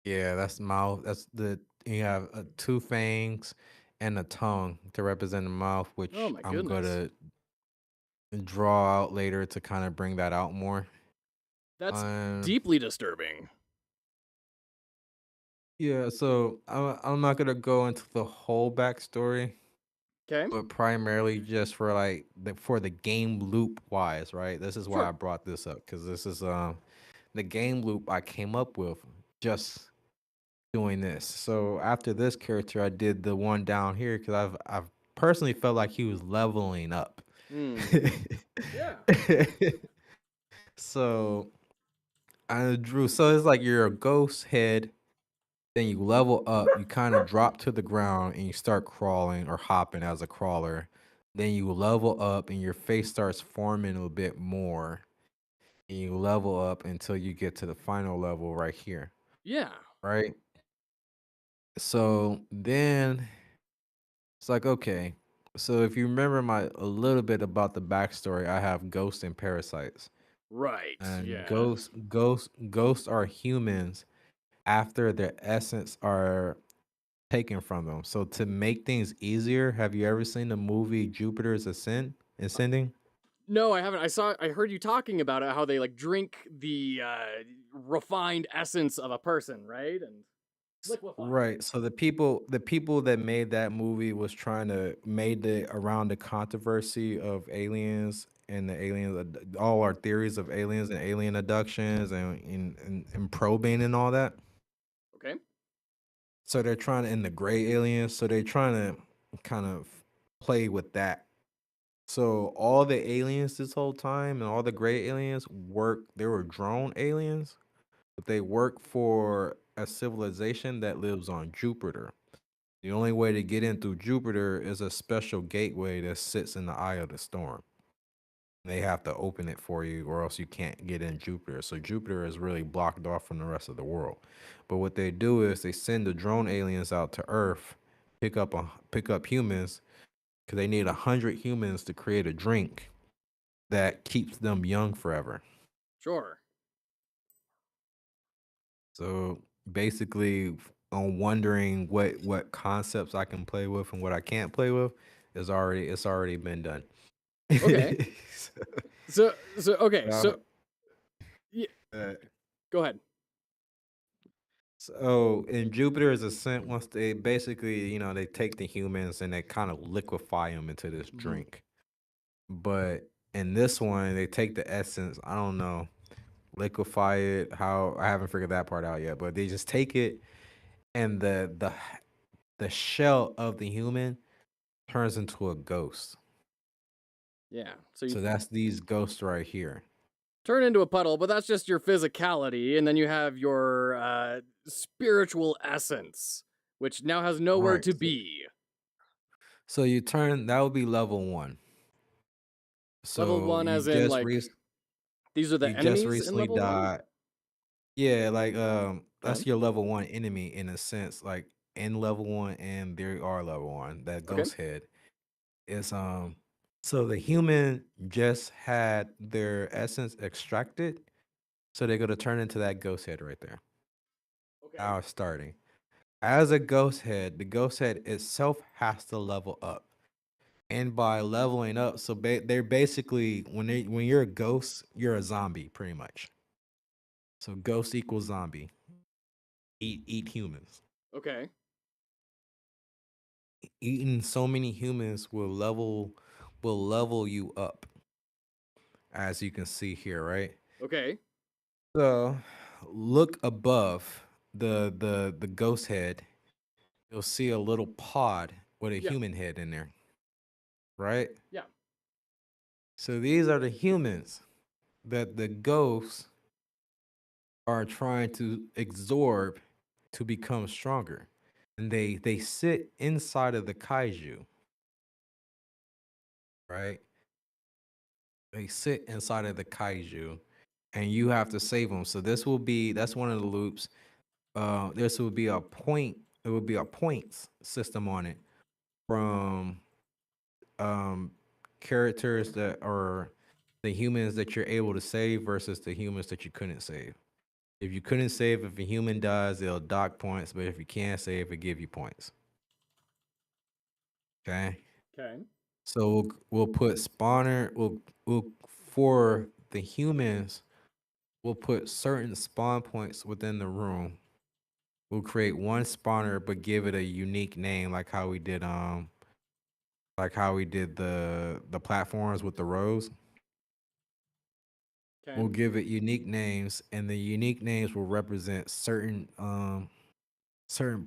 Speaker 2: Yeah, that's mouth. That's the you have two fangs and a tongue to represent the mouth,
Speaker 1: Oh
Speaker 2: which
Speaker 1: my
Speaker 2: I'm
Speaker 1: goodness.
Speaker 2: gonna draw out later to kind of bring that out more.
Speaker 1: That's
Speaker 2: Um,
Speaker 1: deeply disturbing.
Speaker 2: yeah, so I'm not gonna go into the whole backstory,
Speaker 1: Okay.
Speaker 2: but primarily just for like for the game loop wise, right? This is why
Speaker 1: Sure.
Speaker 2: I brought this up because this is the game loop I came up with just doing this. So after this character, I did the one down here because I've personally felt like he was leveling up.
Speaker 1: Hmm. Yeah.
Speaker 2: So I drew. So it's like you're a ghost head. Then you level up. You kind of drop to the ground and you start crawling or hopping as a crawler. Then you level up and your face starts forming a bit more. And you level up until you get to the final level right here,
Speaker 1: Yeah.
Speaker 2: right? So then it's like, okay. So if you remember my a little bit about the backstory, I have ghosts and parasites.
Speaker 1: Right.
Speaker 2: And
Speaker 1: Yeah.
Speaker 2: ghosts are humans after their essence are taken from them. So to make things easier, have you ever seen the movie Jupiter's Ascending?
Speaker 1: No, I haven't. I heard you talking about it, how they like drink the refined essence of a person, right? And liquefy it.
Speaker 2: Right. So the people that made that movie was trying to made it around the controversy of aliens and the aliens, all our theories of aliens and alien abductions and probing and all that.
Speaker 1: Okay.
Speaker 2: So they're trying to, in the gray aliens. So they're trying to kind of play with that. So all the aliens this whole time and all the gray aliens they were drone aliens, but they work for a civilization that lives on Jupiter. The only way to get in through Jupiter is a special gateway that sits in the eye of the storm. They have to open it for you, or else you can't get in Jupiter. So Jupiter is really blocked off from the rest of the world. But what they do is they send the drone aliens out to Earth, pick up humans, because they need 100 humans to create a drink that keeps them young forever.
Speaker 1: Sure.
Speaker 2: So basically, on wondering what concepts I can play with and what I can't play with, it's already been done.
Speaker 1: Okay.
Speaker 2: So,
Speaker 1: So okay.
Speaker 2: uh,
Speaker 1: So yeah,
Speaker 2: uh,
Speaker 1: go ahead.
Speaker 2: so in Jupiter's ascent, once they basically, they take the humans and they kind of liquefy them into this
Speaker 1: Hmm.
Speaker 2: drink. But in this one, they take the essence. I don't know, liquefy it. How I haven't figured that part out yet. But they just take it, and the shell of the human turns into a ghost.
Speaker 1: Yeah. So you
Speaker 2: So that's these ghosts right here.
Speaker 1: turn into a puddle, but that's just your physicality, and then you have your spiritual essence, which now has nowhere
Speaker 2: Right.
Speaker 1: to be.
Speaker 2: So you turn that would be level one.
Speaker 1: Level
Speaker 2: So
Speaker 1: one, as in like these are the
Speaker 2: you just
Speaker 1: enemies in
Speaker 2: recently
Speaker 1: level one.
Speaker 2: died. Yeah, like
Speaker 1: Okay.
Speaker 2: that's your level one enemy in a sense, like in level one and there are level one, that
Speaker 1: Okay.
Speaker 2: ghost head. Is so the human just had their essence extracted, so they're gonna turn into that ghost head right there.
Speaker 1: Okay.
Speaker 2: Now it's starting. As a ghost head, the ghost head itself has to level up. And by leveling up, so they're basically when you're a ghost, you're a zombie pretty much. So ghost equals zombie. Eat humans.
Speaker 1: Okay.
Speaker 2: Eating so many humans will level you up, as you can see here, right?
Speaker 1: Okay.
Speaker 2: So look above the ghost head. You'll see a little pod with a
Speaker 1: Yeah.
Speaker 2: human head in there, right?
Speaker 1: Yeah.
Speaker 2: So these are the humans that the ghosts are trying to absorb to become stronger. And they sit inside of the kaiju, right? They sit inside of the kaiju and you have to save them. So that's one of the loops. This will be a point, it will be a points system on it from um characters that are the humans that you're able to save versus the humans that you couldn't save. If you couldn't save, if a human dies, they'll dock points, but if you can't save, it give you points. Okay.
Speaker 1: Okay.
Speaker 2: So we'll put spawner. We'll for the humans. We'll put certain spawn points within the room. We'll create one spawner, but give it a unique name, like how we did the platforms with the rows.
Speaker 1: Okay.
Speaker 2: We'll give it unique names, and the unique names will represent certain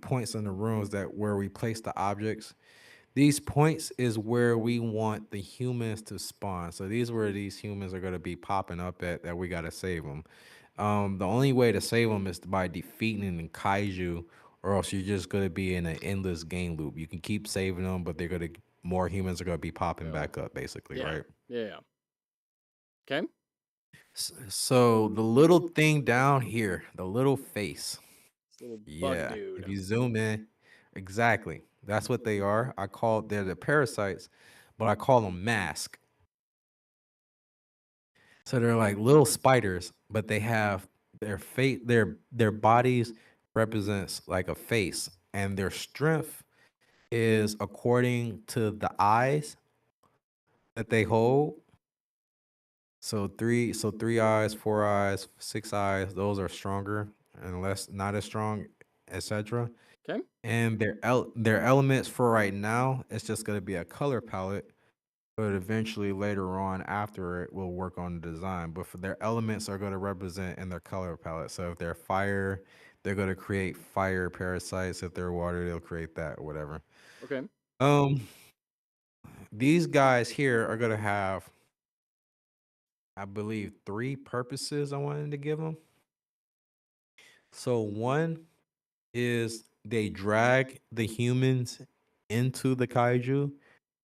Speaker 2: points in the rooms that where we place the objects. These points is where we want the humans to spawn. So these where these humans are going to be popping up at that we got to save them. The only way to save them is by defeating the kaiju, or else you're just going to be in an endless game loop. You can keep saving them, but they're going to more humans are gonna be popping
Speaker 1: Oh,
Speaker 2: back up, basically,
Speaker 1: yeah.
Speaker 2: right?
Speaker 1: Yeah. Okay.
Speaker 2: So the little thing down here, the little face.
Speaker 1: This little bug
Speaker 2: Yeah,
Speaker 1: dude.
Speaker 2: if you zoom in, exactly. That's what they are. They're the parasites, but I call them mask. So they're like little spiders, but they have their face, their bodies represents like a face, and their strength is according to the eyes that they hold. So three eyes, 4 eyes, 6 eyes, those are stronger and less not as strong, etc.
Speaker 1: Okay.
Speaker 2: And their elements for right now, it's just gonna be a color palette, but eventually later on after it will work on the design. But for their elements are gonna represent in their color palette. So if they're fire, they're gonna create fire parasites. If they're water, they'll create that or whatever.
Speaker 1: Okay.
Speaker 2: Um, these guys here are gonna have, I believe, three purposes I wanted to give them. So one is they drag the humans into the kaiju,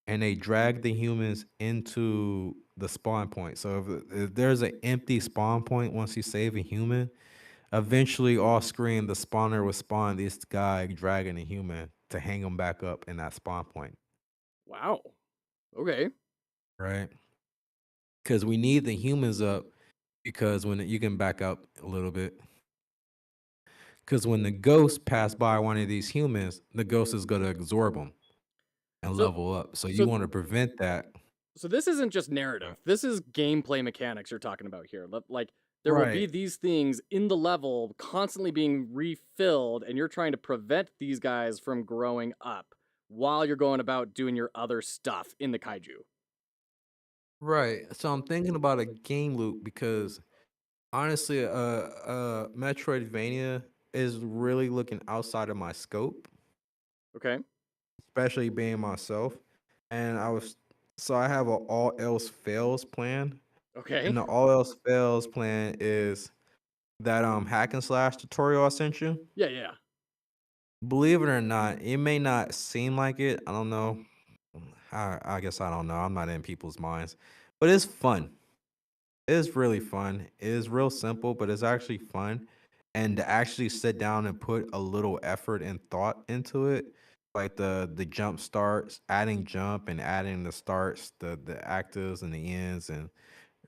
Speaker 2: and they drag the humans into the spawn point. So if there's an empty spawn point once you save a human, eventually off screen the spawner will spawn this guy dragging a human to hang him back up in that spawn point,
Speaker 1: Wow. Okay.
Speaker 2: right? Because we need the humans up, because when you can back up a little bit, because when the ghost pass by one of these humans, the ghost is going to absorb them and
Speaker 1: So
Speaker 2: level up. So you
Speaker 1: so
Speaker 2: want to prevent that.
Speaker 1: so this isn't just
Speaker 2: Right.
Speaker 1: narrative. This is gameplay mechanics you're talking about here. Like there will be
Speaker 2: Right.
Speaker 1: these things in the level constantly being refilled, and you're trying to prevent these guys from growing up while you're going about doing your other stuff in the kaiju.
Speaker 2: Right. So I'm thinking about a game loop because honestly, Metroidvania is really looking outside of my scope,
Speaker 1: Okay.
Speaker 2: especially being myself. And I have a all else fails plan.
Speaker 1: Okay.
Speaker 2: And the all else fails plan is that hack and slash tutorial I sent you.
Speaker 1: Yeah, yeah.
Speaker 2: Believe it or not, it may not seem like it. I don't know. I guess I don't know. I'm not in people's minds, but it's fun. It is really fun. It is real simple, but it's actually fun. And to actually sit down and put a little effort and thought into it, like the jump starts, adding jump and adding the starts, the actives and the ends, and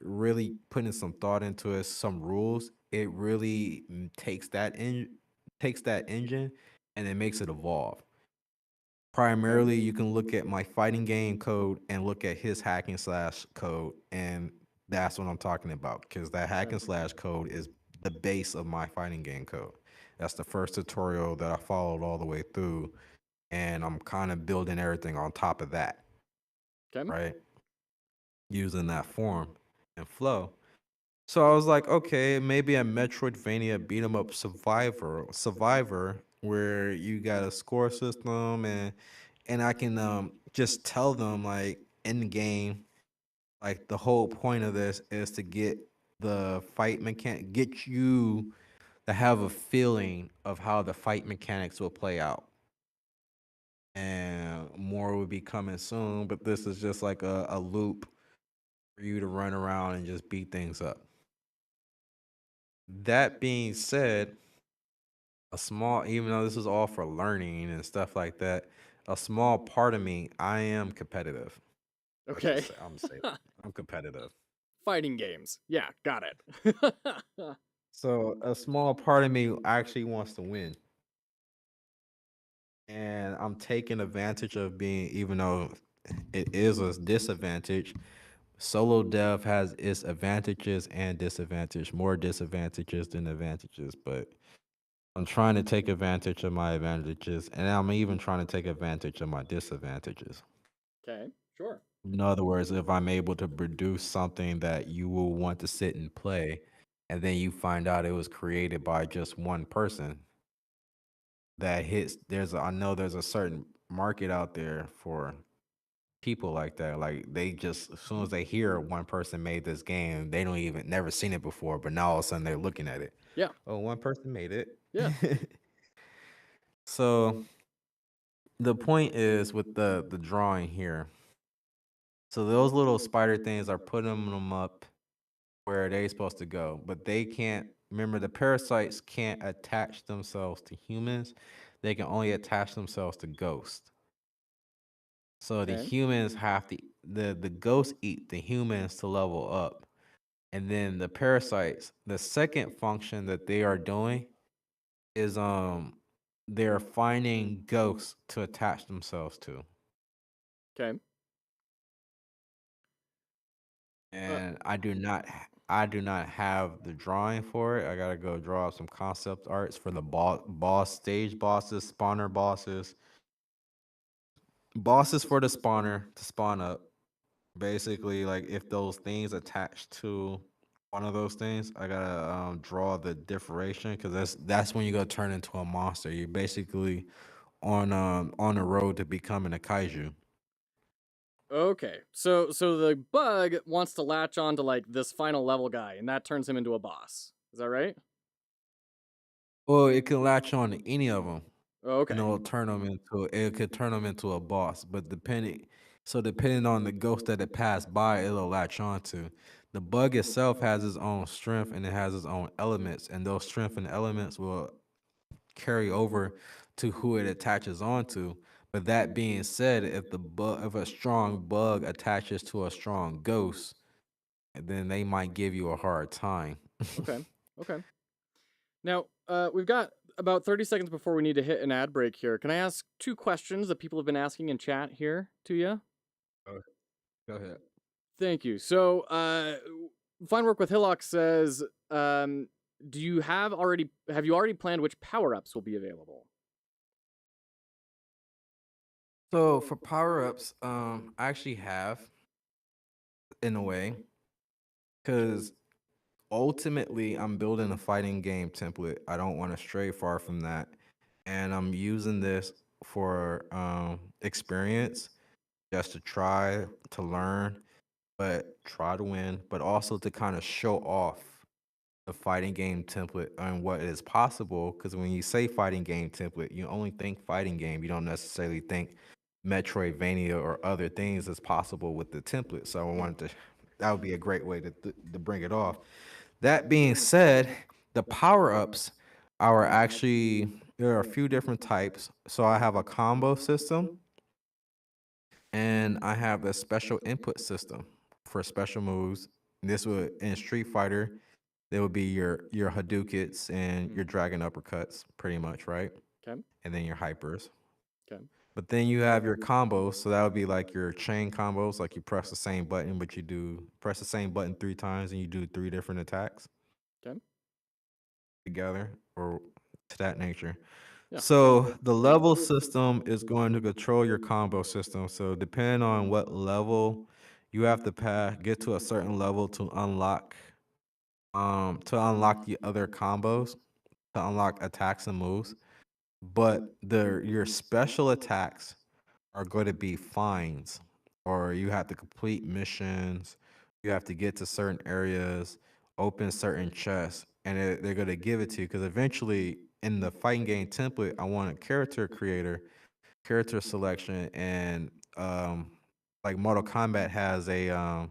Speaker 2: really putting some thought into it, some rules. It really takes that engine and it makes it evolve. Primarily, you can look at my fighting game code and look at his hack and slash code, and that's what I'm talking about. Because that hack
Speaker 1: Okay.
Speaker 2: and slash code is the base of my fighting game code. That's the first tutorial that I followed all the way through, and I'm kind of building everything on top of that,
Speaker 1: Okay.
Speaker 2: right? Using that form and flow. So I was like, okay, maybe a Metroidvania beat 'em up survivor where you got a score system, and I can just tell them like in the game, like the whole point of this is to get the fight mechanic, get you to have a feeling of how the fight mechanics will play out. And more will be coming soon, but this is just like a loop for you to run around and just beat things up. That being said, even though this is all for learning and stuff like that, a small part of me, I am competitive. Let's
Speaker 1: Okay.
Speaker 2: just say I'm say that. I'm competitive.
Speaker 1: Fighting games. Yeah, got it.
Speaker 2: So a small part of me actually wants to win. And I'm taking advantage of being, even though it is a disadvantage, solo dev has its advantages and disadvantages, more disadvantages than advantages. But I'm trying to take advantage of my advantages, and I'm even trying to take advantage of my disadvantages.
Speaker 1: Okay, sure.
Speaker 2: In other words, if I'm able to produce something that you will want to sit and play, and then you find out it was created by just one person, that hits. I know there's a certain market out there for people like that. Like they just, as soon as they hear one person made this game, they don't even never seen it before, but now all of a sudden they're looking at it.
Speaker 1: Yeah,
Speaker 2: Oh, one person made it.
Speaker 1: yeah.
Speaker 2: So the point is with the drawing here. So those little spider things are putting them up where they supposed to go, but they can't. Remember, the parasites can't attach themselves to humans. They can only attach themselves to ghosts. So the
Speaker 1: Okay.
Speaker 2: humans have to the ghosts eat the humans to level up. And then the parasites, the second function that they are doing is they're finding ghosts to attach themselves to.
Speaker 1: Okay. Uh,
Speaker 2: And I do not have the drawing for it. I gotta go draw up some concept arts for the boss stage bosses, spawner bosses, bosses for the spawner to spawn up. Basically, like if those things attach to one of those things, I gotta draw the differentiation because that's when you go turn into a monster. You're basically on the road to becoming a kaiju.
Speaker 1: okay. So the bug wants to latch on to like this final level guy, and that turns him into a boss. Is that right?
Speaker 2: Well, it can latch on to any of them, and
Speaker 1: Okay.
Speaker 2: it could turn them into a boss. But depending on the ghost that it passed by, it'll latch on to. The bug itself has its own strength and it has its own elements, and those strength and elements will carry over to who it attaches onto. But that being said, if a strong bug attaches to a strong ghost, then they might give you a hard time.
Speaker 1: Okay. Okay. Now, we've got about 30 seconds before we need to hit an ad break here. Can I ask two questions that people have been asking in chat here to you?
Speaker 2: Go go ahead.
Speaker 1: Thank you. So, Fine Work with Hillock says, do you have you already planned which power ups will be available?
Speaker 2: So for power ups, I actually have in a way because ultimately I'm building a fighting game template. I don't want to stray far from that, and I'm using this for experience, just to try to learn, but try to win, but also to kind of show off the fighting game template and what is possible. Because when you say fighting game template, you only think fighting game. You don't necessarily think Metroidvania or other things is possible with the template. So I wanted to, that would be a great way to bring it off. That being said, the power ups are actually, there are a few different types. So I have a combo system and I have a special input system for special moves. This would in Street Fighter, there would be your Hadoukens and
Speaker 1: Mm.
Speaker 2: your Dragon uppercuts, pretty much, right?
Speaker 1: Okay.
Speaker 2: And then your hypers.
Speaker 1: Okay.
Speaker 2: But then you have your combos, so that would be like your chain combos, like you press the same button, but you do press the same button 3 times and you do 3 different attacks
Speaker 1: Okay.
Speaker 2: together or to that nature.
Speaker 1: Yeah.
Speaker 2: So the level system is going to control your combo system. So depending on what level you have to get to a certain level to unlock the other combos, to unlock attacks and moves. But your special attacks are going to be fines, or you have to complete missions, you have to get to certain areas, open certain chests, and they're going to give it to you because eventually in the fighting game template, I want a character creator, character selection, and like Mortal Kombat has a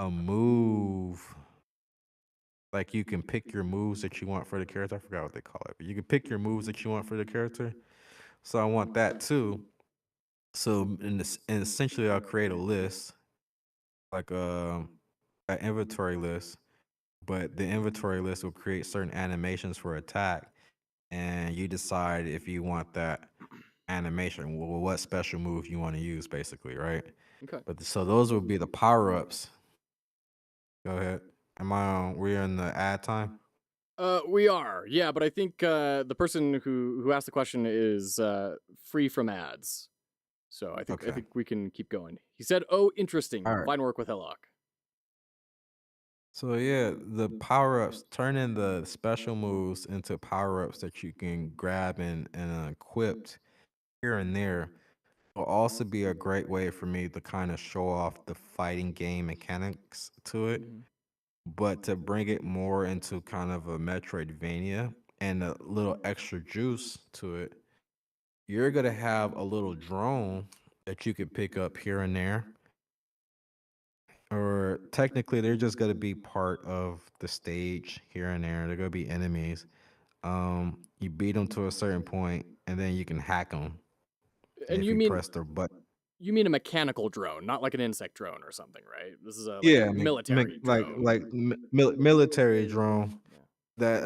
Speaker 2: move. Like you can pick your moves that you want for the character. I forgot what they call it, but you can pick your moves that you want for the character. So I want that too. So and essentially, I'll create a list, like an inventory list. But the inventory list will create certain animations for attack, and you decide if you want that animation, what special move you want to use, basically, right?
Speaker 1: Okay.
Speaker 2: But so those will be the power ups. Go ahead. Am I on? We're in the ad time.
Speaker 1: We are, yeah, but I think the person who asked the question is free from ads, so I
Speaker 2: Okay.
Speaker 1: think we can keep going. He said, "Oh, interesting.
Speaker 2: All right.
Speaker 1: Fine work with Hillock."
Speaker 2: So yeah, the power ups, turning the special moves into power ups that you can grab and equip here and there will also be a great way for me to kind of show off the fighting game mechanics to it,
Speaker 1: Mhm.
Speaker 2: but to bring it more into kind of a Metroidvania and a little extra juice to it. you're gonna have a little drone that you could pick up here and there, or technically they're just gonna be part of the stage here and there. They're gonna be enemies. You beat them to a certain point, and then you can hack them
Speaker 1: And
Speaker 2: if you press the button.
Speaker 1: you mean a mechanical drone, not like an insect drone or something, right? This is a like a
Speaker 2: Yeah,
Speaker 1: military drone.
Speaker 2: military drone
Speaker 1: Yeah.
Speaker 2: that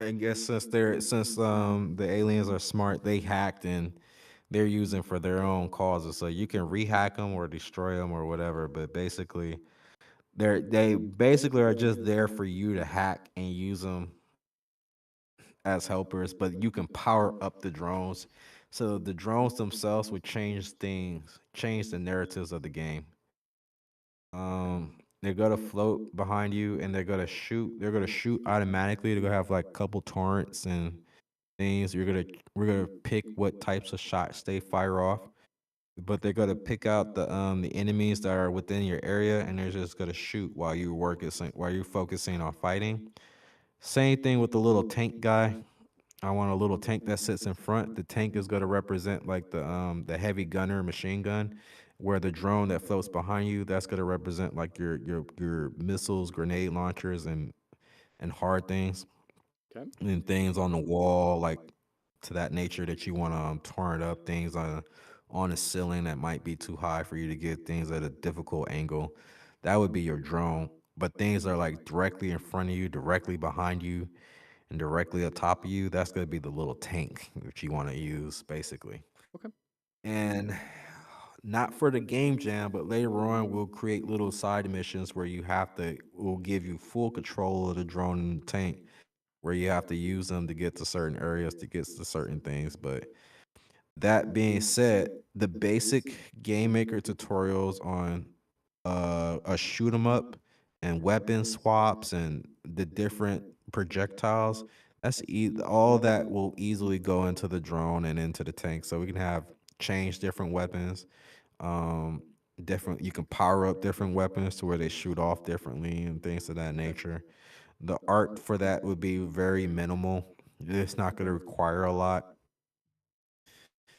Speaker 2: I guess since the aliens are smart, they hacked and they're using for their own causes. So you can rehack them or destroy them or whatever. But basically, they basically are just there for you to hack and use them as helpers. But you can power up the drones, so the drones themselves would change things, change the narratives of the game. They're gonna float behind you and they're gonna shoot. They're gonna shoot automatically. They're gonna have like a couple torrents and things. We're gonna pick what types of shots they fire off, but they're gonna pick out the enemies that are within your area, and they're just gonna shoot while you're focusing on fighting. Same thing with the little tank guy. I want a little tank that sits in front. The tank is gonna represent like the heavy gunner machine gun, where the drone that floats behind you, that's gonna represent like your missiles, grenade launchers, and hard things
Speaker 1: Okay.
Speaker 2: and things on the wall, like to that nature that you want to turn up things on a ceiling that might be too high for you to get things at a difficult angle. That would be your drone. But things that are like directly in front of you, directly behind you, and directly atop of you, that's gonna be the little tank that you want to use, basically.
Speaker 1: Okay.
Speaker 2: And not for the game jam, but later on we'll create little side missions where we'll give you full control of the drone and the tank, where you have to use them to get to certain areas to get to certain things. But that being said, the basic game maker tutorials on a shoot 'em up and weapon swaps and the different projectiles, all that will easily go into the drone and into the tank. So we can have change different weapons. Um, different you can power up different weapons to where they shoot off differently and things of that
Speaker 1: Okay.
Speaker 2: nature. The art for that would be very minimal. It's not going to require a lot.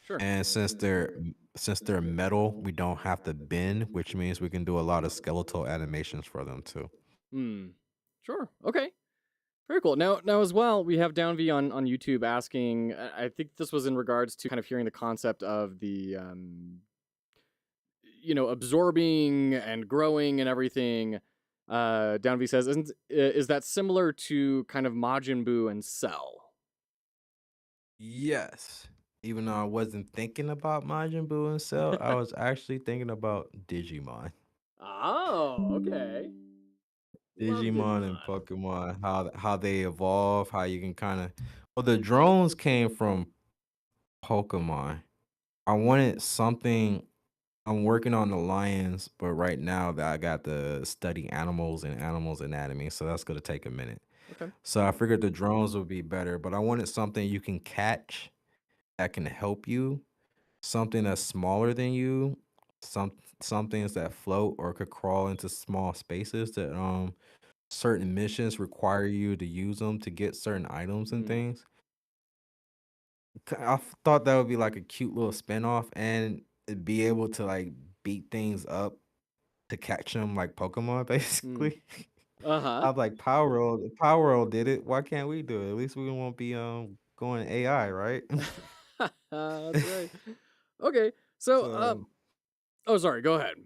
Speaker 1: Sure.
Speaker 2: And since they're metal, we don't have to bend, which means we can do a lot of skeletal animations for them too.
Speaker 1: Hmm. Sure. Okay. Very cool. Now as well, we have Downv on YouTube asking. I think this was in regards to kind of hearing the concept of the absorbing and growing and everything. Downv says, is that similar to kind of Majin Buu and Cell?
Speaker 2: Yes. Even though I wasn't thinking about Majin Buu and Cell, I was actually thinking about Digimon.
Speaker 1: Oh, okay. Love
Speaker 2: Digimon and
Speaker 1: Digimon.
Speaker 2: Pokemon, how they evolve, how you can kind of. Well, the drones came from Pokemon. I wanted something. I'm working on the lions, but right now that I got to study animals and animals anatomy, so that's gonna take a minute.
Speaker 1: Okay.
Speaker 2: So I figured the drones would be better, but I wanted something you can catch that can help you, something that's smaller than you, some some things that float or could crawl into small spaces that certain missions require you to use them to get certain items and
Speaker 1: Mm,
Speaker 2: things. Thought that would be like a cute little spinoff and it'd be able to like beat things up to catch them like Pokemon,
Speaker 1: mm.
Speaker 2: basically.
Speaker 1: Uh-huh.
Speaker 2: I'm like Power World did it. Why can't we do it? At least we won't be going AI, right?
Speaker 1: That's right. Okay. So,
Speaker 2: So
Speaker 1: oh, sorry. Go ahead.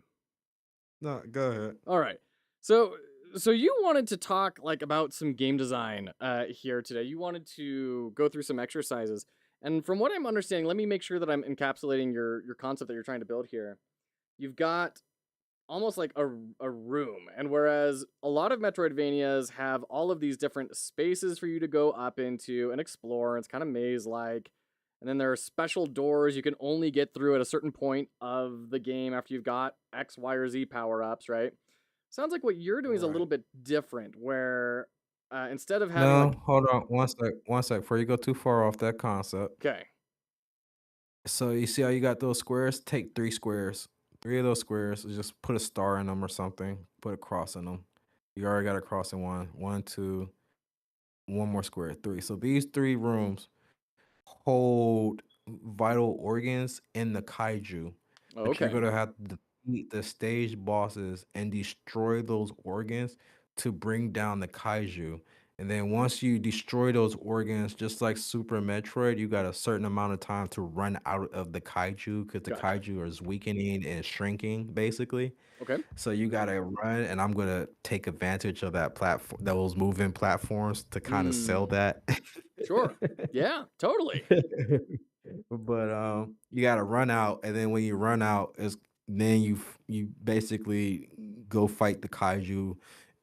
Speaker 2: no, go ahead.
Speaker 1: All right. So, so you wanted to talk like about some game design here today. You wanted to go through some exercises. And from what I'm understanding, let me make sure that I'm encapsulating your concept that you're trying to build here. You've got almost like a room. And whereas a lot of Metroidvanias have all of these different spaces for you to go up into and explore, it's kind of maze like. And then there are special doors you can only get through at a certain point of the game after you've got X, Y, or Z power ups, right? Sounds like what you're doing is a little
Speaker 2: Right.
Speaker 1: bit different, where instead of having
Speaker 2: No,
Speaker 1: like,
Speaker 2: hold on one sec before you go too far off that concept.
Speaker 1: okay,
Speaker 2: So you see how you got those squares? Take three squares. Three of those squares, just put a star in them or something. Put a cross in them. You already got a cross in one. One, two, one more square, three. So these three rooms, hold vital organs in the kaiju,
Speaker 1: Oh,
Speaker 2: but you're
Speaker 1: okay.
Speaker 2: gonna have to defeat the stage bosses and destroy those organs to bring down the kaiju. And then once you destroy those organs, just like Super Metroid, you got a certain amount of time to run out of the kaiju because the
Speaker 1: Gotcha.
Speaker 2: kaiju is weakening and shrinking, basically.
Speaker 1: Okay.
Speaker 2: So you gotta run, and I'm gonna take advantage of that platform, those moving platforms, to kind of sell
Speaker 1: Mm,
Speaker 2: that.
Speaker 1: sure. Yeah, totally.
Speaker 2: But you gotta run out, and then when you run out, is then you basically go fight the kaiju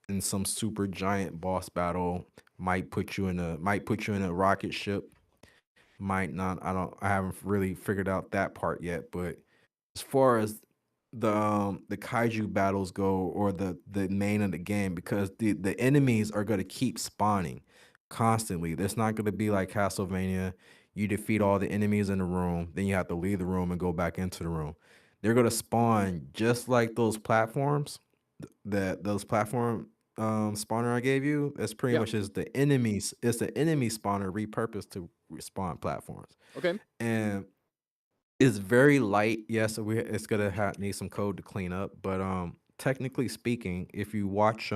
Speaker 2: in some super giant boss battle. Might put you in a rocket ship, might not. I haven't really figured out that part yet, but as far as the kaiju battles go, or the main of the game, because the enemies are going to keep spawning constantly. There's not going to be like Castlevania. You defeat all the enemies in the room, then you have to leave the room and go back into the room. They're going to spawn just like those platforms, that those platform spawner I gave you. That's pretty
Speaker 1: Yeah.
Speaker 2: much is the enemies. It's the enemy spawner repurposed to spawn platforms.
Speaker 1: Okay.
Speaker 2: And it's very light. Yes, it's gonna need some code to clean up, but technically speaking, if you watch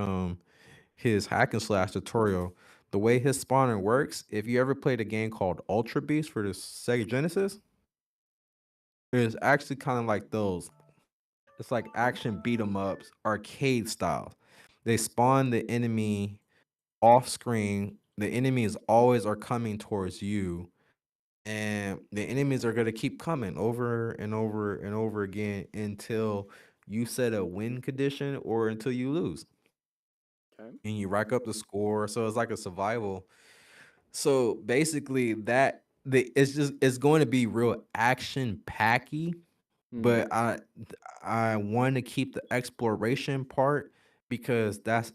Speaker 2: his hack and slash tutorial, the way his spawner works, if you ever played a game called Ultra Beast for the Sega Genesis, it's actually kind of like those. It's like action beat 'em ups, arcade style. They spawn the enemy off screen. The enemies always are coming towards you, and the enemies are going to keep coming over and over and over again until you set a win condition or until you lose,
Speaker 1: Okay.
Speaker 2: and you rack up the score. So it's like a survival. So basically it's going to be real action packy,
Speaker 1: Mm,
Speaker 2: but I want to keep the exploration part, because that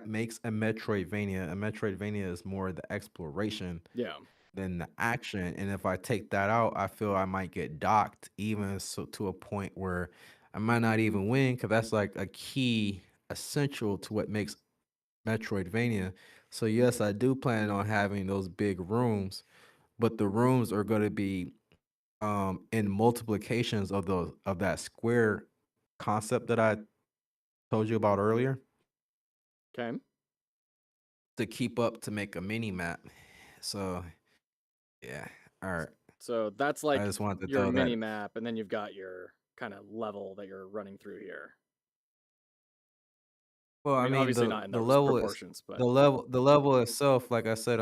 Speaker 2: makes a Metroidvania. A Metroidvania is more the exploration
Speaker 1: yeah.
Speaker 2: than the action. And if I take that out, I feel I might get docked, even so to a point where I might not even win, because that's like a key essential to what makes Metroidvania. So yes, I do plan on having those big rooms, but the rooms are going to be in multiplications of that square concept that I told you about earlier,
Speaker 1: Okay.
Speaker 2: to keep up to make a mini map. So yeah, all right.
Speaker 1: So that's
Speaker 2: I
Speaker 1: like
Speaker 2: just wanted to
Speaker 1: your
Speaker 2: throw that.
Speaker 1: mini map, and then you've got your kind of level that you're running through here.
Speaker 2: Well,
Speaker 1: I
Speaker 2: I
Speaker 1: mean,
Speaker 2: mean
Speaker 1: obviously not in
Speaker 2: the
Speaker 1: those
Speaker 2: level is
Speaker 1: proportions, but
Speaker 2: the level itself, like I said,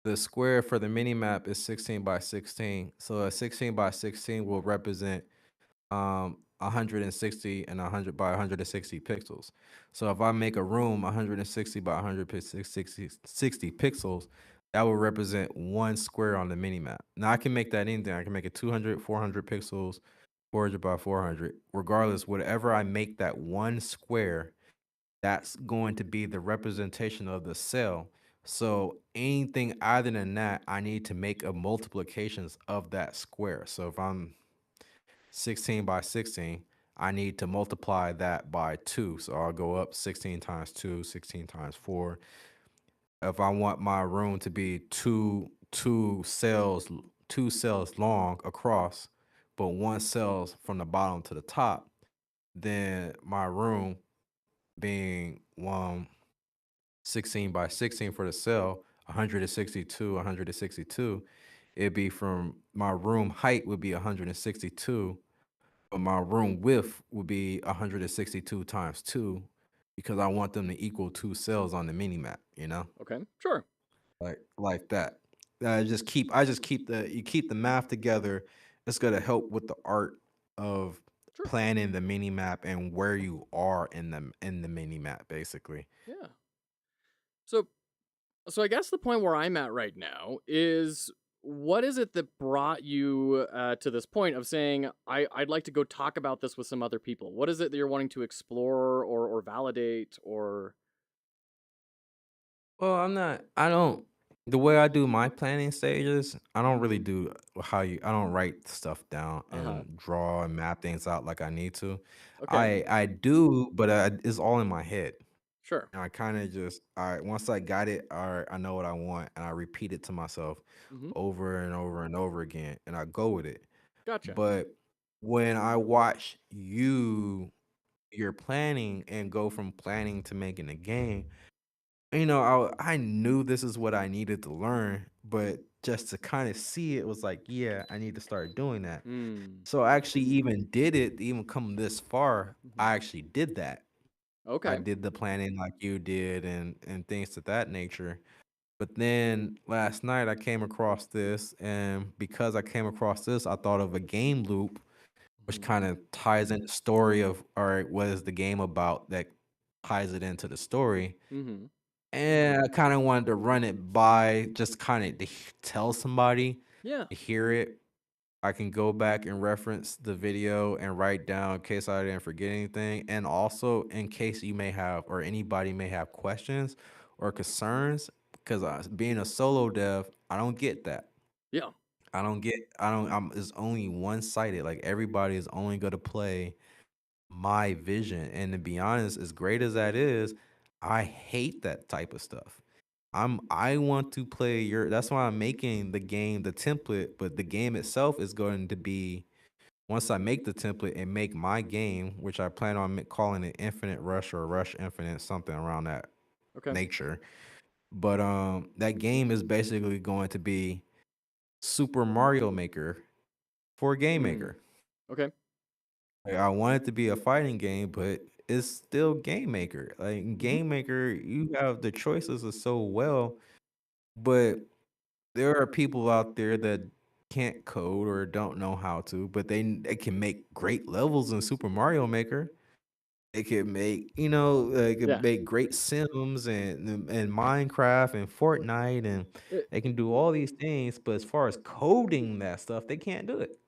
Speaker 2: the square for the mini map is 16 by 16. So a 16 by 16 will represent 160 and 100 by 160 pixels. So if I make a room 160 by 160 pixels, that will represent one square on the mini map. Now I can make that anything. I can make it 200, 400 pixels, 400 by 400. Regardless, whatever I make that one square, that's going to be the representation of the cell. So anything other than that, I need to make a multiplications of that square. So if I'm 16 by 16, I need to multiply that by 2. So I'll go up 16 times 2, 16 times 4. If I want my room to be two cells long across, but one cells from the bottom to the top, then my room being 16 by 16 for the cell, 162, it'd be from my room height would be 162, but my room width would be 162 times 2, because I want them to equal two cells on the mini map,
Speaker 1: okay, sure,
Speaker 2: like that. You keep the math together. It's gonna help with the art of
Speaker 1: sure,
Speaker 2: planning the mini map and where you are in the mini map, basically.
Speaker 1: yeah. So, so I guess the point where I'm at right now is, what is it that brought you to this point of saying I'd like to go talk about this with some other people? What is it that you're wanting to explore or validate or?
Speaker 2: Well, I don't, the way I do my planning stages, I don't really
Speaker 1: Mhm.
Speaker 2: do I don't write stuff down
Speaker 1: Uh huh.
Speaker 2: and draw and map things out like I need to.
Speaker 1: Okay.
Speaker 2: I do, but it's all in my head.
Speaker 1: Sure.
Speaker 2: And I kind of just, all right, once I got it, all right, I know what I want, and I repeat it to myself
Speaker 1: Hmm.
Speaker 2: over and over and over again, and I go with it.
Speaker 1: Gotcha.
Speaker 2: But when I watch your planning and go from planning to making a game, I knew this is what I needed to learn, but just to kind of see it was like, yeah, I need to start doing that.
Speaker 1: Mm.
Speaker 2: So I actually even did it, to even come this far.
Speaker 1: Hmm.
Speaker 2: I actually did that. I
Speaker 1: Okay.
Speaker 2: did the planning like you did and things to that nature. But then last night I came across this, and because I came across this, I thought of a game loop, which
Speaker 1: Hmm.
Speaker 2: kind of ties in the story of, all right, what is the game about that ties it into the story.
Speaker 1: Hmm.
Speaker 2: And I kind of wanted to run it by, just kind of to tell somebody
Speaker 1: Yeah.
Speaker 2: to hear it. I can go back and reference the video and write down in case I didn't forget anything. And also in case you may have, or anybody may have questions or concerns, because being a solo dev, I don't get that.
Speaker 1: Yeah.
Speaker 2: It's only one sided. Like everybody is only going to play my vision. And to be honest, as great as that is, I hate that type of stuff. I want to play that's why I'm making the game, the template, but the game itself is going to be, once I make the template and make my game, which I plan on calling it Infinite Rush or Rush Infinite, something around that
Speaker 1: Okay.
Speaker 2: nature. But that game is basically going to be Super Mario Maker for Game
Speaker 1: Mm.
Speaker 2: Maker.
Speaker 1: Okay.
Speaker 2: Like, I want it to be a fighting game, but it's still Game Maker. Like in
Speaker 1: Hmm.
Speaker 2: Game Maker, you have the choices are so well, but there are people out there that can't code or don't know how to, but they can make great levels in Super Mario Maker. They could make, they could
Speaker 1: Yeah.
Speaker 2: make great Sims and Minecraft and Fortnite, and
Speaker 1: It,
Speaker 2: they can do all these things. But as far as coding that stuff, they can't do it.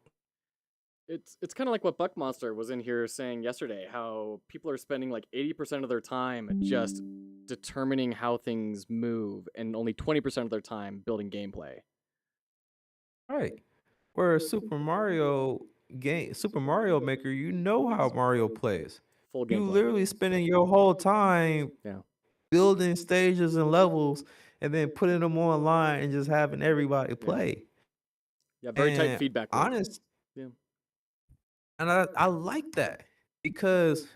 Speaker 1: it's kind of like what Buckmonster was in here saying yesterday, how people are spending like 80% of their time just determining how things move and only 20% of their time building gameplay.
Speaker 2: Right. Whereas Super Mario Maker, you know how Mario plays.
Speaker 1: Full
Speaker 2: You
Speaker 1: gameplay.
Speaker 2: literally spending your whole time
Speaker 1: Yeah.
Speaker 2: building stages and levels and then putting them online and just having everybody
Speaker 1: Yeah.
Speaker 2: play.
Speaker 1: Yeah, very tight
Speaker 2: And
Speaker 1: feedback loop.
Speaker 2: honest,
Speaker 1: Yeah.
Speaker 2: and I like that because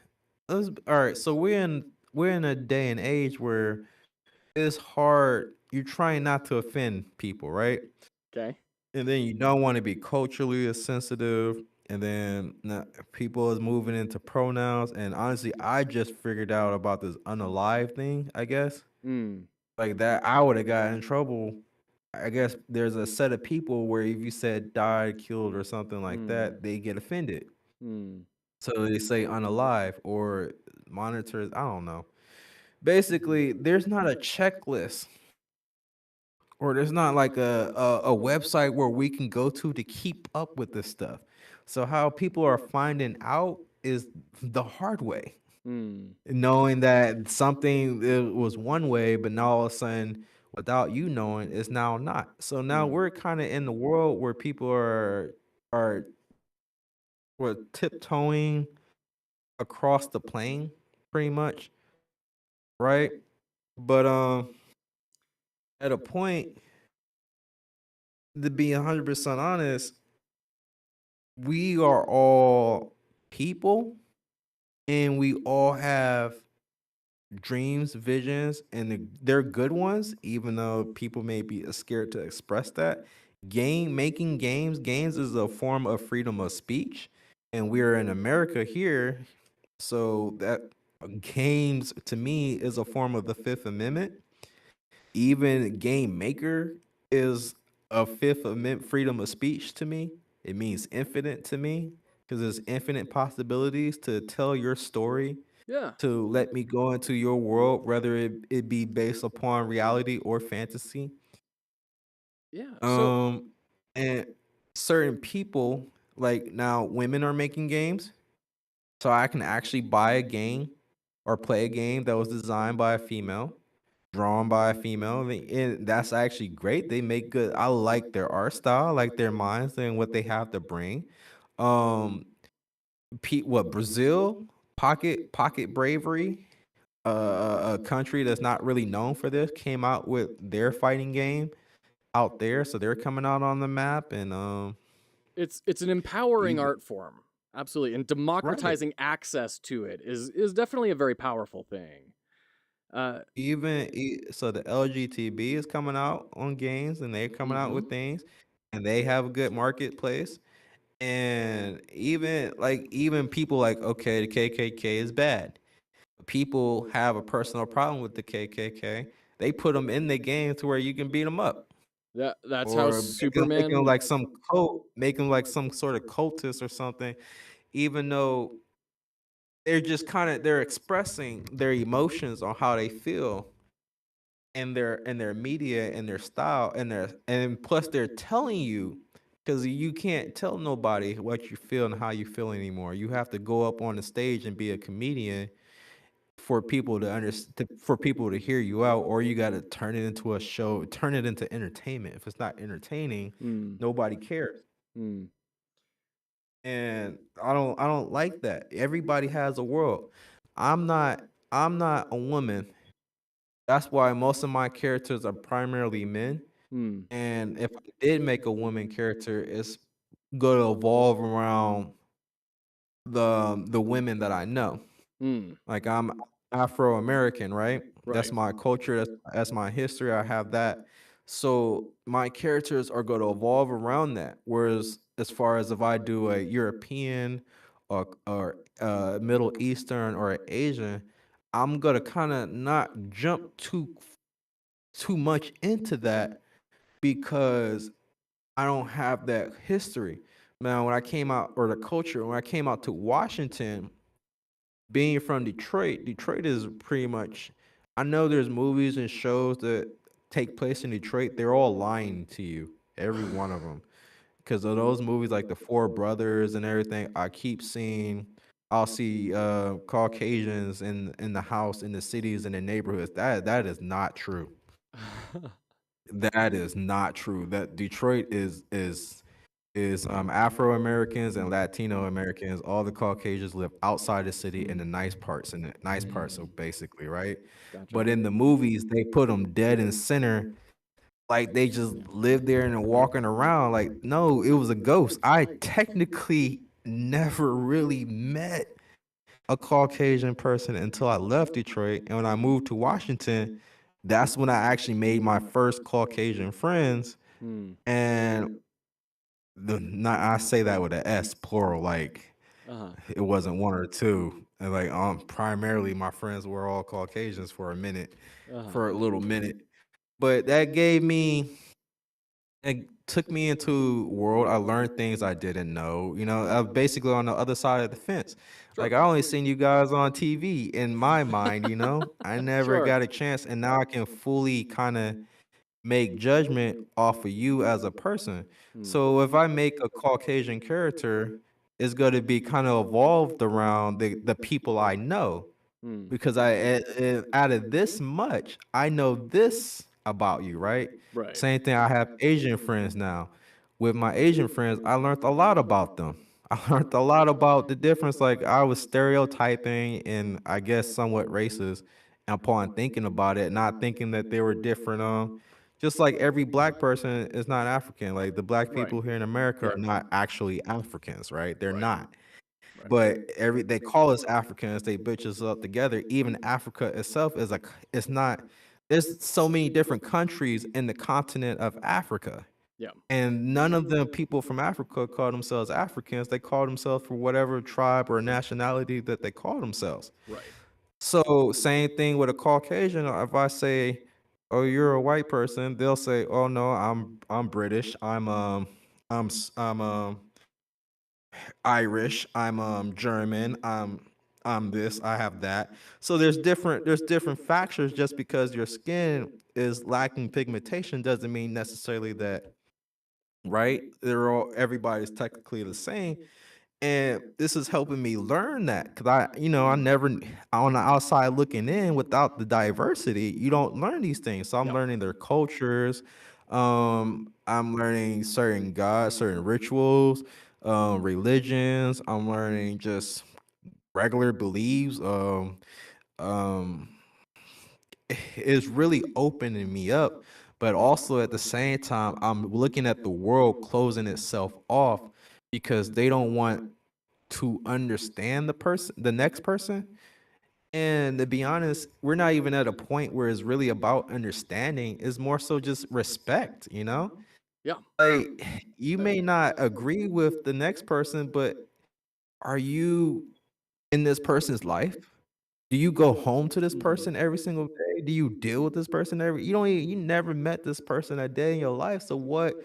Speaker 2: all right, so we're in a day and age where it's hard. You're trying not to offend people, right?
Speaker 1: Okay.
Speaker 2: And then you don't want to be culturally sensitive. And then people is moving into pronouns. And honestly, I just figured out about this unalive thing, I guess.
Speaker 1: Mm.
Speaker 2: Like that, I would have got in trouble. I guess there's a set of people where if you said died, killed, or something like
Speaker 1: Mm.
Speaker 2: that, they get offended.
Speaker 1: Mm.
Speaker 2: So they say unalive or monitors. I don't know. Basically, there's not a checklist, or there's not like a website where we can go to keep up with this stuff. So how people are finding out is the hard way,
Speaker 1: Mm.
Speaker 2: knowing that something it was one way, but now all of a sudden, without you knowing, it's now not. So now
Speaker 1: Mm.
Speaker 2: we're kind of in the world where people are we're tiptoeing across the plane, pretty much, right? But at a point, to be 100% honest, we are all people, and we all have dreams, visions, and they're good ones, even though people may be scared to express that. Games is a form of freedom of speech, and we're in America here, so that games to me is a form of the Fifth Amendment. Even game maker is a Fifth Amendment freedom of speech to me. It means infinite to me because there's infinite possibilities to tell your story,
Speaker 1: Yeah.
Speaker 2: to let me go into your world, whether it be based upon reality or fantasy.
Speaker 1: Yeah. So
Speaker 2: Um, and certain people, like now, women are making games, so I can actually buy a game or play a game that was designed by a female, drawn by a female. And that's actually great. They make good. I like their art style, I like their minds and what they have to bring. Um, what Brazil, Pocket Bravery. a country that's not really known for this came out with their fighting game out there, so they're coming out on the map, and
Speaker 1: It's an empowering
Speaker 2: even
Speaker 1: art form. Absolutely. And
Speaker 2: right.
Speaker 1: democratizing access to it is definitely a very powerful thing. Uh
Speaker 2: So the LGTB is coming out on games, and they're coming out
Speaker 1: mhm.
Speaker 2: with things, and they have a good marketplace. And even people like, okay, the KKK is bad. People have a personal problem with the KKK. They put them in the game to where you can beat them up,
Speaker 1: That's how
Speaker 2: or make them
Speaker 1: Superman.
Speaker 2: like some make them like some sort of cultist or something. Even though they're expressing their emotions on how they feel in their media and their style and plus they're telling you, because you can't tell nobody what you feel and how you feel anymore. You have to go up on the stage and be a comedian for people to understand, for people to hear you out, or you got to turn it into a show, turn it into entertainment. If it's not entertaining,
Speaker 1: Mm,
Speaker 2: nobody cares.
Speaker 1: mm,
Speaker 2: And I don't like that. Everybody has a world. I'm not a woman. That's why most of my characters are primarily men.
Speaker 1: mm,
Speaker 2: And if I did make a woman character, it's going to evolve around the women that I know.
Speaker 1: mm.
Speaker 2: Like, I'm Afro American, right? That's
Speaker 1: Right.
Speaker 2: my culture. That's my history. I have that. So my characters are going to evolve around that. Whereas, as far as if I do a European or Middle Eastern or an Asian, I'm gonna kind of not jump too much into that because I don't have that history. Now, when I came out, or the culture, when I came out to Washington, being from Detroit, Detroit is pretty much, I know there's movies and shows that take place in Detroit. They're all lying to you, every one of them. Because of those movies like The Four Brothers and everything, I keep seeing, I'll see Caucasians in the house, in the cities, in the neighborhoods. That is not true. That is not true. That Detroit is Afro Americans and Latino Americans. All the Caucasians live outside the city in the nice parts, in the nice parts
Speaker 1: Mm,
Speaker 2: of basically, right?
Speaker 1: gotcha.
Speaker 2: But in the movies, they put them dead in center, like they just lived there and are walking around. Like, no, it was a ghost. I technically never really met a Caucasian person until I left Detroit. And when I moved to Washington, that's when I actually made my first Caucasian friends.
Speaker 1: Mm.
Speaker 2: And not, I say that with an S, plural, like
Speaker 1: Uh-huh.
Speaker 2: it wasn't one or two. And like primarily my friends were all Caucasians for a minute,
Speaker 1: Uh-huh.
Speaker 2: for a little minute. But that gave me, it took me into world. I learned things I didn't know. Basically on the other side of the fence. Like,
Speaker 1: Sure.
Speaker 2: I only seen you guys on TV in my mind. I never
Speaker 1: Sure.
Speaker 2: got a chance, and now I can fully kind of make judgment off of you as a person.
Speaker 1: Mm.
Speaker 2: So if I make a Caucasian character, it's going to be kind of evolved around the people I know,
Speaker 1: Mm.
Speaker 2: because out of this much, I know this about you, right?
Speaker 1: Right.
Speaker 2: Same thing. I have Asian friends now. With my Asian friends, I learned a lot about them. I learned a lot about the difference. Like, I was stereotyping and I guess somewhat racist upon thinking about it, not thinking that they were different. Just like every black person is not African. Like, the black
Speaker 1: Right.
Speaker 2: people here in America
Speaker 1: Yep.
Speaker 2: are not actually Africans, right? They're
Speaker 1: Right.
Speaker 2: not.
Speaker 1: Right.
Speaker 2: But they call us Africans, they bitch us up together. Even Africa itself it's not. There's so many different countries in the continent of Africa,
Speaker 1: Yeah.
Speaker 2: and none of the people from Africa call themselves Africans. They call themselves for whatever tribe or nationality that they call themselves.
Speaker 1: Right.
Speaker 2: So same thing with a Caucasian. If I say, "Oh, you're a white person," they'll say, "Oh no, I'm British. I'm Irish, I'm German, I'm this, I have that." So there's different factors. Just because your skin is lacking pigmentation doesn't mean necessarily that, right? Everybody's technically the same. And this is helping me learn that, because I never, on the outside looking in, without the diversity, you don't learn these things. So I'm
Speaker 1: Yep.
Speaker 2: learning their cultures. I'm learning certain gods, certain rituals, religions. I'm learning just regular beliefs. um is really opening me up, but also at the same time I'm looking at the world closing itself off because they don't want to understand the next person. And to be honest, we're not even at a point where it's really about understanding. It's more so just respect, you know?
Speaker 1: Yeah.
Speaker 2: Like, you may not agree with the next person, but are you in this person's life? Do you go home to this person every single day? Do you deal with this person you never met this person a day in your life. So what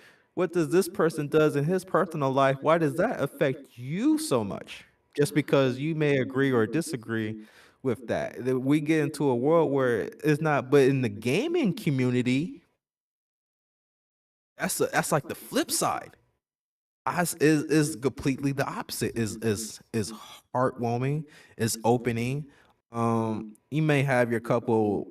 Speaker 2: does this person does in his personal life? Why does that affect you so much? Just because you may agree or disagree with that. We get into a world where it's not, but in the gaming community, that's like the flip side. Is completely the opposite. Is heartwarming, is opening. You may have your couple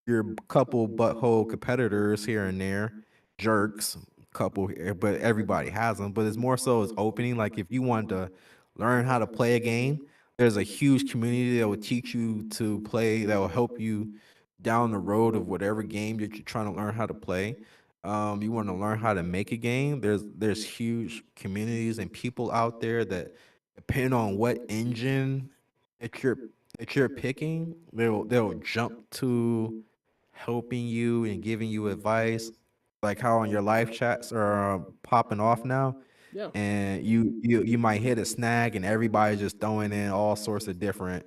Speaker 2: butthole competitors here and there, jerks, but everybody has them. But it's more so as opening. Like if you want to learn how to play a game, there's a huge community that will teach you to play. That will help you down the road of whatever game that you're trying to learn how to play. You want to learn how to make a game. There's huge communities and people out there that depending on what engine that you're that you're picking, they'll jump to helping you and giving you advice, like how on your live chats are popping off now,
Speaker 1: Yeah.
Speaker 2: and you might hit a snag, and everybody's just throwing in all sorts of different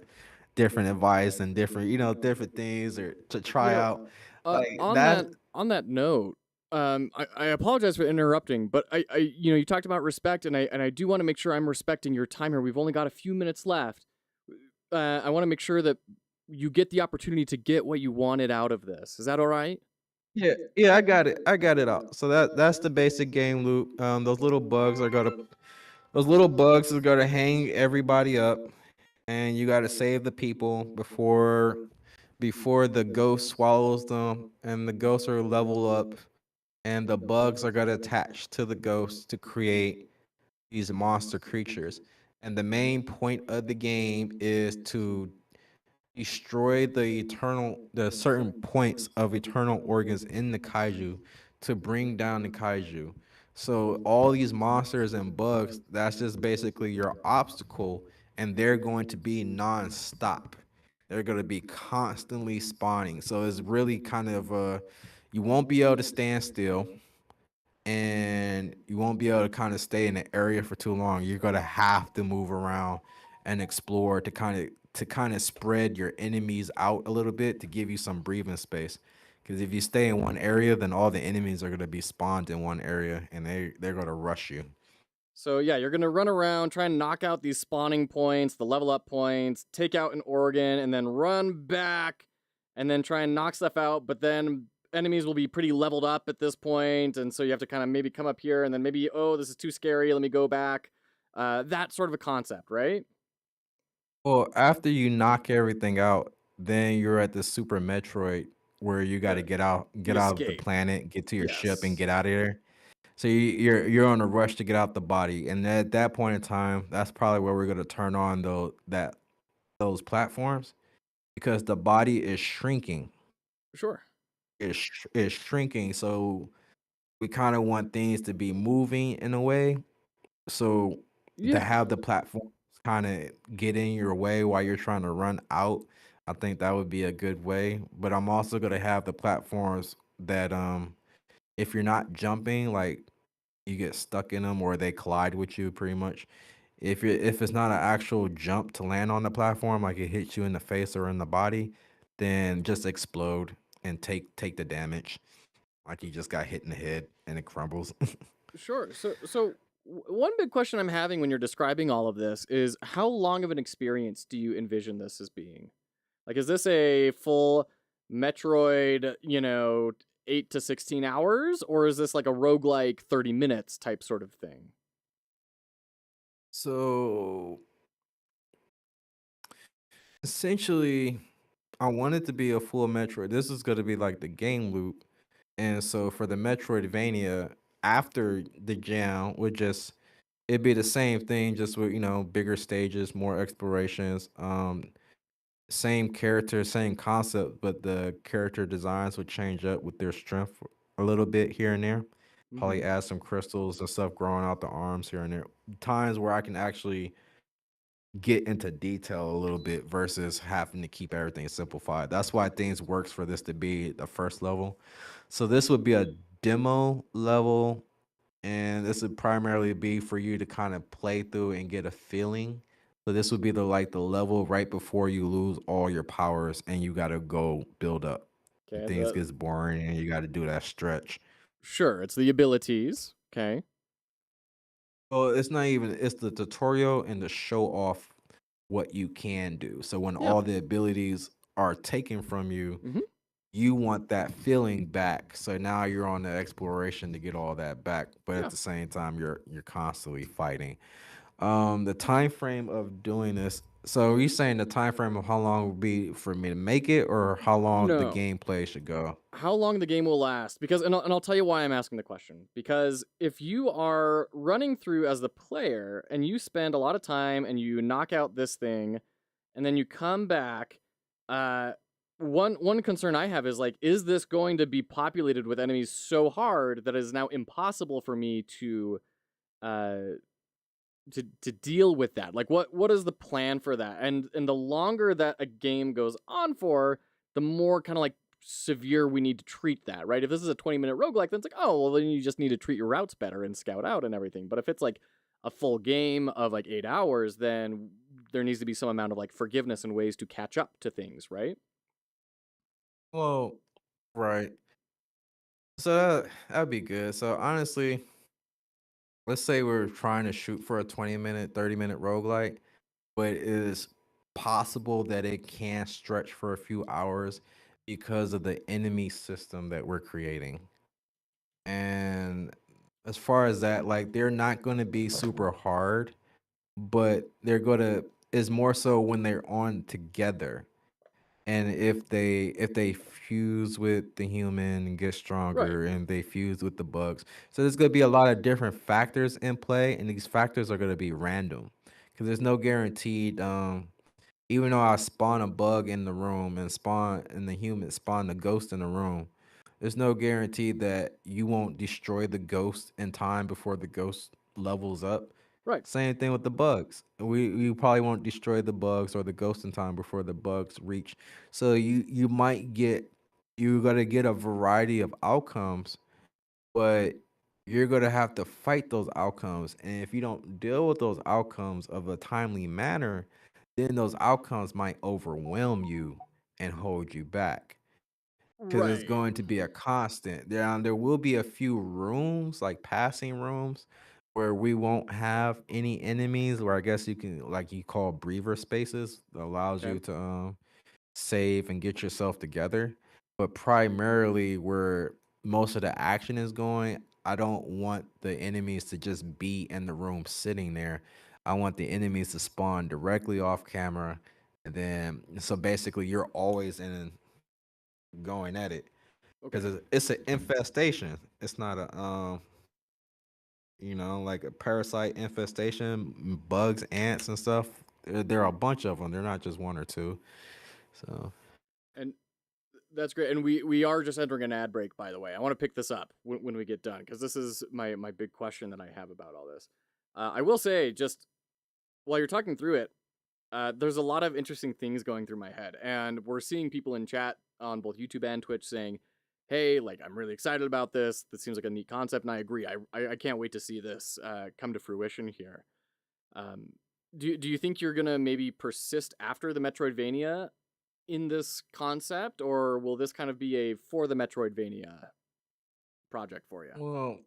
Speaker 2: advice and different things or to
Speaker 1: You
Speaker 2: try
Speaker 1: know,
Speaker 2: out, like
Speaker 1: on
Speaker 2: that.
Speaker 1: that note, I apologize for interrupting, but you talked about respect, and I do want to make sure I'm respecting your time here. We've only got a few minutes left. I want to make sure that you get the opportunity to get what you wanted out of this. Is that all right?
Speaker 2: Yeah, yeah, I got it out. So that's the basic game loop. Those little bugs are gonna hang everybody up, and you gotta save the people before the ghost swallows them, and the ghosts are level up, and the bugs are gonna attach to the ghosts to create these monster creatures. And the main point of the game is to destroy the certain points of eternal organs in the kaiju to bring down the kaiju. So all these monsters and bugs, that's just basically your obstacle, and they're going to be non-stop. They're going to be constantly spawning. So it's really kind of you won't be able to stand still, and you won't be able to kind of stay in the area for too long. You're gonna have to move around and explore to kind of spread your enemies out a little bit to give you some breathing space. Because if you stay in one area, then all the enemies are gonna be spawned in one area, and they're gonna rush you.
Speaker 1: So yeah, you're gonna run around, try and knock out these spawning points, the level up points, take out an organ, and then run back, and then try and knock stuff out. But then enemies will be pretty leveled up at this point, and so you have to kind of maybe come up here, and then maybe this is too scary, let me go back. That sort of a concept, right?
Speaker 2: Well, after you knock everything out, then you're at the Super Metroid where you got to
Speaker 1: The
Speaker 2: get out of the
Speaker 1: escape.
Speaker 2: planet, get to your ship, and
Speaker 1: Yes.
Speaker 2: get out of there. So you're on a rush to get out the body, and at that point in time, that's probably where we're gonna turn on those platforms because the body is shrinking.
Speaker 1: Sure.
Speaker 2: Is shrinking, so we kind of want things to be moving in a way. So to
Speaker 1: Yeah.
Speaker 2: have the platforms kind of get in your way while you're trying to run out, I think that would be a good way. But I'm also gonna have the platforms that if you're not jumping, like you get stuck in them or they collide with you pretty much. If it's not an actual jump to land on the platform, like it hits you in the face or in the body, then just explode and take the damage. Like you just got hit in the head and it crumbles.
Speaker 1: Sure. One big question I'm having when you're describing all of this is how long of an experience do you envision this as being? Like, is this a full Metroid, 8 to 16 hours, or is this like a roguelike 30 minutes type sort of thing?
Speaker 2: So essentially, I want it to be a full Metroid. This is going to be like the game loop. And so for the Metroidvania, after the jam would just it'd be the same thing, just with bigger stages, more explorations. same character, same concept, but the character designs would change up with their strength a little bit here and there.
Speaker 1: Hmm.
Speaker 2: Probably add some crystals and stuff growing out the arms here and there. Times where I can actually get into detail a little bit versus having to keep everything simplified. That's why things works for this to be the first level. So this would be a demo level, and this would primarily be for you to kind of play through and get a feeling. So this would be the level right before you lose all your powers and you gotta go build up.
Speaker 1: Okay.
Speaker 2: Things gets boring and you gotta do that stretch.
Speaker 1: Sure, it's the abilities. Okay.
Speaker 2: Well, it's not even it's the tutorial and the show off what you can do. So when
Speaker 1: Yeah.
Speaker 2: all the abilities are taken from you,
Speaker 1: Hmm.
Speaker 2: you want that feeling back. So now you're on the exploration to get all that back, but at
Speaker 1: Yeah.
Speaker 2: the same time you're constantly fighting. The time frame of doing this. So are you saying the time frame of how long would be for me to make it, or how long the
Speaker 1: No.
Speaker 2: gameplay should go?
Speaker 1: How long the game will last? Because, and I'll tell you why I'm asking the question. Because if you are running through as the player and you spend a lot of time and you knock out this thing, and then you come back, uh, one concern I have is like, is this going to be populated with enemies so hard that it is now impossible for me uh to deal with that? Like, what is the plan for that? And the longer that a game goes on for, the more kind of like severe we need to treat that, right? If this is a 20-minute roguelike, then it's like, oh, well, then you just need to treat your routes better and scout out and everything. But if it's like a full game of like 8 hours, then there needs to be some amount of like forgiveness and ways to catch up to things, right?
Speaker 2: Well, right. So that'd be good. So honestly, let's say we're trying to shoot for a 20-minute, 30-minute roguelike, but it is possible that it can stretch for a few hours because of the enemy system that we're creating. And as far as that, like they're not going to be super hard, but they're going to is more so when they're on together. And if they fuse with the human and get
Speaker 1: Right.
Speaker 2: stronger and they fuse with the bugs. So there's gonna be a lot of different factors in play, and these factors are gonna be random. Because there's no guaranteed even though I spawn a bug in the room and spawn and the human spawn the ghost in the room, there's no guarantee that you won't destroy the ghost in time before the ghost levels up.
Speaker 1: Right.
Speaker 2: Same thing with the bugs. We probably won't destroy the bugs or the ghost in time before the bugs reach. So you might get you gotta get a variety of outcomes, but you're gonna have to fight those outcomes. And if you don't deal with those outcomes of a timely manner, then those outcomes might overwhelm you and hold you back. Because it's
Speaker 1: Right.
Speaker 2: going to be a constant. There will be a few rooms, like passing rooms, where we won't have any enemies. Where I guess you can, like you call breather spaces, that allows
Speaker 1: Okay.
Speaker 2: you to save and get yourself together. But primarily, where most of the action is going, I don't want the enemies to just be in the room sitting there. I want the enemies to spawn directly off camera. And then, so basically, you're always in going at it
Speaker 1: Okay.
Speaker 2: because it's an infestation. It's not a like a parasite infestation, bugs, ants, and stuff. There are a bunch of them. They're not just one or two. So
Speaker 1: And that's great. And we are just entering an ad break, by the way. I want to pick this up when we get done because this is my big question that I have about all this. I will say, just while you're talking through it, there's a lot of interesting things going through my head, and we're seeing people in chat on both YouTube and Twitch saying, "Hey, like I'm really excited about this. This seems like a neat concept," and I agree. I can't wait to see this come to fruition here. Um, do you think you're gonna maybe persist after the Metroidvania in this concept, or will this kind of be a for the Metroidvania project for you?
Speaker 2: well,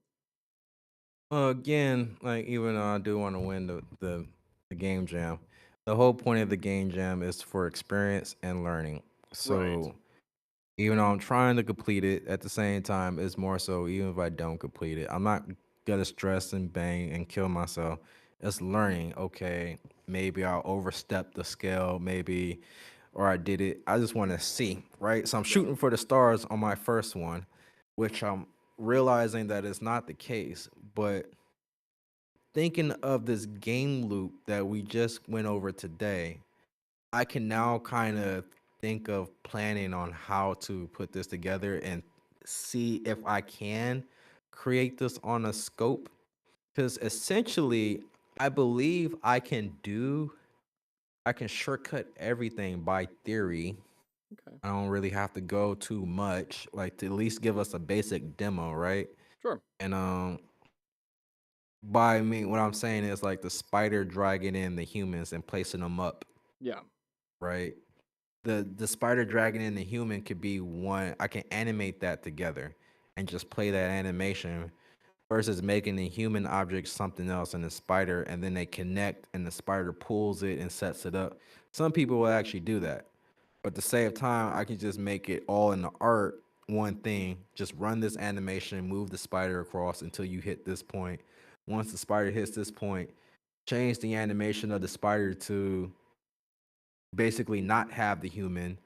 Speaker 2: again, like even though I do want to win the game jam, the whole point of the game jam is for experience and learning.
Speaker 1: Right.
Speaker 2: So even though I'm trying to complete it, at the same time, it's more so even if I don't complete it, I'm not gonna stress and bang and kill myself. It's learning. Okay, maybe I'll overstep the scale, maybe, or I did it. I just want to see, right? So I'm
Speaker 1: Yeah.
Speaker 2: shooting for the stars on my first one, which I'm realizing that it's not the case. But thinking of this game loop that we just went over today, I can now kind of think of planning on how to put this together and see if I can create this on a scope. Because essentially, I believe I can shortcut everything by theory.
Speaker 1: Okay.
Speaker 2: I don't really have to go too much, like to at least give us a basic demo, right?
Speaker 1: Sure.
Speaker 2: And by me, what I'm saying is like the spider dragging in the humans and placing them up,
Speaker 1: Yeah.
Speaker 2: right? The spider dragging in the human could be one. I can animate that together and just play that animation versus making the human object something else and the spider, and then they connect and the spider pulls it and sets it up. Some people will actually do that. But to save time, I can just make it all in the art one thing. Just run this animation, move the spider across until you hit this point. Once the spider hits this point, change the animation of the spider to basically not have the human,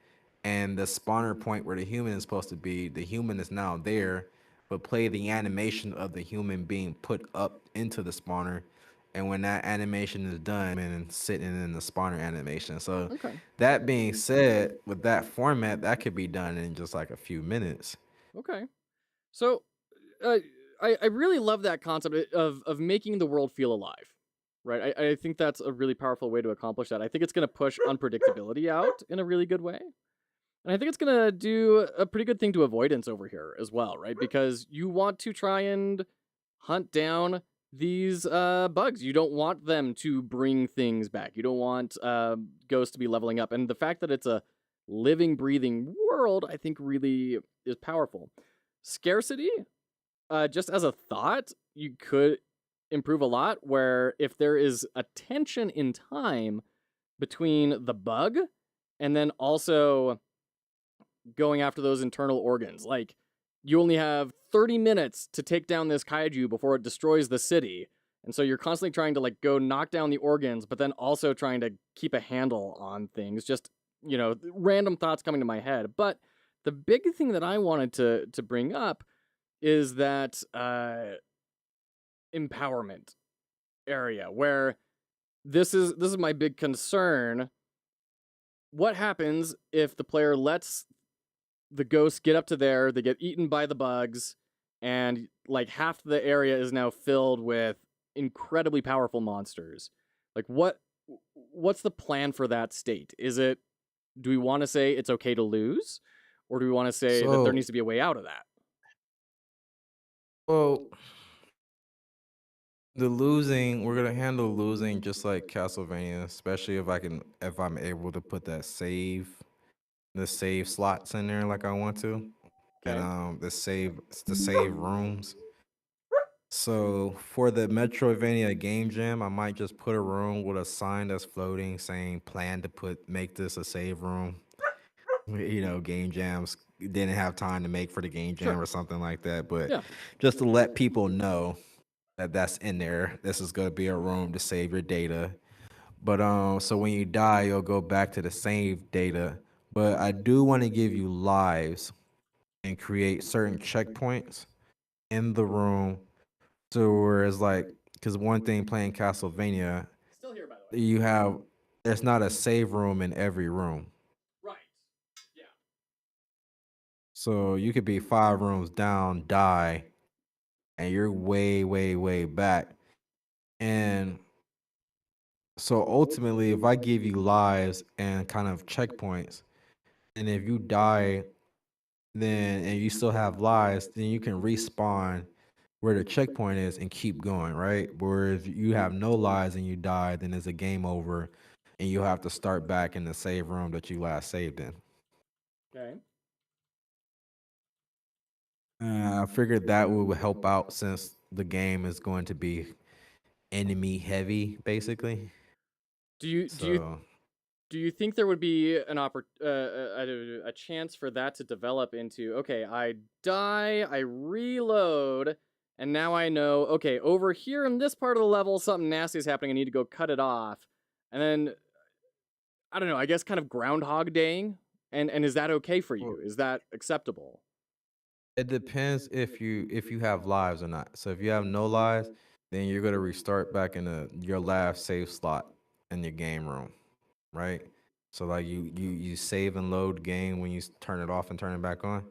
Speaker 2: and the spawner point where the human is supposed to be, the human is now there, but play the animation of the human being put up into the spawner. And when that animation is done, and sitting in the spawner animation. So
Speaker 1: Okay.
Speaker 2: that being said, with that format, that could be done in just like a few minutes.
Speaker 1: Okay. So, uh, I really love that concept of making the world feel alive, right? I think that's a really powerful way to accomplish that. I think it's going to push unpredictability out in a really good way. And I think it's going to do a pretty good thing to avoidance over here as well, right? Because you want to try and hunt down these bugs. You don't want them to bring things back. You don't want ghosts to be leveling up. And the fact that it's a living, breathing world, I think really is powerful. Scarcity, just as a thought, you could improve a lot where if there is a tension in time between the bug and then also going after those internal organs. Like, you only have 30 minutes to take down this kaiju before it destroys the city. And so you're constantly trying to like go knock down the organs, but then also trying to keep a handle on things. Just, random thoughts coming to my head. But the big thing that I wanted to bring up is that empowerment area where this is my big concern. What happens if the player lets the ghosts get up to there, they get eaten by the bugs, and like half the area is now filled with incredibly powerful monsters? Like what's the plan for that state? Do we want to say it's okay to lose? Or do we want to say that there
Speaker 2: So,
Speaker 1: needs to be a way out of that?
Speaker 2: well, the losing, we're gonna handle losing just like Castlevania, especially if I'm able to put the save slots in there like I want to, and
Speaker 1: Okay.
Speaker 2: the save rooms. So for the Metroidvania game jam, I might just put a room with a sign that's floating saying plan to make this a save room. Game jams didn't have time to make for the game
Speaker 1: Sure.
Speaker 2: jam or something like that, but
Speaker 1: Yeah.
Speaker 2: just to let people know that that's in there. This is going to be a room to save your data. But so when you die, you'll go back to the save data. But I do want to give you lives and create certain checkpoints in the room. So whereas like, because one thing playing Castlevania,
Speaker 1: Still here, by the way.
Speaker 2: you have there's not a save room in every room.
Speaker 1: Right. Yeah.
Speaker 2: So you could be 5 rooms down, die, and you're way, way, way back. And so ultimately, if I give you lives and kind of checkpoints, and if you die, then and you still have lives, then you can respawn where the checkpoint is and keep going, right? Whereas you have no lives and you die, then it's a game over, and you have to start back in the save room that you last saved in.
Speaker 1: Okay.
Speaker 2: I figured that would help out since the game is going to be enemy heavy, basically.
Speaker 1: Do you do you
Speaker 2: So
Speaker 1: do you think there would be a chance for that to develop into, okay, I die, I reload, and now I know, okay, over here in this part of the level something nasty is happening, I need to go cut it off. And then I don't know, I guess kind of groundhog daying? And is that okay for
Speaker 2: well,
Speaker 1: you? Is that acceptable?
Speaker 2: it depends if you have lives or not. So if you have no lives, then you're gonna restart back in your last save slot in your game room, right? So like you save and load game when you turn it off and turn it back on.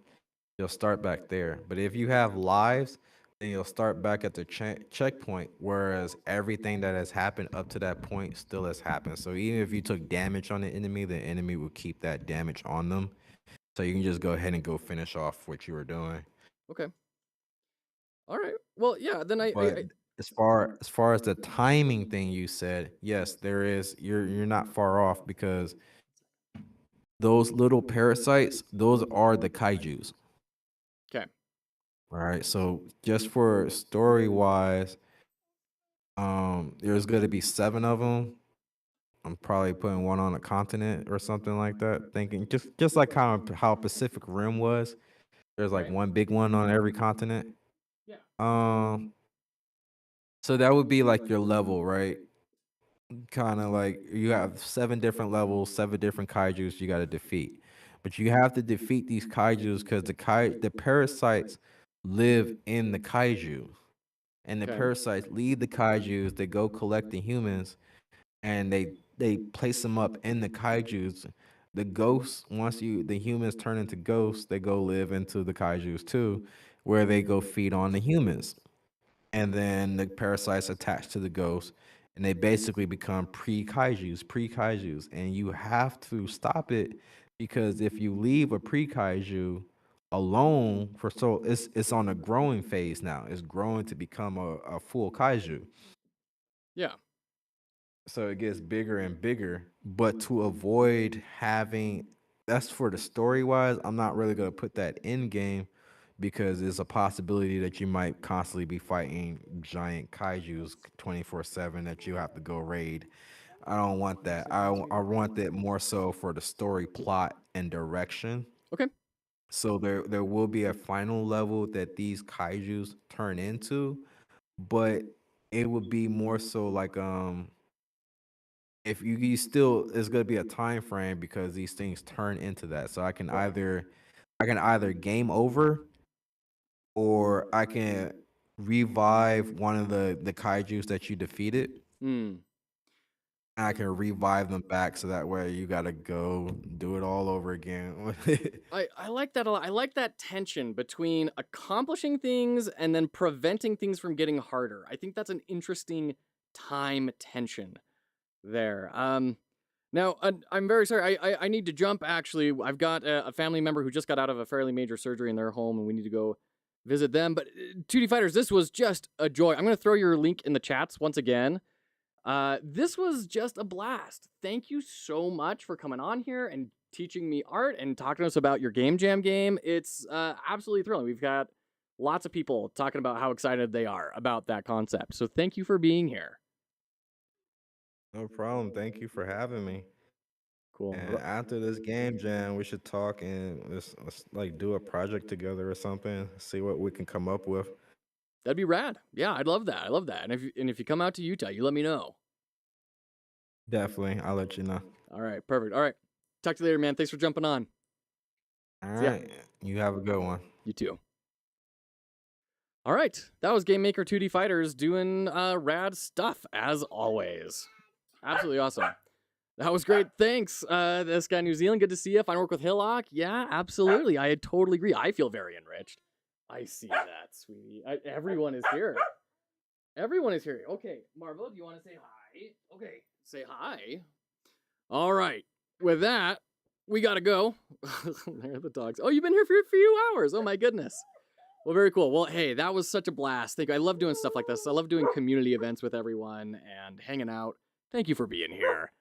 Speaker 2: You'll start back there. But if you have lives, then you'll start back at the checkpoint. Whereas everything that has happened up to that point still has happened. So even if you took damage on the enemy will keep that damage on them. So you can just go ahead and go finish off what you were doing.
Speaker 1: Okay. All right. Well, yeah. Then I
Speaker 2: But as far as the timing thing you said, yes, there is. You're not far off because those little parasites, those are the kaijus.
Speaker 1: okay.
Speaker 2: All right. So just for story wise, there's going to be 7 of them. I'm probably putting one on a continent or something like that. Thinking just like how Pacific Rim was. There's like
Speaker 1: Right.
Speaker 2: one big one on every continent.
Speaker 1: Yeah.
Speaker 2: So that would be like your level, right? Kind of like you have 7 different levels, 7 different kaijus you got to defeat. But you have to defeat these kaijus because the parasites live in the kaiju, and the
Speaker 1: Okay.
Speaker 2: parasites lead the kaijus. They go collect the humans, and they place them up in the kaijus. The ghosts, once the humans turn into ghosts, they go live into the kaijus too, where they go feed on the humans, and then the parasites attach to the ghosts, and they basically become pre-kaijus, and you have to stop it because if you leave a pre-kaiju alone for so it's on a growing phase now. It's growing to become a full kaiju.
Speaker 1: Yeah.
Speaker 2: So it gets bigger and bigger. But to avoid having that's for the story wise, I'm not really gonna put that in game because there's a possibility that you might constantly be fighting giant kaijus 24/7 that you have to go raid. I don't want that. I want that more so for the story plot and direction.
Speaker 1: Okay.
Speaker 2: So there will be a final level that these kaijus turn into, but it would be more so like if you still it's gonna be a time frame because these things turn into that. So I can either game over or I can revive one of the kaijus that you defeated.
Speaker 1: Hmm.
Speaker 2: And I can revive them back so that way you gotta go do it all over again.
Speaker 1: I like that a lot. I like that tension between accomplishing things and then preventing things from getting harder. I think that's an interesting time tension there. Now I'm very sorry. I need to jump. Actually, I've got a family member who just got out of a fairly major surgery in their home, and we need to go visit them. But 2D Fighters, this was just a joy. I'm gonna throw your link in the chats once again. This was just a blast. Thank you so much for coming on here and teaching me art and talking to us about your Game Jam game. It's absolutely thrilling. We've got lots of people talking about how excited they are about that concept. So thank you for being here.
Speaker 2: No problem. Thank you for having me.
Speaker 1: Cool.
Speaker 2: And after this game jam, we should talk and let's like do a project together or something. See what we can come up with.
Speaker 1: That'd be rad. Yeah, I'd love that. I love that. And if you come out to Utah, you let me know.
Speaker 2: Definitely, I'll let you know.
Speaker 1: All right, perfect. All right. Talk to you later, man. Thanks for jumping on.
Speaker 2: All
Speaker 1: See ya.
Speaker 2: right, you have a good one.
Speaker 1: You too. All right, that was Game Maker 2D Fighters doing rad stuff as always. Absolutely awesome. That was great. Thanks, this guy in New Zealand. Good to see you. If I work with Hillock, yeah, absolutely. I totally agree. I feel very enriched. I see that, sweetie. Everyone is here. Everyone is here. Okay, Marvel, do you want to say hi? Okay, say hi. All right. With that, we gotta go. There are the dogs. Oh, you've been here for a few hours. Oh my goodness. Well, very cool. Well, hey, that was such a blast. Thank you. I love doing stuff like this. I love doing community events with everyone and hanging out. Thank you for being here.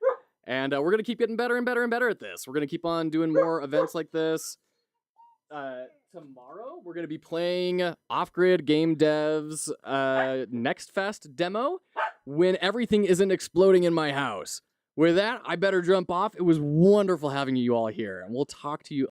Speaker 1: And we're going to keep getting better and better and better at this. We're going to keep on doing more events like this. Tomorrow, we're going to be playing Off-Grid Game Dev's Next Fest demo when everything isn't exploding in my house. With that, I better jump off. It was wonderful having you all here, and we'll talk to you